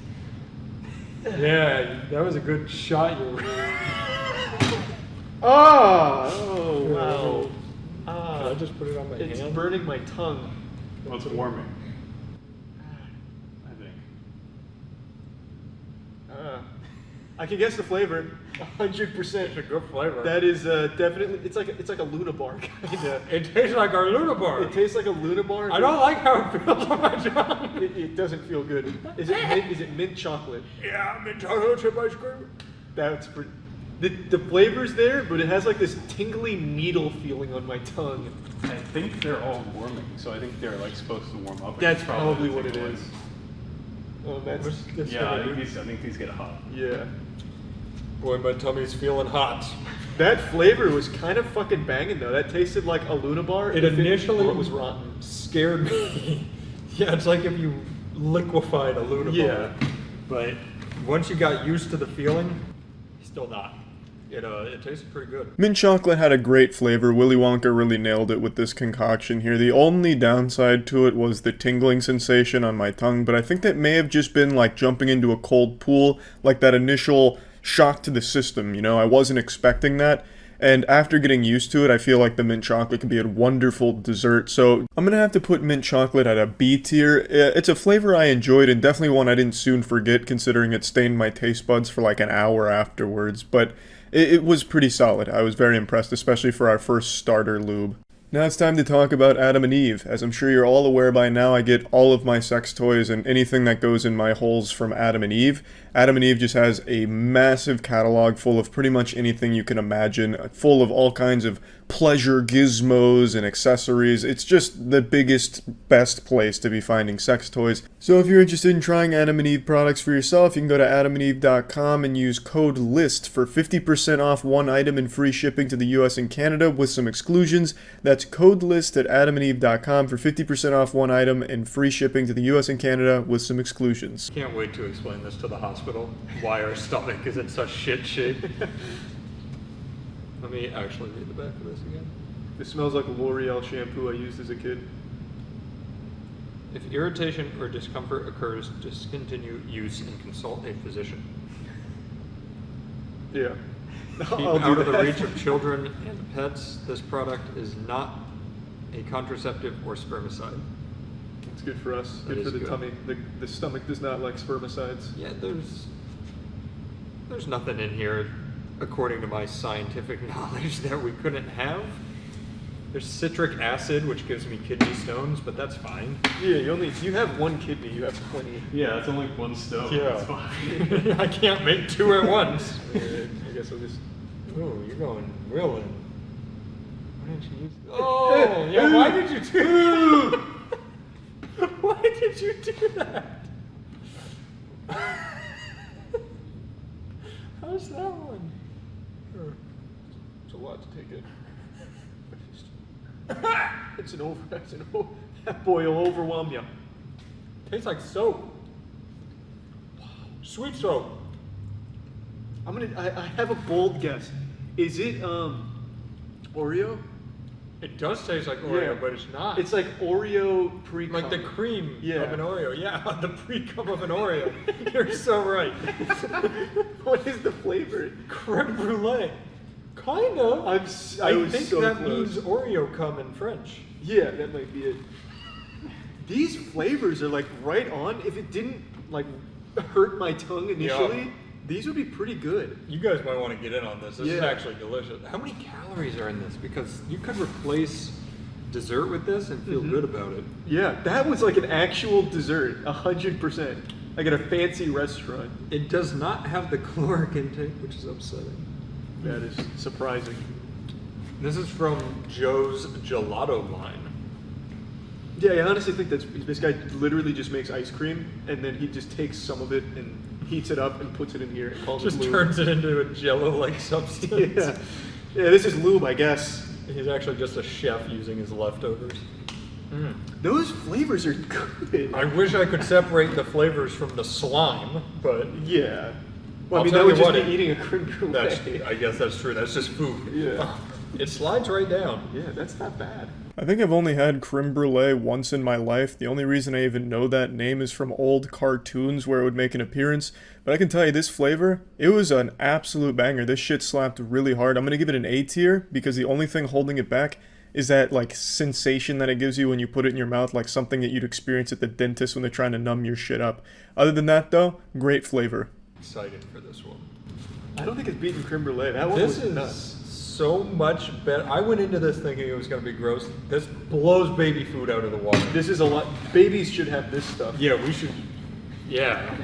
Yeah, that was a good shot. Oh, wow. Can I just put it on my hand? It's burning my tongue. Well, it's warming. I think. I can guess the flavor. 100%. It's a good flavor. That is definitely. It's like a Luna bar kinda. It tastes like our Luna bar. It tastes like a Luna bar. I don't like how it feels on my tongue. It doesn't feel good. Is it mint chocolate? Yeah, mint chocolate chip ice cream. That's pretty. The flavor's there, but it has like this tingly needle feeling on my tongue. I think they're all warming, so I think they're like supposed to warm up. That's probably what it is. Oh, that's yeah. I think these get hot. Yeah. Boy, my tummy's feeling hot. That flavor was kind of fucking banging though. That tasted like a Luna bar. It initially was rotten. Scared me. Yeah, it's like if you liquefied a Luna bar. Yeah. But once you got used to the feeling, still not. It tasted pretty good. Mint chocolate had a great flavor. Willy Wonka really nailed it with this concoction here. The only downside to it was the tingling sensation on my tongue, but I think that may have just been like jumping into a cold pool, like that initial shock to the system, I wasn't expecting that. And after getting used to it, I feel like the mint chocolate can be a wonderful dessert. So I'm going to have to put mint chocolate at a B tier. It's a flavor I enjoyed and definitely one I didn't soon forget considering it stained my taste buds for like an hour afterwards. But it was pretty solid. I was very impressed, especially for our first starter lube. Now it's time to talk about Adam and Eve. As I'm sure you're all aware by now, I get all of my sex toys and anything that goes in my holes from Adam and Eve. Adam and Eve just has a massive catalog full of pretty much anything you can imagine, full of all kinds of pleasure gizmos and accessories. It's just the biggest, best place to be finding sex toys. So if you're interested in trying Adam and Eve products for yourself, you can go to adamandeve.com and use code LIST for 50% off one item and free shipping to the US and Canada with some exclusions. That's code LIST at adamandeve.com for 50% off one item and free shipping to the US and Canada with some exclusions. Can't wait to explain this to the hospital, why our stomach is in such shit shape. Let me actually read the back of this again. It smells like L'Oreal shampoo I used as a kid. If irritation or discomfort occurs, discontinue use and consult a physician. Yeah. Keep out of the reach of children and pets. This product is not a contraceptive, or spermicide. It's good for us. That Good for is the good. tummy. The stomach does not like spermicides. Yeah, there's nothing in here, according to my scientific knowledge, that we couldn't have. There's citric acid, which gives me kidney stones, but that's fine. Yeah, you have one kidney. You have plenty. Yeah, it's only one stone. Yeah. That's fine. I can't make two at once. I guess I'll just. Oh, you're going real in. Why didn't you use? Oh, yeah. Why did you do? Why did you do that? How's that one? It's a lot to take in. That boy will overwhelm you. Tastes like soap. Sweet soap. I have a bold guess. Is it Oreo? It does taste like Oreo, Yeah. but it's not. It's like Oreo pre-cum. like the cream Yeah. of an Oreo. Yeah, the pre-cum of an Oreo. You're so right. What is the flavor? Creme brulee. Kind of. I I was think so that close. means Oreo cum in French. Yeah, that might be it. These flavors are like right on. If it didn't like hurt my tongue initially, these would be pretty good. You guys might want to get in on this. This is Yeah. actually delicious. How many calories are in this? Because you could replace dessert with this and feel good about it. Yeah, that was like an actual dessert, 100%. Like at a fancy restaurant. It does not have the caloric intake, which is upsetting. That is surprising. This is from Joe's Gelato line. Yeah, I honestly think this guy literally just makes ice cream and then he just takes some of it and heats it up and puts it in here and calls Just it lube. turns it into a jello-like substance. Yeah, this is lube, I guess. He's actually just a chef using his leftovers. Those flavors are good. I wish I could separate the flavors from the slime, but yeah. Well, I'll I mean, tell that would you just what, be eating a creme brulee. I guess that's true. That's just food. Yeah. It slides right down. Yeah, that's not bad. I think I've only had creme brulee once in my life. The only reason I even know that name is from old cartoons where it would make an appearance. But I can tell you this flavor, it was an absolute banger. This shit slapped really hard. I'm going to give it an A tier because the only thing holding it back is that like sensation that it gives you when you put it in your mouth, like something that you'd experience at the dentist when they're trying to numb your shit up. Other than that though, great flavor. Excited for this one. I don't think it's beating creme brulee. That one This was is nuts. so much better. I went into this thinking it was going to be gross. This blows baby food out of the water. This is a lot. Babies should have this stuff. Yeah, we should. Yeah.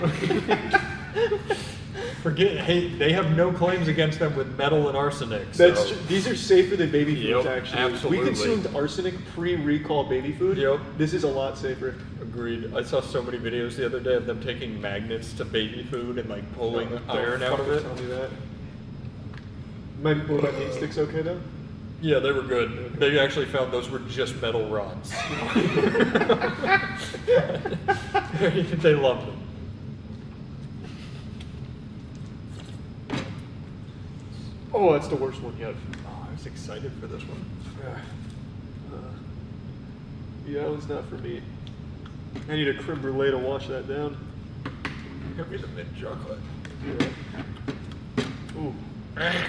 Forget. Hey, they have no claims against them with metal and arsenic. That's so. these are safer than baby foods. Yep, Actually, absolutely. we consumed arsenic pre-recall baby food. Yep. This is a lot safer. Agreed. I saw so many videos the other day of them taking magnets to baby food and like pulling iron out of it. Tell me that. My meat sticks okay though? Yeah, they were good. They actually found those were just metal rods. They loved them. Oh, that's the worst one yet. Oh, I was excited for this one. Yeah, that one's not for me. I need a creme brulee to wash that down. Give me the mint chocolate. Yeah. Ooh. I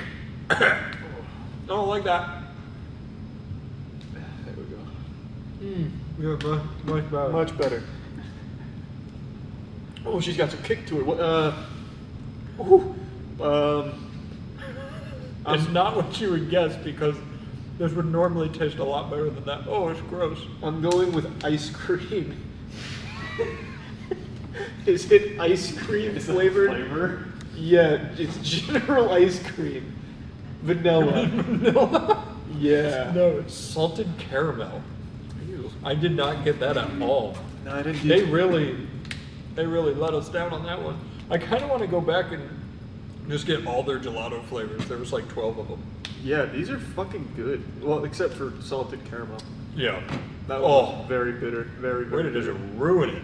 don't like that. There we go. Yeah, much better. Much better. Oh, she's got some kick to her. What? It's not what you would guess because this would normally taste a lot better than that. Oh, it's gross. I'm going with ice cream. Is it ice cream flavored? Flavor? Yeah, it's general ice cream. Vanilla. Vanilla? Yeah. No, it's salted caramel. Ew. I did not get that at all. No, I didn't. They really let us down on that one. I kind of want to go back and just get all their gelato flavors. There was like 12 of them. Yeah, these are fucking good. Well, except for salted caramel. Yeah. That was very bitter. Very, Way very to bitter. just ruin it.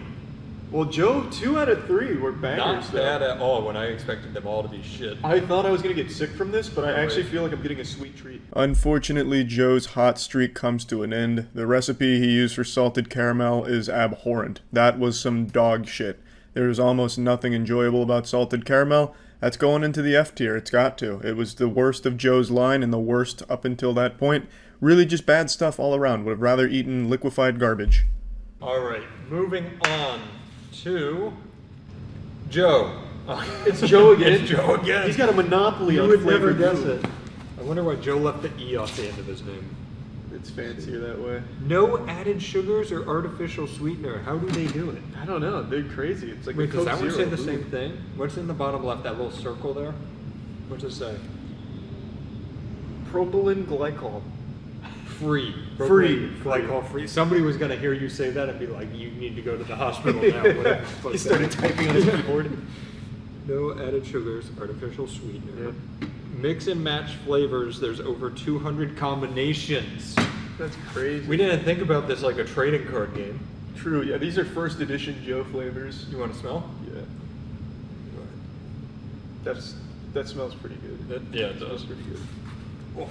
Well, Joe, 2 out of 3 were bangers. Not bad at all when I expected them all to be shit. I thought I was going to get sick from this, but I No actually way. feel like I'm getting a sweet treat. Unfortunately, Joe's hot streak comes to an end. The recipe he used for salted caramel is abhorrent. That was some dog shit. There was almost nothing enjoyable about salted caramel. That's going into the F tier. It's got to. It was the worst of Joe's line and the worst up until that point. Really just bad stuff all around. Would have rather eaten liquefied garbage. Alright, moving on to Joe. It's Joe again? It's Joe again. He's got a monopoly on would never flavored guess food. it. I wonder why Joe left the E off the end of his name. It's fancier that way. No added sugars or artificial sweetener. How do they do it? I don't know. They're crazy. It's like Wait, a does Coke that one say Zero. the same thing? What's in the bottom left, that little circle there? What's it say? Propylene glycol. Free. Free. Glycol free. Somebody was going to hear you say that and be like, you need to go to the hospital now. Whatever. He started typing on his keyboard. No added sugars, artificial sweetener. Mix and match flavors. There's over 200 combinations. That's crazy. We didn't think about this like a trading card game. True, yeah. These are first edition Joe flavors. You want to smell? Yeah. That smells pretty good. Yeah, it does. Pretty good. Oh,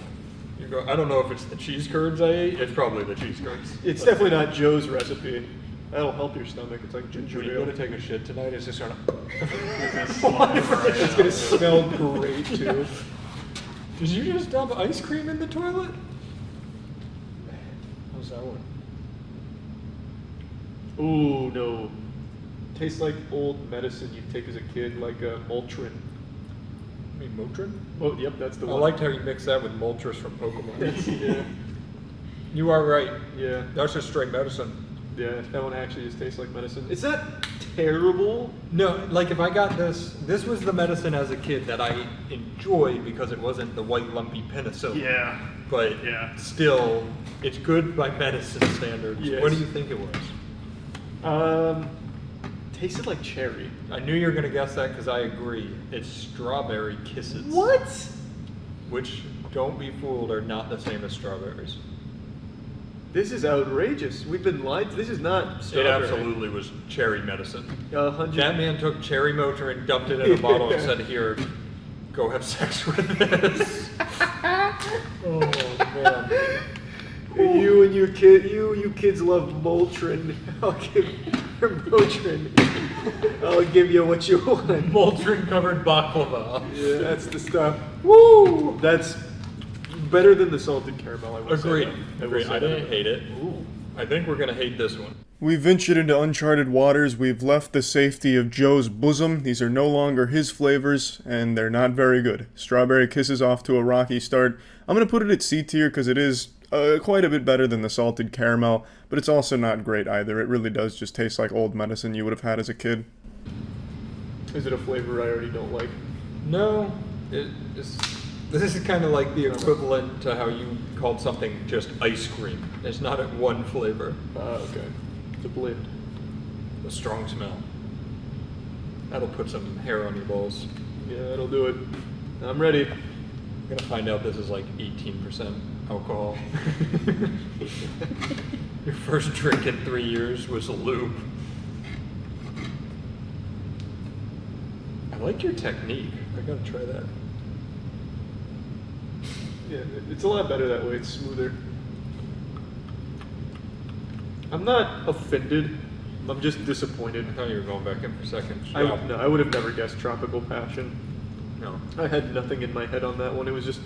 you go. I don't know if it's the cheese curds I ate. It's probably the cheese curds. It's definitely not Joe's recipe. That'll help your stomach. It's like ginger When you ale. go to take a shit tonight, it's just gonna. It's gonna smell great too. Did you just dump ice cream in the toilet? How's that one? Ooh, no. Tastes like old medicine you'd take as a kid, like Motrin. You mean Motrin? Oh, yep, that's the I one. liked how you mixed that with Moltres from Pokemon. Yeah. You are right. Yeah. That's just straight medicine. Yeah, that one actually just tastes like medicine. It's not terrible. No, like if I got this was the medicine as a kid that I enjoyed because it wasn't the white lumpy penicillin. Yeah. But still, it's good by medicine standards. Yes. What do you think it was? Tasted like cherry. I knew you were gonna guess that because I agree. It's strawberry kisses. What? Which, don't be fooled, are not the same as strawberries. This is outrageous. We've been lied to. This is not It strawberry. absolutely was cherry medicine. 100. That man took cherry Motrin, dumped it in a bottle, and said, "Here, go have sex with this." Oh man. You and your kid, you kids love Motrin. I'll give your Motrin. I'll give you what you want. Motrin covered baklava. Yeah, that's the stuff. Woo! That's better than the salted caramel. I will Agreed. Say Agreed. I didn't hate it. Ooh. I think we're gonna hate this one. We've ventured into uncharted waters. We've left the safety of Joe's bosom. These are no longer his flavors, and they're not very good. Strawberry Kisses off to a rocky start. I'm going to put it at C tier because it is quite a bit better than the salted caramel, but it's also not great either. It really does just taste like old medicine you would have had as a kid. Is it a flavor I already don't like? No, this is kind of like the equivalent to how you called something just ice cream. It's not at one flavor. Okay. It's a blend. A strong smell. That'll put some hair on your balls. Yeah, that'll do it. I'm ready. I'm gonna find out this is like 18% alcohol. Your first drink in 3 years was Lube. I like your technique. I gotta try that. Yeah, it's a lot better that way. It's smoother. I'm not offended. I'm just disappointed. I thought you were going back in for seconds. No, I would have never guessed Tropical Passion. No. I had nothing in my head on that one. It was just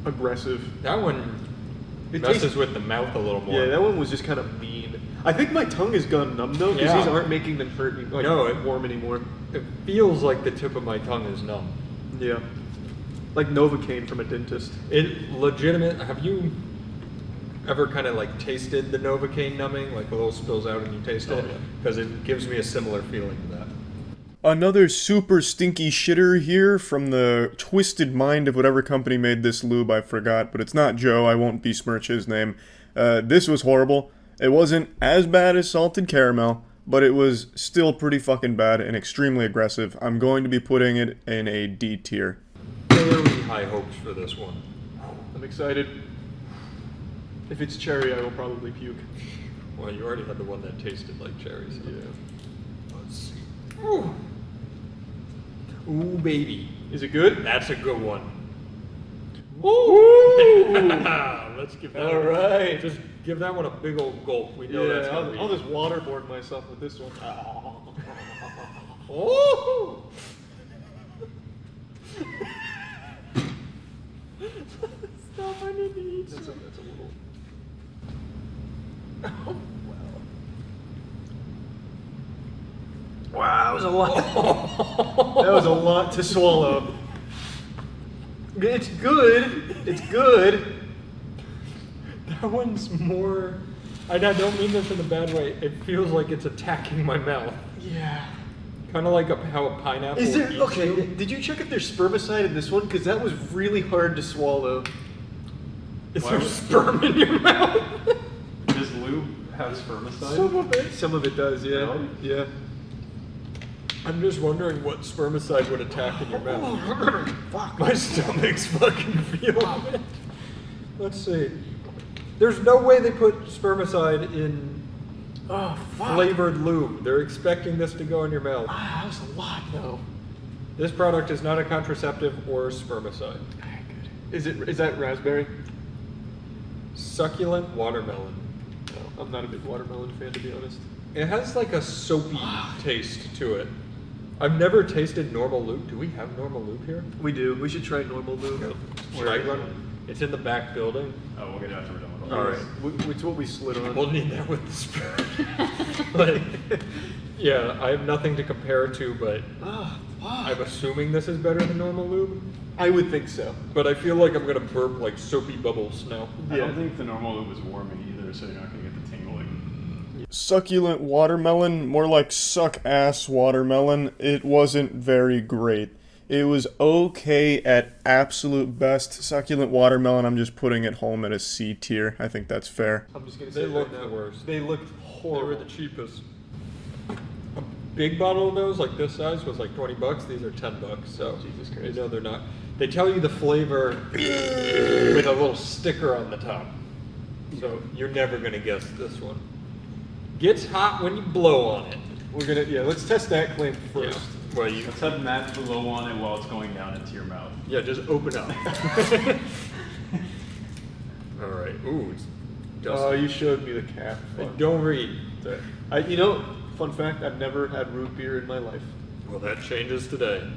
aggressive. That one It messes tastes- with the mouth a little more. Yeah, that one was just kind of mean. I think my tongue has gone numb though, because Yeah. these aren't making them hurt me, like, warm anymore. It feels like the tip of my tongue is numb. Yeah. Like Novocaine from a dentist. It legitimate. Have you ever kind of like tasted the Novocaine numbing, like a little spills out and you taste it? Because it gives me a similar feeling to that. Another super stinky shitter here from the twisted mind of whatever company made this lube, I forgot, but it's not Joe, I won't besmirch his name. This was horrible. It wasn't as bad as salted caramel, but it was still pretty fucking bad and extremely aggressive. I'm going to be putting it in a D tier. Very high hopes for this one. I'm excited. If it's cherry, I will probably puke. Well, you already had the one that tasted like cherries. So. Yeah. Let's see. Ooh. Ooh, baby. Is it good? That's a good one. Ooh! Let's give that. All right. Just give that one a big old gulp. We know Yeah, that's gonna be. I'll just waterboard myself with this one. Oh! a lot. That was a lot to swallow. It's good. It's good. That one's more. I don't mean this in a bad way. It feels like it's attacking my mouth. Yeah. Kind of like how a pineapple. Is there eats okay? you. Did you check if there's spermicide in this one? Because that was really hard to swallow. Is there sperm in your mouth? Does Lube have spermicide? Some of it. Some of it does. Yeah. Really? Yeah. I'm just wondering what spermicide would attack in your mouth. Fuck. My stomach's fucking feeling it. Let's see. There's no way they put spermicide in flavored lube. They're expecting this to go in your mouth. That was a lot, though. This product is not a contraceptive or spermicide. Is that raspberry? Succulent watermelon. No, I'm not a big watermelon fan, to be honest. It has like a soapy taste to it. I've never tasted normal lube. Do we have normal lube here? We do. We should try normal lube. Should I run? It's in the back building. Oh, we'll get after we're done with All right. It's what we slid on. We'll need that with the spoon. Like, yeah, I have nothing to compare it to, but I'm assuming this is better than normal lube. I would think so. But I feel like I'm gonna burp like soapy bubbles now. I don't think the normal lube was warming either, so you're not gonna get the tingling. Succulent watermelon, more like suck ass watermelon. It wasn't very great. It was okay at absolute best. Succulent watermelon, I'm just putting it home at a C tier. I think that's fair. I'm just gonna say They looked the worst. They looked horrible. They were the cheapest. A big bottle of those, like this size, was like $20. These are $10. So Jesus Christ. You know they're not. They tell you the flavor with a little sticker on the top. So you're never gonna guess this one. Gets hot when you blow on it. Let's test that claim first. Yeah. Well, Let's have Matt blow on it while it's going down into your mouth. Yeah, just open up. All right. Ooh. Oh, you showed me the cap. Don't read. Fun fact, I've never had root beer in my life. Well, that changes today.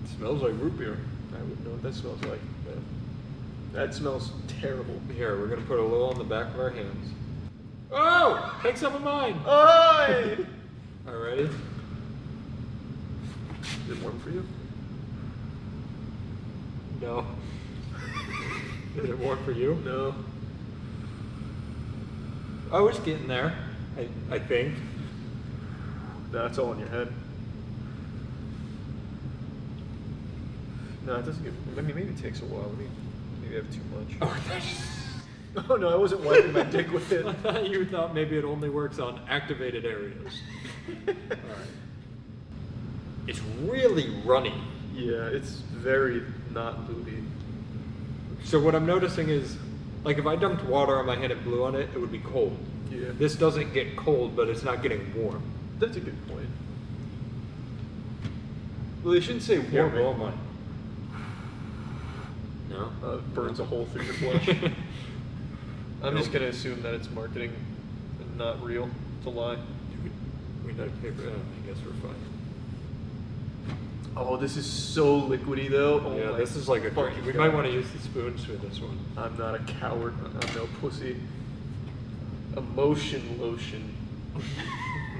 It smells like root beer. I wouldn't know what that smells like. That smells terrible. Here, we're gonna put a little on the back of our hands. Oh! Take some of mine! Oi! Alrighty. Is it warm for you? No. Is it warm for you? No. Oh, it's getting there. I think. No, it's all in your head. No, it doesn't get. I mean, maybe it takes a while. Maybe I have too much. Oh no, I wasn't wiping my dick with it. I thought you thought maybe it only works on activated areas. Alright. It's really runny. Yeah, it's very not lubey. So what I'm noticing is, like if I dumped water on my hand and blew on it, it would be cold. Yeah. This doesn't get cold, but it's not getting warm. That's a good point. Well, they shouldn't say Here, warm. blow mine. No? It burns a hole through your flesh. I'm just gonna assume that it's marketing and not real. It's a lie. We know paper. I guess we're fine. Oh, this is so liquidy though. Oh Yeah, this is like a fucking We God. might want to use the spoons for this one. I'm not a coward. I'm no pussy. Emotion lotion.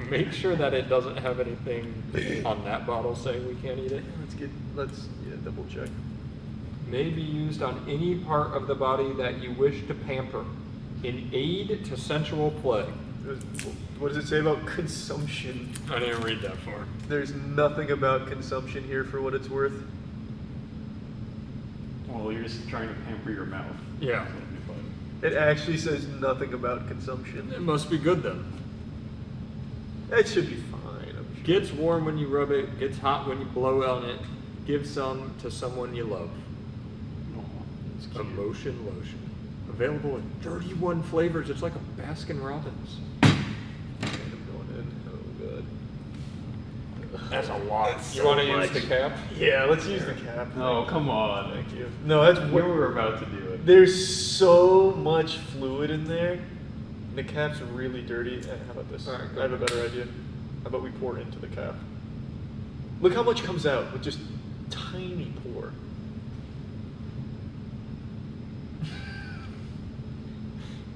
Make sure that it doesn't have anything on that bottle saying we can't eat it. Let's double check. May be used on any part of the body that you wish to pamper, in aid to sensual play. What does it say about consumption? I didn't read that far. There's nothing about consumption here for what it's worth. Well, you're just trying to pamper your mouth. Yeah. It actually says nothing about consumption. It must be good then. It should be fine. I'm sure. Gets warm when you rub it, gets hot when you blow on it. Give some to someone you love. Emotion lotion. Available in 31 flavors. It's like a Baskin Robbins. I'm going in. Oh god. That's a lot. You want to use the cap? Yeah, let's use the cap. Oh, come on. Thank you. No, that's You were about to do it. There's so much fluid in there. The cap's really dirty. How about this? Alright, I have a better idea. How about we pour it into the cap? Look how much comes out with just tiny pour.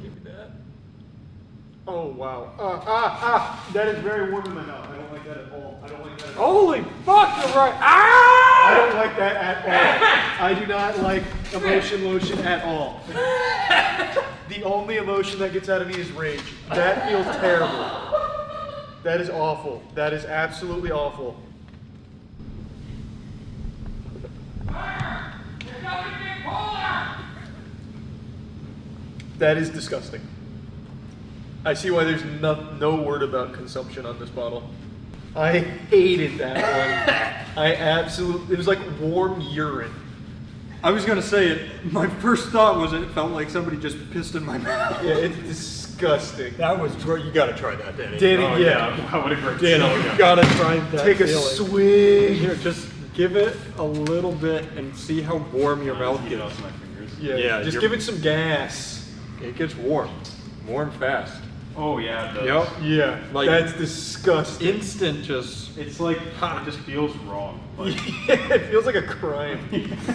Give me that. Oh wow. That is very warm in my mouth. I don't like that at all. I don't like that at all. Holy fuck, you're right. Ah! I don't like that at all. I do not like emotion lotion at all. The only emotion that gets out of me is rage. That feels terrible. That is awful. That is absolutely awful. That is disgusting. I see why there's no word about consumption on this bottle. I hated that one. It was like warm urine. I was gonna say it. My first thought was it felt like somebody just pissed in my mouth. Yeah, it's disgusting. That was great. You gotta try that, Danny. Danny, Oh, yeah. What a great Danny, feeling. you gotta try that. Take a feeling. swig. Here, just give it a little bit and see how warm your mouth gets. My fingers. Yeah, just give it some gas. It gets warm. Warm fast. Oh yeah, it does. Yep. Yeah, Like, that's disgusting. Instant just. It's like, it just feels wrong. Like, It feels like a crime.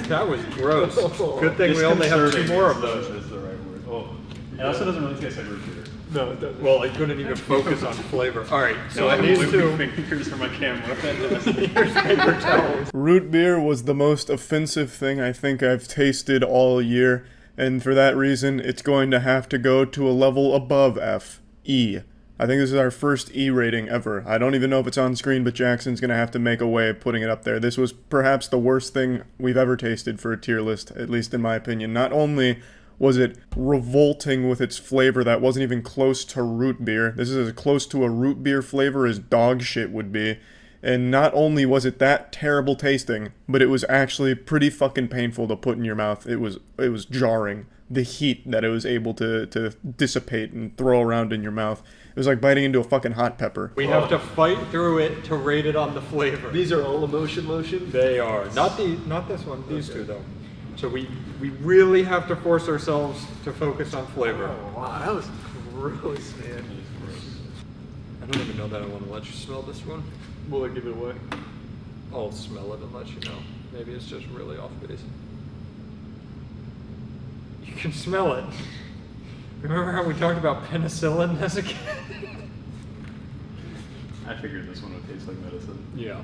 That was gross. Good thing we only have 2 more of those. Is the right word. Oh, it also doesn't really taste like root beer. No, it doesn't. Well, I couldn't even focus on flavor. All right, so I I need to. fingers for my camera. Here's paper towels. Root beer was the most offensive thing I think I've tasted all year, and for that reason, it's going to have to go to a level above F. E. I think this is our first E rating ever. I don't even know if it's on screen, but Jackson's gonna have to make a way of putting it up there. This was perhaps the worst thing we've ever tasted for a tier list, at least in my opinion. Not only was it revolting with its flavor that wasn't even close to root beer. This is as close to a root beer flavor as dog shit would be. And not only was it that terrible tasting, but it was actually pretty fucking painful to put in your mouth. It was jarring. The heat that it was able to dissipate and throw around in your mouth. It was like biting into a fucking hot pepper. We have to fight through it to rate it on the flavor. These are all emotion lotion? They are. Not this one. These two though. So we really have to force ourselves to focus on flavor. Oh, wow, that was gross, man. I don't even know that I want to let you smell this one. Will I give it away? I'll smell it and let you know. Maybe it's just really off base. You can smell it. Remember how we talked about penicillin as a kid? I figured this one would taste like medicine. Yeah.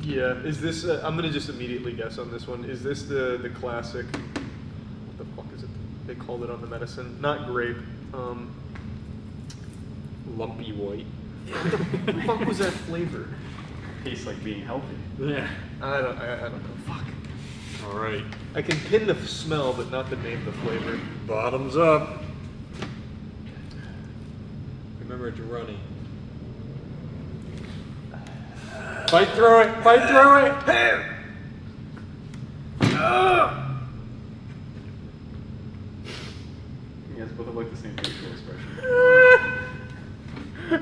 Yeah, is this, I'm gonna just immediately guess on this one. Is this the classic, what the fuck is it? They called it on the medicine. Not grape, Lumpy white. What the fuck was that flavor? Tastes like being healthy. Yeah. I don't know, fuck. Alright. I can pin the smell, but not the name of the flavor. Bottoms up. Remember it's runny. Fight through it! Fight through it! You guys both have like the same facial expression.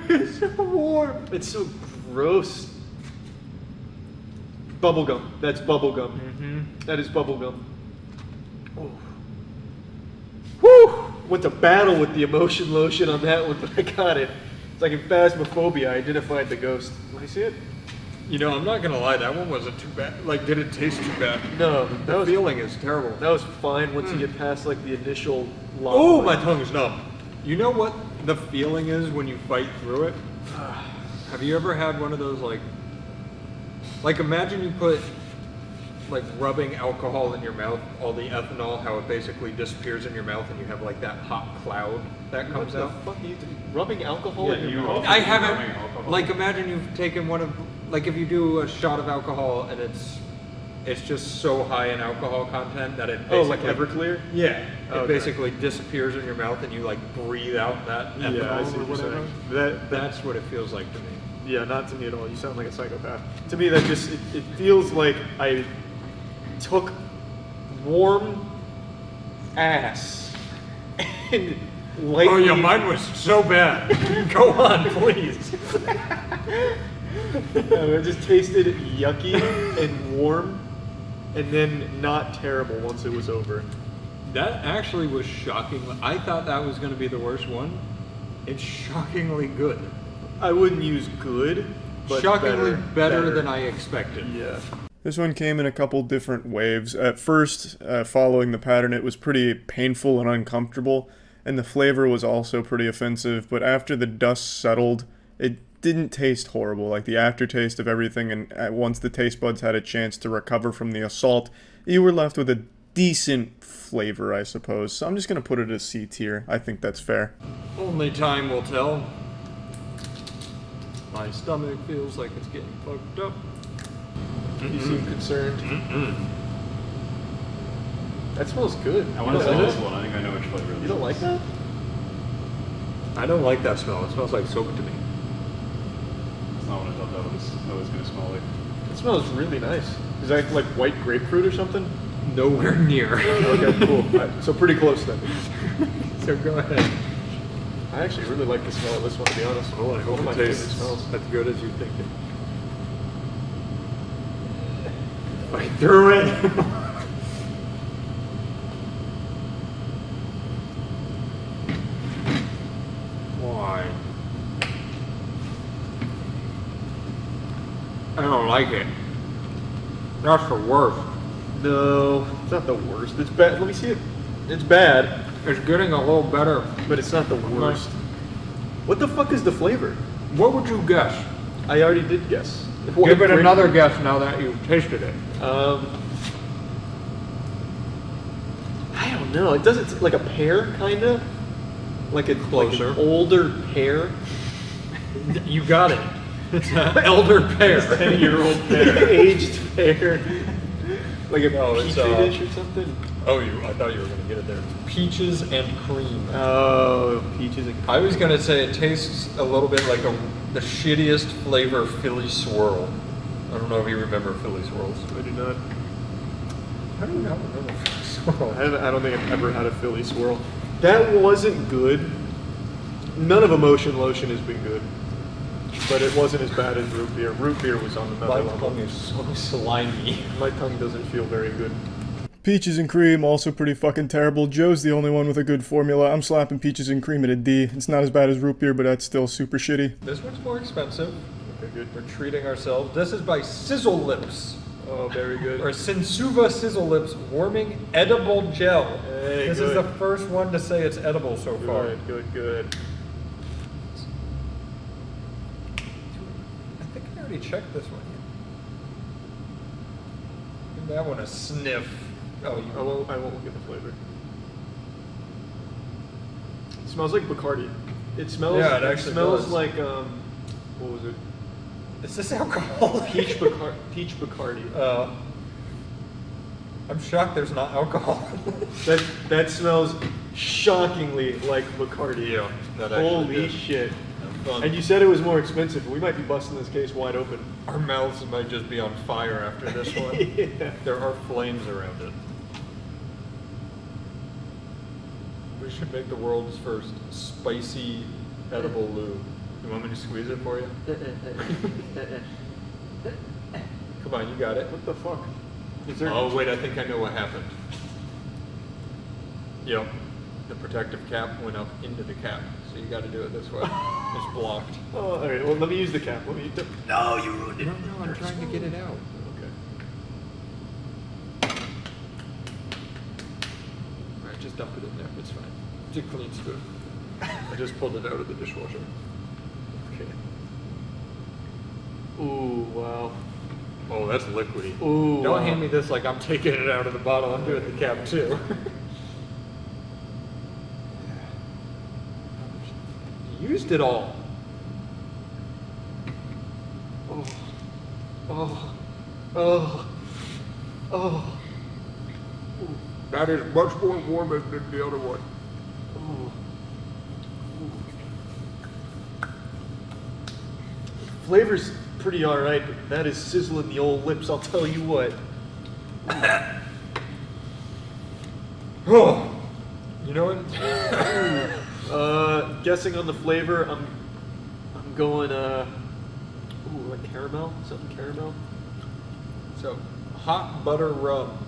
It's so warm. It's so gross. Bubblegum. That's bubblegum. That is bubblegum. Oh. Woo! Went to battle with the emotion lotion on that one, but I got it. It's like in Phasmophobia, I identified the ghost. Let me see it. You know, I'm not gonna lie, that one wasn't too bad. Like, did it taste too bad? No, The feeling is terrible. that was fine once you get past like the initial lava. Oh, my tongue's numb. You know what the feeling is when you fight through it? Have you ever had one of those like imagine you put like rubbing alcohol in your mouth, all the ethanol, how it basically disappears in your mouth and you have like that hot cloud that comes out. What the fuck are you doing? Rubbing alcohol in your mouth? I haven't, like imagine you've taken one of, like if you do a shot of alcohol and it's just so high in alcohol content that it basically... Oh, like Everclear? Yeah. It Okay. basically disappears in your mouth and you like breathe out that ethanol Yeah, I see or what you're whatever. saying. That's what it feels like to me. Yeah, not to me at all. You sound like a psychopath. To me, that just, it feels like I took warm ass and lightly... Oh yeah, mine was so bad. Go on, please. It just tasted yucky and warm, and then not terrible once it was over. That actually was shocking. I thought that was going to be the worst one. It's shockingly good. I wouldn't use good, but shockingly better than I expected. Yeah. This one came in a couple different waves. At first, following the pattern, it was pretty painful and uncomfortable. and the flavor was also pretty offensive, but after the dust settled, it didn't taste horrible. Like the aftertaste of everything, and once the taste buds had a chance to recover from the assault, you were left with a decent flavor, I suppose. So I'm just gonna put it at C tier. I think that's fair. Only time will tell. My stomach feels like it's getting fucked up. You seem concerned. That smells good. I want to smell this one. I think I know which flavor it is. You don't like that? I don't like that smell. It smells like soap to me. That's not what I thought that was going to smell like. It smells really nice. Is that like white grapefruit or something? Nowhere near. Okay, cool. So pretty close then. So go ahead. I actually really like the smell of this one, to be honest. Oh, I hope One of my it tastes favorite smells. as good as you think it. I threw it. Why? I don't like it. That's the worst. No, it's not the worst. It's bad. Let me see it. It's bad. It's getting a little better. But it's not the worst. What the fuck is the flavor? What would you guess? I already did guess. Give it another guess now that you've tasted it. I don't know. It doesn't. It's like a pear, kind of. Like an older pear. You got it. It's an elder pear. 10-year-old pear. Aged pear. Like a petri dish or something. Oh, I thought you were gonna get it there. Peaches and cream. Oh, peaches and cream. I was gonna say it tastes a little bit like the shittiest flavor Philly swirl. I don't know if you remember Philly swirls. I do not. How do you not remember Philly swirl? I don't think I've ever had a Philly swirl. That wasn't good. None of Emotion Lotion has been good. But it wasn't as bad as root beer. Root beer was on the My level. tongue is so slimy. My tongue doesn't feel very good. Peaches and cream, also pretty fucking terrible. Joe's the only one with a good formula. I'm slapping peaches and cream at a D. It's not as bad as root beer, but that's still super shitty. This one's more expensive. Okay, good. We're treating ourselves. This is by Sizzle Lips. Oh, very good. Or Sensuva Sizzle Lips Warming Edible Gel. Hey, this is the first one to say it's edible so far. Good. I think I already checked this one. Give that one a sniff. Oh, I won't look at the flavor. It smells like Bacardi. It smells. Yeah, it actually smells does. like what was it? Is this alcohol? Peach Bacardi. I'm shocked there's not alcohol. that smells shockingly like Bacardi. Yeah, that actually Holy did. shit. And you said it was more expensive. We might be busting this case wide open. Our mouths might just be on fire after this one. Yeah. There are flames around it. We should make the world's first spicy edible lube. You want me to squeeze it for you? Come on, you got it. What the fuck? Oh wait, I think I know what happened. Yep. The protective cap went up into the cap, so you got to do it this way. It's blocked. Oh, all right. Well, let me use the cap. No, you ruined it. No, I'm trying to get it out. Okay. All right, just dump it in there. It's fine. It's a clean spoon. I just pulled it out of the dishwasher. Okay. Ooh, wow. Oh, that's liquidy. Ooh. Don't hand me this like I'm taking it out of the bottle. I'm doing the cap too. Used it all. Oh. That is much more warmer than the other one. Flavor's pretty alright, but that is sizzling the old lips, I'll tell you what. Oh. You know what? Guessing on the flavor, I'm going like caramel, something caramel. So hot butter rum.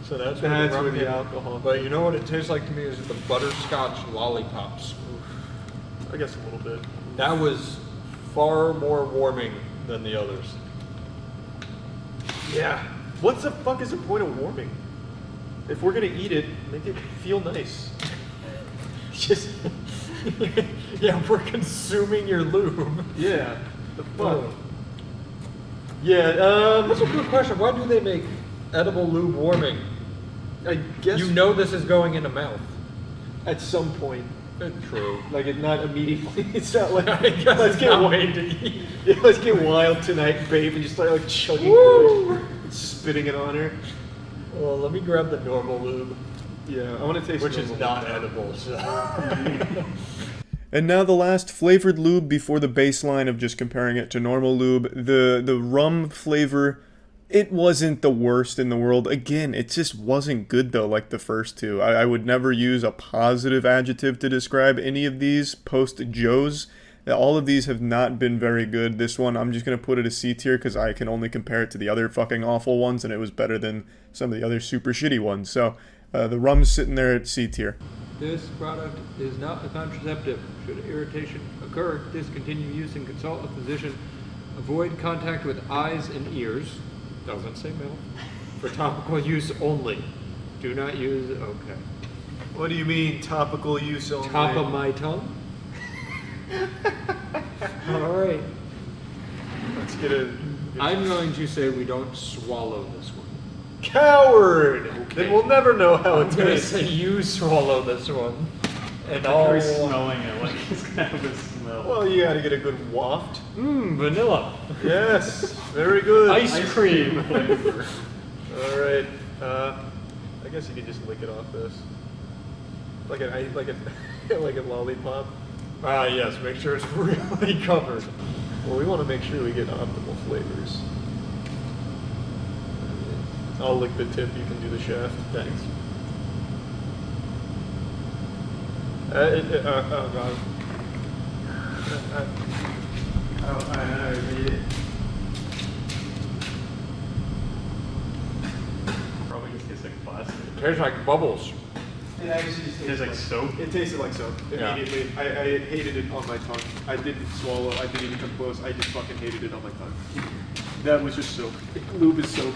So that's where rum the came- alcohol. But you know what it tastes like to me is the butterscotch lollipops. I guess a little bit. That was far more warming than the others. Yeah. What the fuck is the point of warming? If we're gonna eat it, make it feel nice. Just yeah, we're consuming your lube. Yeah. The fuck. Oh. Yeah. That's a good question. Why do they make edible lube warming? I guess You know this is going in the mouth. at some point. True. Like it not immediately. It's not like I guess let's it's get not wild. waiting to eat. Yeah, let's get wild tonight, babe, and just start like chugging through it, and spitting it on her. Well, let me grab the normal lube. Yeah, I want to taste. Which is normal not lube. edible. So. And now the last flavored lube before the baseline of just comparing it to normal lube. The rum flavor, it wasn't the worst in the world. Again, it just wasn't good though, like the first two. I would never use a positive adjective to describe any of these post Joe's. All of these have not been very good. This one, I'm just going to put it a C tier because I can only compare it to the other fucking awful ones, and it was better than some of the other super shitty ones. So the rum's sitting there at C tier. This product is not a contraceptive. Should irritation occur, discontinue use and consult a physician. Avoid contact with eyes and ears. Doesn't say mouth. For topical use only. Do not use. Okay. What do you mean topical use only? Top of my tongue. All right. Let's get a. I'm going to say we don't swallow this one. Coward! Then we'll never know how it I'm going to tastes. say you swallow this one. And I'm I'll. smelling it like it's gonna have a smell. Well, you gotta get a good waft. Vanilla. Yes, very good. Ice cream. flavor. All right. I guess you could just lick it off this, like a lollipop. Ah, yes. Make sure it's really covered. Well, we want to make sure we get optimal flavors. I'll lick the tip. You can do the shaft. Thanks. Oh god. Oh, I read it. Probably just tastes like plastic. Tastes like bubbles. It actually just Tastes like soap? It tasted like soap immediately. Yeah. I hated it on my tongue. I didn't swallow. I didn't even come close. I just fucking hated it on my tongue. That was just soap. Lube is soap.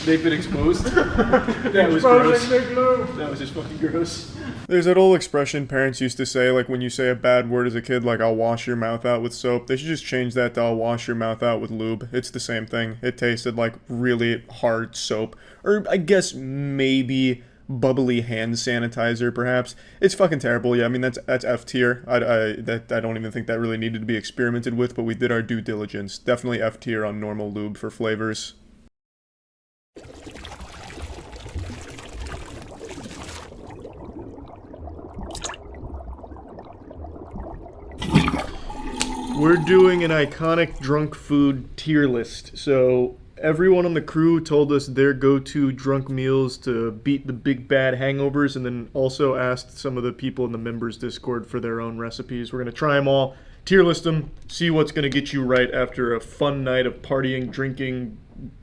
They've been exposed. That was gross. That was just fucking gross. There's that old expression parents used to say, like when you say a bad word as a kid, like I'll wash your mouth out with soap. They should just change that to I'll wash your mouth out with lube. It's the same thing. It tasted like really hard soap. Or I guess maybe bubbly hand sanitizer, perhaps. It's fucking terrible. Yeah, I mean that's F tier. I don't even think that really needed to be experimented with, but we did our due diligence. Definitely F tier on normal lube for flavors. We're doing an iconic drunk food tier list. So everyone on the crew told us their go-to drunk meals to beat the big bad hangovers, and then also asked some of the people in the members Discord for their own recipes. We're gonna try them all, tier list them, see what's gonna get you right after a fun night of partying, drinking,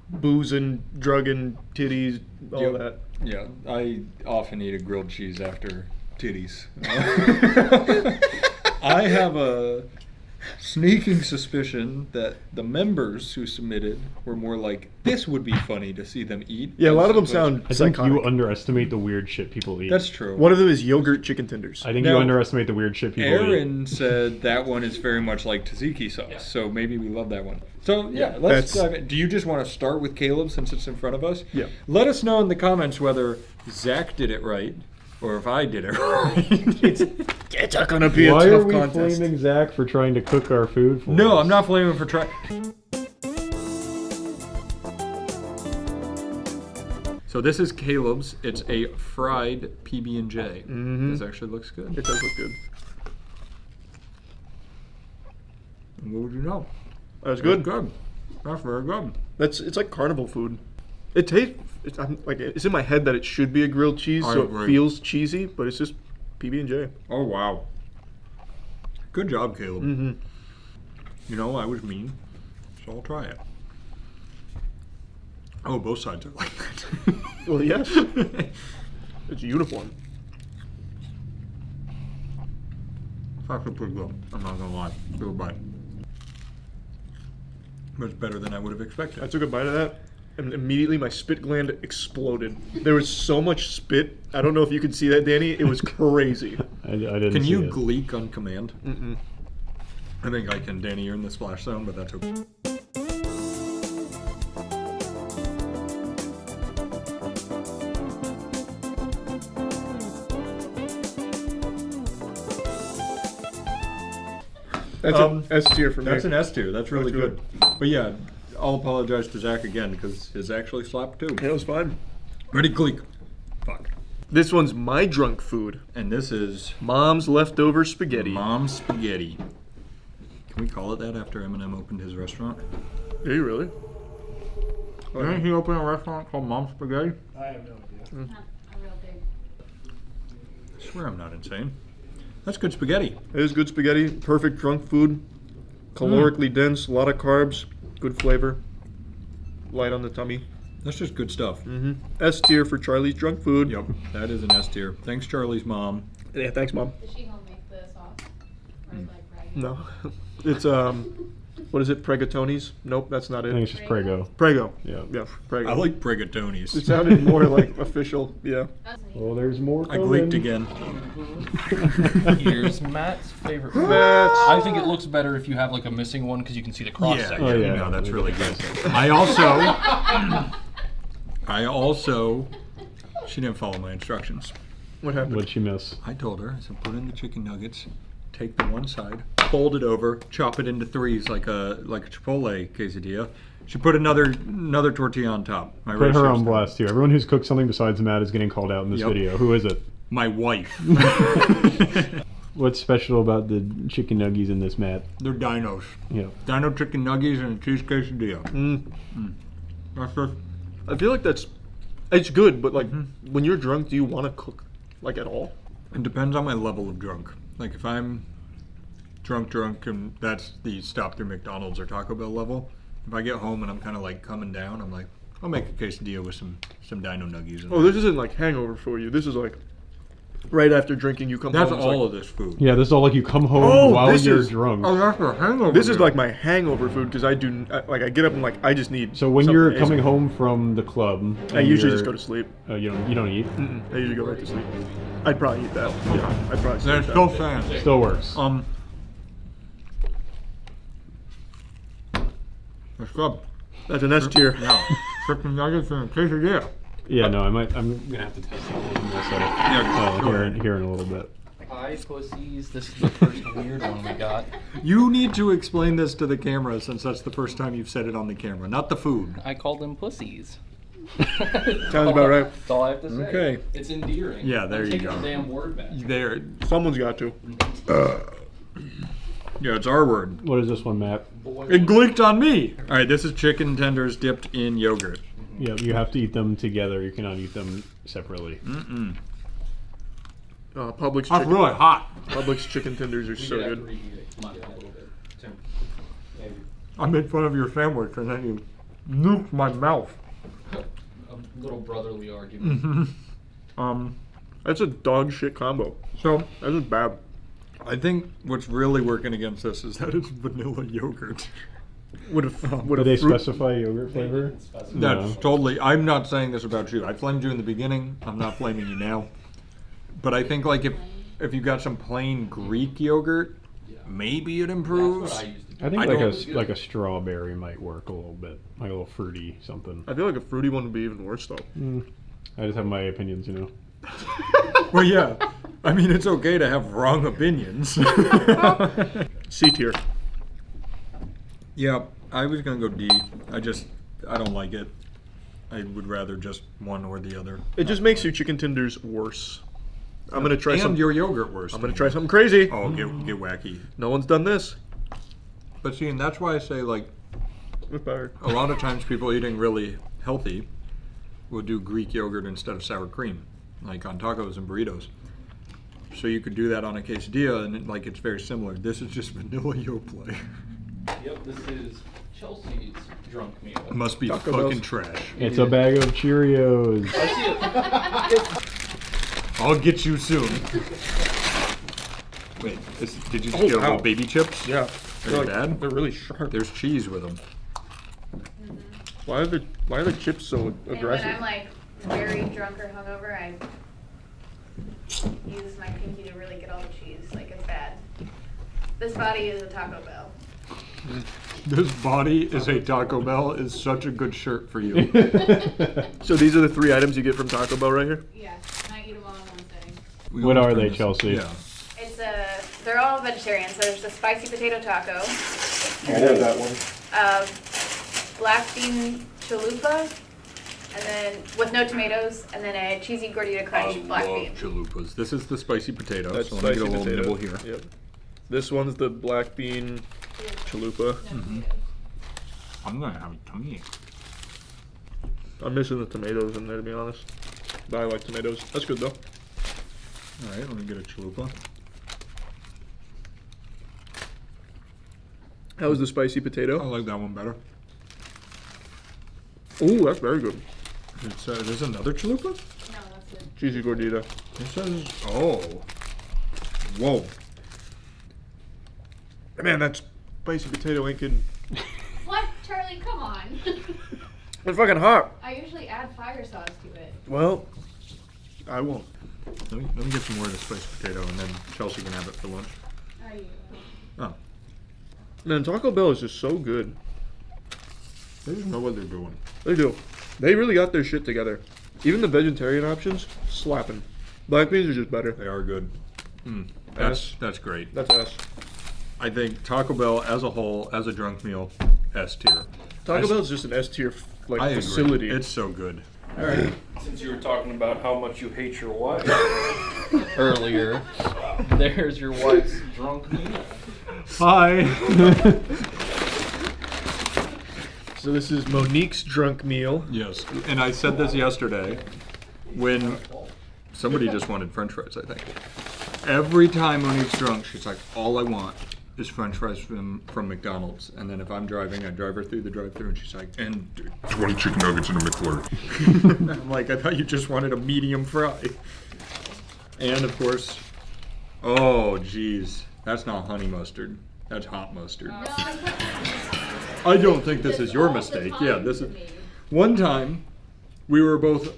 boozing, drugging, titties, all that. Yeah, I often eat a grilled cheese after titties. I have a sneaking suspicion that the members who submitted were more like, this would be funny to see them eat. Yeah, a lot of them sound I think psychotic. you underestimate the weird shit people eat. That's true. One of them is yogurt chicken tenders. I think Now, you underestimate the weird shit people eat. Aaron said that one is very much like tzatziki sauce, so maybe we love that one. So yeah, let's dive in. Do you just want to start with Caleb since it's in front of us? Yeah. Let us know in the comments whether Zach did it right or if I did it right. It's not gonna be a Why tough are we contest. flaming Zach for trying to cook our food for No, us? I'm not blaming him for trying. So this is Caleb's. It's a fried PB&J. This actually looks good. It does look good. What would you know? That's good. Good. That's very good. It's like carnival food. It tastes. It's in my head that it should be a grilled cheese, I so agree. it feels cheesy, but it's just PB&J. Oh wow. Good job, Caleb. Mm-hmm. You know, I was mean, so I'll try it. Oh, both sides are like that. Well, yes. It's uniform. It's actually pretty good. I'm not gonna lie. Good bite. But it's better than I would have expected. I took a bite of that, and immediately my spit gland exploded. There was so much spit. I don't know if you can see that, Danny. It was crazy. I didn't Can see you it. gleek on command? Mm-mm. I think I can, Danny. You're in the splash zone, but that's okay. That's an S tier for me. That's an S tier. That's really That's good. But yeah, I'll apologize to Zach again because his actually slapped too. Yeah, it was fine. Ready, gleek. Fuck. This one's my drunk food. And this is Mom's leftover spaghetti. Mom's spaghetti. Can we call it that after Eminem opened his restaurant? Are you really? Didn't he open a restaurant called Mom's Spaghetti? I have no idea. I swear I'm not insane. That's good spaghetti. It is good spaghetti. Perfect drunk food. Calorically dense. A lot of carbs. Good flavor. Light on the tummy. That's just good stuff. Mm-hmm. S tier for Charlie's drunk food. Yep, that is an S tier. Thanks, Charlie's mom. Yeah, thanks, Mom. Does she home make the sauce? Or is it like ragged? No. It's, what is it? Pregatonis? Nope, that's not it. I think it's just Prego. Prego. Yeah. Yeah, Prego. I like Pregatonis. It sounded more like official. Yeah. Well, there's more I coming. gleeked again. Here's Matt's favorite. Matt. I think it looks better if you have like a missing one because you can see the cross section. Oh, yeah. No, that's really good. I also, she didn't follow my instructions. What happened? What'd she miss? I told her, I said, put in the chicken nuggets, take the one side, fold it over, chop it into threes like a Chipotle quesadilla. She put another tortilla on top. My Put her ratio's on blast too. Everyone who's cooked something besides Matt is getting called out in this Yep. video. Who is it? My wife. What's special about the chicken nuggies in this, Matt? They're dinos. Yeah. Dino chicken nuggets and a cheese quesadilla. That's just, I feel like it's good, but like when you're drunk, do you want to cook like at all? it depends on my level of drunk. Like if I'm drunk, and that's the stop through McDonald's or Taco Bell level. If I get home and I'm kind of like coming down, I'm like, I'll make a quesadilla with some dino nuggies. Oh, this isn't like hangover for you. This is like right after drinking, you come That's home. all like, of this food. Yeah, this is all like you come home while this you're is- drunk. Oh, that's a hangover. This is meal. like my hangover food because I get up and like I just need. So when something you're ASAP. coming home from the club, I and usually you're- just go to sleep. Oh, you don't eat? I usually go right to sleep. I'd probably eat that. Yeah, I'd probably. They're sleep still that. fans. Still works. Let's go. That's an S tier. Yeah. Chicken nuggets and a quesadilla. Yeah, no, I'm gonna have to test that one in a second. Yeah, go ahead. Here in a little bit. Hi, pussies. This is the first weird one we got. You need to explain this to the camera since that's the first time you've said it on the camera, not the food. I called them pussies. Sounds about right. That's all I have to say. Okay. It's endearing. Yeah, there I'm you taking go. the damn word back. There. Someone's got to. Yeah, it's our word. What is this one, Matt? It gleeked on me. All right, this is chicken tenders dipped in yogurt. Yeah, you have to eat them together. You cannot eat them separately. Mm-mm. Publix That's chicken. really hot. Publix chicken tenders are so good. Come on, a little bit. Tim. Maybe. I made fun of your sandwich and then you nuked my mouth. A little brotherly argument. That's a dog shit combo. So That is bad. I think what's really working against us is that it's vanilla yogurt. Would Did they specify yogurt flavor? That's totally. I'm not saying this about you. I flamed you in the beginning. I'm not flaming you now. But I think like if you got some plain Greek yogurt, maybe it improves. I think like a strawberry might work a little bit, like a little fruity something. I feel like a fruity one would be even worse though. I just have my opinions, you know. Well, yeah. I mean, it's okay to have wrong opinions. C tier. Yeah, I was gonna go D. I don't like it. I would rather just one or the other. It just makes your chicken tenders worse. I'm gonna try some. And your yogurt worse. I'm gonna try something crazy. Oh, get wacky. No one's done this. But see, and that's why I say like, With power. a lot of times people eating really healthy will do Greek yogurt instead of sour cream, like on tacos and burritos. So you could do that on a quesadilla, and it's very similar. This is just vanilla Yoplait. Yep, this is Chelsea's drunk meal. Must be Taco fucking Bell's. trash. It's a bag of Cheerios. I see it. I'll get you soon. Wait, did you just get little baby chips? Yeah. Are they bad? They're really sharp. There's cheese with them. Why are the chips so And when aggressive? I'm like very drunk or hungover, I use my pinky to really get all the cheese. Like it's bad. This body is a Taco Bell. This body is a Taco Bell is such a good shirt for you. So these are the 3 items you get from Taco Bell right here? Yeah, and I eat them all in one sitting. What are they, Chelsea? Yeah. It's they're all vegetarian. So there's the spicy potato taco. You can have that one. Black bean chalupa, and then with no tomatoes, and then a cheesy gordita crunch black bean. Chalupas. This is the spicy potato. That's so let me spicy get a little potato. nibble here. Yep. This one's the black bean chalupa. I'm gonna have a tummy. I'm missing the tomatoes in there, to be honest. But I like tomatoes. That's good though. All right, let me get a chalupa. How was the spicy potato? I like that one better. Ooh, that's very good. It's there's another chalupa. No, that's it. Cheesy gordita. It says whoa. Man, that spicy potato ain't good. What, Charlie? Come on. It's fucking hot. I usually add fire sauce to it. Well, I won't. Let me get some more of the spiced potato, and then Chelsea can have it for lunch. Oh. Man, Taco Bell is just so good. They just know what they're doing. They do. They really got their shit together. Even the vegetarian options, slapping. Black beans are just better. They are good. That's great. That's S. I think Taco Bell as a whole, as a drunk meal, S tier. Taco Bell is just an S tier like I facility. agree. It's so good. Alright, since you were talking about how much you hate your wife earlier, there's your wife's drunk meal. Hi. So this is Monique's drunk meal. Yes, and I said this yesterday when somebody just wanted French fries, I think. Every time Monique's drunk, she's like, all I want is French fries from McDonald's. And then if I'm driving, I drive her through the drive-thru and she's like, and 20 chicken nuggets and a McFlurry. I'm like, I thought you just wanted a medium fry. And of course, oh geez, that's not honey mustard. That's hot mustard. I don't think this is your mistake. Yeah, this is. One time, we were both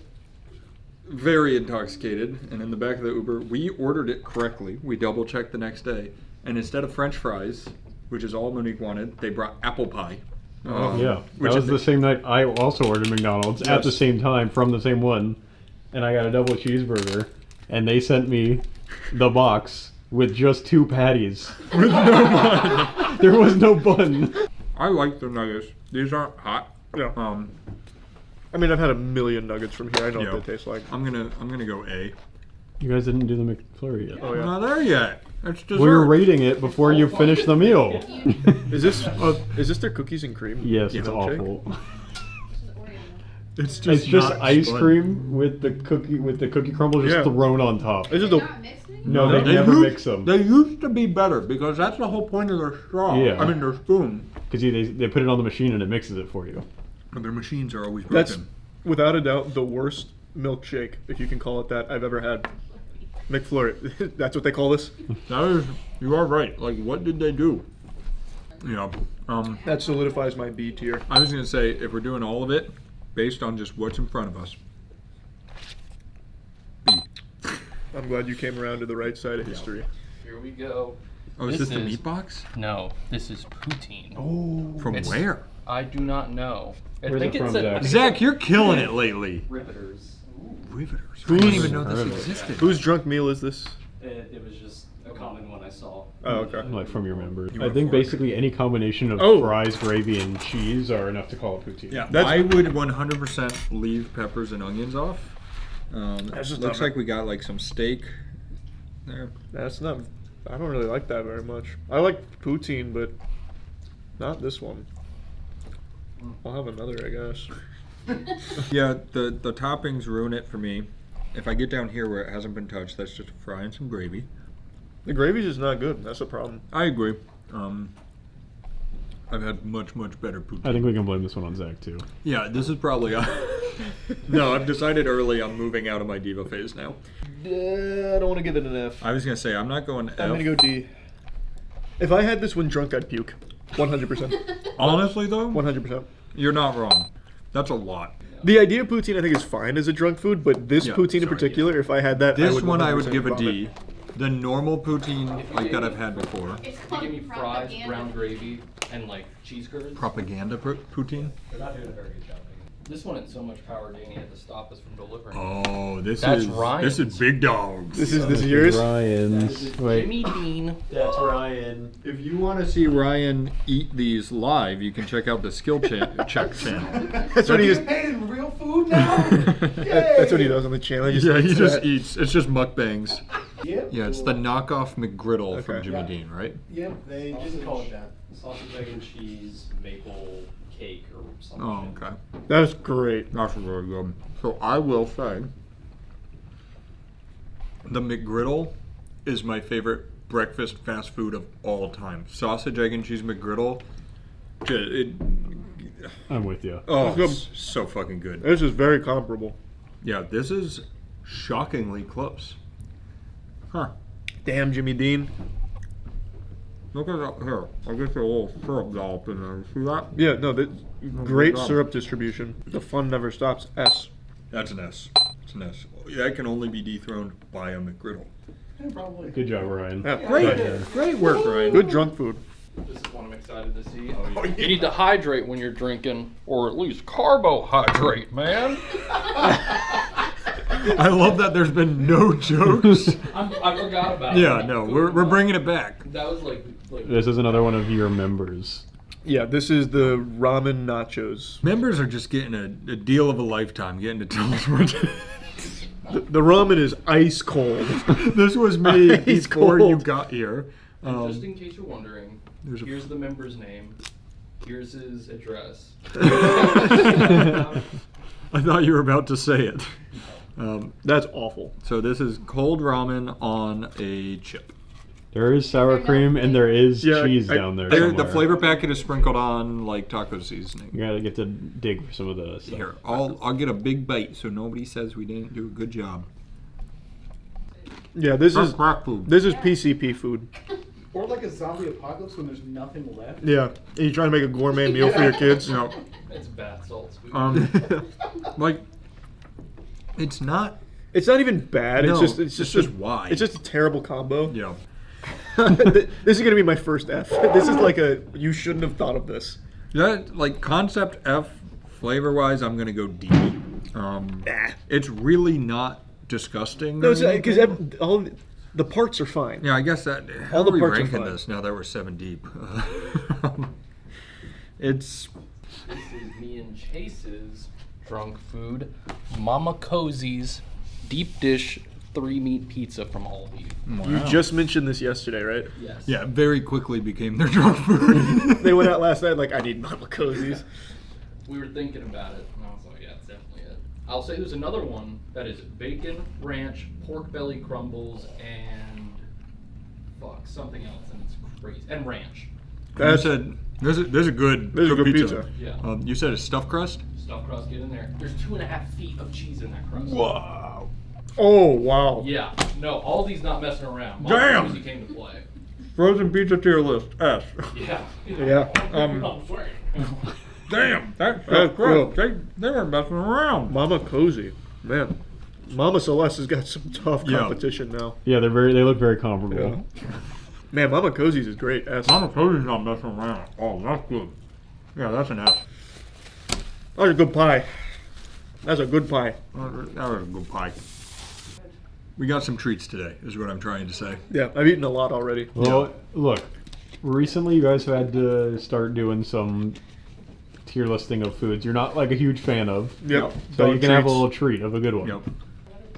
very intoxicated, and in the back of the Uber, we ordered it correctly. We double checked the next day, and instead of French fries, which is all Monique wanted, they brought apple pie. Yeah, that was the same night I also ordered McDonald's at the same time from the same one, and I got a double cheeseburger, and they sent me the box with just 2 patties. With no bun. There was no bun. I like the nuggets. These aren't hot. Yeah. I mean, I've had a million nuggets from here. I know what they taste like. I'm gonna go A. You guys didn't do the McFlurry yet. Oh yeah. I'm not there yet. That's dessert. We were rating it before you finished the meal. Is this their cookies and cream? Yes, Yeah. it's Milkshake? awful. It's It's just not ice spun. cream with the cookie crumble just Yeah. thrown on top. Is it the No, they never mix them. They used to be better because that's the whole point of their straw. Yeah. I mean their spoon. Because they put it on the machine and it mixes it for you. But their machines are always broken. That's without a doubt the worst milkshake, if you can call it that, I've ever had. McFlurry. That's what they call this? That is, you are right. Like, what did they do? Yeah. That solidifies my B tier. I was gonna say, if we're doing all of it based on just what's in front of us, B. I'm glad you came around to the right side of history. Here we go. Oh, is this the meat box? No, this is poutine. Oh. From where? I do not know. Where's it from, Zach? Zach, you're killing it lately. Riveters. Riveters. I didn't even know this existed. Whose drunk meal is this? It was just a common one I saw. Oh, okay. Like from your members. You I were think fork. basically any combination of fries, gravy, and cheese are enough to call it poutine. Yeah, I would 100% leave peppers and onions off. That's just looks not- like we got like some steak there. That's not. I don't really like that very much. I like poutine, but not this one. I'll have another, I guess. Yeah, the toppings ruin it for me. If I get down here where it hasn't been touched, that's just a fry and some gravy. The gravy's just not good. That's the problem. I agree. I've had much better poutine. I think we can blame this one on Zach too. Yeah, this is probably. No, I've decided early I'm moving out of my diva phase now. I don't want to give it an F. I was gonna say I'm not going F. I'm gonna go D. If I had this when drunk, I'd puke. 100%. Honestly though, 100%. you're not wrong. That's a lot. The idea of poutine, I think, is fine as a drunk food, but this poutine in particular, if I had that, This one I would 100% give a vomit. D. The normal poutine, like that I've had before. If you give me fries, brown gravy, and like cheese curds. Propaganda poutine? They're not doing a very good job. This one had so much power, Danny had to stop us from delivering. Oh, That's this is big dogs. This is yours? Ryan's. Wait. Jimmy Dean. That's Ryan. If you want to see Ryan eat these live, you can check out the skill check channel. That's what he is. Made in real food now? That's what he does on the channel. He just eats. It's just mukbangs. Yep. Yeah, it's the knockoff McGriddle from Okay. Jimmy Yeah. Dean, right? Yep, they didn't call it that. Sausage, egg, and cheese, maple cake, or something. Oh, okay. That's great. That's really good. So I will say, the McGriddle is my favorite breakfast fast food of all time. Sausage, egg, and cheese McGriddle. I'm with you. Oh, it's so fucking good. This is very comparable. Yeah, this is shockingly close. Huh. Damn, Jimmy Dean. Look at that here. I get the little syrup dollop in there. See that? Yeah, no, great job. syrup distribution. The fun never stops. S. That's an S. It's an S. That can only be dethroned by a McGriddle. Probably. Good job, Ryan. Yeah, Great work, Ryan. Good drunk food. This is one I'm excited to see. You need to hydrate when you're drinking, or at least carbohydrate, man. I love that there's been no jokes. I forgot about it. Yeah, no, we're bringing it back. That was like This is another one of your members. Yeah, this is the ramen nachos. Members are just getting a deal of a lifetime, getting to tell us what. The ramen is ice cold. This was made Ice before you cold. got here. And just in case you're wondering, here's the member's name. Here's his address. I thought you were about to say it. That's awful. So this is cold ramen on a chip. There is sour cream and there is cheese down there. The somewhere. flavor packet is sprinkled on like taco seasoning. You gotta get to dig for some of the stuff. Here, I'll get a big bite so nobody says we didn't do a good job. Yeah, this That's is crack food. This is PCP food. Or like a zombie apocalypse when there's nothing left. Yeah, and you're trying to make a gourmet meal for your kids. You know, It's bath salts. like it's not even bad. No, it's just why. It's just a terrible combo. Yeah. This is gonna be my first F. This is like a you shouldn't have thought of this. That like concept F, flavor wise, I'm gonna go D. It's really not disgusting. No, because all the parts are fine. Yeah, I guess that. How All the are we parts are ranking fine. this now that we're 7 deep? It's. This is me and Chase's drunk food. Mama Cozy's deep dish 3-meat pizza from Aldi. You just mentioned this yesterday, right? Yes. Yeah, very quickly became their drunk food. They went out last night like, I need Mama Cozy's. We were thinking about it, and I was like, yeah, it's definitely it. I'll say there's another one that is bacon, ranch, pork belly crumbles, and something else, and it's crazy. And ranch. You said there's a good pizza. Yeah. You said it's stuffed crust. Stuffed crust, get in there. There's 2.5 feet of cheese in that crust. Wow. Oh wow. Yeah. No, Aldi's not messing around. Damn. Mama Cozy came to play. Frozen pizza tier list S. Yeah. Yeah. Damn, that's That's gross. They were messing around. Mama Cozy, man. Mama Celeste has got some tough Yeah. competition now. Yeah, they look very comparable. Yeah. Man, Mama Cozy's is great. S. Mama Cozy's not messing around. Oh, that's good. Yeah, that's an S. That's a good pie. That's a good pie. That was a good pie. We got some treats today, is what I'm trying to say. Yeah, I've eaten a lot already. Well, look, recently you guys have had to start doing some tier listing of foods you're not like a huge fan of. Yep. So you Dog can have a treats. little treat of a good one. Yep.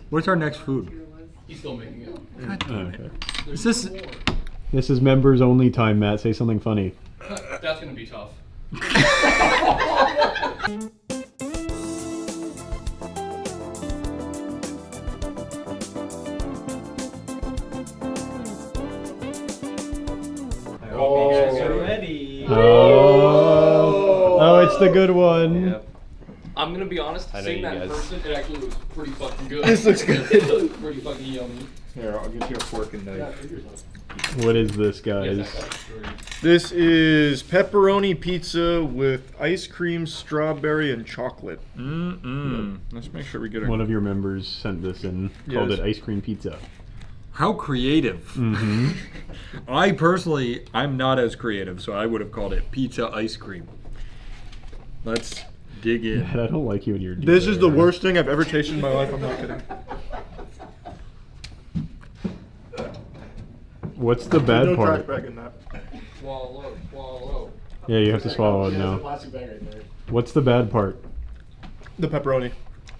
What's our next food? He's still making it. Okay. Is this? This is members only time, Matt. Say something funny. That's gonna be tough. Oh, it's the good one. Yep. I'm gonna be honest, I know seeing you that in guys- person, it actually looks pretty fucking good. This looks good. It looks pretty fucking yummy. Here, I'll get you a fork and knife. What is this, guys? This is pepperoni pizza with ice cream, strawberry, and chocolate. Let's make sure we get One of your members sent this in, called Yes. it ice cream pizza. How creative. I personally, I'm not as creative, so I would have called it pizza ice cream. Let's dig in. I don't like you and your. This is the worst thing I've ever tasted in my life. I'm not kidding. What's the bad no part? trash bag in that. Swallow, swallow. Yeah, you have to swallow it now. Plastic bag right there. What's the bad part? The pepperoni.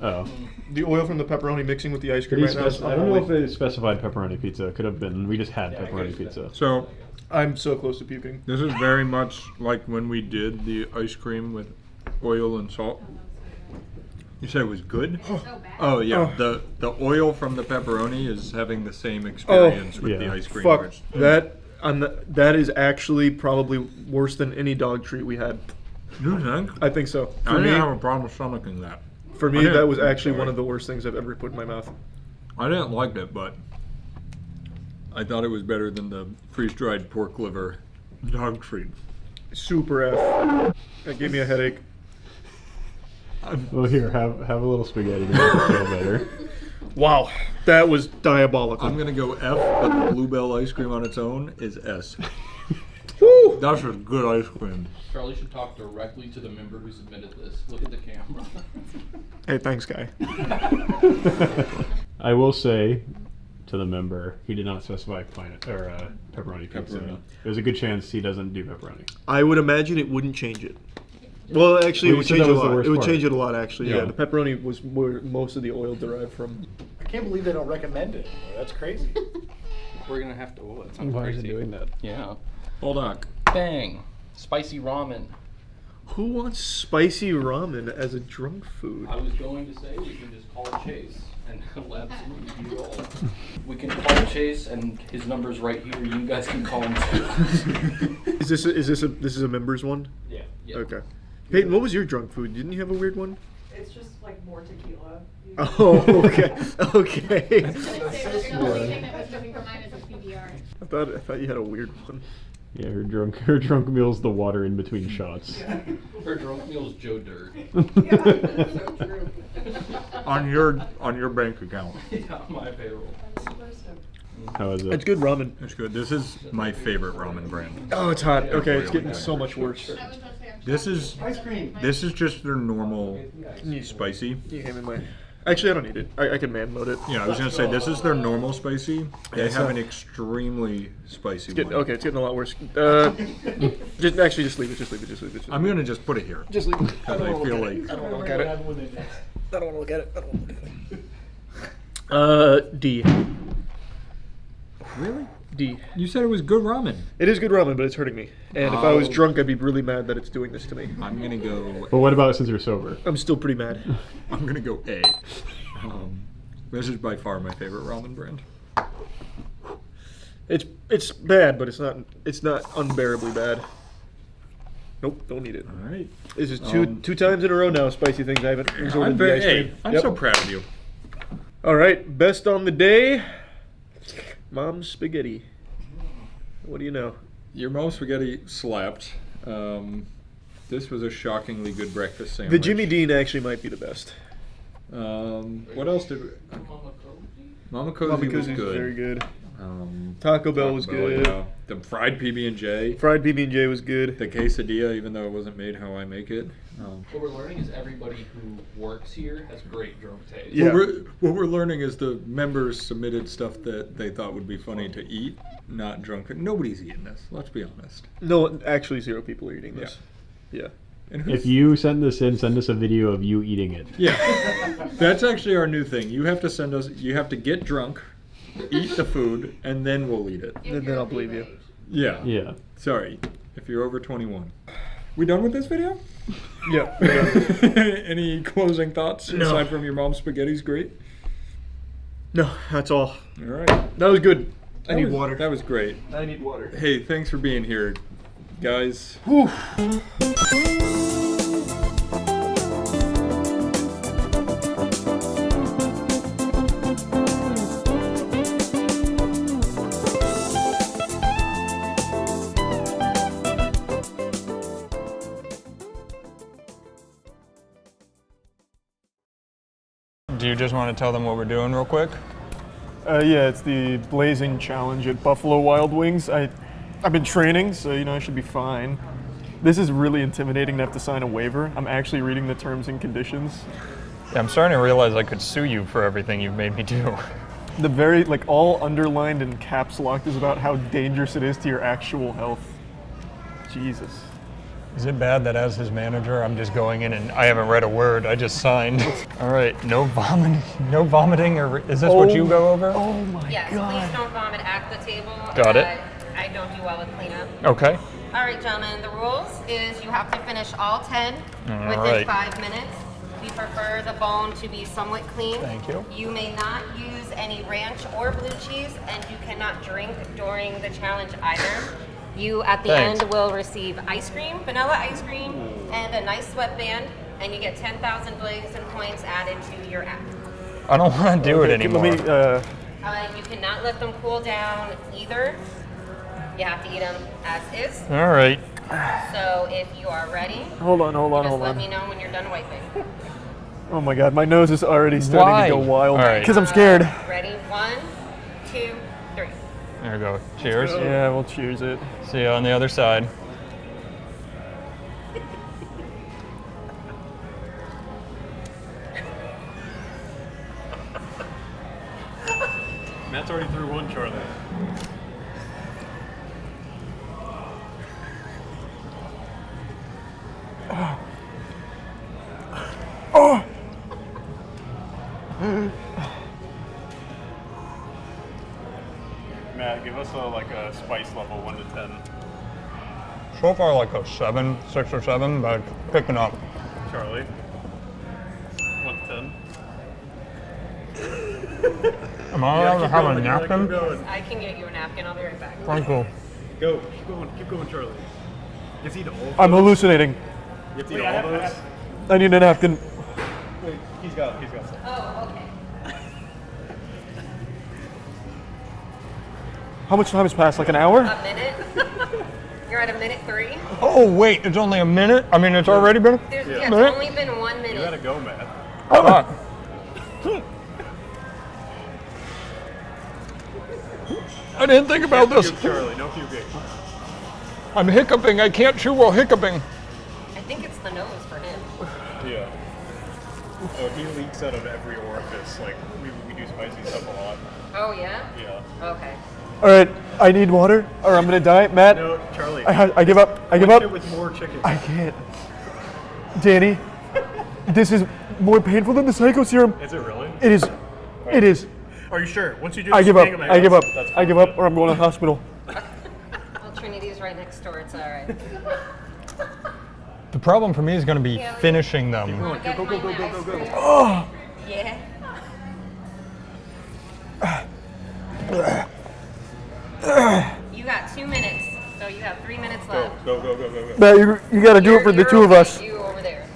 Oh. The oil from the pepperoni mixing with the ice cream right now. is I don't know if unholy. they specified pepperoni pizza. It could have been. We just had pepperoni pizza. So, I'm so close to puking. this is very much like when we did the ice cream with oil and salt. You said it was good? Oh yeah, the oil from the pepperoni is having the same experience with the ice cream. Fuck that! That is actually probably worse than any dog treat we had. You think? I think so. For I me, didn't have a problem stomaching that. For I me, didn't- that was actually one of the worst things I've ever put in my mouth. I didn't like it, but I thought it was better than the freeze-dried pork liver dog treat. Super F. That gave me a headache. Well, here, have a little spaghetti to make it feel better. Wow, that was diabolical. I'm gonna go F, but the Bluebell ice cream on its own is S. Woo! That's a good ice cream. Charlie should talk directly to the member who submitted this. Look at the camera. Hey, thanks, guy. I will say to the member, he did not specify pepperoni pizza. Pepperoni. There's a good chance he doesn't do pepperoni. I would imagine it wouldn't change it. Well, actually, it Well, would you said change that a was the lot. worst It would part. change it a lot, actually. Yeah, Yeah. the pepperoni was where most of the oil derived from. I can't believe they don't recommend it anymore. That's crazy. We're gonna have to. Oh, that sounds Why is crazy. it doing that? Yeah. Hold on. Bang. Spicy ramen. Who wants spicy ramen as a drunk food? I was going to say we can just call Chase and he'll absolutely do it all. We can call Chase and his number's right here. You guys can call him too. Is this a members one? Yeah. Yeah. Okay. Peyton, what was your drunk food? Didn't you have a weird one? It's just like more tequila. Oh, okay. Okay. The only thing that was coming from mine is a PBR. I thought you had a weird one. Yeah, her drunk meal's the water in between shots. Her drunk meal's Joe Dirt. On your bank account. Yeah, my payroll. How is it? It's good ramen. It's good. This is my favorite ramen brand. Oh, it's hot. Okay, it's getting so much worse. This is This is just their normal spicy. You hand me my. Actually, I don't need it. I can man mode it. Yeah, I was gonna say this is their normal spicy. They it's have not- an extremely spicy It's getting, one. okay, it's getting a lot worse. Just leave it. Just leave it. I'm gonna just put it here. Just leave it. Because I feel like I don't want to look at it. I don't want to look at it. D. Really? D. You said it was good ramen. It is good ramen, but it's hurting me. And if I was drunk, I'd be really mad that it's doing this to me. I'm gonna go. But what about since you're sober? I'm still pretty mad. I'm gonna go A. This is by far my favorite ramen brand. It's bad, but it's not unbearably bad. Nope, don't need it. All right. This is two times in a row now. Spicy things I haven't resorted to the ice cream. I'm Yep. so proud of you. All right, best on the day. Mom's spaghetti. What do you know? Your mom's spaghetti slapped. This was a shockingly good breakfast sandwich. The Jimmy Dean actually might be the best. What else did we... Mama Cozy was Cozy's good. very good. Taco Bell was good. Yeah. The fried PB&J. Fried PB&J was good. The quesadilla, even though it wasn't made how I make it. What we're learning is everybody who works here has great drunk taste. Yeah. What we're learning is the members submitted stuff that they thought would be funny to eat, not drunk. Nobody's eating this. Let's be honest. No, actually, 0 people are eating this. Yeah. And If you send this in, send us a video of you eating it. Yeah, that's actually our new thing. You have to send us. You have to get drunk, eat the food, and then we'll eat it. And then I'll believe you. Yeah. Yeah. Sorry, if you're over 21. We done with this video? Yeah. Any closing thoughts No. aside from your mom's spaghetti's great? No, that's all. All right. That was good. I need was- water. That was great. I need water. Hey, thanks for being here, guys. Whew. do you just want to tell them what we're doing real quick? Yeah, it's the Blazing Challenge at Buffalo Wild Wings. I've been training, so I should be fine. This is really intimidating to have to sign a waiver. I'm actually reading the terms and conditions. Yeah, I'm starting to realize I could sue you for everything you've made me do. The very, all underlined and caps locked is about how dangerous it is to your actual health. Jesus. Is it bad that as his manager, I'm just going in and I haven't read a word, I just signed? All right, no vomiting, or is this what you go over? Oh my Yes, God. please don't vomit at the table. Got it. I don't do well with cleanup. Okay. All right, gentlemen, the rules is you have to finish all 10 All within right. 5 minutes. We prefer the bone to be somewhat clean. Thank you. You may not use any ranch or blue cheese, and you cannot drink during the challenge either. You, at the Thanks. end, will receive ice cream, vanilla ice cream, and a nice sweatband, and you get 10,000 Blazing points added to your app. I don't want to do it Okay, anymore. let me, You cannot let them cool down either. You have to eat them as is. All right. So if you are ready, Hold on. just let me know when you're done wiping. Oh my God, my nose is already starting Why? to go wild. All right. Because I'm scared. Ready? 1, 2, 3. There we go. Cheers. Yeah, we'll cheers it. See you on the other side. Matt's already through one, Charlie. Oh! Matt, give us a spice level 1 to 10. So far, like a 7, 6 or 7, but picking up. Charlie. 1 to 10. Am I allowed to have a napkin? I can get you a napkin. I'll be right back. Thank you. Go. Keep going, Charlie. You have to eat all of I'm those. hallucinating. You have to eat all those. I need a napkin. Wait, he's got some. Oh, okay. How much time has passed? Like an hour? A minute. You're at a minute 3. Oh, wait, it's only a minute? I mean, it's already been There's, a yeah, minute? it's only been 1 minute. You gotta go, Matt. I didn't think about this. Charlie, no puking. I'm hiccuping. I can't chew while hiccuping. I think it's the nose for him. Yeah. Oh, he leaks out of every orifice. We do spicy stuff a lot. Oh, yeah? Yeah. Okay. All right, I need water, or I'm gonna die. Matt, No, Charlie. I give up. I give Punch up. it with more chicken. I can't. Danny, this is more painful than the psycho serum. Is it really? It is. It is. Are you sure? Once you do I this give up. thing, I give up. I give up, or I'm going to the hospital. Well, Trinity's right next door. It's all right. The problem for me is going to be Yeah, finishing them. Oh. Yeah. You got 2 minutes, so you have 3 minutes left. Go. Matt, you got to do it for the two of us. You over there.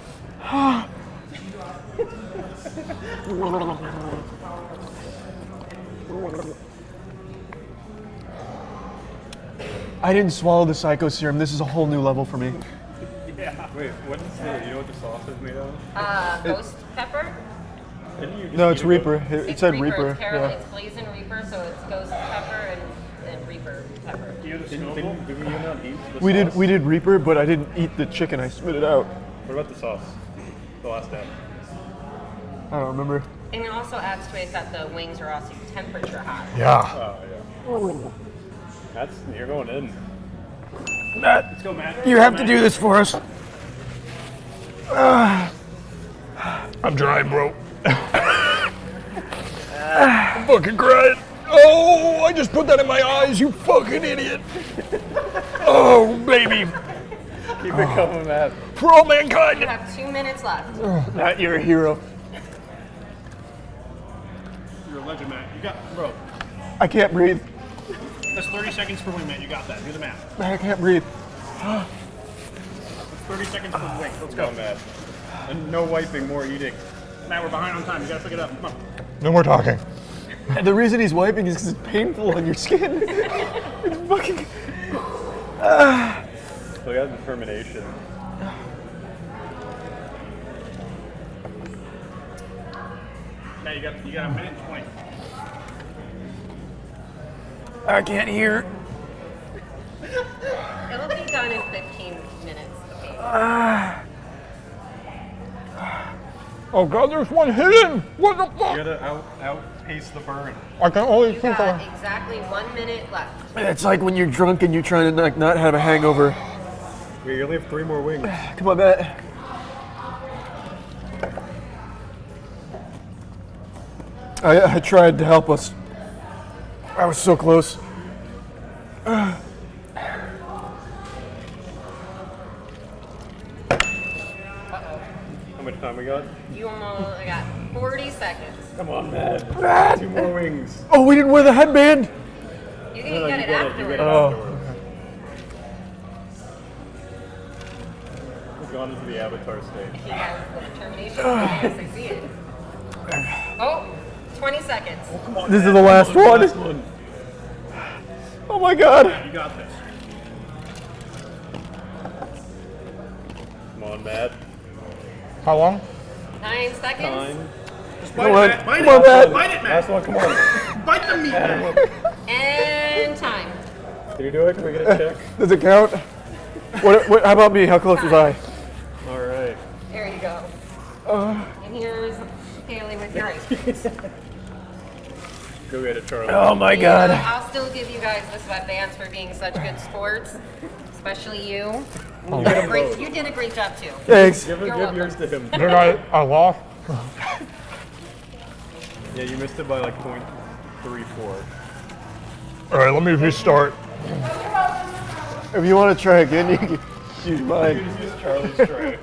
I didn't swallow the psycho serum. This is a whole new level for me. Yeah. Wait, what is it? You know what the sauce is made of? Ghost pepper. Didn't you just No, it's eat a Reaper. bunch? It said Reaper. It's Carolyn, Yeah. it's Blazing Reaper, so it's ghost pepper and Reaper pepper. Did we not eat the We sauce? did Reaper, but I didn't eat the chicken. I spit it out. What about the sauce? The last step. I don't remember. And it also adds to it that the wings are also temperature hot. Yeah. Oh, yeah. You're going in. Matt, Let's go, Matt. you have to do this for us. I'm dry, bro. I'm fucking crying. Oh, I just put that in my eyes, you fucking idiot. Oh, baby. Keep it coming, Matt. For all mankind. You have 2 minutes left. Matt, you're a hero. You're a legend, Matt. You got, bro. I can't breathe. That's 30 seconds per wing, Matt. You got that. Do the math. Matt, I can't breathe. That's 30 seconds per wing. Let's go, Matt. And no wiping, more eating. Matt, we're behind on time. You gotta pick it up. Come on. No more talking. And the reason he's wiping is because it's painful on your skin. It's fucking. Look at the determination. Matt, you got a minute and 20. I can't hear. It'll be done in 15 minutes. Okay. Oh god, there's one hidden! What the fuck? You gotta outpace the burn. I can only You think got exactly 1 minute left. It's like when you're drunk and you're trying to not have a hangover. Yeah, you only have 3 more wings. Come on, Matt. I tried to help us. I was so close. How much time we got? You almost got 40 seconds. Come on, Matt. Matt! 2 more wings. Oh, we didn't wear the headband? You can get it afterwards. Oh. We've gone into the avatar stage. He has the determination. Yes, I see it. Oh, 20 seconds. Oh, come on, This Matt. is the last one. one. Oh my god. You got this. Come on, Matt. How long? 9 seconds. Time. Just Come on, Matt. Bite Come on, Matt. Bite it, Matt. Last one, come on. Bite the meat, Matt. And time. Can you do it? Can we get a check? Does it count? What, how about me? How close was I? All right. There you go. And here's Haley with your ice creams. Go get it, Charlie. Oh my god. I'll still give you guys the sweatbands for being such good sports, especially you. Oh. You did a great job too. Thanks. Give You're welcome. yours to him. Then I lost. Yeah, you missed it by like 0.34. Alright, let me restart. If you want to try again, you can use mine. You can use Charlie's tray.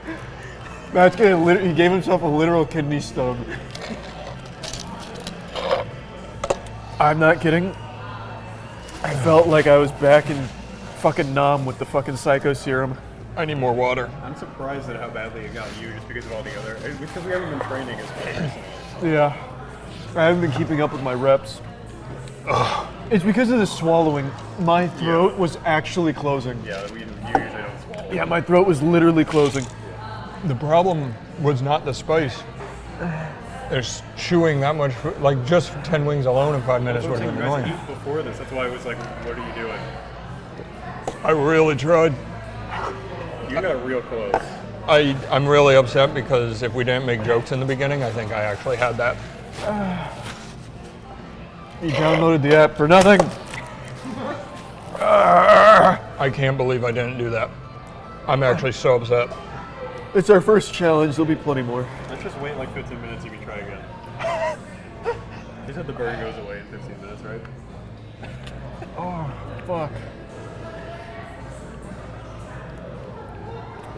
Matt's getting he gave himself a literal kidney stone. I'm not kidding. I felt like I was back in fucking Nam with the fucking psycho serum. I need more water. I'm surprised at how badly it got you just because of all the other. Because we haven't been training as much recently. Yeah. I haven't been keeping up with my reps. It's because of the swallowing. My throat was actually closing. Yeah, you usually don't swallow. Yeah, my throat was literally closing. The problem was not the spice. There's chewing that much, like just 10 wings alone in 5 minutes would have been annoying. Eat before this, that's why I was like, what are you doing? I really tried. You got real close. I'm really upset because if we didn't make jokes in the beginning, I think I actually had that. You downloaded the app for nothing. I can't believe I didn't do that. I'm actually so upset. It's our first challenge, there'll be plenty more. Let's just wait like 15 minutes, you can try again. You said the burn goes away in 15 minutes, right? Oh, fuck.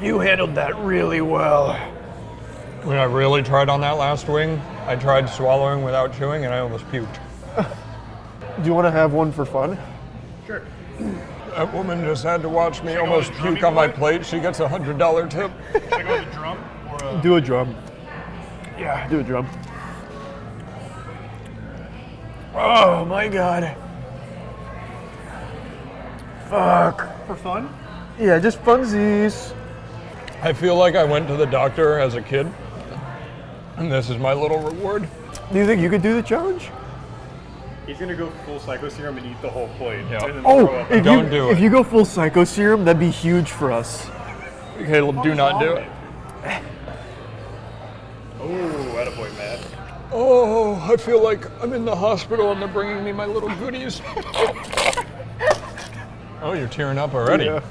You handled that really well. When I really tried on that last wing, I tried swallowing without chewing and I almost puked. Do you want to have one for fun? Sure. That woman just had to watch me almost puke on my plate. She gets a $100 tip. Should I go with a drum? Or Do a drum. Yeah, do a drum. Oh my god. Fuck. For fun? Yeah, just funsies. I feel like I went to the doctor as a kid, and this is my little reward. Do you think you could do the challenge? He's gonna go full psycho serum and eat the whole plate. Yeah. And then Oh, throw up. if you go full psycho serum, that'd be huge for us. Caleb, do not do it. Oh, attaboy, Matt. Oh, I feel like I'm in the hospital and they're bringing me my little goodies. Oh, you're tearing up already. Yeah.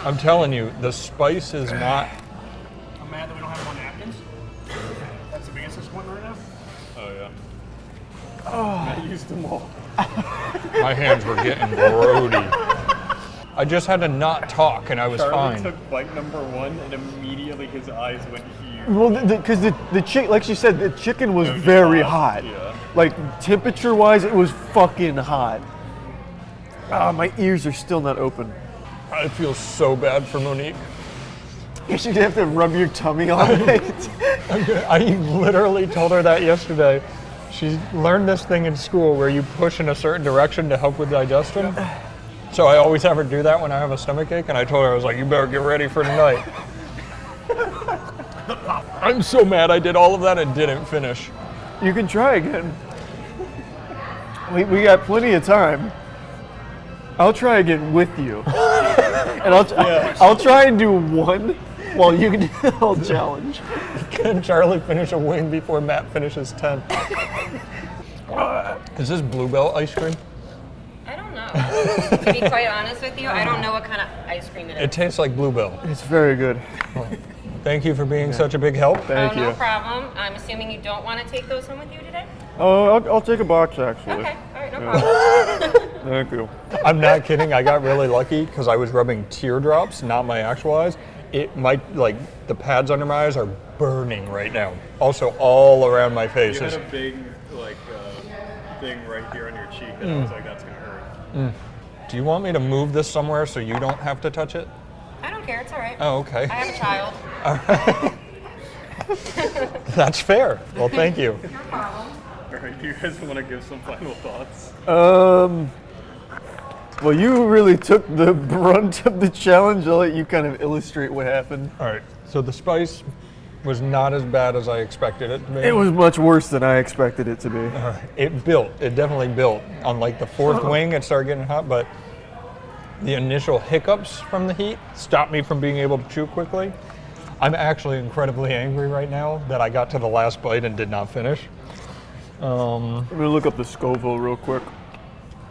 I'm telling you, the spice is not. I'm mad that we don't have more napkins. That's the biggest disappointment right now. Oh, yeah. Oh. Matt used them all. My hands were getting grody. I just had to not talk and I was Charlie fine. took bite number 1 and immediately his eyes went huge. Well, because the chick, like she said, the chicken was very hot. Yeah. Like temperature-wise, it was fucking hot. Ah, my ears are still not open. I feel so bad for Monique. You should have to rub your tummy on it. I literally told her that yesterday. She learned this thing in school where you push in a certain direction to help with digestion. So I always have her do that when I have a stomachache, and I told her, I was like, you better get ready for tonight. I'm so mad I did all of that and didn't finish. You can try again. We got plenty of time. I'll try again with you. And I'll try and do one while you can do the whole challenge. Can Charlie finish a wing before Matt finishes 10? Is this Bluebell ice cream? I don't know. To be quite honest with you, I don't know what kind of ice cream it is. It tastes like Bluebell. It's very good. Thank you for being such a big help. Thank you. No problem. I'm assuming you don't want to take those home with you today? Oh, I'll take a box actually. Okay, all right, no problem. Thank you. I'm not kidding. I got really lucky because I was rubbing teardrops, not my actual eyes. It might, like, the pads under my eyes are burning right now. Also, all around my face. You had a big, like, thing right here on your cheek, and I was like, that's gonna hurt. Do you want me to move this somewhere so you don't have to touch it? I don't care, it's all right. Oh, okay. I have a child. That's fair. Well, thank you. No problem. All right, do you guys want to give some final thoughts? Well, you really took the brunt of the challenge. I'll let you kind of illustrate what happened. All right. So the spice was not as bad as I expected it to be. It was much worse than I expected it to be. It built. It definitely built. On like the fourth wing, it started getting hot, but the initial hiccups from the heat stopped me from being able to chew quickly. I'm actually incredibly angry right now that I got to the last bite and did not finish. I'm gonna look up the Scoville real quick.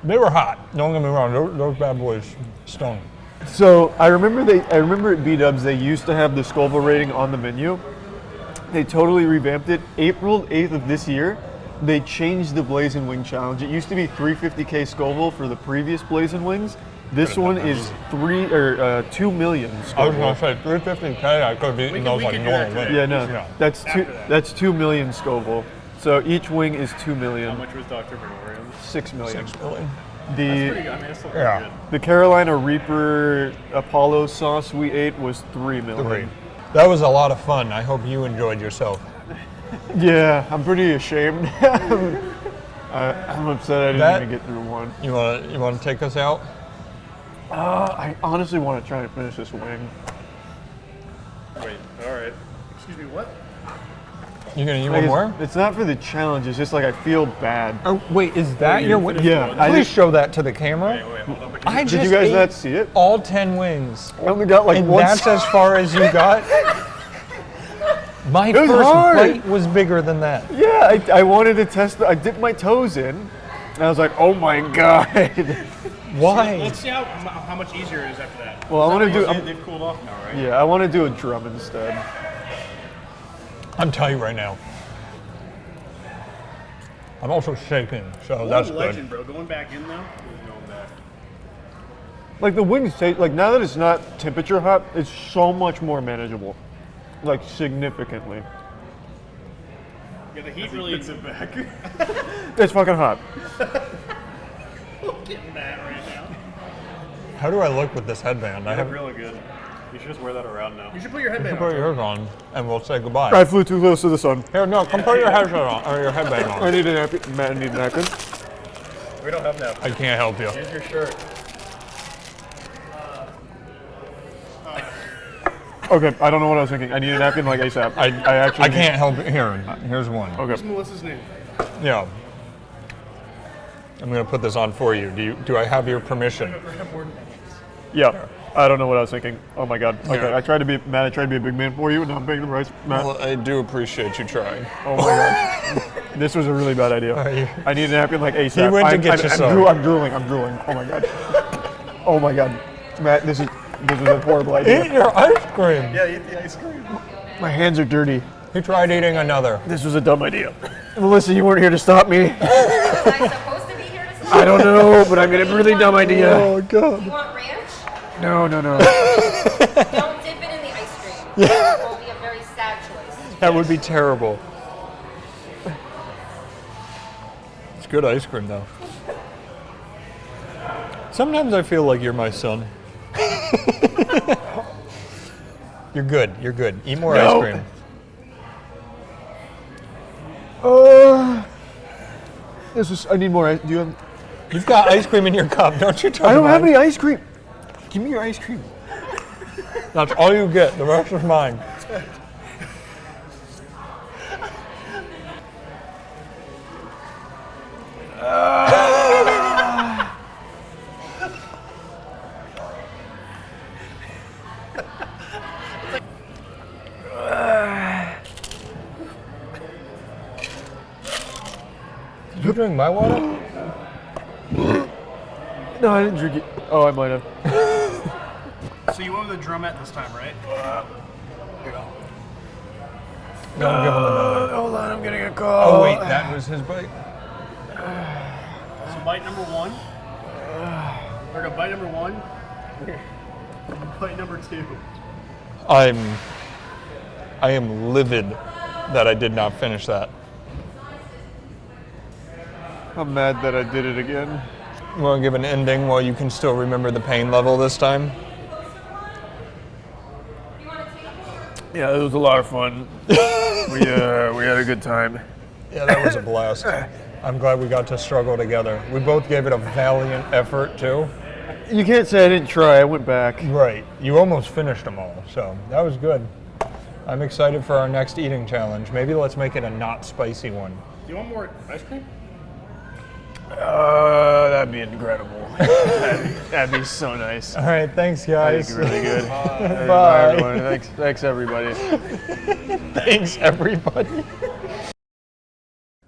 They were hot. Don't get me wrong. Those bad boys stung. So I remember at B-Dubs they used to have the Scoville rating on the menu. They totally revamped it. April 8th of this year, they changed the Blazing Wing Challenge. It used to be 350K Scoville for the previous Blazing Wings. This one is 2 million Scoville. I was gonna say 350K. I could have eaten those like normal wings. Yeah, no, that's 2 million Scoville. So each wing is 2 million. How much was Dr. Gregorian's? 6 million. 6 million. That's pretty good. I mean, that's still pretty good. The Carolina Reaper Apollo sauce we ate was 3 million. That was a lot of fun. I hope you enjoyed yourself. Yeah, I'm pretty ashamed. I'm upset I didn't even get through one. You want to take us out? I honestly want to try and finish this wing. Wait, all right. Excuse me, what? You gonna eat one more? It's not for the challenge. It's just like I feel bad. Oh wait, is that your wing? Yeah. Please show that to the camera. I just Did you guys ate not see it? all 10 wings. I only got like and one. That's as far as you got. My first bite was bigger than that. Yeah, I wanted to test. I dipped my toes in, and I was like, oh my god. Why? Let's see how much easier it is after that. Well, I want to do. They've cooled off now, right? Yeah, I want to do a drum instead. I'm telling you right now. I'm also shaking, so that's good. Legend, bro. Going back in now. Going back. Like the wings taste. Like now that it's not temperature hot, it's so much more manageable. Like significantly. Yeah, the heat really gets it back. It's fucking hot. Getting mad right now. How do I look with this headband? You look really good. You should just wear that around now. You should put your You headband can on. put yours on, and we'll say goodbye. I flew too close to the sun. Here, no, come put your headband on, or your headband on. I need a napkin. Matt, I need a napkin. We don't have napkins. I can't help you. Here's your shirt. Okay, I don't know what I was thinking. I need a napkin like ASAP. I actually. I can't help it. Here's one. Okay. What's Melissa's name? Yeah. I'm gonna put this on for you. Do I have your permission? Yeah. I don't know what I was thinking. Oh my god. Okay, Yeah. I tried to be Matt. I tried to be a big man for you, and now I'm paying the price. Matt. Well, I do appreciate you trying. Oh my god. This was a really bad idea. I need a napkin like ASAP. You went to get yourself. I'm drooling. I'm drooling. Oh my god. Oh my god. Matt, this is a horrible idea. Eat your ice cream. Yeah, eat the ice cream. My hands are dirty. He tried eating another. This was a dumb idea. Melissa, you weren't here to stop me. Was I supposed to be here to stop I don't know, but I made a really dumb idea. Oh god. You want ranch? No. Don't dip it in the ice cream. Yeah. It will be a very sad choice. That would be terrible. It's good ice cream though. Sometimes I feel like you're my son. You're good. You're good. Eat more ice cream. I need more ice. Do you have? You've got ice cream in your cup, don't you? I don't have any ice cream. Give me your ice cream. That's all you get. The rest is mine. Did you drink my water? No, I didn't drink it. Oh, I might have. So you went with the drumette this time, right? Don't give him another. Hold on, I'm getting a call. Oh wait, that was his bite? So bite number one. Or no, bite number one. Bite number two. I am livid that I did not finish that. I'm mad that I did it again. You want to give an ending while you can still remember the pain level this time? Yeah, it was a lot of fun. we had a good time. Yeah, that was a blast. I'm glad we got to struggle together. We both gave it a valiant effort too. You can't say I didn't try. I went back. Right. You almost finished them all, so that was good. I'm excited for our next eating challenge. Maybe let's make it a not spicy one. Do you want more ice cream? That'd be incredible. that'd be so nice. All right, thanks guys. That'd be really good. Bye. Bye everyone. Thanks everybody. Thanks everybody.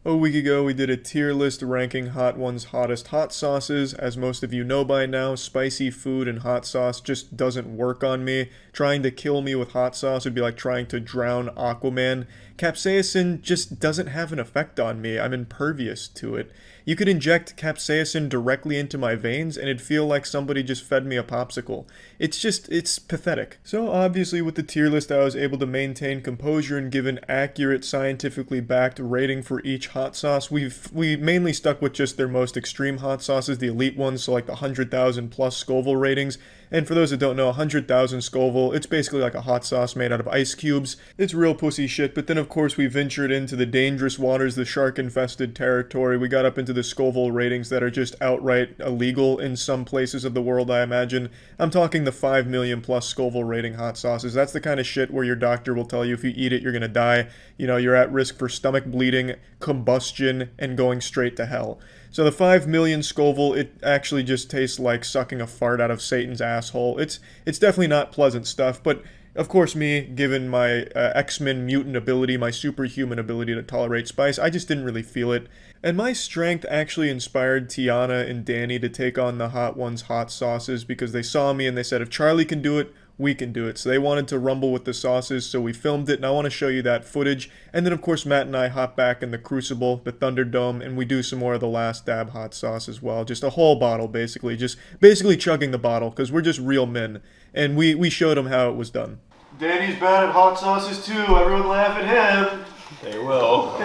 A week ago, we did a tier list ranking Hot One's hottest hot sauces. As most of you know by now, spicy food and hot sauce just doesn't work on me. Trying to kill me with hot sauce would be like trying to drown Aquaman. Capsaicin just doesn't have an effect on me. I'm impervious to it. You could inject capsaicin directly into my veins and it'd feel like somebody just fed me a popsicle. It's pathetic. So obviously with the tier list I was able to maintain composure and give an accurate, scientifically backed rating for each hot sauce. We mainly stuck with just their most extreme hot sauces, the elite ones, so like the 100,000 plus Scoville ratings. And for those that don't know, 100,000 Scoville, it's basically like a hot sauce made out of ice cubes. It's real pussy shit, but then of course we ventured into the dangerous waters, the shark-infested territory. We got up into the Scoville ratings that are just outright illegal in some places of the world, I imagine. I'm talking the 5 million plus Scoville rating hot sauces. That's the kind of shit where your doctor will tell you if you eat it, you're gonna die. You know, you're at risk for stomach bleeding, combustion, and going straight to hell. So the 5 million Scoville, it actually just tastes like sucking a fart out of Satan's asshole. It's definitely not pleasant stuff, but of course me, given my X-Men mutant ability, my superhuman ability to tolerate spice, I just didn't really feel it. And my strength actually inspired Tiana and Danny to take on the Hot Ones hot sauces because they saw me and they said, if Charlie can do it, we can do it. So they wanted to rumble with the sauces, so we filmed it, and I want to show you that footage. And then, of course, Matt and I hop back in the Crucible, the Thunderdome, and we do some more of the Last Dab hot sauce as well. Just a whole bottle, basically. Just basically chugging the bottle, because we're just real men. And we showed them how it was done. Danny's bad at hot sauces, too. Everyone laugh at him. They will.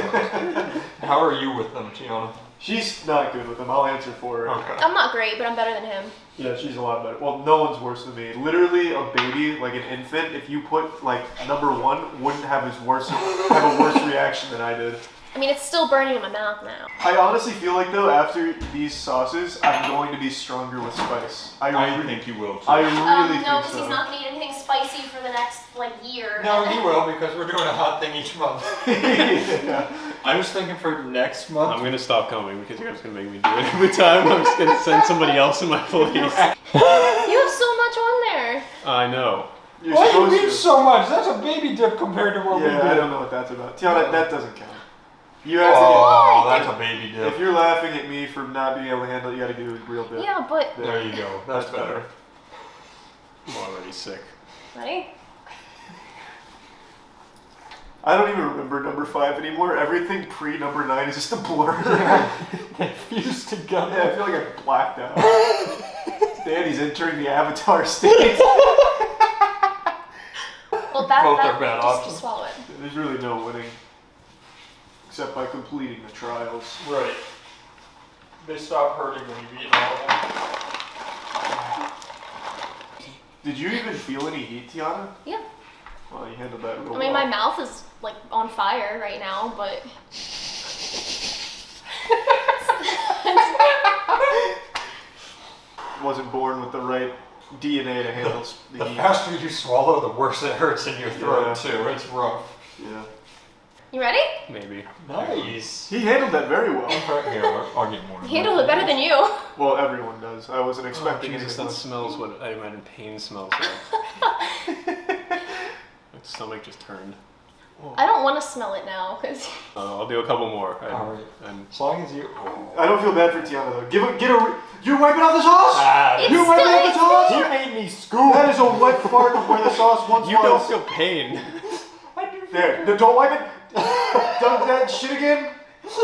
How are you with them, Tiana? She's not good with them. I'll answer for her. Okay. I'm not great, but I'm better than him. Yeah, she's a lot better. Well, no one's worse than me. Literally, a baby, like an infant, if you put, like, number one, wouldn't have a worse reaction than I did. I mean, it's still burning in my mouth now. I honestly feel like, though, after these sauces, I'm going to be stronger with spice. I think you will, too. I really think so. No, because he's not going to eat anything spicy for the next, year. No, he will, because we're doing a hot thing each month. Yeah. I was thinking for next month. I'm gonna stop coming because you're just gonna make me do it every time. I'm just gonna send somebody else in my place. You have so much on there. I know. What do you mean so much? That's a baby dip compared to what we did. I don't know what that's about. Tiana, that doesn't count. You have to that's a baby dip. If you're laughing at me for not being able to handle it, you gotta do a real dip. Yeah, but... There you go. That's better. I'm already sick. Ready? I don't even remember number 5 anymore. Everything pre number 9 is just a blur. They fuse together. Yeah, I feel like I blacked out. Danny's entering the Avatar state. Well, Both are bad options. Just swallow it. There's really no winning. Except by completing the trials. Right. They stop hurting when you've eaten all of them. Did you even feel any heat, Tiana? Yeah. Well, you handled that real I mean, well. my mouth is, on fire right now, but... Wasn't born with the right DNA to handle the heat. The faster you swallow, the worse it hurts in your throat, too. It's rough. Yeah. You ready? Maybe. Nice. He handled that very well. Here, I'll get more. You handled it better than you. Well, everyone does. I wasn't expecting Jesus, anything that less. smells what I imagine pain smells like. My stomach just turned. I don't want to smell it now, because... I'll do a couple more. Alright. As long as you... I don't feel bad for Tiana though. You're wiping out the sauce? Ah, You're wiping out the sauce? He made me scoop. That is a wet fart of where the sauce once was. You don't feel pain. There, don't wipe it. Dunk that shit again.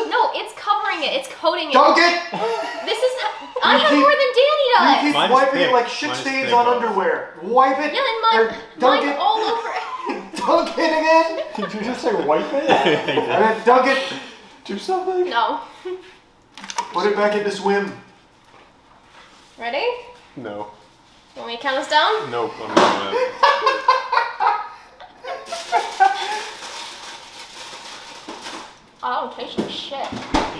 No, it's covering it. It's coating it. Dunk it. This is... I have more than Danny You does. keep wiping it like shit stains on underwear. Wipe it. Yeah, and mine's all over it. Dunk it again. Did you just say wipe it? And then dunk it. Do something? No. Put it back into swim. Ready? No. Want me to count us down? Nope, I'm not doing that. Oh, it tastes like shit.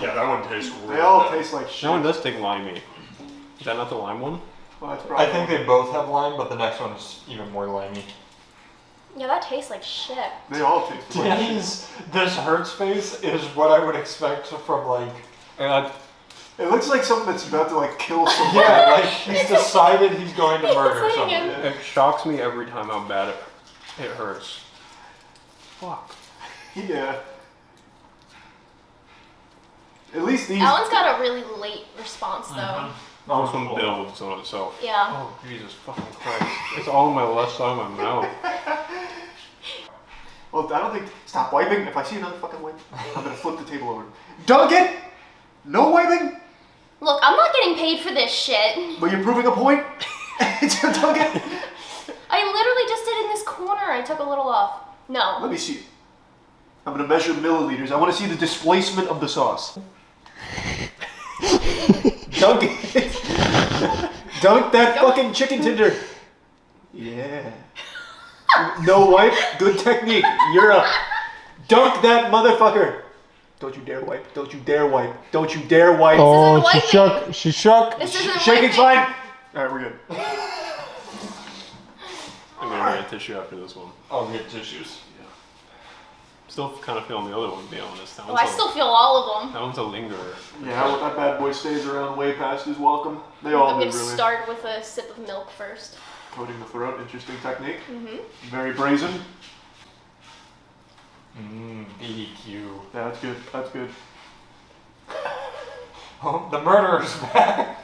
Yeah, that one tastes real They all bad. taste like shit. That one does take limey. Is that not the lime one? Well, that's I think they both have lime, but the next one is even more limey. Yeah, that tastes like shit. They all taste like shit. Danny's this hurts face is what I would expect from like... It looks like something that's about to like kill somebody. Yeah, like he's decided he's going to murder someone. It shocks me every time how bad it hurts. Fuck. Yeah. At least these. That one's got a really late response, though. This one builds on itself. Yeah. Oh, Jesus fucking Christ. It's all on my left side of my mouth. Well, I don't think. Stop wiping. If I see another fucking wipe, I'm gonna flip the table over. Dunk it. No wiping. Look, I'm not getting paid for this shit. But you're proving a point. Dunk it. I literally just did it in this corner. I took a little off. No. Let me see it. I'm gonna measure milliliters. I want to see the displacement of the sauce. Dunk it. Dunk that fucking chicken tender. Yeah. No wipe. Good technique. You're up. Dunk that motherfucker. Don't you dare wipe. Don't you dare wipe. Don't you dare wipe. Oh, she shook. She shook. This isn't Shaking's fine. Alright, we're good. I'm gonna get a tissue after this one. I'll get tissues. Still kind of feeling the other one, to be honest. That Oh, I still feel all of them. That one's a lingerer. Yeah, that bad boy stays around way past his welcome. They all I'm do, gonna really. start with a sip of milk first. Coating the throat, interesting technique. Mm-hmm. Very brazen. BDQ. Yeah, that's good. That's good. Oh, the murderer's back.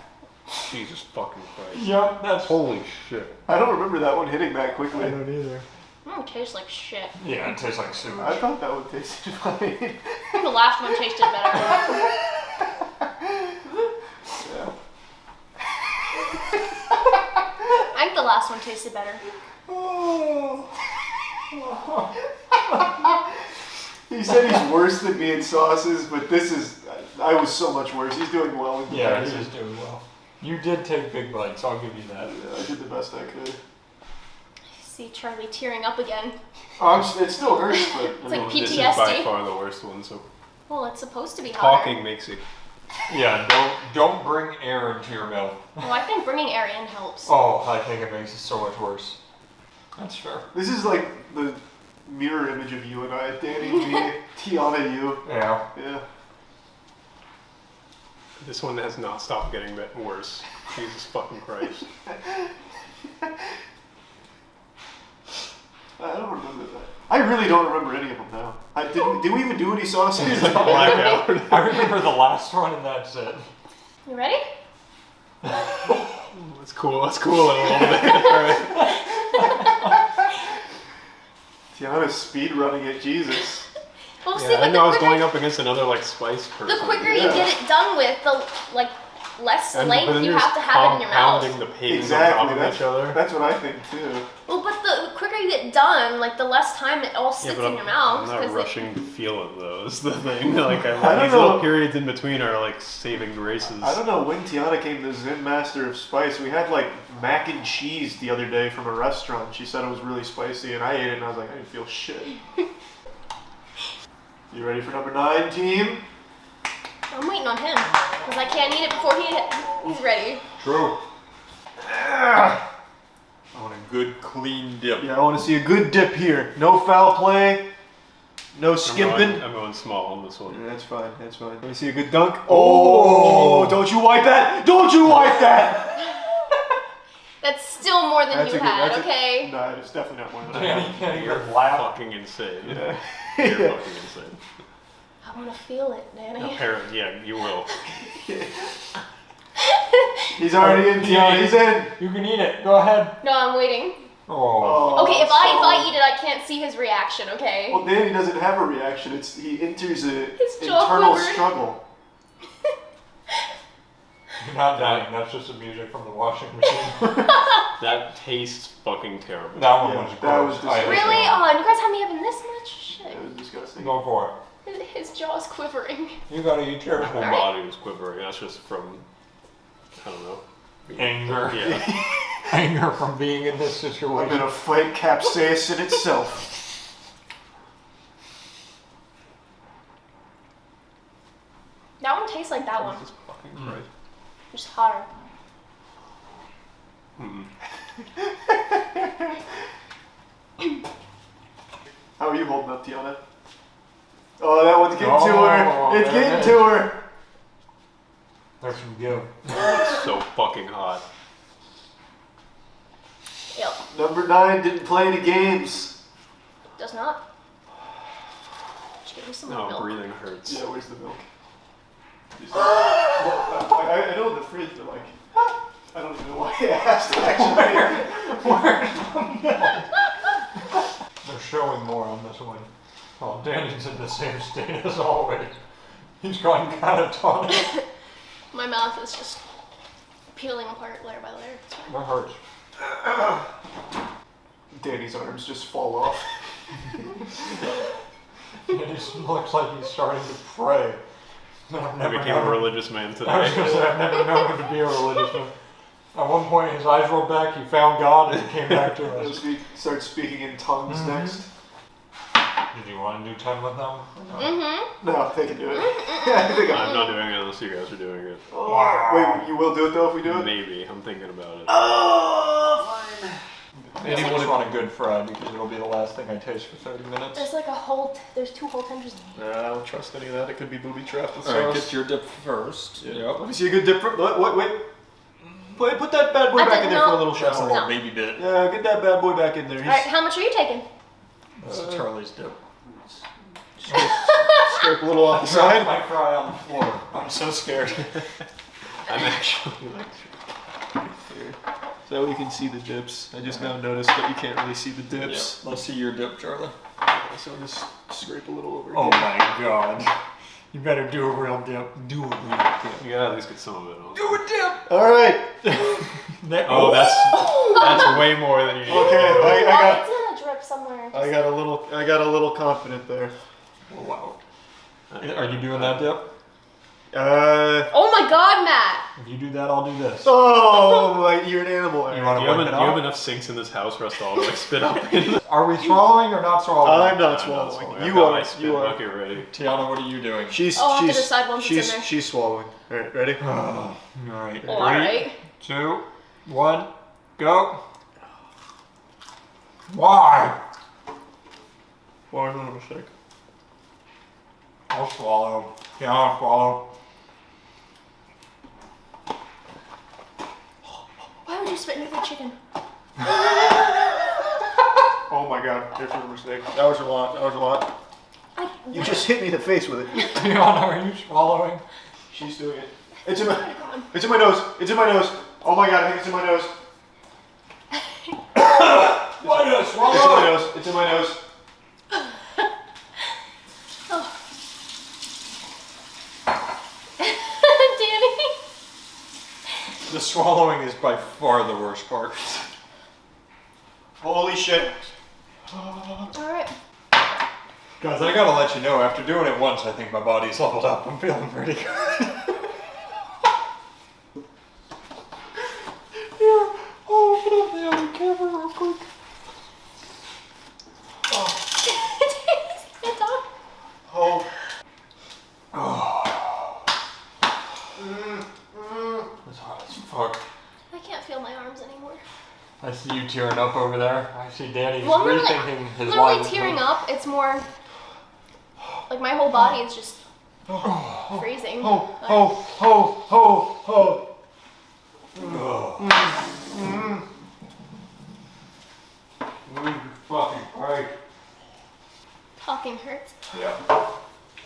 Jesus fucking Christ. Yep, that's... Holy shit. I don't remember that one hitting that quickly. I don't either. It tastes like shit. Yeah, it tastes like sewage. I thought that would taste fine. I think the last one tasted better. Yeah. I think the last one tasted better. He said he's worse than me in sauces, but this is... I was so much worse. He's doing well in Yeah, comparison. he is doing well. You did take big bites, I'll give you that. Yeah, I did the best I could. See Charlie tearing up again. It still hurts, but... It's like This is PTSD. by far the worst one, so... Well, it's supposed to be hotter. Talking makes it... Yeah, don't bring air into your mouth. Well, I think bringing air in helps. Oh, I think it makes it so much worse. That's fair. This is like the mirror image of you and I. Danny, me, Tiana, you. Yeah. Yeah. This one has not stopped getting worse. Jesus fucking Christ. I don't remember that. I really don't remember any of them now. Did we even do any sauces? Blackout. I remember the last one and that's it. You ready? That's cool. That's cool in a little bit. Alright. Tiana's speed running it, Jesus. Well, see, Yeah, I but didn't know I was quicker- going up against another like spice person. The quicker you get it done with, the less And- but length then you you're have to have it in your mouth. compounding the pains Exactly. on top of each other. That's what I think too. Well, but the quicker you get done, the less time it all sits but in your mouth. I'm not 'cause rushing to feel it though. Is the thing. Like I don't these know. little periods in between are like saving graces. I don't know when Tiana came to Zen Master of Spice. We had like mac and cheese the other day from a restaurant. She said it was really spicy, and I ate it, and I was like, I didn't feel shit. You ready for number 9, team? I'm waiting on him because I can't eat it before he's ready. True. I want a good clean dip. Yeah, I want to see a good dip here. No foul play. No skimping. I'm going small on this one. Yeah, that's fine. That's fine. Let me see a good dunk. Oh! Don't you wipe that! Don't you wipe that! That's still more than you had, okay? No, it's definitely not more than I Danny, had. Danny, you're fucking insane. Yeah. You're fucking insane. I want to feel it, Danny. Apparently, yeah, you will. He's already in, Tiana. He's in. You can eat it. Go ahead. No, I'm waiting. Oh. Okay, if I eat it, I can't see his reaction, okay? Well, Danny doesn't have a reaction. He enters a jaw internal quivered. struggle. You're not dying. That's just the music from the washing machine. That tastes fucking terrible. That one was gross. That was disgusting. Really? Oh, and you guys have me having this much? Shit. That was disgusting. Go for His jaw's quivering. it. You gotta eat yours. My whole Alright. body was quivering. That's just from, I don't know. Anger. Yeah. Anger from being in this I'm situation. gonna fight capsaicin itself. That one tastes like that one. Jesus fucking Christ. Just hotter. How are you holding up, Tiana? Oh, that one's getting to her. It's there getting it to her. There's some give. It's so fucking hot. Yep. Number 9 didn't play any games. Does not. Just give me some No, milk. breathing hurts. Yeah, where's the milk? I know the fridge, but like, I don't even know why I asked actually. Where's the milk? They're showing more on this one. Oh, Danny's in the same state as always. He's gone catatonic. My mouth is just peeling apart layer by layer. It's fine. That hurts. Danny's arms just fall off. He looks like he's starting to pray. I became a religious man today. I was going to say, I've never known him to be a religious man. At one point, his eyes rolled back, he found God, and he came back to us. Start speaking in tongues next. Did you want to do 10 with them? Mm-hmm. No, they can do it. I think I'm not doing it unless you guys are doing it. Oh, wait, you will do it though if we do it? Maybe. I'm thinking about it. Oh, fine. Anyone just want a good fry because it'll be the last thing I taste for 30 minutes. There's like a whole, there's 2 whole tenders in there. I don't trust any of that. It could be booby trapped with sauce. Alright, get your dip first. Yeah. Yep. Let me see a good dip. Wait, put that bad boy back in there for a little That's a shower. little baby bit. Yeah, get that bad boy back in there. Alright, how much are you taking? That's Charlie's dip. Scrape a little off the side. My fry on the floor. I'm so scared. I'm actually like... Here. So we can see the dips. I just now noticed that you can't really see the dips. Yep. Let's see your dip, Charlie. So I'll just scrape a little over Oh here. my god. You better do a real dip. Do a real dip. You gotta at least get some of it on. Do a dip! Alright. Oh, that's way more than you need. Okay, Oh, it's gonna drip somewhere. I got a little confident there. Oh, wow. Are you doing that dip? Oh my god, Matt! If you do that, I'll do this. Oh, you're an animal. Do you have enough sinks in this house for us to all like spit up in? Are we swallowing or not swallowing? I'm not swallowing. I've You got are. my spit You are. bucket ready. Tiana, what are you doing? I'll have to decide once it's in there. She's swallowing. Alright, ready? Alright. Oh, alright. 2, 1, go. Why? Why am I a mistake? I'll swallow. Yeah, I'll swallow. Why would you spit into the chicken? Oh my god, there's a mistake. That was a lot. That was a lot. You just hit me in the face with it. Tiana, are you swallowing? She's doing it. It's in my nose. It's in my nose. Oh my god, I think it's in my nose. Why did I swallow? It's in my nose. It's in my nose. Danny. The swallowing is by far the worst part. Holy shit. Alright. Guys, I gotta let you know, after doing it once, I think my body's leveled up. I'm feeling pretty good. Here, open up the other camera real quick. Oh. That's hot as fuck. I can't feel my arms anymore. I see you tearing up over there. I see Danny's Well, I'm rethinking his not really life. tearing up. It's more Like my whole body is just freezing. Fucking right. Talking hurts. Yeah.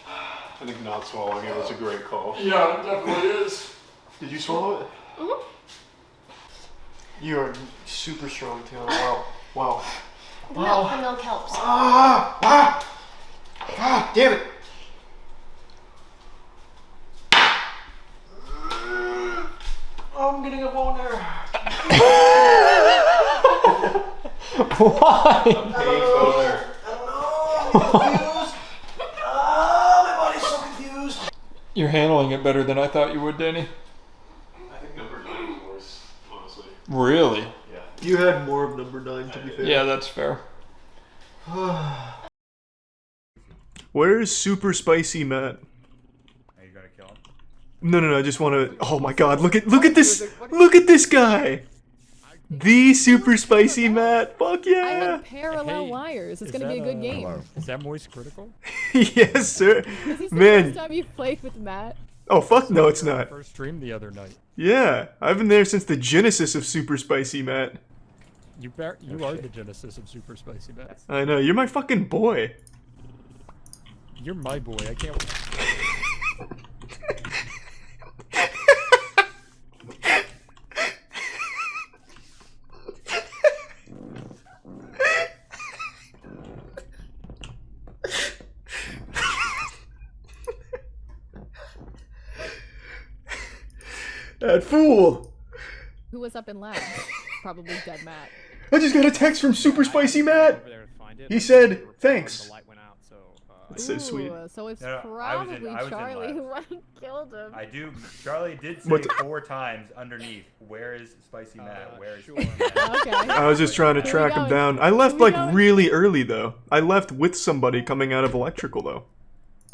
I think not swallowing it was a great call. Yeah, it definitely is. Did you swallow it? Mhm. You are super strong, Taylor. Wow. Wow. The milk helps. Damn it. I'm getting a boner. Why? A pain boner. My body's so confused. You're handling it better than I thought you would, Danny. I think number 9 was worse, honestly. Really? Yeah. You had more of number 9, to be fair. Yeah, that's fair. Where's Super Spicy Matt? Are you gonna kill him? No, I just want to. Oh my God! Look at this guy! The Super Spicy Matt! Fuck I yeah! have parallel wires. It's gonna be a good game. Is that Moist Critical? Yes, sir. Is this the Man. first time you've played with Matt? Oh fuck no, it's not. First stream the other night. Yeah, I've been there since the genesis of Super Spicy Matt. You are the genesis of Super Spicy Matt. I know, you're my fucking boy. You're my boy. I can't. That fool! Who was up in lab? Probably dead Matt. I just got a text from Super Spicy Matt! He said, thanks. That's so sweet. Ooh, so it's No, probably I was in Charlie lab. who went and killed him. I do. Charlie did say What? 4 times underneath, where is Spicy Matt? Where is Spicy Matt? Okay. I was just trying to track him down. I left like really early though. I left with somebody coming out of electrical though.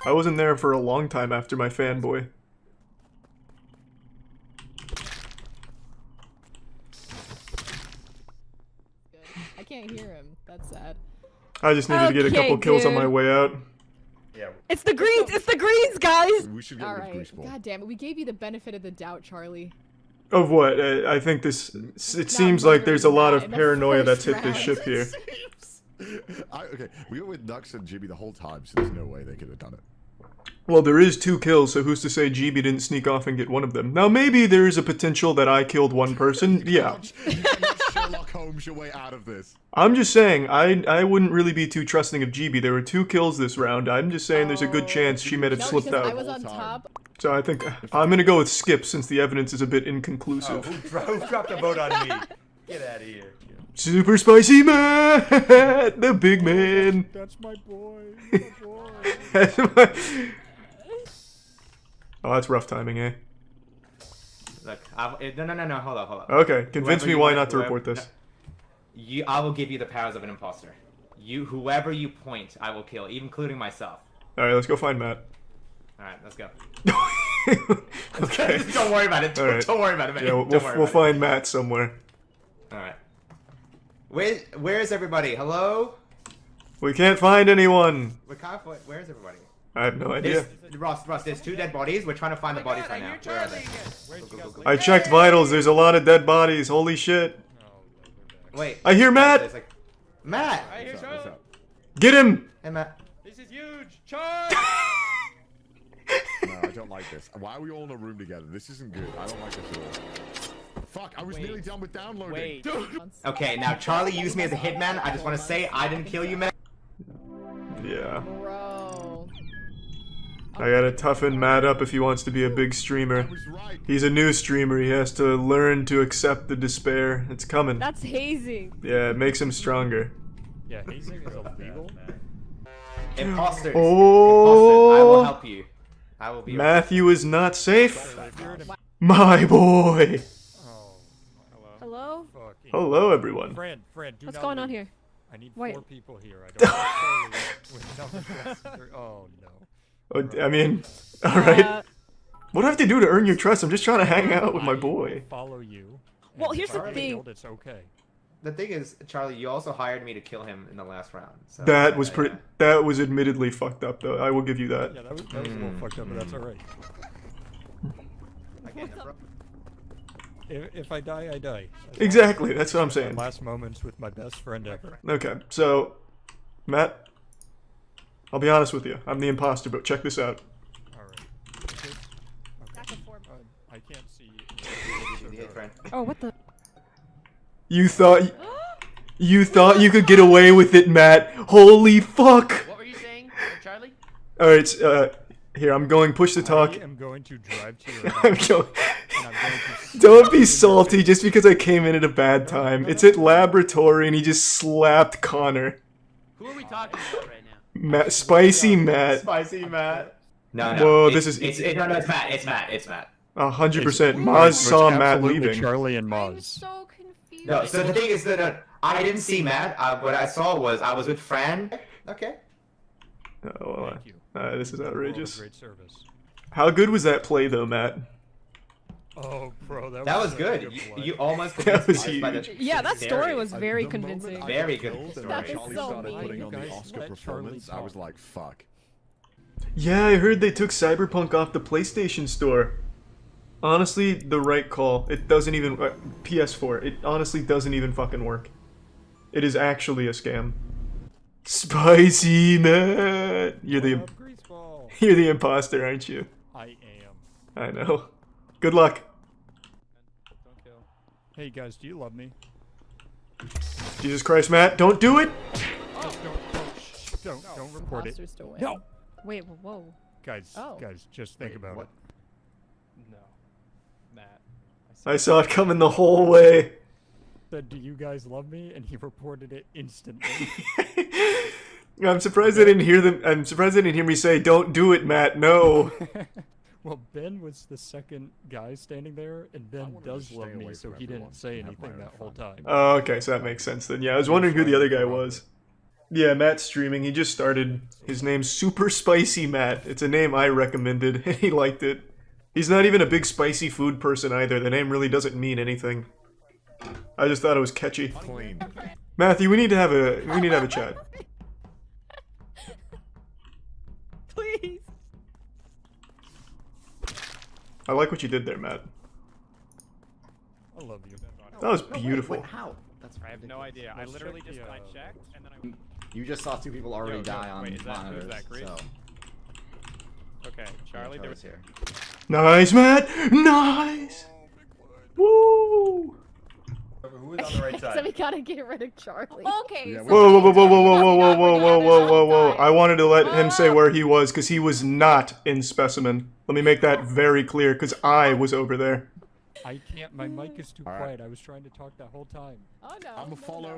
I wasn't there for a long time after my fanboy. I can't hear him. That's sad. I just needed to get a couple kills on my way out. Yeah. It's the greens! It's the greens, guys! We should get All rid of right. Greaseball. God damn it. We gave you the benefit of the doubt, Charlie. Of what? I think this. It seems like there's a lot of in the paranoia that's first hit this ship here. Okay, we were with Nux and Jimmy the whole time, so there's no way they could have done it. Well, there is 2 kills, so who's to say GB didn't sneak off and get one of them? Now, maybe there is a potential that I killed one person. Yeah. You cannot Sherlock Holmes your way out of this. I'm just saying, I wouldn't really be too trusting of GB. There were 2 kills this round. I'm just saying there's a good chance she might have No, slipped because out. I was on top. So I think I'm gonna go with Skip since the evidence is a bit inconclusive. Who dropped a vote on me? Get out of here. Super Spicy Man, the big man. That's my boy. That's my... Oh, that's rough timing, eh? Look, no, hold up. Okay, convince Whoever me you why want- not to whoever- report this. no, I will give you the powers of an imposter. Whoever you point, I will kill, even including myself. All right, let's go find Matt. All right, let's go. Okay. Don't worry about it. All right. Don't worry about it, man. Yeah, we'll find Matt somewhere. All right. Where's everybody? Hello? We can't find anyone. Where's everybody? I have no idea. Ross, there's 2 dead bodies. We're trying to find the bodies right now. Where are they? Go. I checked vitals. There's a lot of dead bodies. Holy shit. Wait. I hear Matt. There's like, Matt. I hear What's up? Get him. Hey, Matt. This is huge. Charge! No, I don't like this. Why are we all in a room together? This isn't good. I don't like this at all. Fuck, I was nearly done with downloading. Okay, now Charlie used me as a hitman. I just want to say I didn't kill you, man. Yeah. Bro. I gotta toughen Matt up if he wants to be a big streamer. He's a new streamer. He has to learn to accept the despair. It's coming. That's hazing. Yeah, it makes him stronger. Yeah, hazing is illegal. Imposters. Oh. Imposters. I will help you. I will be. Matthew is not safe. My boy. Hello? Hello, everyone. Fran, do What's not going on leave. here? I need Wait. 4 people here. I don't want to with numbers. Oh no. I mean, all right. What do I have to do to earn your trust? I'm just trying to hang out with my boy. Follow you. Well, and here's the if I thing. failed, it's okay. the thing is, Charlie, you also hired me to kill him in the last round. So, That was pretty. That was admittedly fucked up, though. I will give you that. Yeah, that was a little fucked up, but that's alright. If I die, I die. Exactly, that's what I'm saying. My last moments with my best friend ever. Okay, so, Matt, I'll be honest with you. I'm the imposter, but check this out. I can't see. Oh, what the? You thought you could get away with it, Matt. Holy fuck! What were you saying, Charlie? Alright, here, I'm going push the talk. I am going to drive to your I'm house, going... and I'm going to Don't be salty just because I came in at a bad time. It's at laboratory and he just slapped Connor. Who are we talking about right now? Matt, Spicy Matt. Spicy Matt. No, no. Whoa, it's, this is... no, no, it's Matt. It's Matt. It's Matt. 100%. Maz saw Matt absolutely leaving. Charlie and Maz. So confused. No, so the thing is that I didn't see Matt. What I saw was I was with Fran. Okay. Oh, well, this is outrageous. Great service. How good was that play, though, Matt? Oh, bro, that was a good. play. You almost That was convinced me by huge. the- Yeah, that story very- was very convincing. Very good story. That is Charlie so started mean. putting on the Guys, Oscar let performance. Charlie I was talk. like, fuck. Yeah, I heard they took Cyberpunk off the PlayStation Store. Honestly, the right call. It doesn't even... PS4. It honestly doesn't even fucking work. It is actually a scam. Spicy Matt! You're the... You're the imposter, aren't you? I am. I know. Good luck. Don't kill. Hey guys, do you love me? Jesus Christ, Matt, don't do it! Don't report it. Imposters to win. No! Wait, whoa. Guys, Oh. guys, just think about it. No. Matt. I saw it coming the whole way. Said, do you guys love me? And he reported it instantly. I'm surprised they didn't hear them. I'm surprised they didn't hear me say, "Don't do it, Matt." No. Well, Ben was the second guy standing there, and Ben does love me, so he didn't say anything that whole time. Oh, okay, so that makes sense then. Yeah, I was wondering who the other guy was. Yeah, Matt's streaming. He just started. His name's Super Spicy Matt. It's a name I recommended, and he liked it. He's not even a big spicy food person either. The name really doesn't mean anything. I just thought it was catchy. Clean. Matthew, we need to have a chat. Please. I like what you did there, Matt. I love you. That was beautiful. Wait, how? That's I have no idea. I literally just I checked and then I. You just saw 2 people already Yo, die on wait, is that, monitors. who's that, Chris? So. Okay, Charlie, there was here. Nice, Matt. Nice. Woo. Who was on the right So side? we gotta get rid of Charlie. Okay. Whoa, whoa, whoa, whoa, whoa, whoa, whoa, whoa, whoa, whoa, whoa, whoa! I wanted to let him say where he was because he was not in Specimen. Let me make that very clear because I was over there. I can't. My mic is too quiet. I was trying to talk that whole time. Oh no.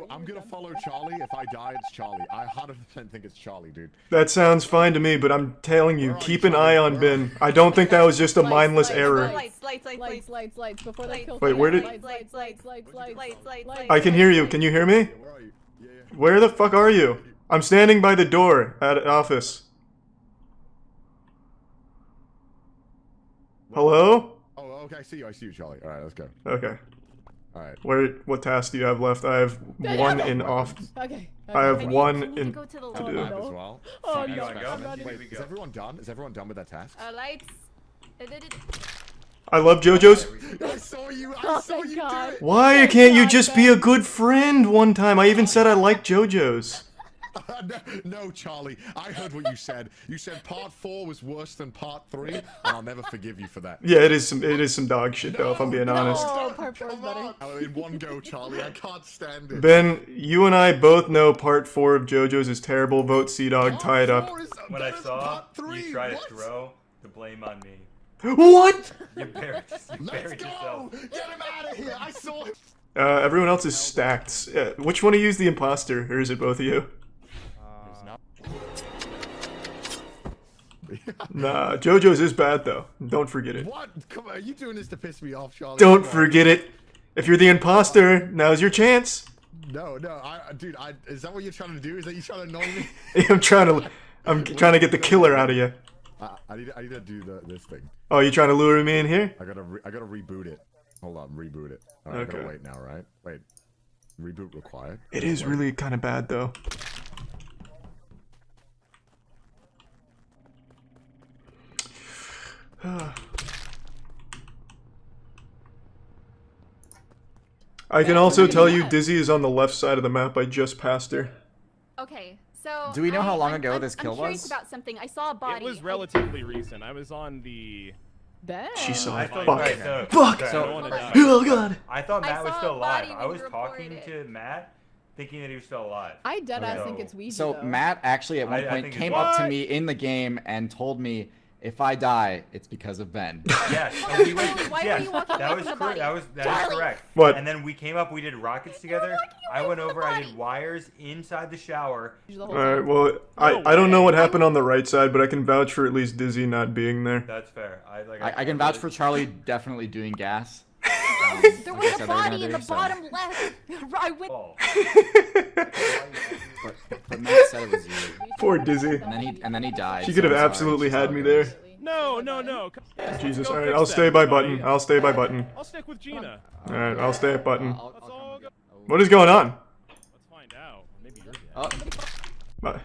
I'm gonna follow Charlie. If I die, it's Charlie. I 100% think it's Charlie, dude. That sounds fine to me, but I'm telling you, keep an eye on Ben. I don't think that was just a mindless error. Lights before they kill. Wait, where did- Lights. I can hear you. Can you hear me? Where the fuck are you? I'm standing by the door at office. Hello? Oh, okay. I see you, Charlie. All right, let's go. Okay. All right. What tasks do you have left? I have one in off. Okay. I have one We need in to go to to the do. As well. Oh Fuck, no. specimen. Wait, is everyone done? Is everyone done with their tasks? Lights. I love JoJo's. I saw you. I saw you do it. Why can't you just be a good friend one time? I even said I like JoJo's. No, Charlie. I heard what you said. You said part 4 was worse than part 3, and I'll never forgive you for that. Yeah, it is some dog shit though, if I'm being honest. Oh, part 4 is better. Oh, in one go, Charlie. I can't stand it. Ben, you and I both know part 4 of JoJo's is terrible. Vote Sea-Dog, tie it up. When I saw you try to throw the blame on me. What? You buried yourself. Get him out of here. I saw him. Everyone else is stacked. Which one of you is the imposter, or is it both of you? Nah, JoJo's is bad though. Don't forget it. What? Come on, are you doing this to piss me off, Charlie? Don't Come on. forget it. If you're the imposter, now's your chance. No, dude, is that what you're trying to do? Is that you trying to annoy me? I'm trying to get the killer out of you. I need to do this thing. Oh, you trying to lure me in here? I gotta reboot it. Hold on, reboot it. Alright, I gotta Okay. wait now, right? Wait. Reboot required. It is really kind of bad though. I can also tell you Dizzy is on the left side of the map. I just passed her. Okay, so Do we know how long I'm- ago I'm- this kill I'm curious was? about something. I saw a body. It was relatively recent. I was on the. She saw I it. thought, Fuck. right, so, Fuck. sorry, I don't wanna die. Oh god. I thought I Matt was saw still a body alive. when I was you talking reported. to Matt, thinking that he was still alive. I deadass So- think it's Ouija. So though. Matt actually at one I point think came it's- up to What? me in the game and told me if I die, it's because of Ben. Yes, and we went. Charlie, why were Yes, you walking that away was from the correct. body? That is Charlie! correct. What? And then we came up. We did rockets together. I went over. I did wires inside the shower. Alright, well, I don't know what happened on the right side, but I can vouch for at least Dizzy not being there. That's fair. I can vouch for Charlie definitely doing gas. There like was I a said they were body gonna in do, the so. bottom left. I went. But Matt said it was you. Poor Dizzy. And then he died. She so could have I'm sorry. absolutely She's had all me good. there. No, no, no. Jesus, Go alright, fix I'll that, stay by everybody. button. I'll stay by button. I'll stick with Gina. Alright, I'll stay at button. Let's all go. What is going on? Let's find out. Maybe you're dead. Oh. Bye.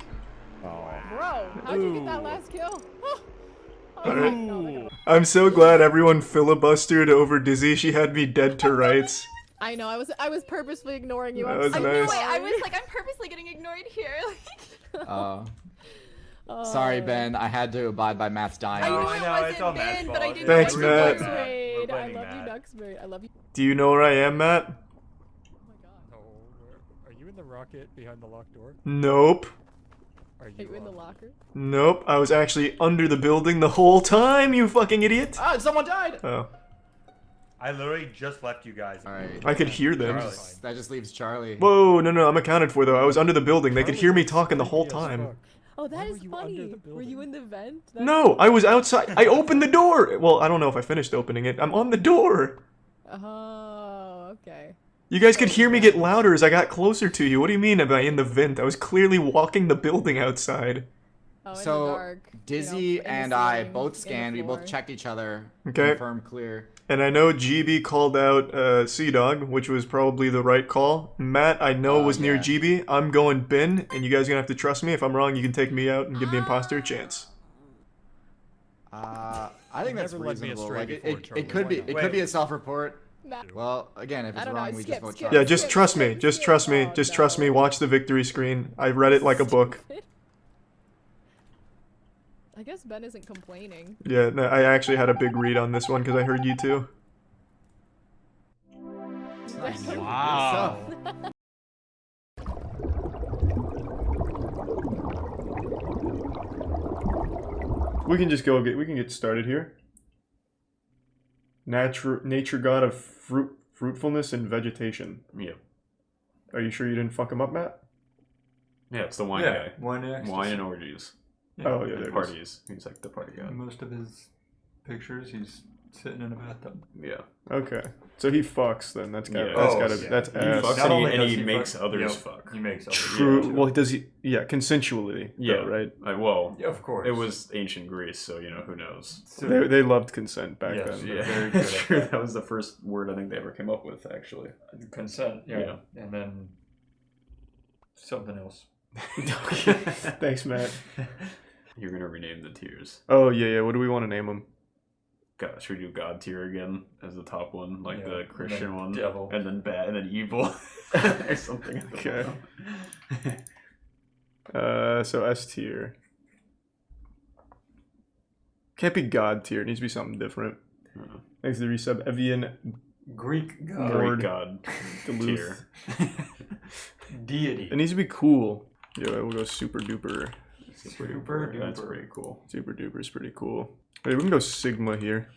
Bro, how'd you get that last kill? Alright. I'm so glad everyone filibustered over Dizzy. She had me dead to rights. I know. I was purposely ignoring you. That I'm was so nice. sorry. I was like, I'm purposely getting ignored here. Sorry, Ben. I had to abide by Matt's dying. I knew I know, it it's all wasn't Matt's Ben, fault. but I didn't Thanks, like Matt. the Duxbury. I blaming love you, Matt. Duxbury. I love you. Do you know where I am, Matt? Are you in the rocket behind the locked door? Nope. Are you in the locker? Nope. I was actually under the building the whole time, you fucking idiot. Ah, someone died! Oh. I literally just left you guys. Alright. I could hear them. That just leaves Charlie. Whoa, no, I'm accounted for though. I was under the building. They could hear me talking the whole time. Oh, that is funny. Were you in the vent? That's No, I was outside. I opened the door. Well, I don't know if I finished opening it. I'm on the door. Oh, okay. You guys could hear me get louder as I got closer to you. What do you mean am I in the vent? I was clearly walking the building outside. Oh, in the So dark, Dizzy in the and I ceiling, both in the scanned. We both floor. checked each other. Okay. Confirmed clear. And I know GB called out Sea-Dog, which was probably the right call. Matt, I know was near yeah. GB. I'm going Bin, and you guys are gonna have to trust me. If I'm wrong, you can take me out and give the imposter a chance. I think that's Never led me reasonable. astray Like before, Charlie. it could be Why it could be a self-report. Matt. Well, again, if I it's don't know, wrong, we skip, just vote skip. Charlie. Yeah, just trust me. Just trust me. Oh, Just trust me. Watch the victory screen. I read it like a book. I guess Ben isn't complaining. Yeah, no, I actually had a big read on this one because I heard you too. Wow. We can just we can get started here. Nature god of fruitfulness and vegetation. Yeah. Are you sure you didn't fuck him up, Matt? Yeah, it's the wine Yeah, guy. wine and ecstasy. Wine and orgies. Oh, yeah, and there it is. parties. He's like the party guy. Most of his pictures, he's sitting in a bathtub. Yeah. Okay, so he fucks then. That's gotta. Yeah. That's Oh, gotta. yeah. That's He ass. fucks Not only and does he he makes fuck- others yep, fuck. He makes others. True. Yeah. Well, does he? Yeah, consensually. Yeah. Though, right. Well. Yeah, of course. It was ancient Greece, so you know who knows. They loved consent back Yes, then. Yeah, very good at true. that. That was the first word I think they ever came up with, actually. Consent, yeah. Yeah. And then something else. Thanks, Matt. You're gonna rename the tiers. Oh yeah. What do we want to name him? God, should we do God tier again as the top one, like Yeah, the and Christian then one, devil. and then bad, and then evil, or something. at the Okay. bottom. So S tier. Can't be God tier. It needs to be something different. Thanks to the resub. Evian Greek god. Lord Greek God Duluth. tier. Deity. It needs to be cool. Yeah, we'll go super duper. Super duper. That's pretty cool. Super duper is pretty cool. Hey, we can go Sigma here.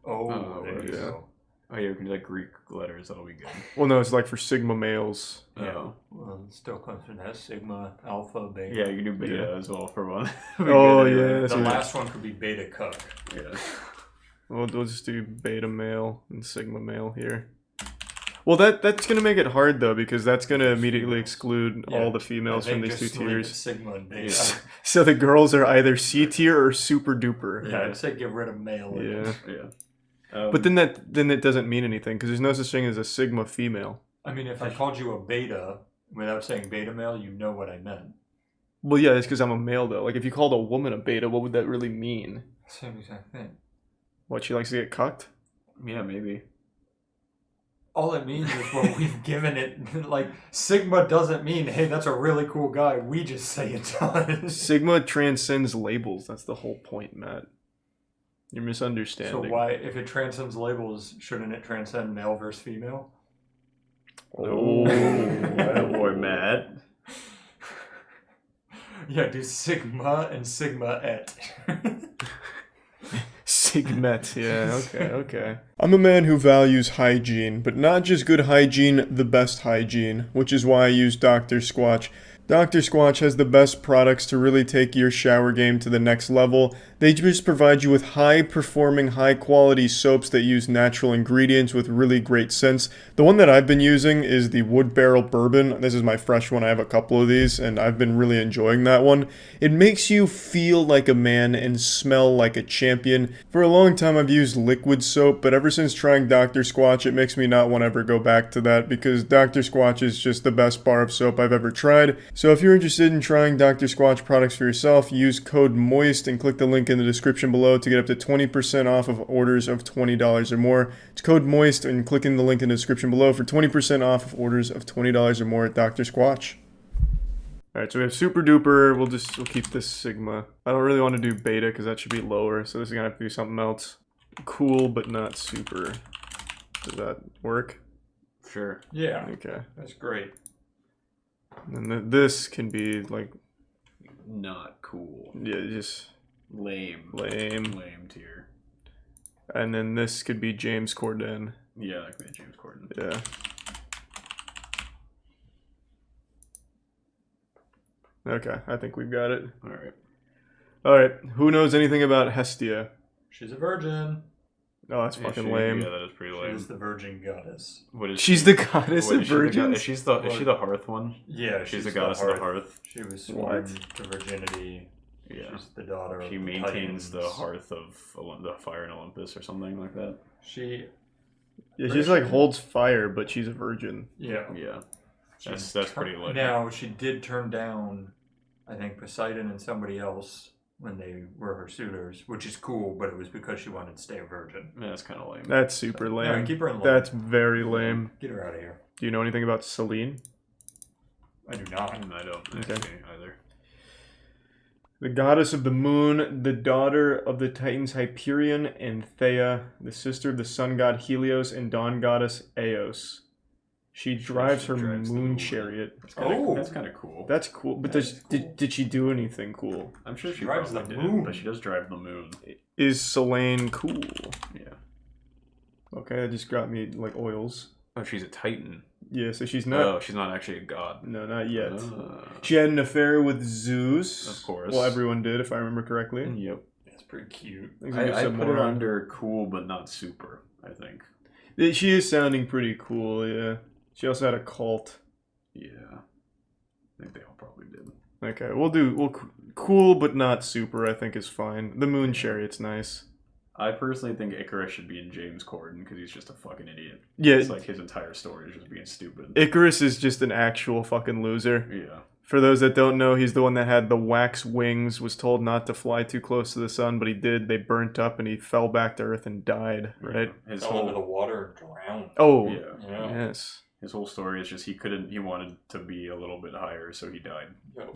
Oh, there you yeah. go. Oh yeah, we can do like Greek letters. That'll be good. Well, no, it's like for Sigma males. Yeah. Oh. Well, it still comes from S, Sigma, Alpha, Beta. Yeah, you can do beta Yeah. as well for one. Oh, Be good yeah, anyway. that's The it. last one could be Beta Cuck. Yeah. We'll just do beta male and sigma male here. Well, that's gonna make it hard though, because that's gonna immediately exclude Yeah. all the females I from think these two just leave it tiers. Sigma and Beta. So the girls are either C tier or super duper. Yeah, I'd say get rid of male. Yeah. Yeah. But then it doesn't mean anything because there's no such thing as a sigma female. I mean, if I called you a beta without saying beta male, you know what I meant. Well, yeah, it's because I'm a male, though. Like, if you called a woman a beta, what would that really mean? Same exact thing. What, she likes to get cucked? Yeah, maybe. All it means is what we've given it. Like, Sigma doesn't mean, hey, that's a really cool guy. We just say it does. Sigma transcends labels. That's the whole point, Matt. You're misunderstanding. So why, if it transcends labels, shouldn't it transcend male versus female? Oh, that boy, Matt. Yeah, do Sigma and Sigma et. Sigmet, yeah, okay. I'm a man who values hygiene, but not just good hygiene, the best hygiene, which is why I use Dr. Squatch. Dr. Squatch has the best products to really take your shower game to the next level. They just provide you with high-performing, high-quality soaps that use natural ingredients with really great scents. The one that I've been using is the Wood Barrel Bourbon. This is my fresh one. I have a couple of these, and I've been really enjoying that one. It makes you feel like a man and smell like a champion. For a long time, I've used liquid soap, but ever since trying Dr. Squatch, it makes me not want to ever go back to that because Dr. Squatch is just the best bar of soap I've ever tried. So if you're interested in trying Dr. Squatch products for yourself, use code MOIST and click the link in the description below to get up to 20% off of orders of $20 or more. It's code MOIST and clicking the link in the description below for 20% off of orders of $20 or more at Dr. Squatch. Alright, so we have Super Duper. We'll keep this Sigma. I don't really want to do Beta because that should be lower, so this is gonna have to be something else. Cool, but not super. Does that work? Sure. Yeah. Okay. That's great. And then this can be like not cool. Yeah, just lame tier. And then this could be James Corden. Yeah, that could be James Corden. Yeah. Okay, I think we've got it. Alright, who knows anything about Hestia? She's a virgin. Oh, that's fucking lame. Yeah, that is pretty lame. She's the virgin goddess. What is She's she? the goddess What, of is she the virgins? Is she the hearth one? Yeah, she's the goddess of the hearth. She was sworn to virginity. Yeah. She's the daughter of She the maintains Titans. the hearth of the fire in Olympus or something like that. She... Yeah, she just like holds fire, but she's a virgin. Yeah. Yeah. That's pretty lame. Now, she did turn down, I think, Poseidon and somebody else when they were her suitors, which is cool, but it was because she wanted to stay a virgin. Yeah, that's kind of lame. That's super lame. Yeah, keep her in line. That's very lame. Get her out of here. Do you know anything about Selene? I do not. I don't Okay. actually either. The goddess of the moon, the daughter of the Titans Hyperion and Theia, the sister of the sun god Helios and dawn goddess Eos. She drives her moon chariot. That's kind of cool. That's cool. But did she do anything cool? I'm sure she drives probably the did, moon. but she does drive the moon. Is Selene cool? Yeah. Okay, that just got me like oils. Oh, she's a Titan. Yeah, so she's not. Oh, she's not actually a god. No, not yet. She had an affair with Zeus. Of course. Well, everyone did, if I remember correctly. Yep. That's pretty cute. I put her under cool, but not super, I think. She is sounding pretty cool, yeah. She also had a cult. Yeah. I think they all probably did. Okay, we'll cool, but not super, I think is fine. The moon chariot's nice. I personally think Icarus should be in James Corden because he's just a fucking idiot. Yeah. It's like his entire story is just being stupid. Icarus is just an actual fucking loser. Yeah. For those that don't know, he's the one that had the wax wings, was told not to fly too close to the sun, but he did. They burnt up and he fell back to Earth and died, right? His Fell whole into the water and drowned. Oh, yeah. Yes. His whole story is just he wanted to be a little bit higher, so he died. Yo.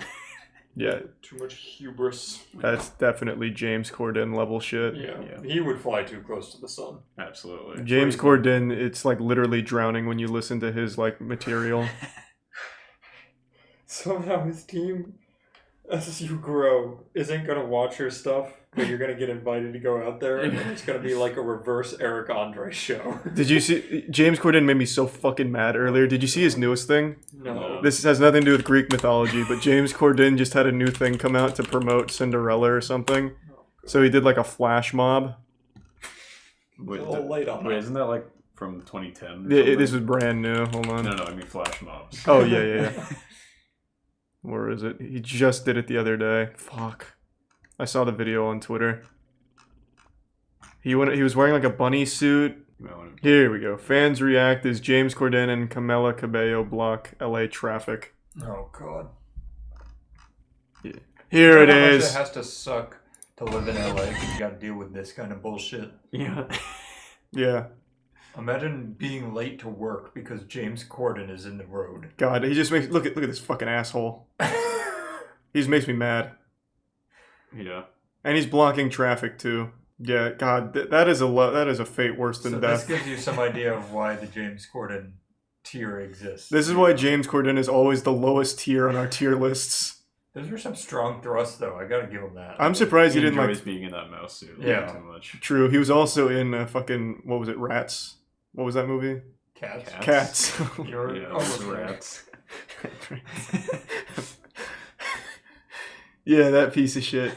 Yeah. Too much hubris. That's definitely James Corden level shit. Yeah. He would fly too close to the sun. Absolutely. James Corden, it's like literally drowning when you listen to his like material. Somehow his team, as you grow, isn't going to watch your stuff, but you're going to get invited to go out there, and it's going to be like a reverse Eric Andre show. Did you see, James Corden made me so fucking mad earlier. Did you see his newest thing? No. This has nothing to do with Greek mythology, but James Corden just had a new thing come out to promote Cinderella or something. So he did like a flash mob. Wait, late on wait, isn't that like from 2010? Yeah, this was brand new. Hold on. No, I mean flash mobs. Oh, yeah. Where is it? He just did it the other day. Fuck. I saw the video on Twitter. He was wearing like a bunny suit Here we go. Fans react as James Corden and Camila Cabello block LA traffic. Oh god. Yeah. Here it You know how much is. It has to suck to live in LA because you got to deal with this kind of bullshit. Yeah. Yeah. Imagine being late to work because James Corden is in the road. God, he just makes look at this fucking asshole. He just makes me mad. Yeah. And he's blocking traffic too. Yeah, God, that is a fate worse than So death. this gives you some idea of why the James Corden tier exists. This is why James Corden is always the lowest tier on our tier lists. Those were some strong thrusts, though. I gotta give him that. I'm surprised he didn't enjoys like being in that mouse suit. Yeah. Too much. True. He was also in fucking what was it? Rats. What was that movie? Cats. Cats. You're Yeah, almost rats. Yeah, that piece of shit.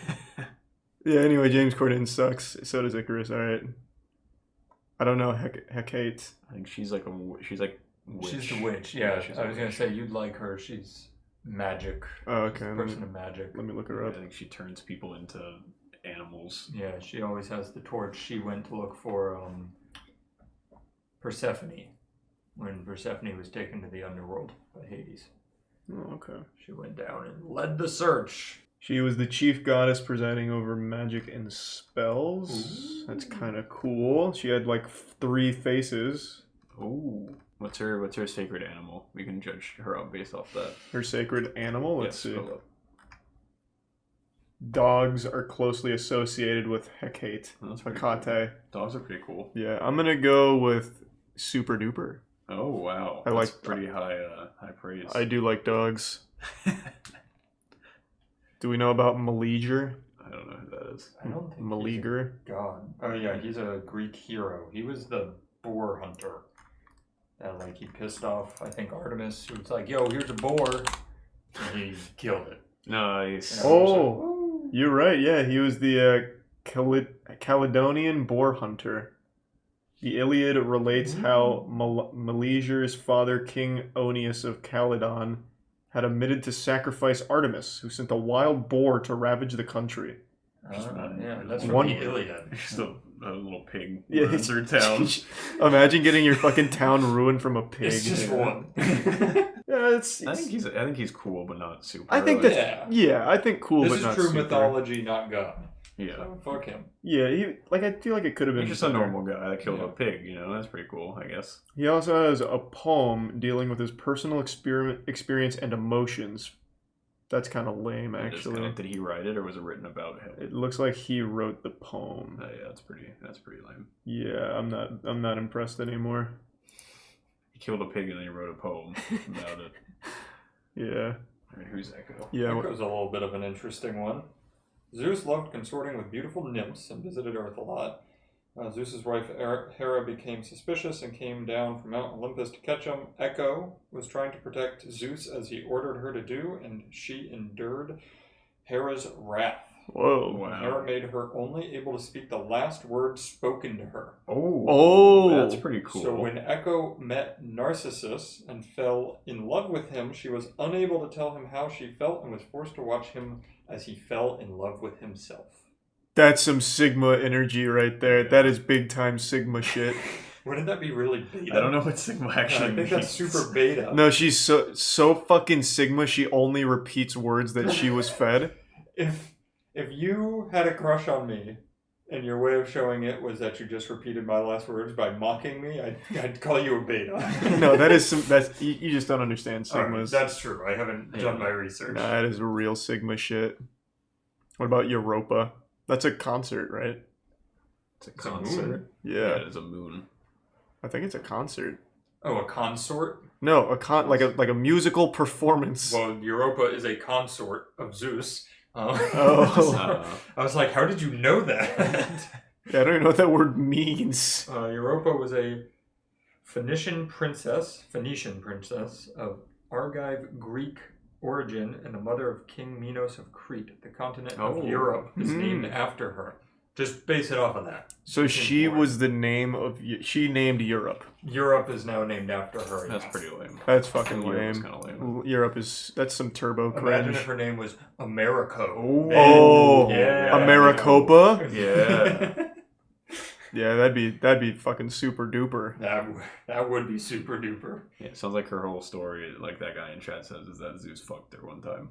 Yeah. Anyway, James Corden sucks. So does Icarus. All right. I don't know. Hecate. I think she's like witch. She's the witch. Yeah, she's I a was gonna witch. say you'd like her. She's magic. Oh, okay. She's a person of magic. Let me look her I up. think she turns people into animals. Yeah, she always has the torch. She went to look for Persephone when Persephone was taken to the underworld by Hades. Oh, okay. She went down and led the search. She was the chief goddess presiding over magic and spells. That's kind of cool. She had like 3 faces. Ooh. What's her sacred animal? We can judge her out based off that. Her sacred animal? Let's see. scroll up. Dogs are closely associated with Hecate. That's pretty Hecate. Dogs are pretty cool. Yeah, I'm gonna go with Super Duper. Oh wow. I That's like pretty high praise. I do like dogs. Do we know about Meleager? I don't know who that is. I don't think Meleager. God. Oh yeah, he's a Greek hero. He was the boar hunter. That like he pissed off, I think, Artemis, who was like, "Yo, here's a boar," and he killed it. Nice. Oh, you're right. Yeah, he was the Caledonian boar hunter. The Iliad relates how Meleager's father, King Oeneus of Caledon, had omitted to sacrifice Artemis, who sent a wild boar to ravage the country. Yeah, that's from One- the Iliad. Just a little pig Yeah, runs through town. Imagine getting your fucking town ruined from a pig. It's just one. Yeah, it's. I think he's cool, but not super. I think that's I think cool, This but is not true super. mythology, not God. Yeah. So fuck him. Yeah, I feel like it could have been. He's just a better. normal guy that killed a pig. You know, that's pretty cool, I guess. He also has a poem dealing with his personal experience and emotions. That's kind of lame, actually. Did he write it, or was it written about him? It looks like he wrote the poem. Oh, yeah, that's pretty lame. Yeah, I'm not impressed anymore. He killed a pig and then he wrote a poem about it. Yeah. All right, who's Echo? Yeah. Echo's a little bit of an interesting one. Zeus loved consorting with beautiful nymphs and visited Earth a lot. Zeus's wife Hera became suspicious and came down from Mount Olympus to catch him. Echo was trying to protect Zeus as he ordered her to do, and she endured Hera's wrath. Whoa. Wow. Hera made her only able to speak the last word spoken to her. Oh, that's pretty cool. So when Echo met Narcissus and fell in love with him, she was unable to tell him how she felt and was forced to watch him as he fell in love with himself. That's some Sigma energy right there. That is big time Sigma shit. Wouldn't that be really beta? I don't know what Sigma actually means. I think that's super beta. No, she's so fucking Sigma. She only repeats words that she was fed. If you had a crush on me, and your way of showing it was that you just repeated my last words by mocking me, I'd call you a beta. No, that's you just don't understand Sigmas. Right, that's true. I haven't done my research. Nah, that is real Sigma shit. What about Europa? That's a concert, right? It's a concert. Yeah, it is a moon. I think it's a concert. Oh, a consort? No, like a musical performance. Well, Europa is a consort of Zeus. Oh. I was like, how did you know that? Yeah, I don't even know what that word means. Europa was a Phoenician princess of Argive Greek origin and the mother of King Minos of Crete. The continent of Europe is named after her. Just base it off of that. So she was the name of... She named Europe. Europe is now named after her. That's pretty lame. That's fucking Europe's lame. kinda lame. Europe is... That's some turbo Imagine cringe. if her name was Americo. Oh, yeah. Americopa? Yeah. Yeah, that'd be fucking super duper. That would be super duper. Yeah, sounds like her whole story, like that guy in chat says, is that Zeus fucked her one time.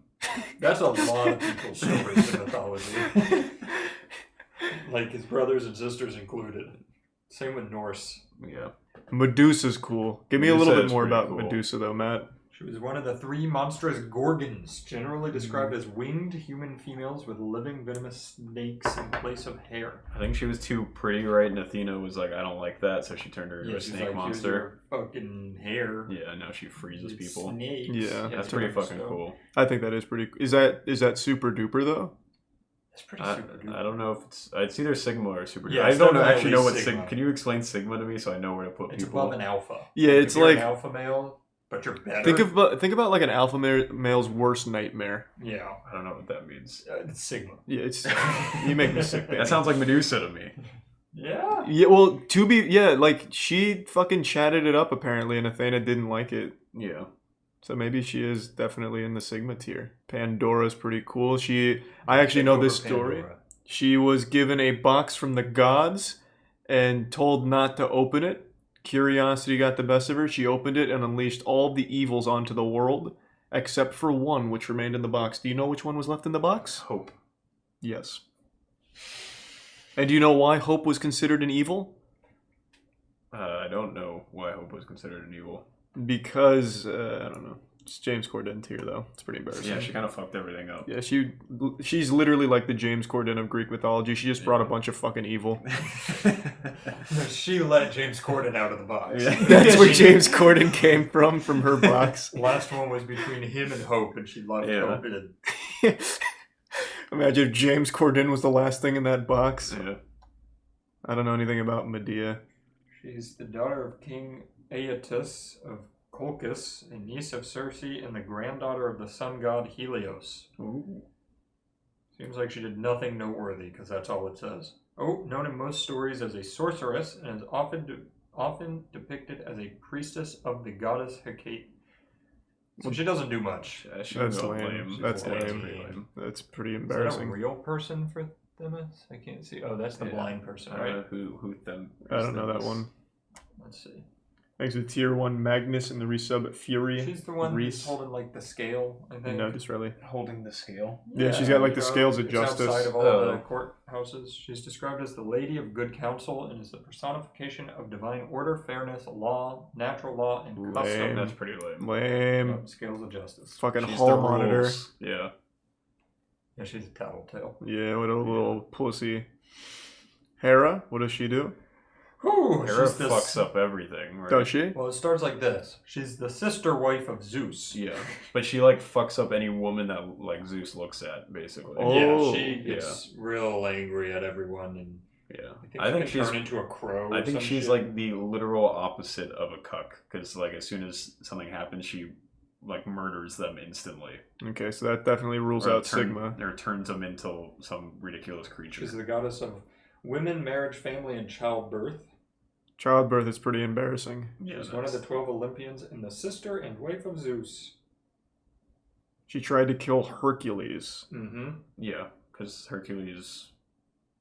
That's a lot of people's stories in mythology. Like his brothers and sisters included. Same with Norse. Yeah. Medusa's cool. Give me a little bit more about Medusa, though, Matt. She was one of the 3 monstrous gorgons, generally described as winged human females with living venomous snakes in place of hair. I think she was too pretty, right? And Athena was like, I don't like that, so she turned her into a she's snake like, monster. "Here's your fucking hair." Yeah, now she freezes people. Snakes. Yeah, that's pretty fucking cool. I think that is pretty. Is that super duper though? It's pretty super duper. I don't know if it's either Sigma or Super. Yeah, I it's don't definitely actually know at what least Sigma. Sigma. Can you explain Sigma to me so I know where to put It's people? above an alpha. Yeah, Like, it's if you're like an alpha male, but you're better. Think about like an alpha male's worst nightmare. Yeah, I don't know what that means. It's Sigma. Yeah, it's you make me sick. That sounds like Medusa to me. Yeah. Yeah, well, like she fucking chatted it up apparently, and Athena didn't like it. Yeah. So maybe she is definitely in the Sigma tier. Pandora's pretty cool. I actually know this story. Pandora. She was given a box from the gods and told not to open it. Curiosity got the best of her. She opened it and unleashed all the evils onto the world, except for one which remained in the box. Do you know which one was left in the box? Hope. Yes. And do you know why Hope was considered an evil? I don't know why Hope was considered an evil. Because, I don't know. It's James Corden tier, though. It's pretty embarrassing. Yeah, she kind of fucked everything up. Yeah, she's literally like the James Corden of Greek mythology. She just brought a bunch of fucking evil. She let James Corden out of the box. Yeah. That's where James Corden came from her box. Last one was between him and Hope, and she loved Hope. Imagine if James Corden was the last thing in that box. Yeah. I don't know anything about Medea. She's the daughter of King Aeetus of Colchis, a niece of Circe, and the granddaughter of the sun god Helios. Ooh. Seems like she did nothing noteworthy, because that's all it says. Oh, known in most stories as a sorceress, and is often depicted as a priestess of the goddess Hecate. So she doesn't do much. That's lame. That's lame. That's pretty embarrassing. Is that a real person for Themis? I can't see. Oh, that's the blind person, right? Who them? I don't know that one. Let's see. Thanks to tier 1 Magnus and the resub Fury. She's the one who's holding like the scale, I think. No, just really. Holding the scale? Yeah, she's got like the scales of it's justice. outside of all the courthouses. She's described as the Lady of Good Counsel and is the personification of divine order, fairness, law, natural law, and custom. Lame. That's pretty lame. Lame. Scales of justice. Fucking She's hall the monitor. rules. Yeah. Yeah, she's a tattletale. Yeah, what a little pussy. Hera, what does she do? Ooh, Hera she's fucks up everything, right? Does she? Well, it starts like this. She's the sister wife of Zeus. Yeah, but she like fucks up any woman that like Zeus looks at, basically. Oh. Yeah, she gets real angry at everyone, and yeah, I think she's turned into a crow. I or think some she's shit. like the literal opposite of a cuck, because like as soon as something happens, she like murders them instantly. Okay, so that definitely rules Or out Sigma. Or turns them into some ridiculous creature. She's the goddess of women, marriage, family, and childbirth. Childbirth is pretty embarrassing. Yeah, She's one of the 12 Olympians and the sister and wife of Zeus. She tried to kill Hercules. Mm-hmm. Yeah, because Hercules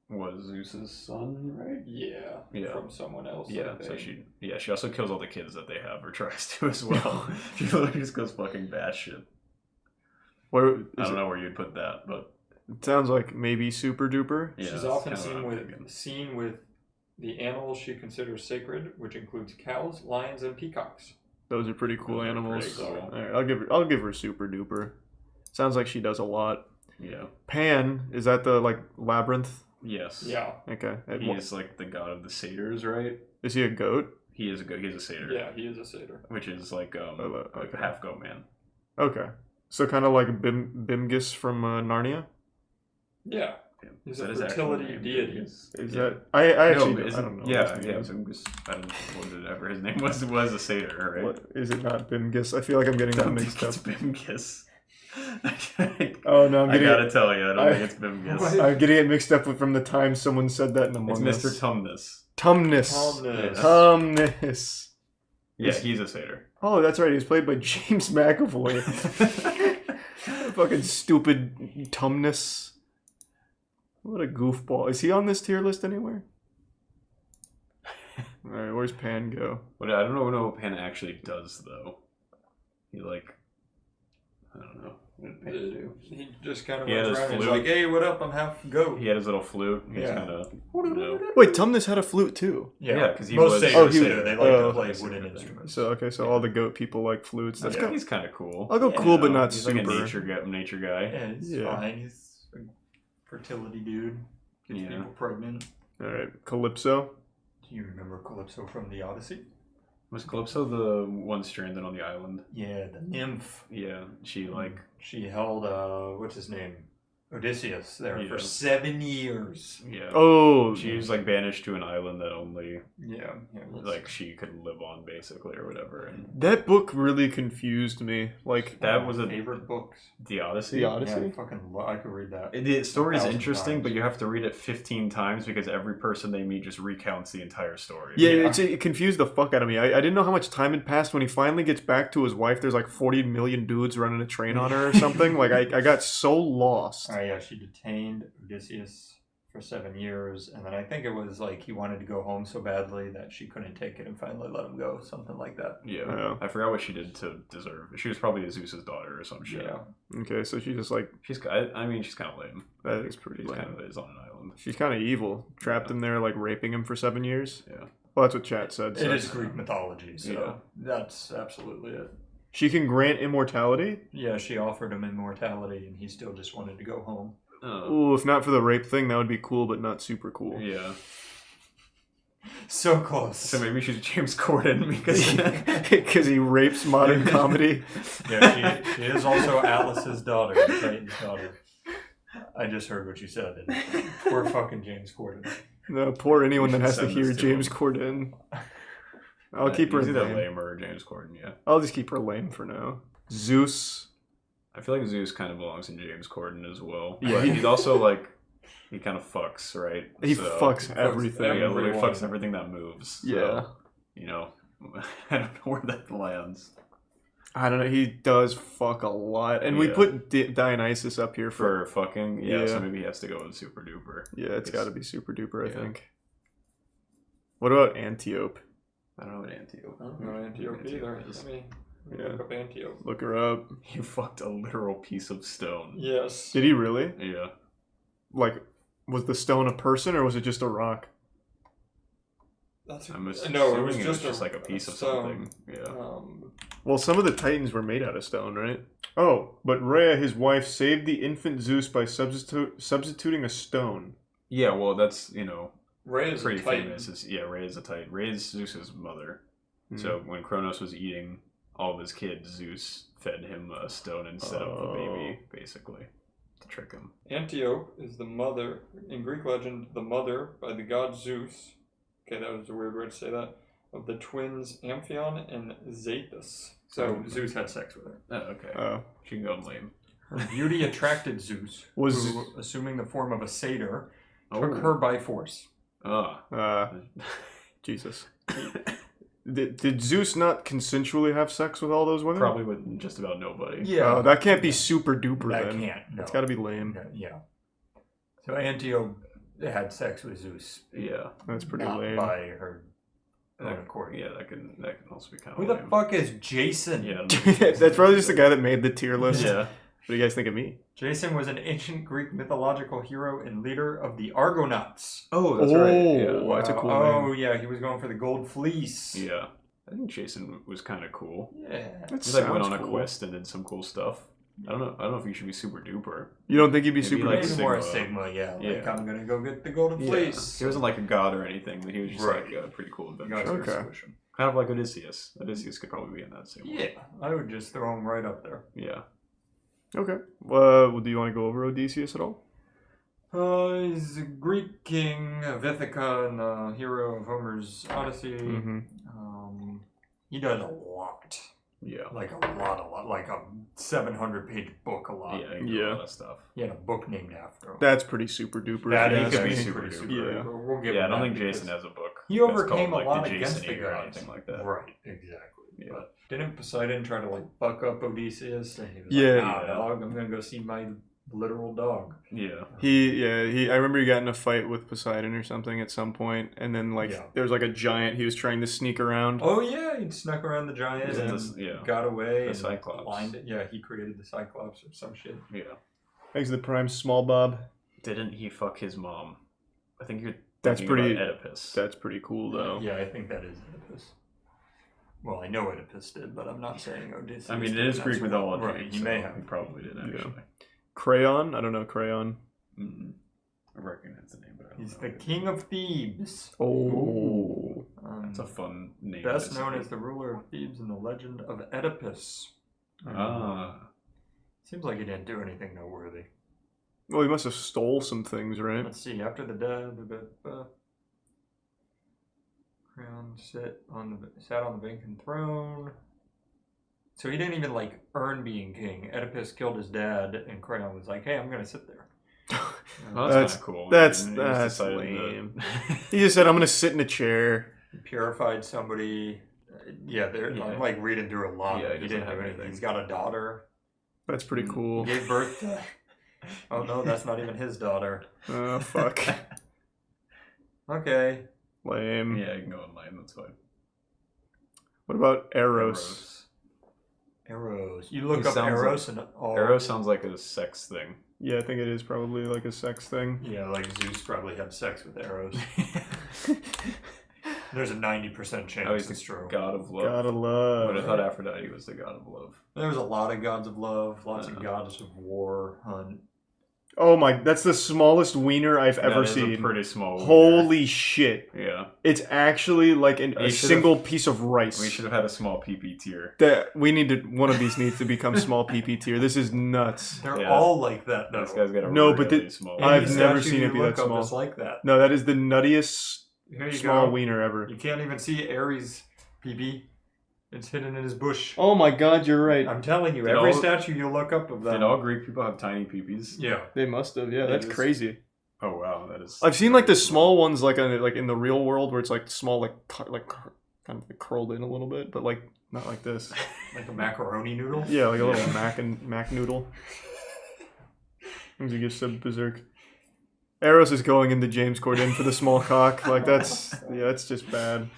was Zeus's son, right? Yeah. Yeah. From someone else. Yeah, I so think. she also kills all the kids that they have, or tries to as well. She literally just goes fucking batshit. I don't know where you'd put that, but it sounds like maybe super duper. Yeah, She's often seen with the animals she considers sacred, which includes cows, lions, and peacocks. Those are pretty cool Those are animals. pretty cool. All right, I'll give her super duper. Sounds like she does a lot. Yeah. Pan, is that the like labyrinth? Yes. Yeah. Okay. He is like the god of the satyrs, right? Is he a goat? He is a goat. He's a satyr. Yeah, he is a satyr. Which is like a half goat man. Okay. So kind of like Bimgis from Narnia? Yeah. He's a his actual fertility name? deity. Is that I actually No, I don't know. Yeah, his yeah. name. Bimgis, I don't know whatever his name was. It was a satyr, right? What, is it not Bimgis? I feel like I'm getting that don't mixed think up. it's Bimgis. Oh no, I'm getting I gotta tell you, I don't think it's Bimgis. I'm getting it mixed up with from the time someone said that in Among It's Us. Mr. Tumnus. Tumnus. Tumnus. Yeah, Is- he's a satyr. Oh, that's right. He's played by James McAvoy. Fucking stupid Tumnus. What a goofball. Is he on this tier list anywhere? Alright, where's Pan go? But I don't know what Pan actually does though. He like, I don't know. What did Pan do? He just kind of He had runs his around and he's flute. like, hey, what up? I'm half goat. He had his little flute. He's Yeah. kind of, you know. Wait, Tumnus had a flute too. Yeah, because he Most was. satyrs he- do. They like to play wooden instruments. So okay, so all the goat people like flutes. That's He's kind of cool. I'll go cool, but not he's super. like a nature guy. Yeah, he's fine. He's a fertility dude. Gets people pregnant. All right, Calypso. Do you remember Calypso from the Odyssey? Was Calypso the one stranded on the island? Yeah, the nymph. Yeah, she like She held what's his name? Odysseus there Yeah. for 7 years. Yeah. Oh. She was like banished to an island that only let's- like she could live on basically or whatever. And That book really confused me. Like that was a favorite books. The Odyssey. The Odyssey? Yeah, I could read that. The story is 1,000 interesting, times. but you have to read it 15 times because every person they meet just recounts the entire story. Yeah, it confused the fuck out of me. I didn't know how much time had passed when he finally gets back to his wife. There's like 40 million dudes running a train on her or something. Like I got so lost. Yeah, she detained Odysseus for 7 years, and then I think it was like he wanted to go home so badly that she couldn't take it and finally let him go, something like that. Yeah, I forgot what she did to deserve it. She was probably Zeus's daughter or some shit. Yeah. Okay, so she's just like I mean, she's kind of lame. that is pretty She lame. kind of is on an island. She's kind of evil, trapped in there, like raping him for 7 years. Yeah. Well, that's what chat said. So It is Greek mythology, so that's absolutely it. She can grant immortality. Yeah, she offered him immortality, and he still just wanted to go home. Ooh, if not for the rape thing, that would be cool, but not super cool. Yeah. So close. So maybe she's James Corden because he rapes modern comedy. Yeah, she is also Alice's daughter, Titan's daughter. I just heard what you said. And poor fucking James Corden. No, poor anyone We that should has to send hear this to James him. Corden. I'll keep her He's either lame. lame or James Corden. Yeah. I'll just keep her lame for now. Zeus. I feel like Zeus kind of belongs in James Corden as well. Yeah. But he's also like, he kind of fucks, right? He fucks everything. Yeah, literally fucks everything that moves. So, Yeah. You know, I don't know where that lands. I don't know. He does fuck a lot, and we Yeah. put Dionysus up here For fucking, yeah, so maybe he has to go with Super Duper. Yeah, it's got to be Super Duper, I Yeah. think. What about Antiope? I don't know what Antiope. I don't know Antiope either. is. Let me Yeah. look up Antiope. Look her up. He fucked a literal piece of stone. Yes. Did he really? Yeah. Like, was the stone a person or was it just a rock? That's I'm no, assuming it was just like a piece of stone. something. Yeah. Well, some of the Titans were made out of stone, right? Oh, but Rhea, his wife, saved the infant Zeus by substituting a stone. Yeah, well, that's, you know, Rhea is a pretty Titan. famous. Rhea is a Titan. Rhea is Zeus's mother. Hmm. So when Kronos was eating all of his kids, Zeus fed him a stone instead of the baby, basically, to trick him. Antiope is the mother, in Greek legend, the mother by the god Zeus. Okay, that was a weird way to say that. Of the twins Amphion and Zethus. So Zeus had sex with her. Oh, okay. Oh. She can go lame. Her beauty attracted Zeus, who, assuming the form of a satyr, took her by force. Jesus. Did Zeus not consensually have sex with all those women? Probably with just about nobody. Yeah. Oh, that can't be super duper That then. can't, no. It's got to be lame. No, yeah. So Antiope had sex with Zeus. Yeah. That's pretty not lame. by her own That, accord. yeah, that can also be kind of Who the fuck is Jason? Yeah. That's probably just the guy that made the tier list. Yeah. What do you guys think of me? Jason was an ancient Greek mythological hero and leader of the Argonauts. Oh, that's right. Yeah. That's a cool Oh, name. yeah, he was going for the gold fleece. Yeah. I think Jason was kind of cool. Yeah. He like went on a cool. quest and did some cool stuff. I don't know if he should be super duper. You don't think he'd be Maybe super like Maybe duper? more a Sigma, yeah. Like, I'm gonna go get the golden fleece. He wasn't like a god or anything. He was just Right. like a pretty cool adventure. God's Okay. solution. Kind of like Odysseus. Odysseus could probably be in that same one. Yeah, I would just throw him right up there. Yeah. Okay. Well, do you want to go over Odysseus at all? He's a Greek king of Ithaca and the hero of Homer's Odyssey. Mm-hmm. He does a lot. Yeah. Like a lot. Like a 700-page book a lot. Yeah, he did a lot of stuff. He had a book named after him. That's pretty super duper. That He is could be actually super pretty duper. Yeah. We'll give Yeah, I him don't that think because Jason has a book. He that's overcame called, a lot like, the against Jason the Age or gods. anything like that. Right, exactly. Yeah. But didn't Poseidon try to like buck up Odysseus? And he was Yeah, like, nah, yeah. dog, I'm gonna go see my Literal dog. Yeah. I remember he got in a fight with Poseidon or something at some point, and then there was like a giant he was trying to sneak around. Oh yeah, he snuck around the giant and got away. The and Cyclops. Blinded. Yeah, he created the Cyclops or some shit. Yeah. Thanks to the Prime Small Bob. Didn't he fuck his mom? I think you're That's thinking pretty. about Oedipus. That's pretty cool though. Yeah, I think that is Oedipus. Well, I know Oedipus did, but I'm not saying Odysseus. I mean, it is Greek mythology. Right, he so may have. He probably did actually. Crayon? I don't know Crayon. I recognize the name, but I don't He's know. the king of Thebes. Oh. That's a fun name. Best known as the ruler of Thebes in the legend of Oedipus. Seems like he didn't do anything noteworthy. Well, he must have stole some things, right? Let's see. After the death, Creon sat on the vacant throne. So he didn't even earn being king. Oedipus killed his dad, and Creon was like, "Hey, I'm gonna sit there." Well, that's kind of cool. That's decided lame. He just said, "I'm gonna sit in a chair." He purified somebody. I'm reading through a lot. Yeah, he didn't do anything. He's got a daughter. That's pretty cool. He gave birth to. Oh no, that's not even his daughter. Oh fuck. Okay. Lame. Yeah, you can go online. That's fine. What about Eros? Eros. You look up Eros and Eros sounds like a sex thing. Yeah, I think it is probably like a sex thing. Yeah, like Zeus probably had sex with Eros. There's a 90% chance he's it's the true. god of love. God of love. But I thought Aphrodite was the god of love. There's a lot of gods of love, lots of gods of war, hunt. Oh my, that's the smallest wiener I've ever That is a seen. pretty small wiener. Holy shit. Yeah. It's actually like a single piece of rice. We should have had a small PP tier. One of these needs to become small PP tier. This is nuts. They're all like that, though. This guy's got a really small I've Any never statue seen it you be that look up small. is like that. No, that is the nuttiest Here you small go. wiener ever. You can't even see Ares' PB. It's hidden in his bush. Oh my god, you're right. I'm telling you, Did every all- statue you look up of them. Did all Greek people have tiny peepees? Yeah. They must have. Yeah, that's crazy. Oh wow, that is. I've seen like the small ones like in the real world where it's like small kind of curled in a little bit, but like not like this. Like a macaroni noodle? Yeah, like a little mac noodle. Things you just said berserk. Eros is going into James Corden for the small cock. Like that's just bad.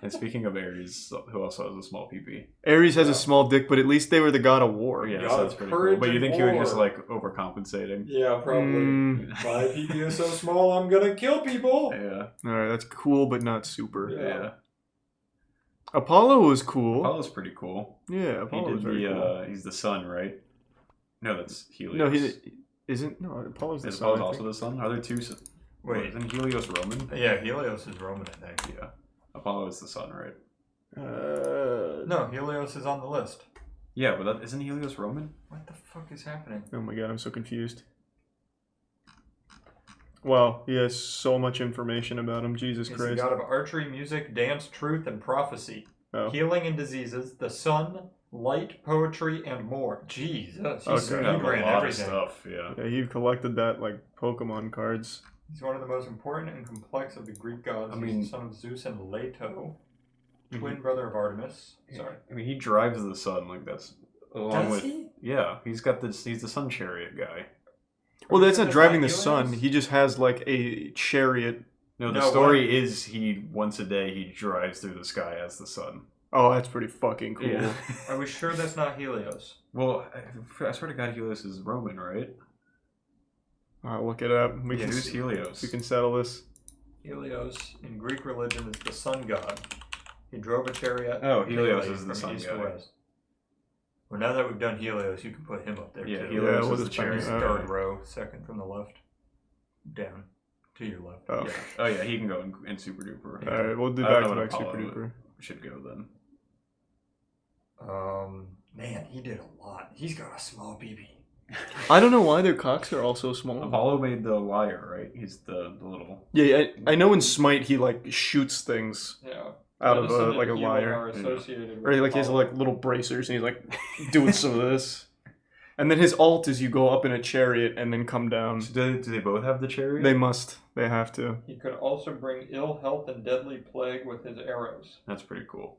And speaking of Ares, who also has a small PP? Ares has a small dick, but at least they were the god of war. Yeah, God so that's of pretty cool. courage But you and think he was just war. like overcompensating? Yeah, probably. My PP is so small, I'm gonna kill people. Yeah. Alright, that's cool, but not super. Yeah. Apollo was cool. Apollo's pretty cool. Yeah, Apollo he was did very cool. He's the sun, right? No, that's Helios. No, he isn't. No, Apollo's the Is sun. Apollo's I also think. the sun? Are there two? Wait. Isn't Helios Roman? Yeah, Helios is Roman, I think. Yeah. Apollo is the sun, right? No, Helios is on the list. Yeah, but isn't Helios Roman? What the fuck is happening? Oh my god, I'm so confused. Wow, he has so much information about him. Jesus He's the Christ. god of archery, music, dance, truth, and prophecy. Oh. Healing and diseases, the sun, light, poetry, and more. Jesus, he's Okay. he ran a lot of everything. stuff, yeah. Yeah, he collected that like Pokemon cards. He's one of the most important and complex of the Greek gods. I He's mean- the son of Zeus and Leto, twin brother of Artemis. Sorry. I mean, he drives the sun, like that's along Does with. he? Yeah, he's got this. He's the sun chariot guy. Well, that's not that's driving not the sun. Helios? He just has like a chariot. No, the No, story is he once a day he drives through the sky as the sun. Oh, that's pretty fucking cool. Yeah. Are we sure that's not Helios? Well, I swear to God, Helios is Roman, right? Alright, look it up. Yeah, who's Helios? We can settle this. Helios in Greek religion is the sun god. He drove a chariot. Oh, Helios daily is the from sun east to guy. west. Well, now that we've done Helios, you can put him up there Yeah, too. Helios Yeah, is with the his chariot. fingers. Third row, second from the left. Down. To your left. Oh. Yeah. Oh yeah, he can go in Super Duper. Alright, we'll do I don't back know to what back Super Apollo Duper. should go then. Man, he did a lot. He's got a small BB. I don't know why their cocks are all so small. Apollo made the lyre, right? He's the little. Yeah, I know in Smite he like shoots things Yeah. out of Medicine like a and healing lyre. are associated Or he like he has Apollo. like little bracers and he's like doing some of this. And then his ult is you go up in a chariot and then come down. Do they both have the chariot? They must. They have to. He could also bring ill health and deadly plague with his arrows. That's pretty cool.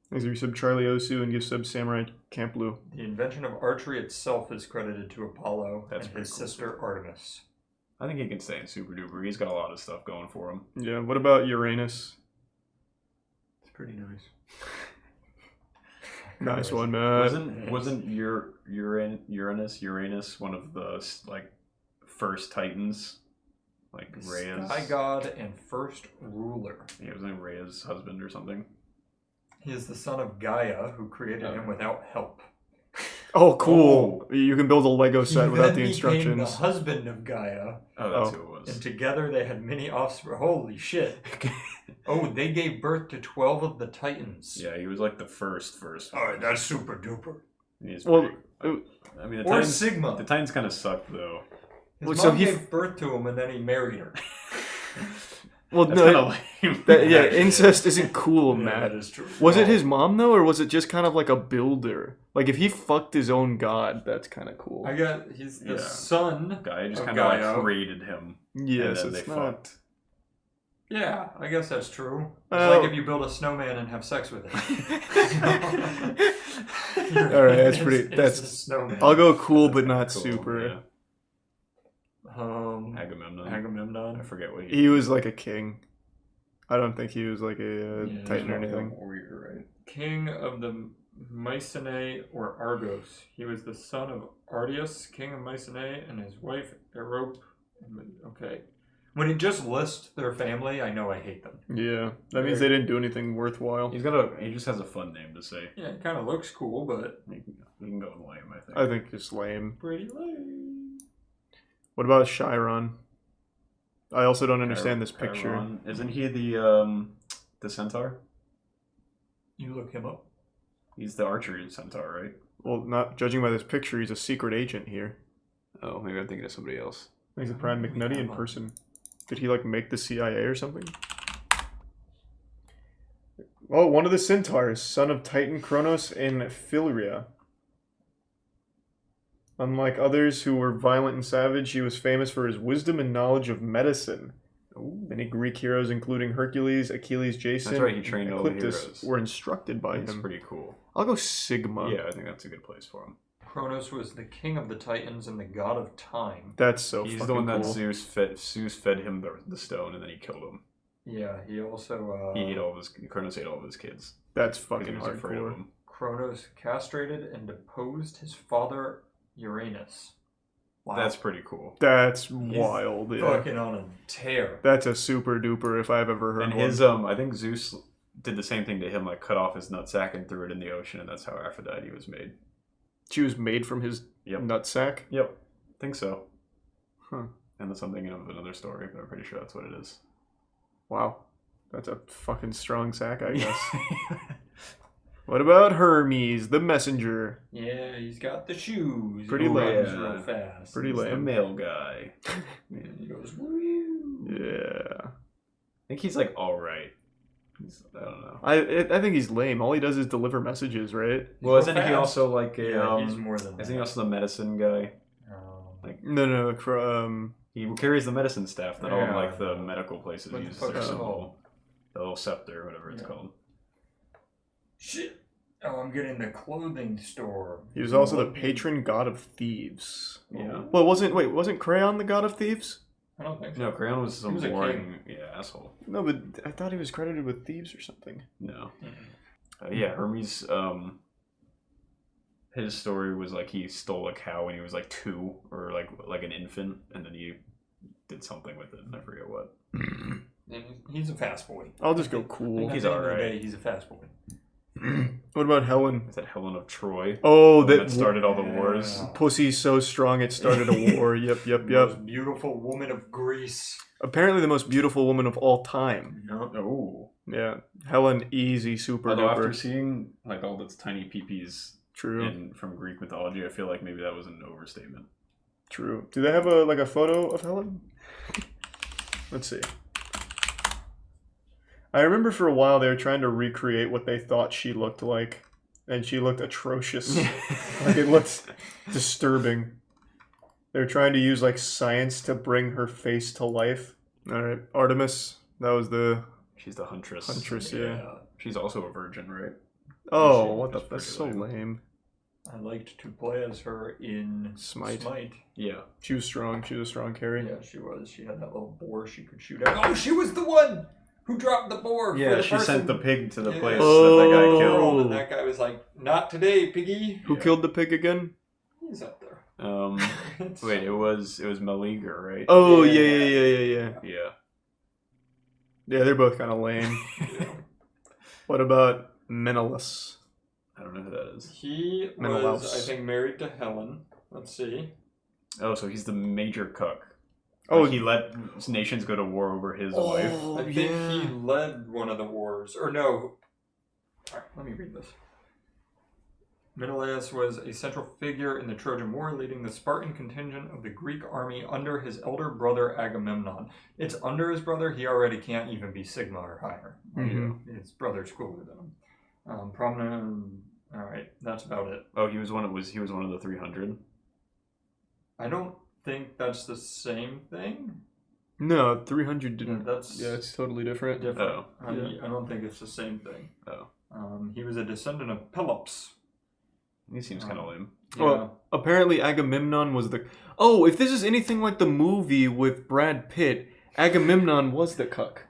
Thanks for your sub Charlie Osu and give sub Samurai Camp Blue. The invention of archery itself is credited to Apollo That's and pretty his cool. sister Artemis. I think he can stay in Super Duper. He's got a lot of stuff going for him. Yeah, what about Uranus? It's pretty nice. Nice one, man. Wasn't Uranus one of the like first Titans? Like Rhea's Sky god and first ruler. Yeah, wasn't Rhea's husband or something? He is the son of Gaia, who created him without help. Oh, cool. You can build a Lego set He without then the became instructions. the husband of Gaia. Oh, that's who it was. And together they had many offspring. Holy shit. Oh, they gave birth to 12 of the Titans. Yeah, he was like the first. Alright, that's super duper. He's Well, pretty- I mean, the or Titans, Sigma. The Titans kind of sucked though. His mom gave birth to him and then he married her. Well, That's no, kinda lame. yeah, incest isn't cool, Matt. that is true. Was it his mom though, or was it just kind of like a builder? Like if he fucked his own god, that's kind of cool. I got he's the Yeah. son Gaia just of kind of like Gaia. created him. Yes, and then it's they not. fucked. Yeah, I guess that's true. It's Well- like if you build a snowman and have sex with it. All right, that's pretty. It's That's. a snowman. I'll go cool, but not Cool, super. yeah. Agamemnon. I forget what He was like a king. I don't think he was like a Yeah, titan or he's anything. Warrior, right? King of the Mycenae or Argos. He was the son of Artias, king of Mycenae, and his wife Erope. Okay. When it just lists their family, I know I hate them. Yeah, that means they didn't do anything worthwhile. He just has a fun name to say. Yeah, it kind of looks cool, but We can go with lame, I think. I think it's lame. pretty lame. What about Chiron? I also don't understand this picture. Chiron. Isn't he the centaur? You look him up. He's the archery centaur, right? Well, not judging by this picture, he's a secret agent here. Oh, maybe I'm thinking of somebody else. He's a Prime McNutty in person. Did he like make the CIA or something? Oh, one of the centaurs, son of Titan Kronos and Philyria. Unlike others who were violent and savage, he was famous for his wisdom and knowledge of medicine. Many Greek heroes, including Hercules, Achilles, Jason, That's right, he trained and all the Ecliptus, heroes. were instructed by That's him. pretty cool. I'll go Sigma. Yeah, I think that's a good place for him. Kronos was the king of the Titans and the god of time. That's so He's fucking the one that cool. Zeus fed him the stone, and then he killed him. Yeah, he also He ate all of his. Kronos ate all of his kids. That's Because fucking he was afraid of hardcore. him. Kronos castrated and deposed his father Uranus. Wow. Oh. That's pretty cool. That's He's wild. Yeah. fucking on a tear. That's a super duper if I've ever heard And one. his I think Zeus did the same thing to him, like cut off his nutsack and threw it in the ocean, and that's how Aphrodite was made. She was made from his nutsack? Yep, think so. Huh. And I'm thinking of another story, but I'm pretty sure that's what it is. Wow. That's a fucking strong sack, I guess. What about Hermes, the messenger? Yeah, he's got the shoes. Pretty He lame. runs real fast. Pretty He's the lame. male guy. And he goes, woo. Yeah. I think he's like all right. I don't know. I think he's lame. All he does is deliver messages, right? Well, isn't he also like a? Yeah, he's more than Isn't he also the medicine guy? Like No. he carries the medicine staff that all Yeah. like the medical places What the use fuck their is it symbol, called? the little scepter, whatever it's called. Shit. Oh, I'm getting the clothing store. He was also the patron god of thieves. Yeah. Well, wasn't Crayon the god of thieves? I don't think so. No, Crayon was some He was a boring asshole. No, but I thought he was credited with thieves or something. No. Yeah, Hermes. His story was like he stole a cow when he was like 2 or like an infant, and then he did something with it, and I forget what. And he's a fast boy. I'll just go cool. He's At the end of the alright. day, he's a fast boy. What about Helen? Is that Helen of Troy? Oh, The one that started all the wars. Pussy's so strong it started a war. Yep. Most beautiful woman of Greece. Apparently the most beautiful woman of all time. Oh. Yeah. Helen, easy, super Although duper. after seeing like all those tiny peepees True. from Greek mythology, I feel like maybe that was an overstatement. True. Do they have a photo of Helen? Let's see. I remember for a while they were trying to recreate what they thought she looked like, and she looked atrocious. Like it looked disturbing. They were trying to use like science to bring her face to life. All right, Artemis. That was the She's the huntress. Huntress, yeah. She's also a virgin, right? Oh, what the? That's so lame. I liked to play as her in Smite. Yeah. She was strong. She was a strong carry. Yeah, she was. She had that little boar she could shoot out. Oh, she was the one who dropped the boar. for Yeah, the she person. sent the pig to the place Oh. that guy killed. And that guy was like, "Not today, piggy." Who killed the pig again? He's up there. Wait, it was Meleager, right? Oh yeah. Yeah. Yeah, they're both kind of lame. What about Menelaus? I don't know who that is. He Menelaus. was, I think, married to Helen. Let's see. Oh, so he's the major cuck. Oh, Like, he let nations go to war over his wife. I think he led one of the wars. Or no. Alright, let me read this. Menelaus was a central figure in the Trojan War, leading the Spartan contingent of the Greek army under his elder brother Agamemnon. It's under his brother, he already can't even be Sigma or higher. His brother's cooler than him. Prominent. Alright, that's about it. Oh, he was one of the 300. I don't think that's the same thing. No, 300 didn't. That's it's totally different. Oh. I don't think it's the same thing. Oh. He was a descendant of Pelops. He seems kind of lame. Yeah. Well, apparently Agamemnon was the... Oh, if this is anything like the movie with Brad Pitt, Agamemnon was the cuck.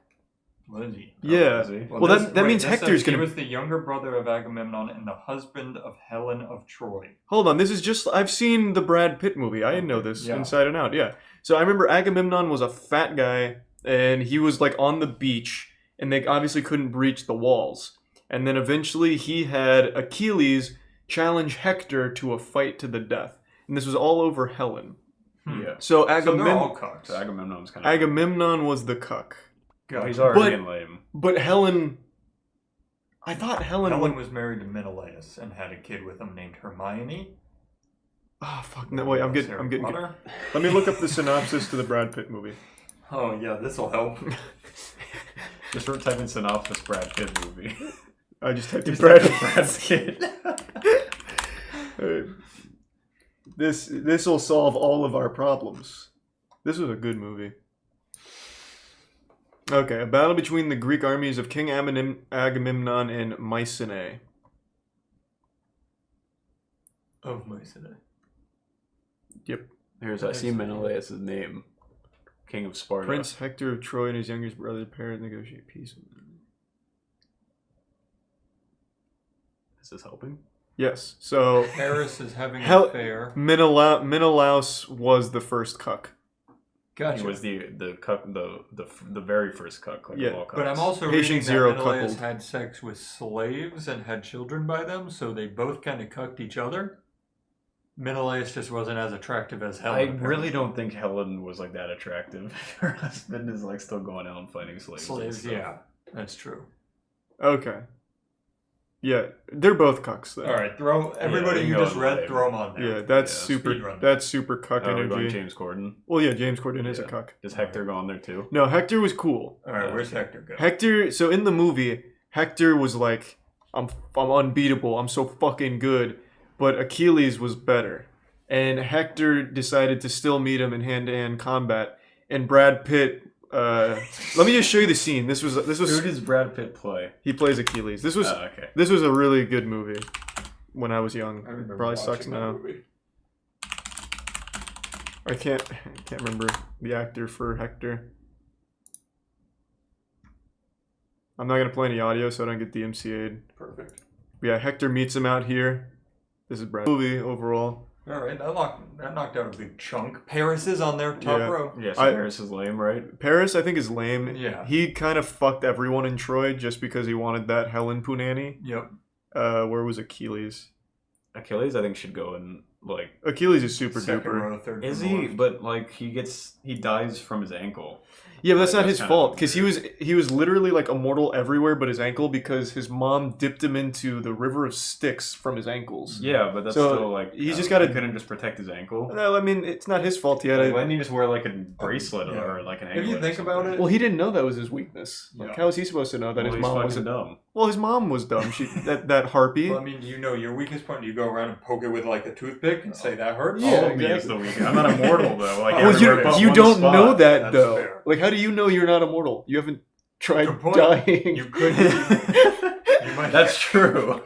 Was he? Yeah. was he? Well, that means Hector's He gonna... was the younger brother of Agamemnon and the husband of Helen of Troy. Hold on, this is just... I've seen the Brad Pitt movie. I know this inside and out, yeah. So I remember Agamemnon was a fat guy, and he was like on the beach, and they obviously couldn't breach the walls. And then eventually he had Achilles challenge Hector to a fight to the death. And this was all over Helen. Yeah. So they're all cucks. So Agamemnon was kind of... Agamemnon was the cuck. Well, he's already getting lame. But Helen... I thought Helen was married to Menelaus and had a kid with him named Hermione. Oh, fuck. No, wait, I'm getting... Potter? Let me look up the synopsis to the Brad Pitt movie. Oh, yeah, this'll help. Just type in synopsis Brad Pitt movie. I just typed in Just Brad type in Brad's kid. This will solve all of our problems. This was a good movie. Okay, a battle between the Greek armies of King Agamemnon and Mycenae. Of Mycenae. Yep. I see Menelaus' name. King of Sparta. Prince Hector of Troy and his youngest brother Paris negotiate peace with them. Is this helping? Yes. So Paris is having an affair. Menelaus was the first cuck. Gotcha. He was the cuck, the very first cuck, like of all cucks. But I'm also Patient reading Zero that Menelaus coupled. had sex with slaves and had children by them, so they both kind of cucked each other. Menelaus just wasn't as attractive as Helen. I apparently. really don't think Helen was like that attractive. Her husband is like still going out and fighting slaves. and stuff. Yeah, that's true. Okay. Yeah, they're both cucks though. All right, throw everybody you just read, throw them on there. Yeah, that's speed super. run. That's super cuck Oh, we're energy. going James Corden. Well, yeah, James Corden is a cuck. Does Hector go on there too? No, Hector was cool. All right, where's Hector go? Hector. So in the movie, Hector was like, I'm unbeatable. I'm so fucking good. But Achilles was better, and Hector decided to still meet him in hand-to-hand combat. And Brad Pitt. Let me just show you the scene. This was. Who does Brad Pitt play? He plays Achilles. This was. Okay. This was a really good movie when I was young. I remember Probably watching sucks that now. movie. I can't remember the actor for Hector. I'm not gonna play any audio so I don't get DMCA'd. Perfect. But yeah, Hector meets him out here. This is Brad. Movie overall. All right, that knocked out a big chunk. Paris is on there, top row. Yeah, so Paris is lame, right? Paris, I think, is lame. Yeah. He kind of fucked everyone in Troy just because he wanted that Helen Punani. Yep. Where was Achilles? Achilles, I think, should go in like Achilles is super Second duper. row, third Is from he? left. But like he dies from his ankle. Yeah, but that's Like, not his kind fault of because he was literally like immortal everywhere but his ankle because his mom dipped him into the river of Styx from his ankles. Yeah, but that's So still like he's just got he to. couldn't just protect his ankle. No, I mean it's not his fault. He had Like, a. why didn't he just wear like a bracelet Yeah. or like an If anklet? you or think about something? it, Well, he didn't know that was his weakness. Like, Yeah. how was he supposed to know that Well, his he's mom was fucking dumb. Well, his mom was dumb. She that harpy. well, I mean, you know your weakest point. You go around and poke it with like a toothpick and say that hurts. Yeah, All of me is the weakest. I'm not immortal though. Like Well, everywhere but you one don't spot. know that That's though. fair. Like, how do you know you're not immortal? You haven't tried Good point. dying. You could. That's true.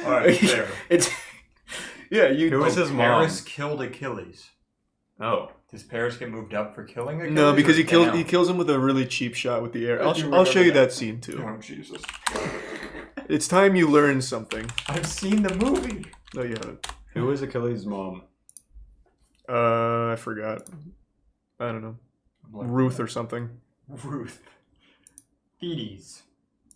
All right, fair. It's yeah. You. Who was his mom? Paris killed Achilles. Oh. Does Paris get moved up for killing Achilles? No, because or he kills him with a really cheap shot with the air. I do I'll show you remember that scene too. Oh Jesus! It's time you learn something. I've seen the movie. No, you haven't. Who was Achilles' mom? I forgot. I don't know. Ruth or something. Ruth. Thetis.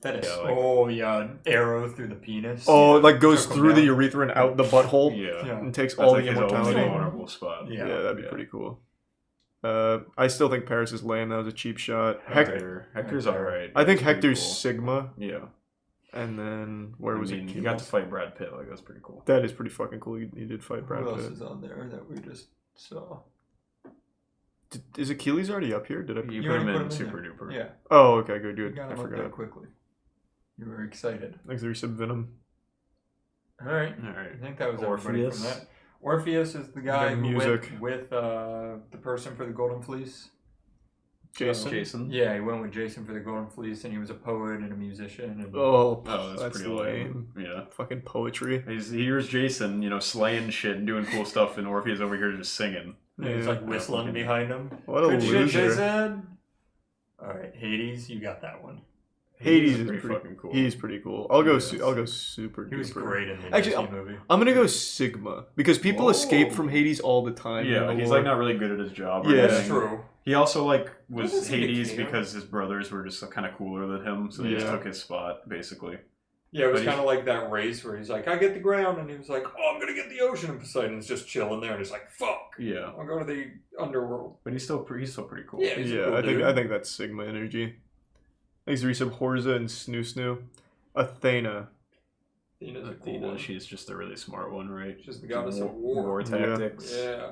That is. Yeah, like- Oh yeah, an arrow through the penis. Oh, it Yeah. like goes Took him through the down. urethra and out the butthole. Yeah. And takes That's all like the his only immortality. vulnerable spot. Yeah, that'd be pretty cool. I still think Paris is lame. That was a cheap shot. Hector's alright. I think That's pretty Hector's cool. Sigma. Yeah. And then where was he? You got to fight Brad Pitt. Like that's pretty cool. That is pretty fucking cool. You did fight Brad Who else Pitt. is on there that we just saw? Is Achilles already up here? Did I? You You put him already in put him in Super there. Duper. Yeah. Oh, okay, good, You good. got I him up there forgot. quickly. You were excited. Like there's some venom. All right. Alright. I think that was everybody Orpheus. from that. Orpheus is the guy who music. went with the person for the Golden Fleece. Jason. Jason. Yeah, he went with Jason for the Golden Fleece, and he was a poet and a musician. And Oh, that's pretty lame. Yeah. Fucking poetry. Here's Jason, slaying shit and doing cool stuff, and Orpheus over here just singing. Yeah, he's like whistling behind him. What a Good shit, loser. Jason. All right, Hades, you got that one. Hades is pretty pretty fucking cool. He's pretty cool. I'll go. Yes. I'll go super. He was duper. great in the Actually, Disney movie. I'm gonna go Sigma because people Whoa. escape from Hades all the time. Yeah, in the he's lore. like not really good at his job. Or Yeah. anything. That's true. He also What was does he Hades care? because his brothers were just kind of cooler than him, so they just Yeah. took his spot basically. Yeah, it was But kind of like that race where he's like, I get the ground, and he was like, oh, I'm gonna get the ocean, and Poseidon's just chilling there, and he's like, fuck, Yeah, I'll go to the underworld. but he's still pretty cool. Yeah, he's a cool I dude. think that's Sigma energy. Thanks, Resub, Horza, and Snoo. Athena. Athena's a cool Athena, one. she's just a really smart one, right? She's the goddess of war. War tactics. Yeah.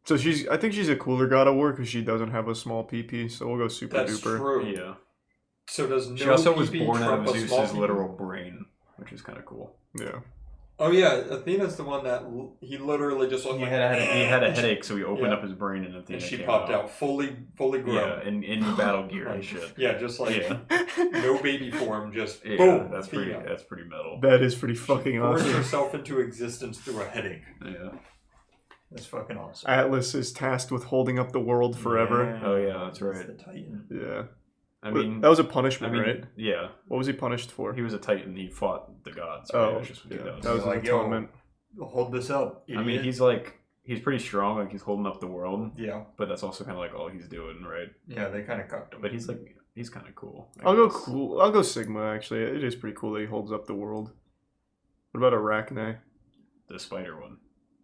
So I think she's a cooler god of war because she doesn't have a small PP. So we'll go super That's duper. true. Yeah. So does no She also was PP born out trump of a small Zeus's PP? literal brain, which is kind of cool. Yeah. Oh yeah, Athena's the one that he literally just looked He like had a headache, so he opened Yeah. up his brain, and Athena and she came popped out fully grown. Yeah, in battle gear and shit. Yeah, just like no baby form, just Yeah, boom. that's Athena. pretty metal. That is pretty fucking Forced awesome. herself into existence through a headache. Yeah. That's fucking awesome. Atlas is tasked with holding up the world forever. Yeah, Oh yeah, that's right. the Titan. Yeah. I mean, that was a punishment, I mean, right? Yeah. What was he punished for? He was a Titan. He fought the gods. Right? Oh, That's just what he yeah. does. That was Like, his yo, atonement. Hold this up. I mean, idiot. he's pretty strong. Like he's holding up the world. Yeah. But that's also kind of like all he's doing, right? Yeah, they kind of cucked him. But he's kind of cool. I'll go cool. I'll go Sigma. Actually, it is pretty cool that he holds up the world. What about Arachne? The spider one,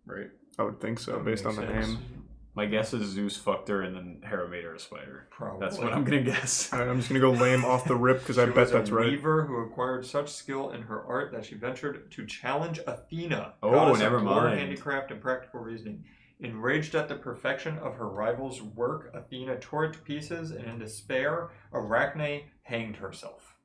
right? I would think so, That based on makes the sense. name. My guess is Zeus fucked her, and then Hera made her a spider. Probably. That's what I'm gonna guess. All right, I'm just gonna go lame off the rip because I She bet was that's a right. weaver who acquired such skill in her art that she ventured to challenge Athena, Oh, goddess never of war, mind. handicraft, and practical reasoning. Enraged at the perfection of her rival's work, Athena tore it to pieces, and in despair, Arachne hanged herself.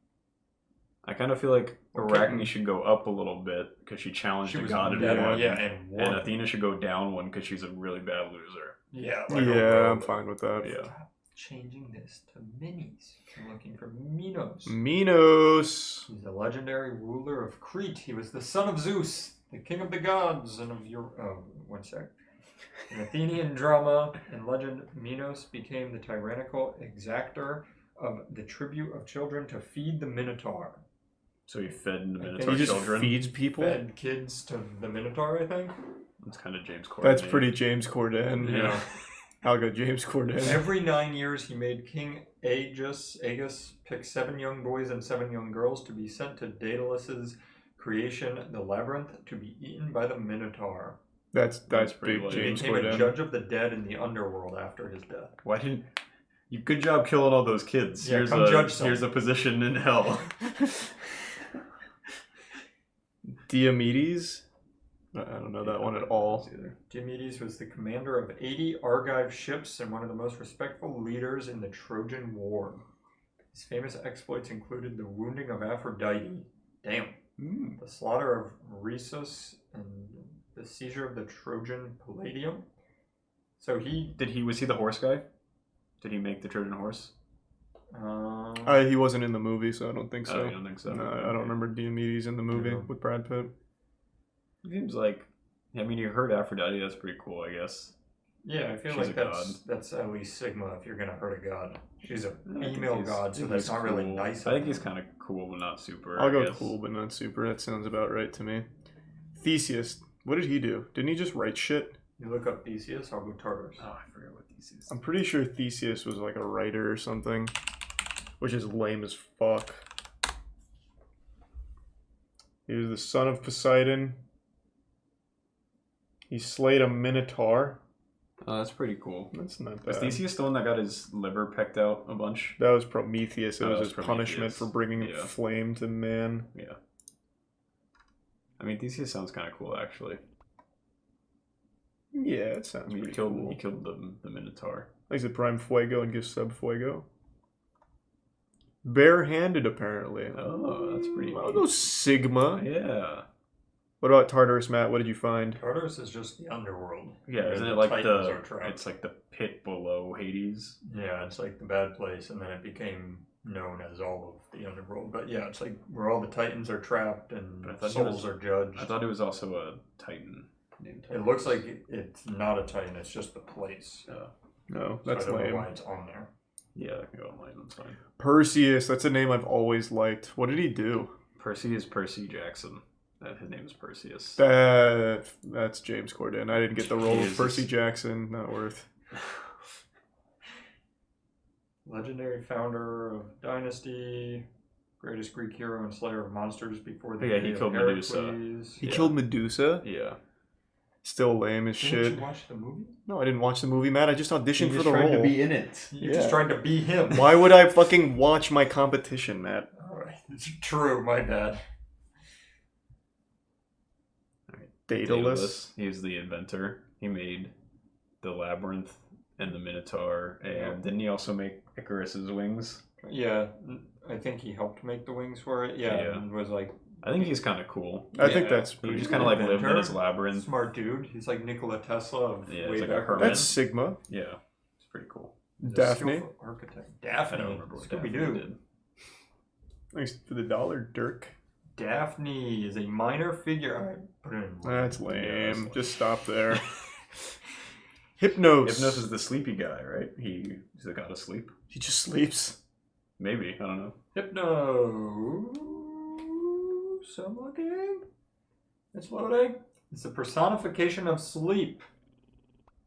I kind of feel like Okay. Arachne should go up a little bit because she challenged She the was god of dead, war. yeah, and won. And Athena should go down one because she's a really bad loser. Yeah, Yeah, I'm fine with that. Yeah. Changing this to minis. I'm looking for Minos. Minos. He's a legendary ruler of Crete. He was the son of Zeus, the king of the gods, and of your. Oh, one sec. In Athenian drama and legend, Minos became the tyrannical exactor of the tribute of children to feed the Minotaur. So he fed the I think Minotaur He just children. feeds people. Fed kids to the Minotaur, I think. That's kind of James Corden. That's pretty James Corden. Yeah. I'll go James Corden. Every 9 years, he made King Agus pick 7 young boys and 7 young girls to be sent to Daedalus's creation, the labyrinth, to be eaten by the Minotaur. That's pretty big lame. He James became a Corden. judge of the dead in the underworld after his death. Why didn't you? Good job killing all those kids. Yeah, come judge some. Here's a position in hell. Diomedes? I don't know that one at all. Diomedes was the commander of 80 Argive ships and one of the most respectful leaders in the Trojan War. His famous exploits included the wounding of Aphrodite, the slaughter of Rhesus, and the seizure of the Trojan Palladium. So was he the horse guy? Did he make the Trojan horse? He wasn't in the movie, so I don't think so. Oh, you don't think so? No, I don't remember Diomedes in the movie Yeah. with Brad Pitt. Seems like, I mean, you heard Aphrodite. That's pretty cool, I guess. Yeah, I feel She's like a god. that's at least Sigma if you're gonna hurt a god. She's a I think female he's- god, I so think that's he's not really cool. nice. I think he's kind of cool, but not super. I'll I go guess. cool, but not super. That sounds about right to me. Theseus, what did he do? Didn't he just write shit? You look up Theseus, I'll go Tartarus. Oh, I forget what Theseus. I'm pretty sure Theseus was like a writer or something, which is lame as fuck. He was the son of Poseidon. He slayed a minotaur. Oh, that's pretty cool. That's not Was bad. Theseus the one that got his liver pecked out a bunch? That was Prometheus. It Oh, was that his was punishment Prometheus. for bringing Yeah. flame to man. Yeah. I mean, Theseus sounds kind of cool, actually. Yeah, it sounds I mean, pretty he cool. killed the Minotaur. He's a Prime Fuego and gives Sub Fuego. Barehanded, apparently. Oh, that's pretty I'll neat. go Sigma. Yeah. What about Tartarus, Matt? What did you find? Tartarus is just the underworld. Yeah, where isn't the it like Titans the? are trapped. It's like the pit below Hades. Yeah, it's like the bad place, and then it became known as all of the underworld. But yeah, it's like where all the Titans are trapped and But I thought he souls was- are judged. I thought it was also a Titan named It looks like it's not a Titan, it's just the place. No, So that's I don't know lame. why it's on there. Yeah, I can go online. That's fine. Perseus, that's a name I've always liked. What did he do? Percy is Percy Jackson. His name is Perseus. That's James Corden. I didn't get the role of Jesus. Percy Jackson. Not worth. Legendary founder of Dynasty, greatest Greek hero and slayer of monsters before the Yeah, day he of killed Medusa. Heracles. He killed Medusa? Yeah. Still lame as Didn't shit. you watch the movie? No, I didn't watch the movie, Matt. I just auditioned You for just the tried role. to be in it. You just tried to be him. Why would I fucking watch my competition, Matt? Alright, it's true, my bad. Daedalus. He was the inventor. He made the labyrinth and the Minotaur, and didn't he also make Icarus's wings? Yeah, I think he helped make the wings for it. Yeah, Yeah. and was like. I think he's kind of cool. I think that's He pretty just kind of like lived in his Inventor, labyrinth. Smart dude. He's like Nikola Tesla of Yeah, way it's like a back. hermit. That's Sigma. Yeah, it's pretty cool. He's a Daphne. skillful architect. Daphne. I don't remember what Daphne Scooby-Doo. did. Thanks for the dollar, Dirk. Daphne is a minor figure. I put it in. That's lame. Yeah, that's Just stop there. Hypnos. Hypnos is the sleepy guy, right? He's the god of sleep. He just sleeps. Maybe, I don't know. Hypno. I'm looking. It's loading. It's the personification of sleep.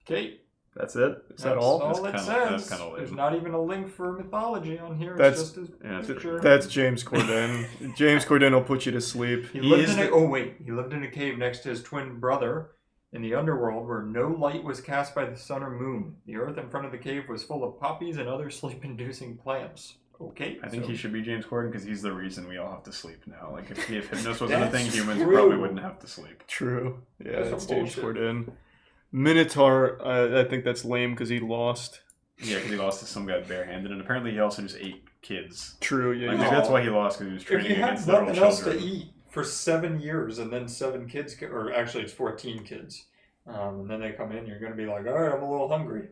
Okay. That's it? Is that all? That's all That's it kinda- says. that's kinda There's lame. not even a link for mythology on here. That's- it's just his Yeah, that's picture. That's James Corden. James Corden will put you to sleep. He lived in he lived in a cave next to his twin brother in the underworld where no light was cast by the sun or moon. The earth in front of the cave was full of poppies and other sleep-inducing plants. Okay. I think so- he should be James Corden because he's the reason we all have to sleep now. Like, if Hypnos wasn't a That's thing, humans true. probably wouldn't have to sleep. True. Yeah, That's that's some James bullshit. Corden. Minotaur, I think that's lame because he lost. Yeah, because he lost to some guy barehanded, and apparently he also just ate kids. True, yeah. Like, yeah. maybe that's why he lost, because he was If training you had against little nothing else to children. eat for 7 years and then 7 kids, or actually it's 14 kids, and then they come in, you're going to be like, all right, I'm a little hungry.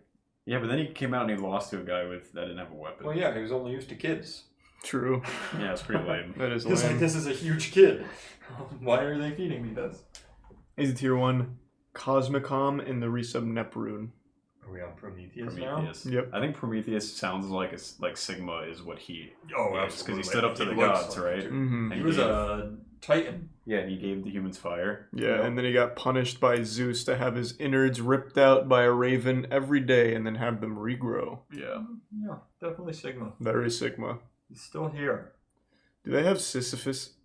Yeah, but then he came out and he lost to a guy that didn't have a weapon. Well, yeah, he was only used to kids. True. Yeah, it's pretty lame. That is He's like, lame. this is a huge kid. Why are they feeding me this? He's a tier 1. Cosmicom and the resub Neprune. Are we on Prometheus, Prometheus. Yep. I think Prometheus sounds like Sigma is what he Oh, is, because he absolutely. stood up to He the looks gods, like right? it, too. Mhm. And He was gave- a Titan. Yeah, and he gave the humans fire. Yeah, and then he got punished by Zeus to have his innards ripped out by a raven every day and then have them regrow. Yeah. Yeah, definitely Sigma. Very Sigma. He's still here. Do they have Sisyphus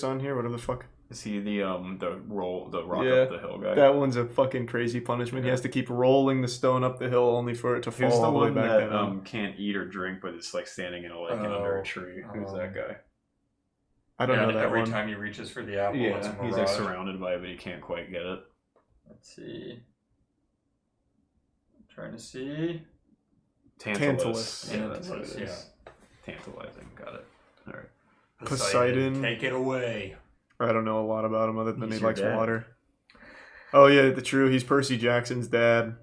on here? Whatever the fuck. Is he the rock Yeah, up the hill guy? that one's a fucking crazy punishment. He has to keep rolling the stone up the hill only for it to fall Who's the all the way one back that down. can't eat or drink, but it's like standing in a lake and under a tree? Who's that guy? I don't know that every one. time he reaches for the apple, it's a Yeah, he's like mirage. surrounded by it, but he can't quite get it. Let's see. I'm trying to see. Tantalus. Yeah, Tantalus, that's what it yeah. is. Tantalizing. Got it. All right. Poseidon. Take it away. I don't know a lot about him other than He's he your likes dad. water. Oh yeah, the true. He's Percy Jackson's dad.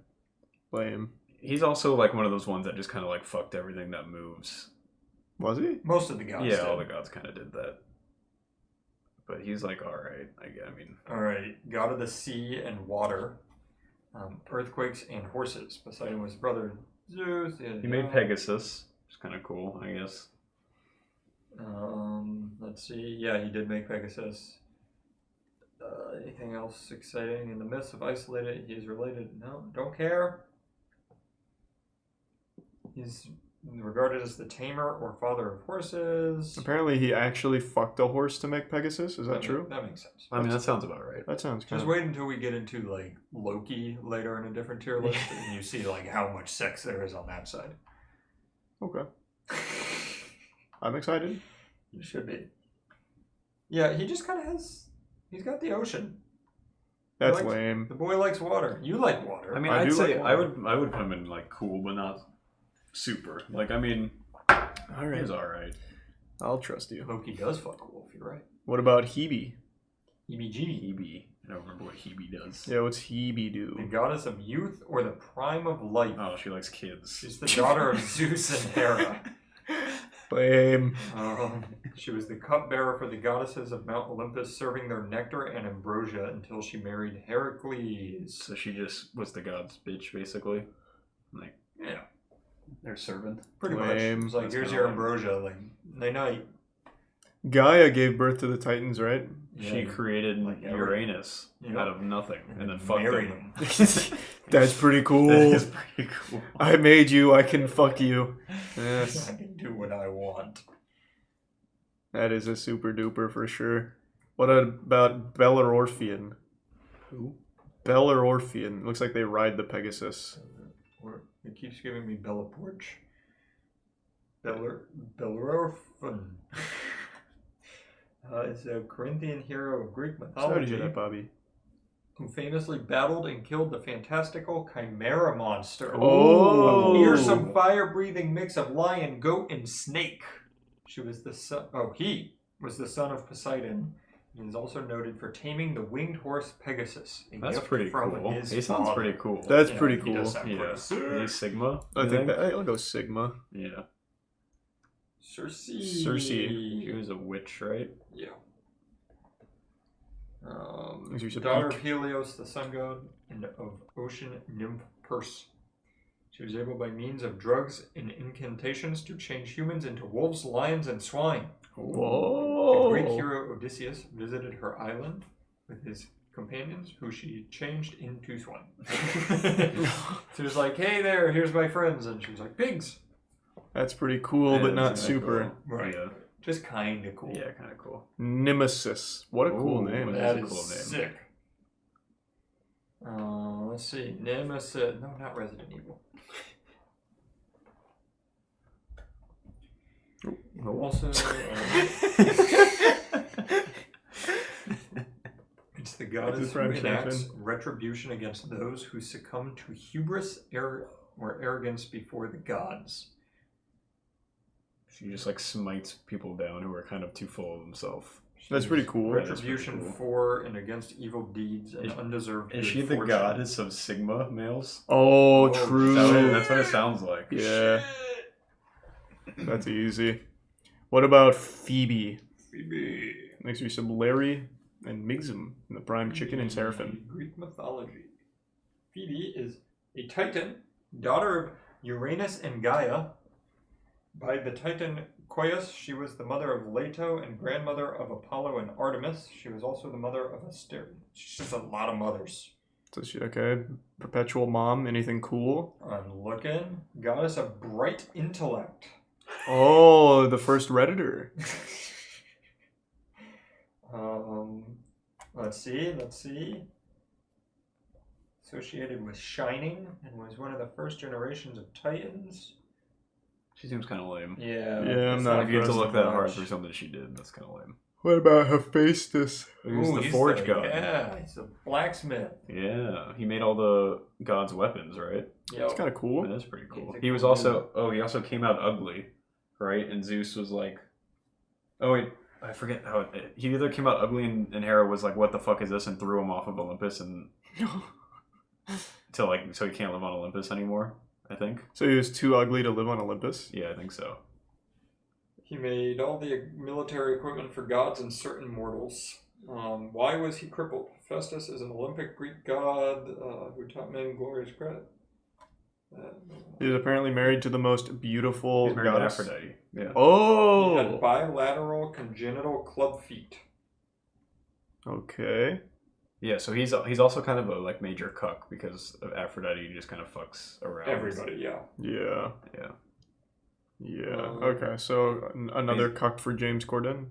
Lame. He's also like one of those ones that just kind of like fucked everything that moves. Was he? Most of the gods. Yeah, did. all the gods kind of did that. But he's like, all right. I mean, all right. God of the sea and water, earthquakes and horses. Poseidon was his brother Zeus. he made Pegasus. It's kind of cool, I guess. Let's see. Yeah, he did make Pegasus. Anything else exciting? In the myths of Isolated, he is related. No, don't care. He's regarded as the tamer or father of horses. Apparently, he actually fucked a horse to make Pegasus. Is that true? That makes sense. I mean, that sounds about right. That sounds kind Just wait until we get into like Loki later in a different tier list, and you see like how much sex there is on that side. Okay. I'm excited. You should be. Yeah, he just kind of has. He's got the ocean. That's likes, lame. The boy likes water. You like water. I mean, I'd say I would put him in like cool, but not super. Like, I mean, all right, he's all right. I'll trust you. Loki does fuck wolf. You're right. What about Hebe? Hebe. I don't remember what Hebe does. Yeah, what's Hebe do? The goddess of youth or the prime of life. Oh, she likes kids. She's the daughter of Zeus and Hera. Lame. She was the cupbearer for the goddesses of Mount Olympus, serving their nectar and ambrosia until she married Heracles. So she just was the god's bitch, basically. Like, yeah, their servant. Pretty much. It was like, here's your ambrosia. Like, night. Gaia gave birth to the Titans, right? Yeah, she created like Uranus out of nothing and then fucked him. That's pretty cool. That is pretty cool. I made you, I can fuck you. Yes. I can do what I want. That is a super duper for sure. What about Bellerorphian? Who? Bellerorphian. Looks like they ride the Pegasus. It keeps giving me Bella Porch. Bellerorphian. Is a Corinthian hero of Greek mythology. Sorry to hear that, Bobby. Who famously battled and killed the fantastical Chimera monster. Oh! A fearsome fire-breathing mix of lion, goat, and snake. She was the son. Oh, he was the son of Poseidon. He is also noted for taming the winged horse Pegasus. That's pretty cool. He sounds pretty cool. That's pretty cool. He does sound pretty sick. He's Sigma. I think I'll go Sigma. Yeah. Circe. She was a witch, right? Yeah. She's a daughter peak. of Helios, the sun god, and of ocean nymph Perse. She was able by means of drugs and incantations to change humans into wolves, lions, and swine. Whoa! The Greek hero Odysseus visited her island with his companions, who she changed into swine. She was like, hey there, here's my friends. And she was like, pigs. That's pretty cool, but not super. Cool. Right. Yeah. Just kind of cool. Yeah, kind of cool. Nemesis. What a cool name. That is sick. Let's see. Nemesis. No, not Resident Evil. Also, it's the goddess who enacts retribution against those who succumb to hubris or arrogance before the gods. She just like smites people down who are kind of too full of themselves. That's pretty cool. Retribution for and against evil deeds and undeserved good Is she the fortune. goddess of Sigma males? Oh, true. That's what it sounds like. Yeah. That's easy. What about Phoebe? Phoebe. Next we some Larry and Migzum in the Prime Chicken and Seraphim. Greek mythology. Phoebe is a Titan, daughter of Uranus and Gaia. By the Titan Koios, she was the mother of Leto and grandmother of Apollo and Artemis. She was also the mother of Aster. She's just a lot of mothers. So she, okay, perpetual mom, anything cool? I'm looking. Goddess of bright intellect. Oh, the first Redditor. Let's see. Associated with Shining and was one of the first generations of Titans. She seems kind of lame. Yeah. Yeah, I'm not If you have to impressed look that hard much. for something she did, that's kind of lame. What about Hephaestus? Who's the he's forge god? Yeah, he's a blacksmith. Yeah, he made all the gods' weapons, right? Yeah, It's kind of cool. That's pretty cool. He's a He was cool also he also came out ugly, right? And Zeus was like, oh wait, I forget how he either came out ugly and Hera was like, what the fuck is this, and threw him off of Olympus and so he can't live on Olympus anymore. I think. So he was too ugly to live on Olympus? Yeah, I think so. He made all the military equipment for gods and certain mortals. Why was he crippled? Festus is an Olympic Greek god who taught men glorious credit. He's apparently married to the most beautiful He's married to goddess. Aphrodite. Yeah. Oh! He had bilateral congenital club feet. Okay. Yeah, so he's also kind of a like major cuck because of Aphrodite just kind of fucks around. Everybody, yeah. Yeah. Yeah. Yeah. Okay, so another cuck for James Corden?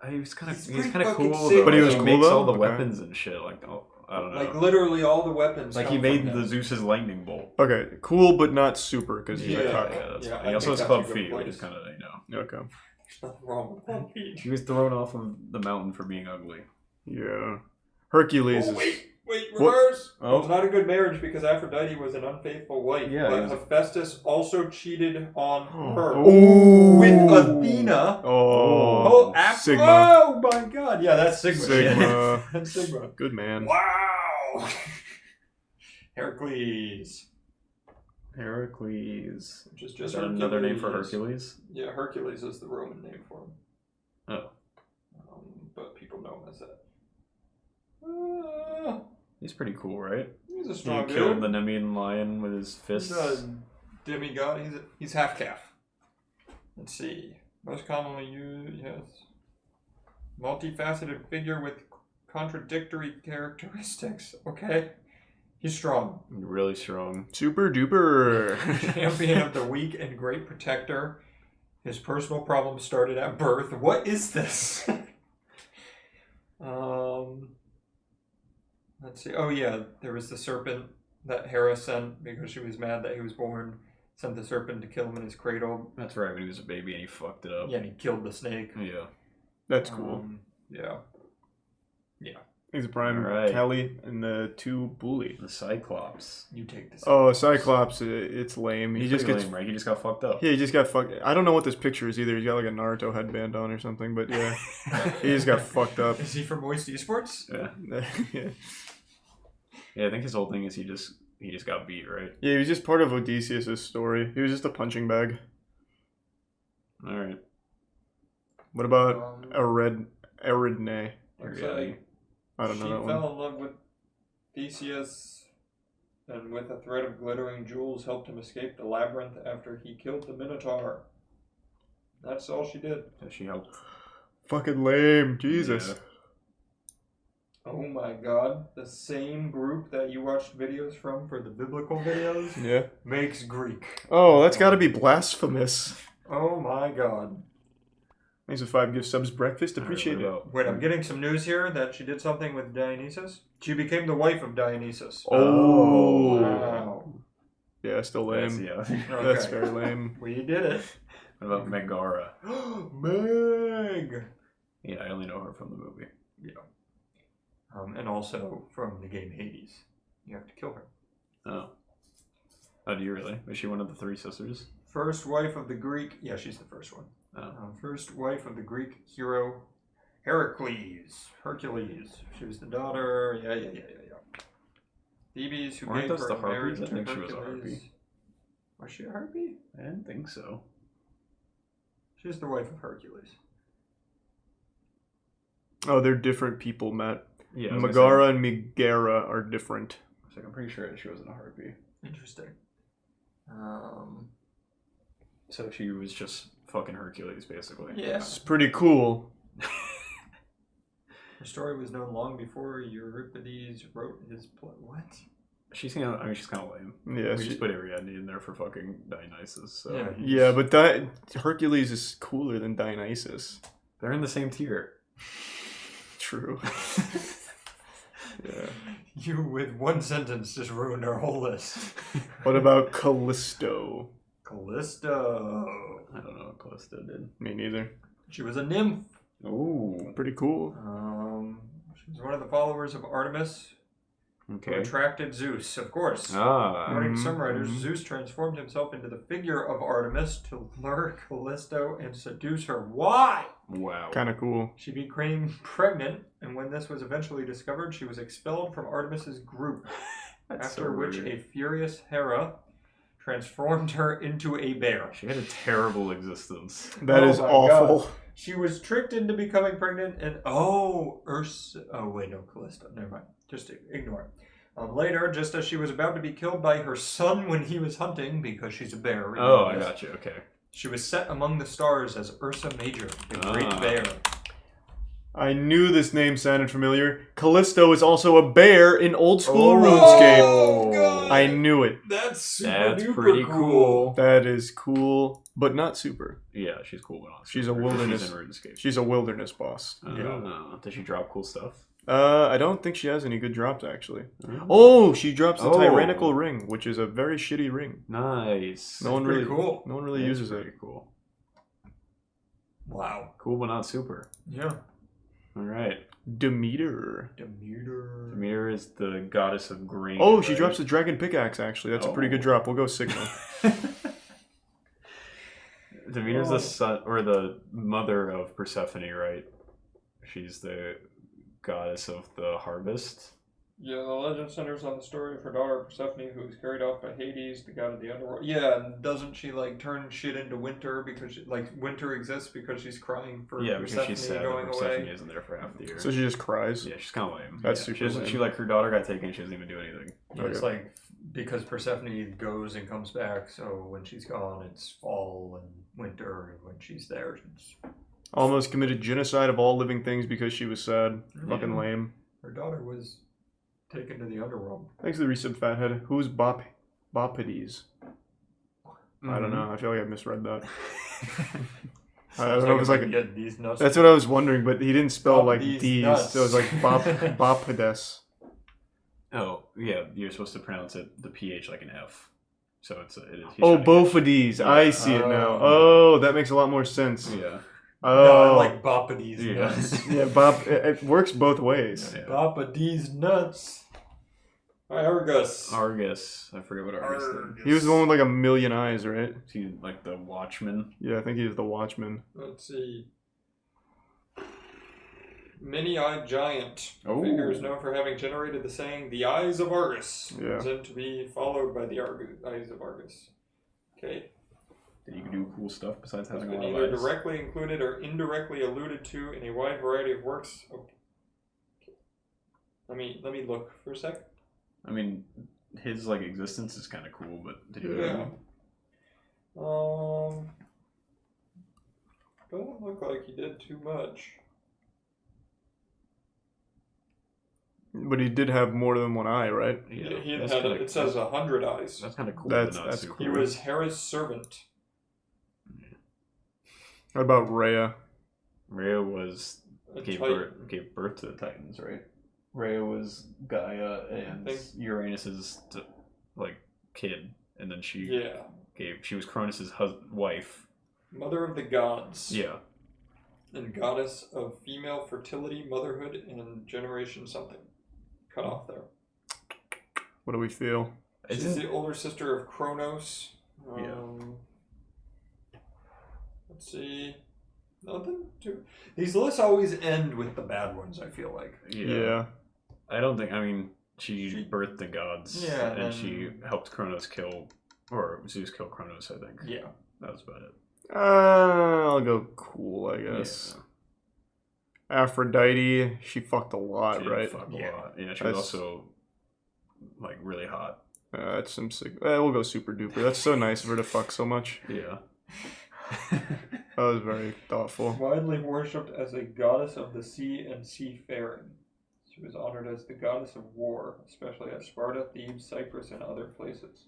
He was kind of pretty cool, fucking though. But he was He cool, makes though? all the Okay. weapons and shit. Like, I don't know. Like literally all the weapons. Like he come made from the him. Zeus's lightning bolt. Okay, cool, but not super, because he's a Yeah, cuck. Yeah, that's Yeah, fine. I He also think has that's club a good feet, which place. is kind of Okay. There's nothing wrong with club feet. He was thrown off of the mountain for being ugly. Yeah. Hercules Oh, is... wait, What? reverse! Oh. It was not a good marriage because Aphrodite was an unfaithful wife. Yeah, he but was a- Hephaestus also cheated on her. Ooh. With Athena. Oh, Sigma. Oh my god. Yeah, that's Sigma. Sigma. That's Sigma. Good man. Wow. Heracles. Heracles. Which is Is just that another name for Hercules. Hercules? Yeah, Hercules is the Roman name for him. Oh. But people know him as that. He's pretty cool, right? He's a He strong killed dude. the Nemean lion with his He's fists. a demigod. He's half calf. Let's see. Most commonly used, yes. Multifaceted figure with contradictory characteristics. Okay. He's strong. Really strong. Super duper. Champion of the weak and great protector. His personal problems started at birth. What is this? Let's see. Oh yeah, there was the serpent that Hera sent because she was mad that he was born. Sent the serpent to kill him in his cradle. That's right, when he was a baby and he fucked it up. Yeah, and he killed the snake. Yeah. That's cool. Yeah. Yeah. He's a prime Alright. Kelly and the two bully. The Cyclops. You take this. Oh, Cyclops, it's lame. He He's just pretty gets... lame, right? He just got fucked up. Yeah, he just got fucked... I don't know what this picture is either. He's got like a Naruto headband on or something, but yeah. He just got fucked up. Is he from Moist Esports? Yeah. Yeah. Yeah, I think his whole thing is he just got beat, right? Yeah, he was just part of Odysseus' story. He was just a punching bag. Alright. What about Eridne? Okay. I don't know She that fell one. in love with Theseus and with a thread of glittering jewels helped him escape the labyrinth after he killed the Minotaur. That's all she did. Yeah, she helped. Fucking lame. Jesus. Yeah. Oh my god. The same group that you watched videos from for the biblical videos Yeah. makes Greek. Oh, that's gotta be blasphemous. Oh my god. Thanks for 5 gift subs breakfast. Appreciate it. Wait, I'm getting some news here that she did something with Dionysus. She became the wife of Dionysus. Oh. Wow. Yeah, still lame. Yeah. That's Okay. very lame. We did it. What about Megara? Meg! Yeah, I only know her from the movie. Yeah. And also from the game Hades. You have to kill her. Oh. Oh, do you really? Was she one of the 3 sisters? First wife of the Greek... Yeah, she's the first one. Oh. First wife of the Greek hero Heracles. Hercules. She was the daughter... Yeah. Thebes, who Weren't gave those her the in marriage Harpies? I to think she was a Hercules. Harpy. Was she a Harpy? I didn't think so. She's the wife of Hercules. Oh, they're different people, Matt. Yeah, I was gonna Megara and Megara are different. So I'm pretty sure she wasn't a Harpy. Interesting. So she was just fucking Hercules, basically. Yeah. It's pretty cool. Her story was known long before Euripides wrote his play. What? She's kind of, she's kind of lame. Yeah, we just put Ariadne in there for fucking Dionysus. So. Yeah, but that Hercules is cooler than Dionysus. They're in the same tier. True. Yeah. You, with one sentence, just ruined our whole list. What about Callisto? Callisto. I don't know what Callisto did. Me neither. She was a nymph. Ooh. Pretty cool. She was one of the followers of Artemis. Okay. Who attracted Zeus, of course. Ah. According to some writers, Zeus transformed himself into the figure of Artemis to lure Callisto and seduce her. Why? Wow. Kind of cool. She became pregnant, and when this was eventually discovered, she was expelled from Artemis's group. That's After so which weird. a furious Hera transformed her into a bear. She had a terrible existence. That is my awful. God. She was tricked into becoming pregnant, and Ursa. Oh wait, no, Callista. Never mind. Just ignore it. Later, just as she was about to be killed by her son when he was hunting, because she's a bear. Oh, I got you. Okay. She was set among the stars as Ursa Major, the Great Bear. I knew this name sounded familiar. Callisto is also a bear in old school RuneScape. God. I knew it. That's That's pretty cool. That is cool, but not super. Yeah, she's cool. But She's a wilderness. She's in RuneScape. She's a wilderness boss. Does she drop cool stuff? I don't think she has any good drops actually. Oh, she drops the tyrannical ring, which is a very shitty ring. Nice. No one pretty really cool. No one really That's uses pretty it. Cool. Wow. Cool, but not super. Yeah. All right. Demeter. Demeter is the goddess of grain. Oh, she right? drops the dragon pickaxe actually. That's a pretty good drop. We'll go Sigma. Demeter's the son or the mother of Persephone, right? She's the goddess of the harvest. Yeah, the legend centers on the story of her daughter Persephone, who was carried off by Hades, the god of the underworld. Yeah, and doesn't she like turn shit into winter because winter exists because she's crying for because she's sad going that Persephone away? isn't there for half the year. So she just cries. Yeah, she's kind of lame. That's Yeah, super she doesn't. lame. She like her daughter got taken. She doesn't even do anything. Yeah, it's like because Persephone goes and comes back, so when she's gone, it's fall and winter, and when she's there, it's Almost committed genocide of all living things because she was sad. Fucking lame. her daughter was taken to the underworld. Thanks for the resub, Fathead. Who's Bopides? I don't know. I feel like I misread that. I don't know if it's like these nuts. that's what I was wondering, but he didn't spell like these D's, nuts. so it was like Bopides. Oh yeah, you're supposed to pronounce it the PH like an F. So it is. Oh, both of these. I see it now. Oh, that makes a lot more sense. Yeah. Oh, No, I like Bopides nuts. Yeah, Bob. It works both ways. Yeah. Bopides nuts. Hi, Argus. Argus. I forget what Argus is. He was the one with like a million eyes, right? He like the Watchman. Yeah, I think he was the Watchman. Let's see. Many-eyed giant. Oh. Figure is known for having generated the saying, "The eyes of Argus." Yeah. Then to be followed by the eyes of Argus. Okay. Did you do cool stuff besides Has having a been lot of either eyes? directly included or indirectly alluded to in a wide variety of works. Okay. Let me look for a sec. I mean, his like existence is kind of cool, but did you? Yeah. Doesn't look like he did too much. But he did have more than one eye, right? Yeah, he that's had. kinda- It says 100 eyes. That's kind of cool. That's- but not that's super He cool. was Hera's servant. What about Rhea? Rhea was A gave Titan. birth to the Titans, right? Rhea was Gaia and think- Uranus's like kid, and then she Yeah. she was Cronus's wife. Mother of the gods. Yeah. And goddess of female fertility, motherhood, and generation something. Cut off there. What do we feel? She's the older sister of Kronos. Let's see. Nothing too. These lists always end with the bad ones, I feel like. Yeah. I don't think. I mean, she birthed the gods. Yeah, and and- she helped Kronos kill, or Zeus kill Kronos. I think. Yeah. That was about it. I'll go cool, I guess. Aphrodite, she fucked a lot, She did right? fuck a lot. Yeah, she was That's- also like really hot. That's some sick. We'll go super duper. That's so nice of her to fuck so much. Yeah. That was very thoughtful. Widely worshipped as a goddess of the sea and seafaring. She was honored as the goddess of war, especially at Sparta, Thebes, Cyprus, and other places.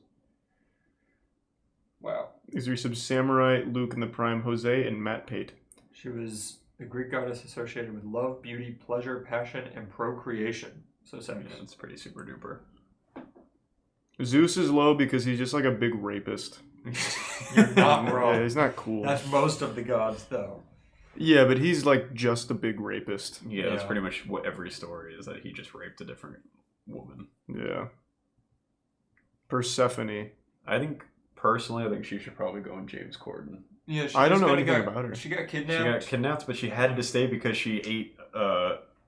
Wow. These are some Samurai, Luke and the Prime, Jose, and Matt Pate. She was the Greek goddess associated with love, beauty, pleasure, passion, and procreation. So sex. Yeah, it's pretty super duper. Zeus is low because he's just like a big rapist. You're not wrong. Yeah, he's not cool. That's most of the gods, though. Yeah, but he's like just a big rapist. Yeah, that's pretty much what every story is, that he just raped a different woman. Yeah. Persephone. I think, personally, I think she should probably go in James Corden. Yeah, she I don't just know kinda anything got- about her. She got She kidnapped. got kidnapped, but she had to stay because she ate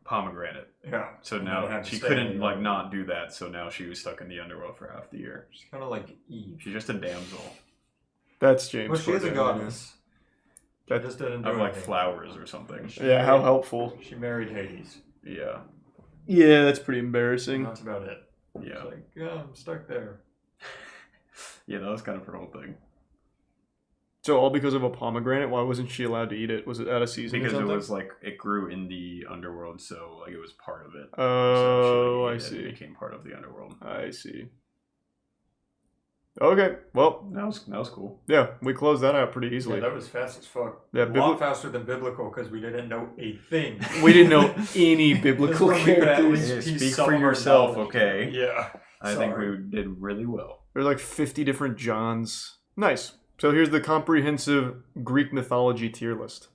pomegranate. Yeah. So And now then had to she stay couldn't in the like underworld. not do that. So now she was stuck in the underworld for half the year. She's kind of like Eve. She's just a damsel. That's James. Well, she is a Corden, goddess. That Just didn't do Of like anything. flowers or something. Yeah, how helpful. She married Hades. Yeah. Yeah, that's pretty embarrassing. That's about it. Yeah. It's like, yeah, I'm stuck there. Yeah, that was kind of her whole thing. So all because of a pomegranate? Why wasn't she allowed to eat it? Was it out of season Because or it something? was like it grew in the underworld, so like it was part of it. Oh, I So she ate it and see. It became part of the underworld. I see. Okay, well, That was cool. yeah, we closed that out pretty easily. Yeah, that was fast as fuck. Yeah, a lot faster than biblical because we didn't know a thing. We didn't know any biblical This one we could at characters. least Yeah, piece speak some for of our yourself, knowledge. okay? Yeah. I think we did really well. There's like 50 different Johns. Nice. So here's the comprehensive Greek mythology tier list.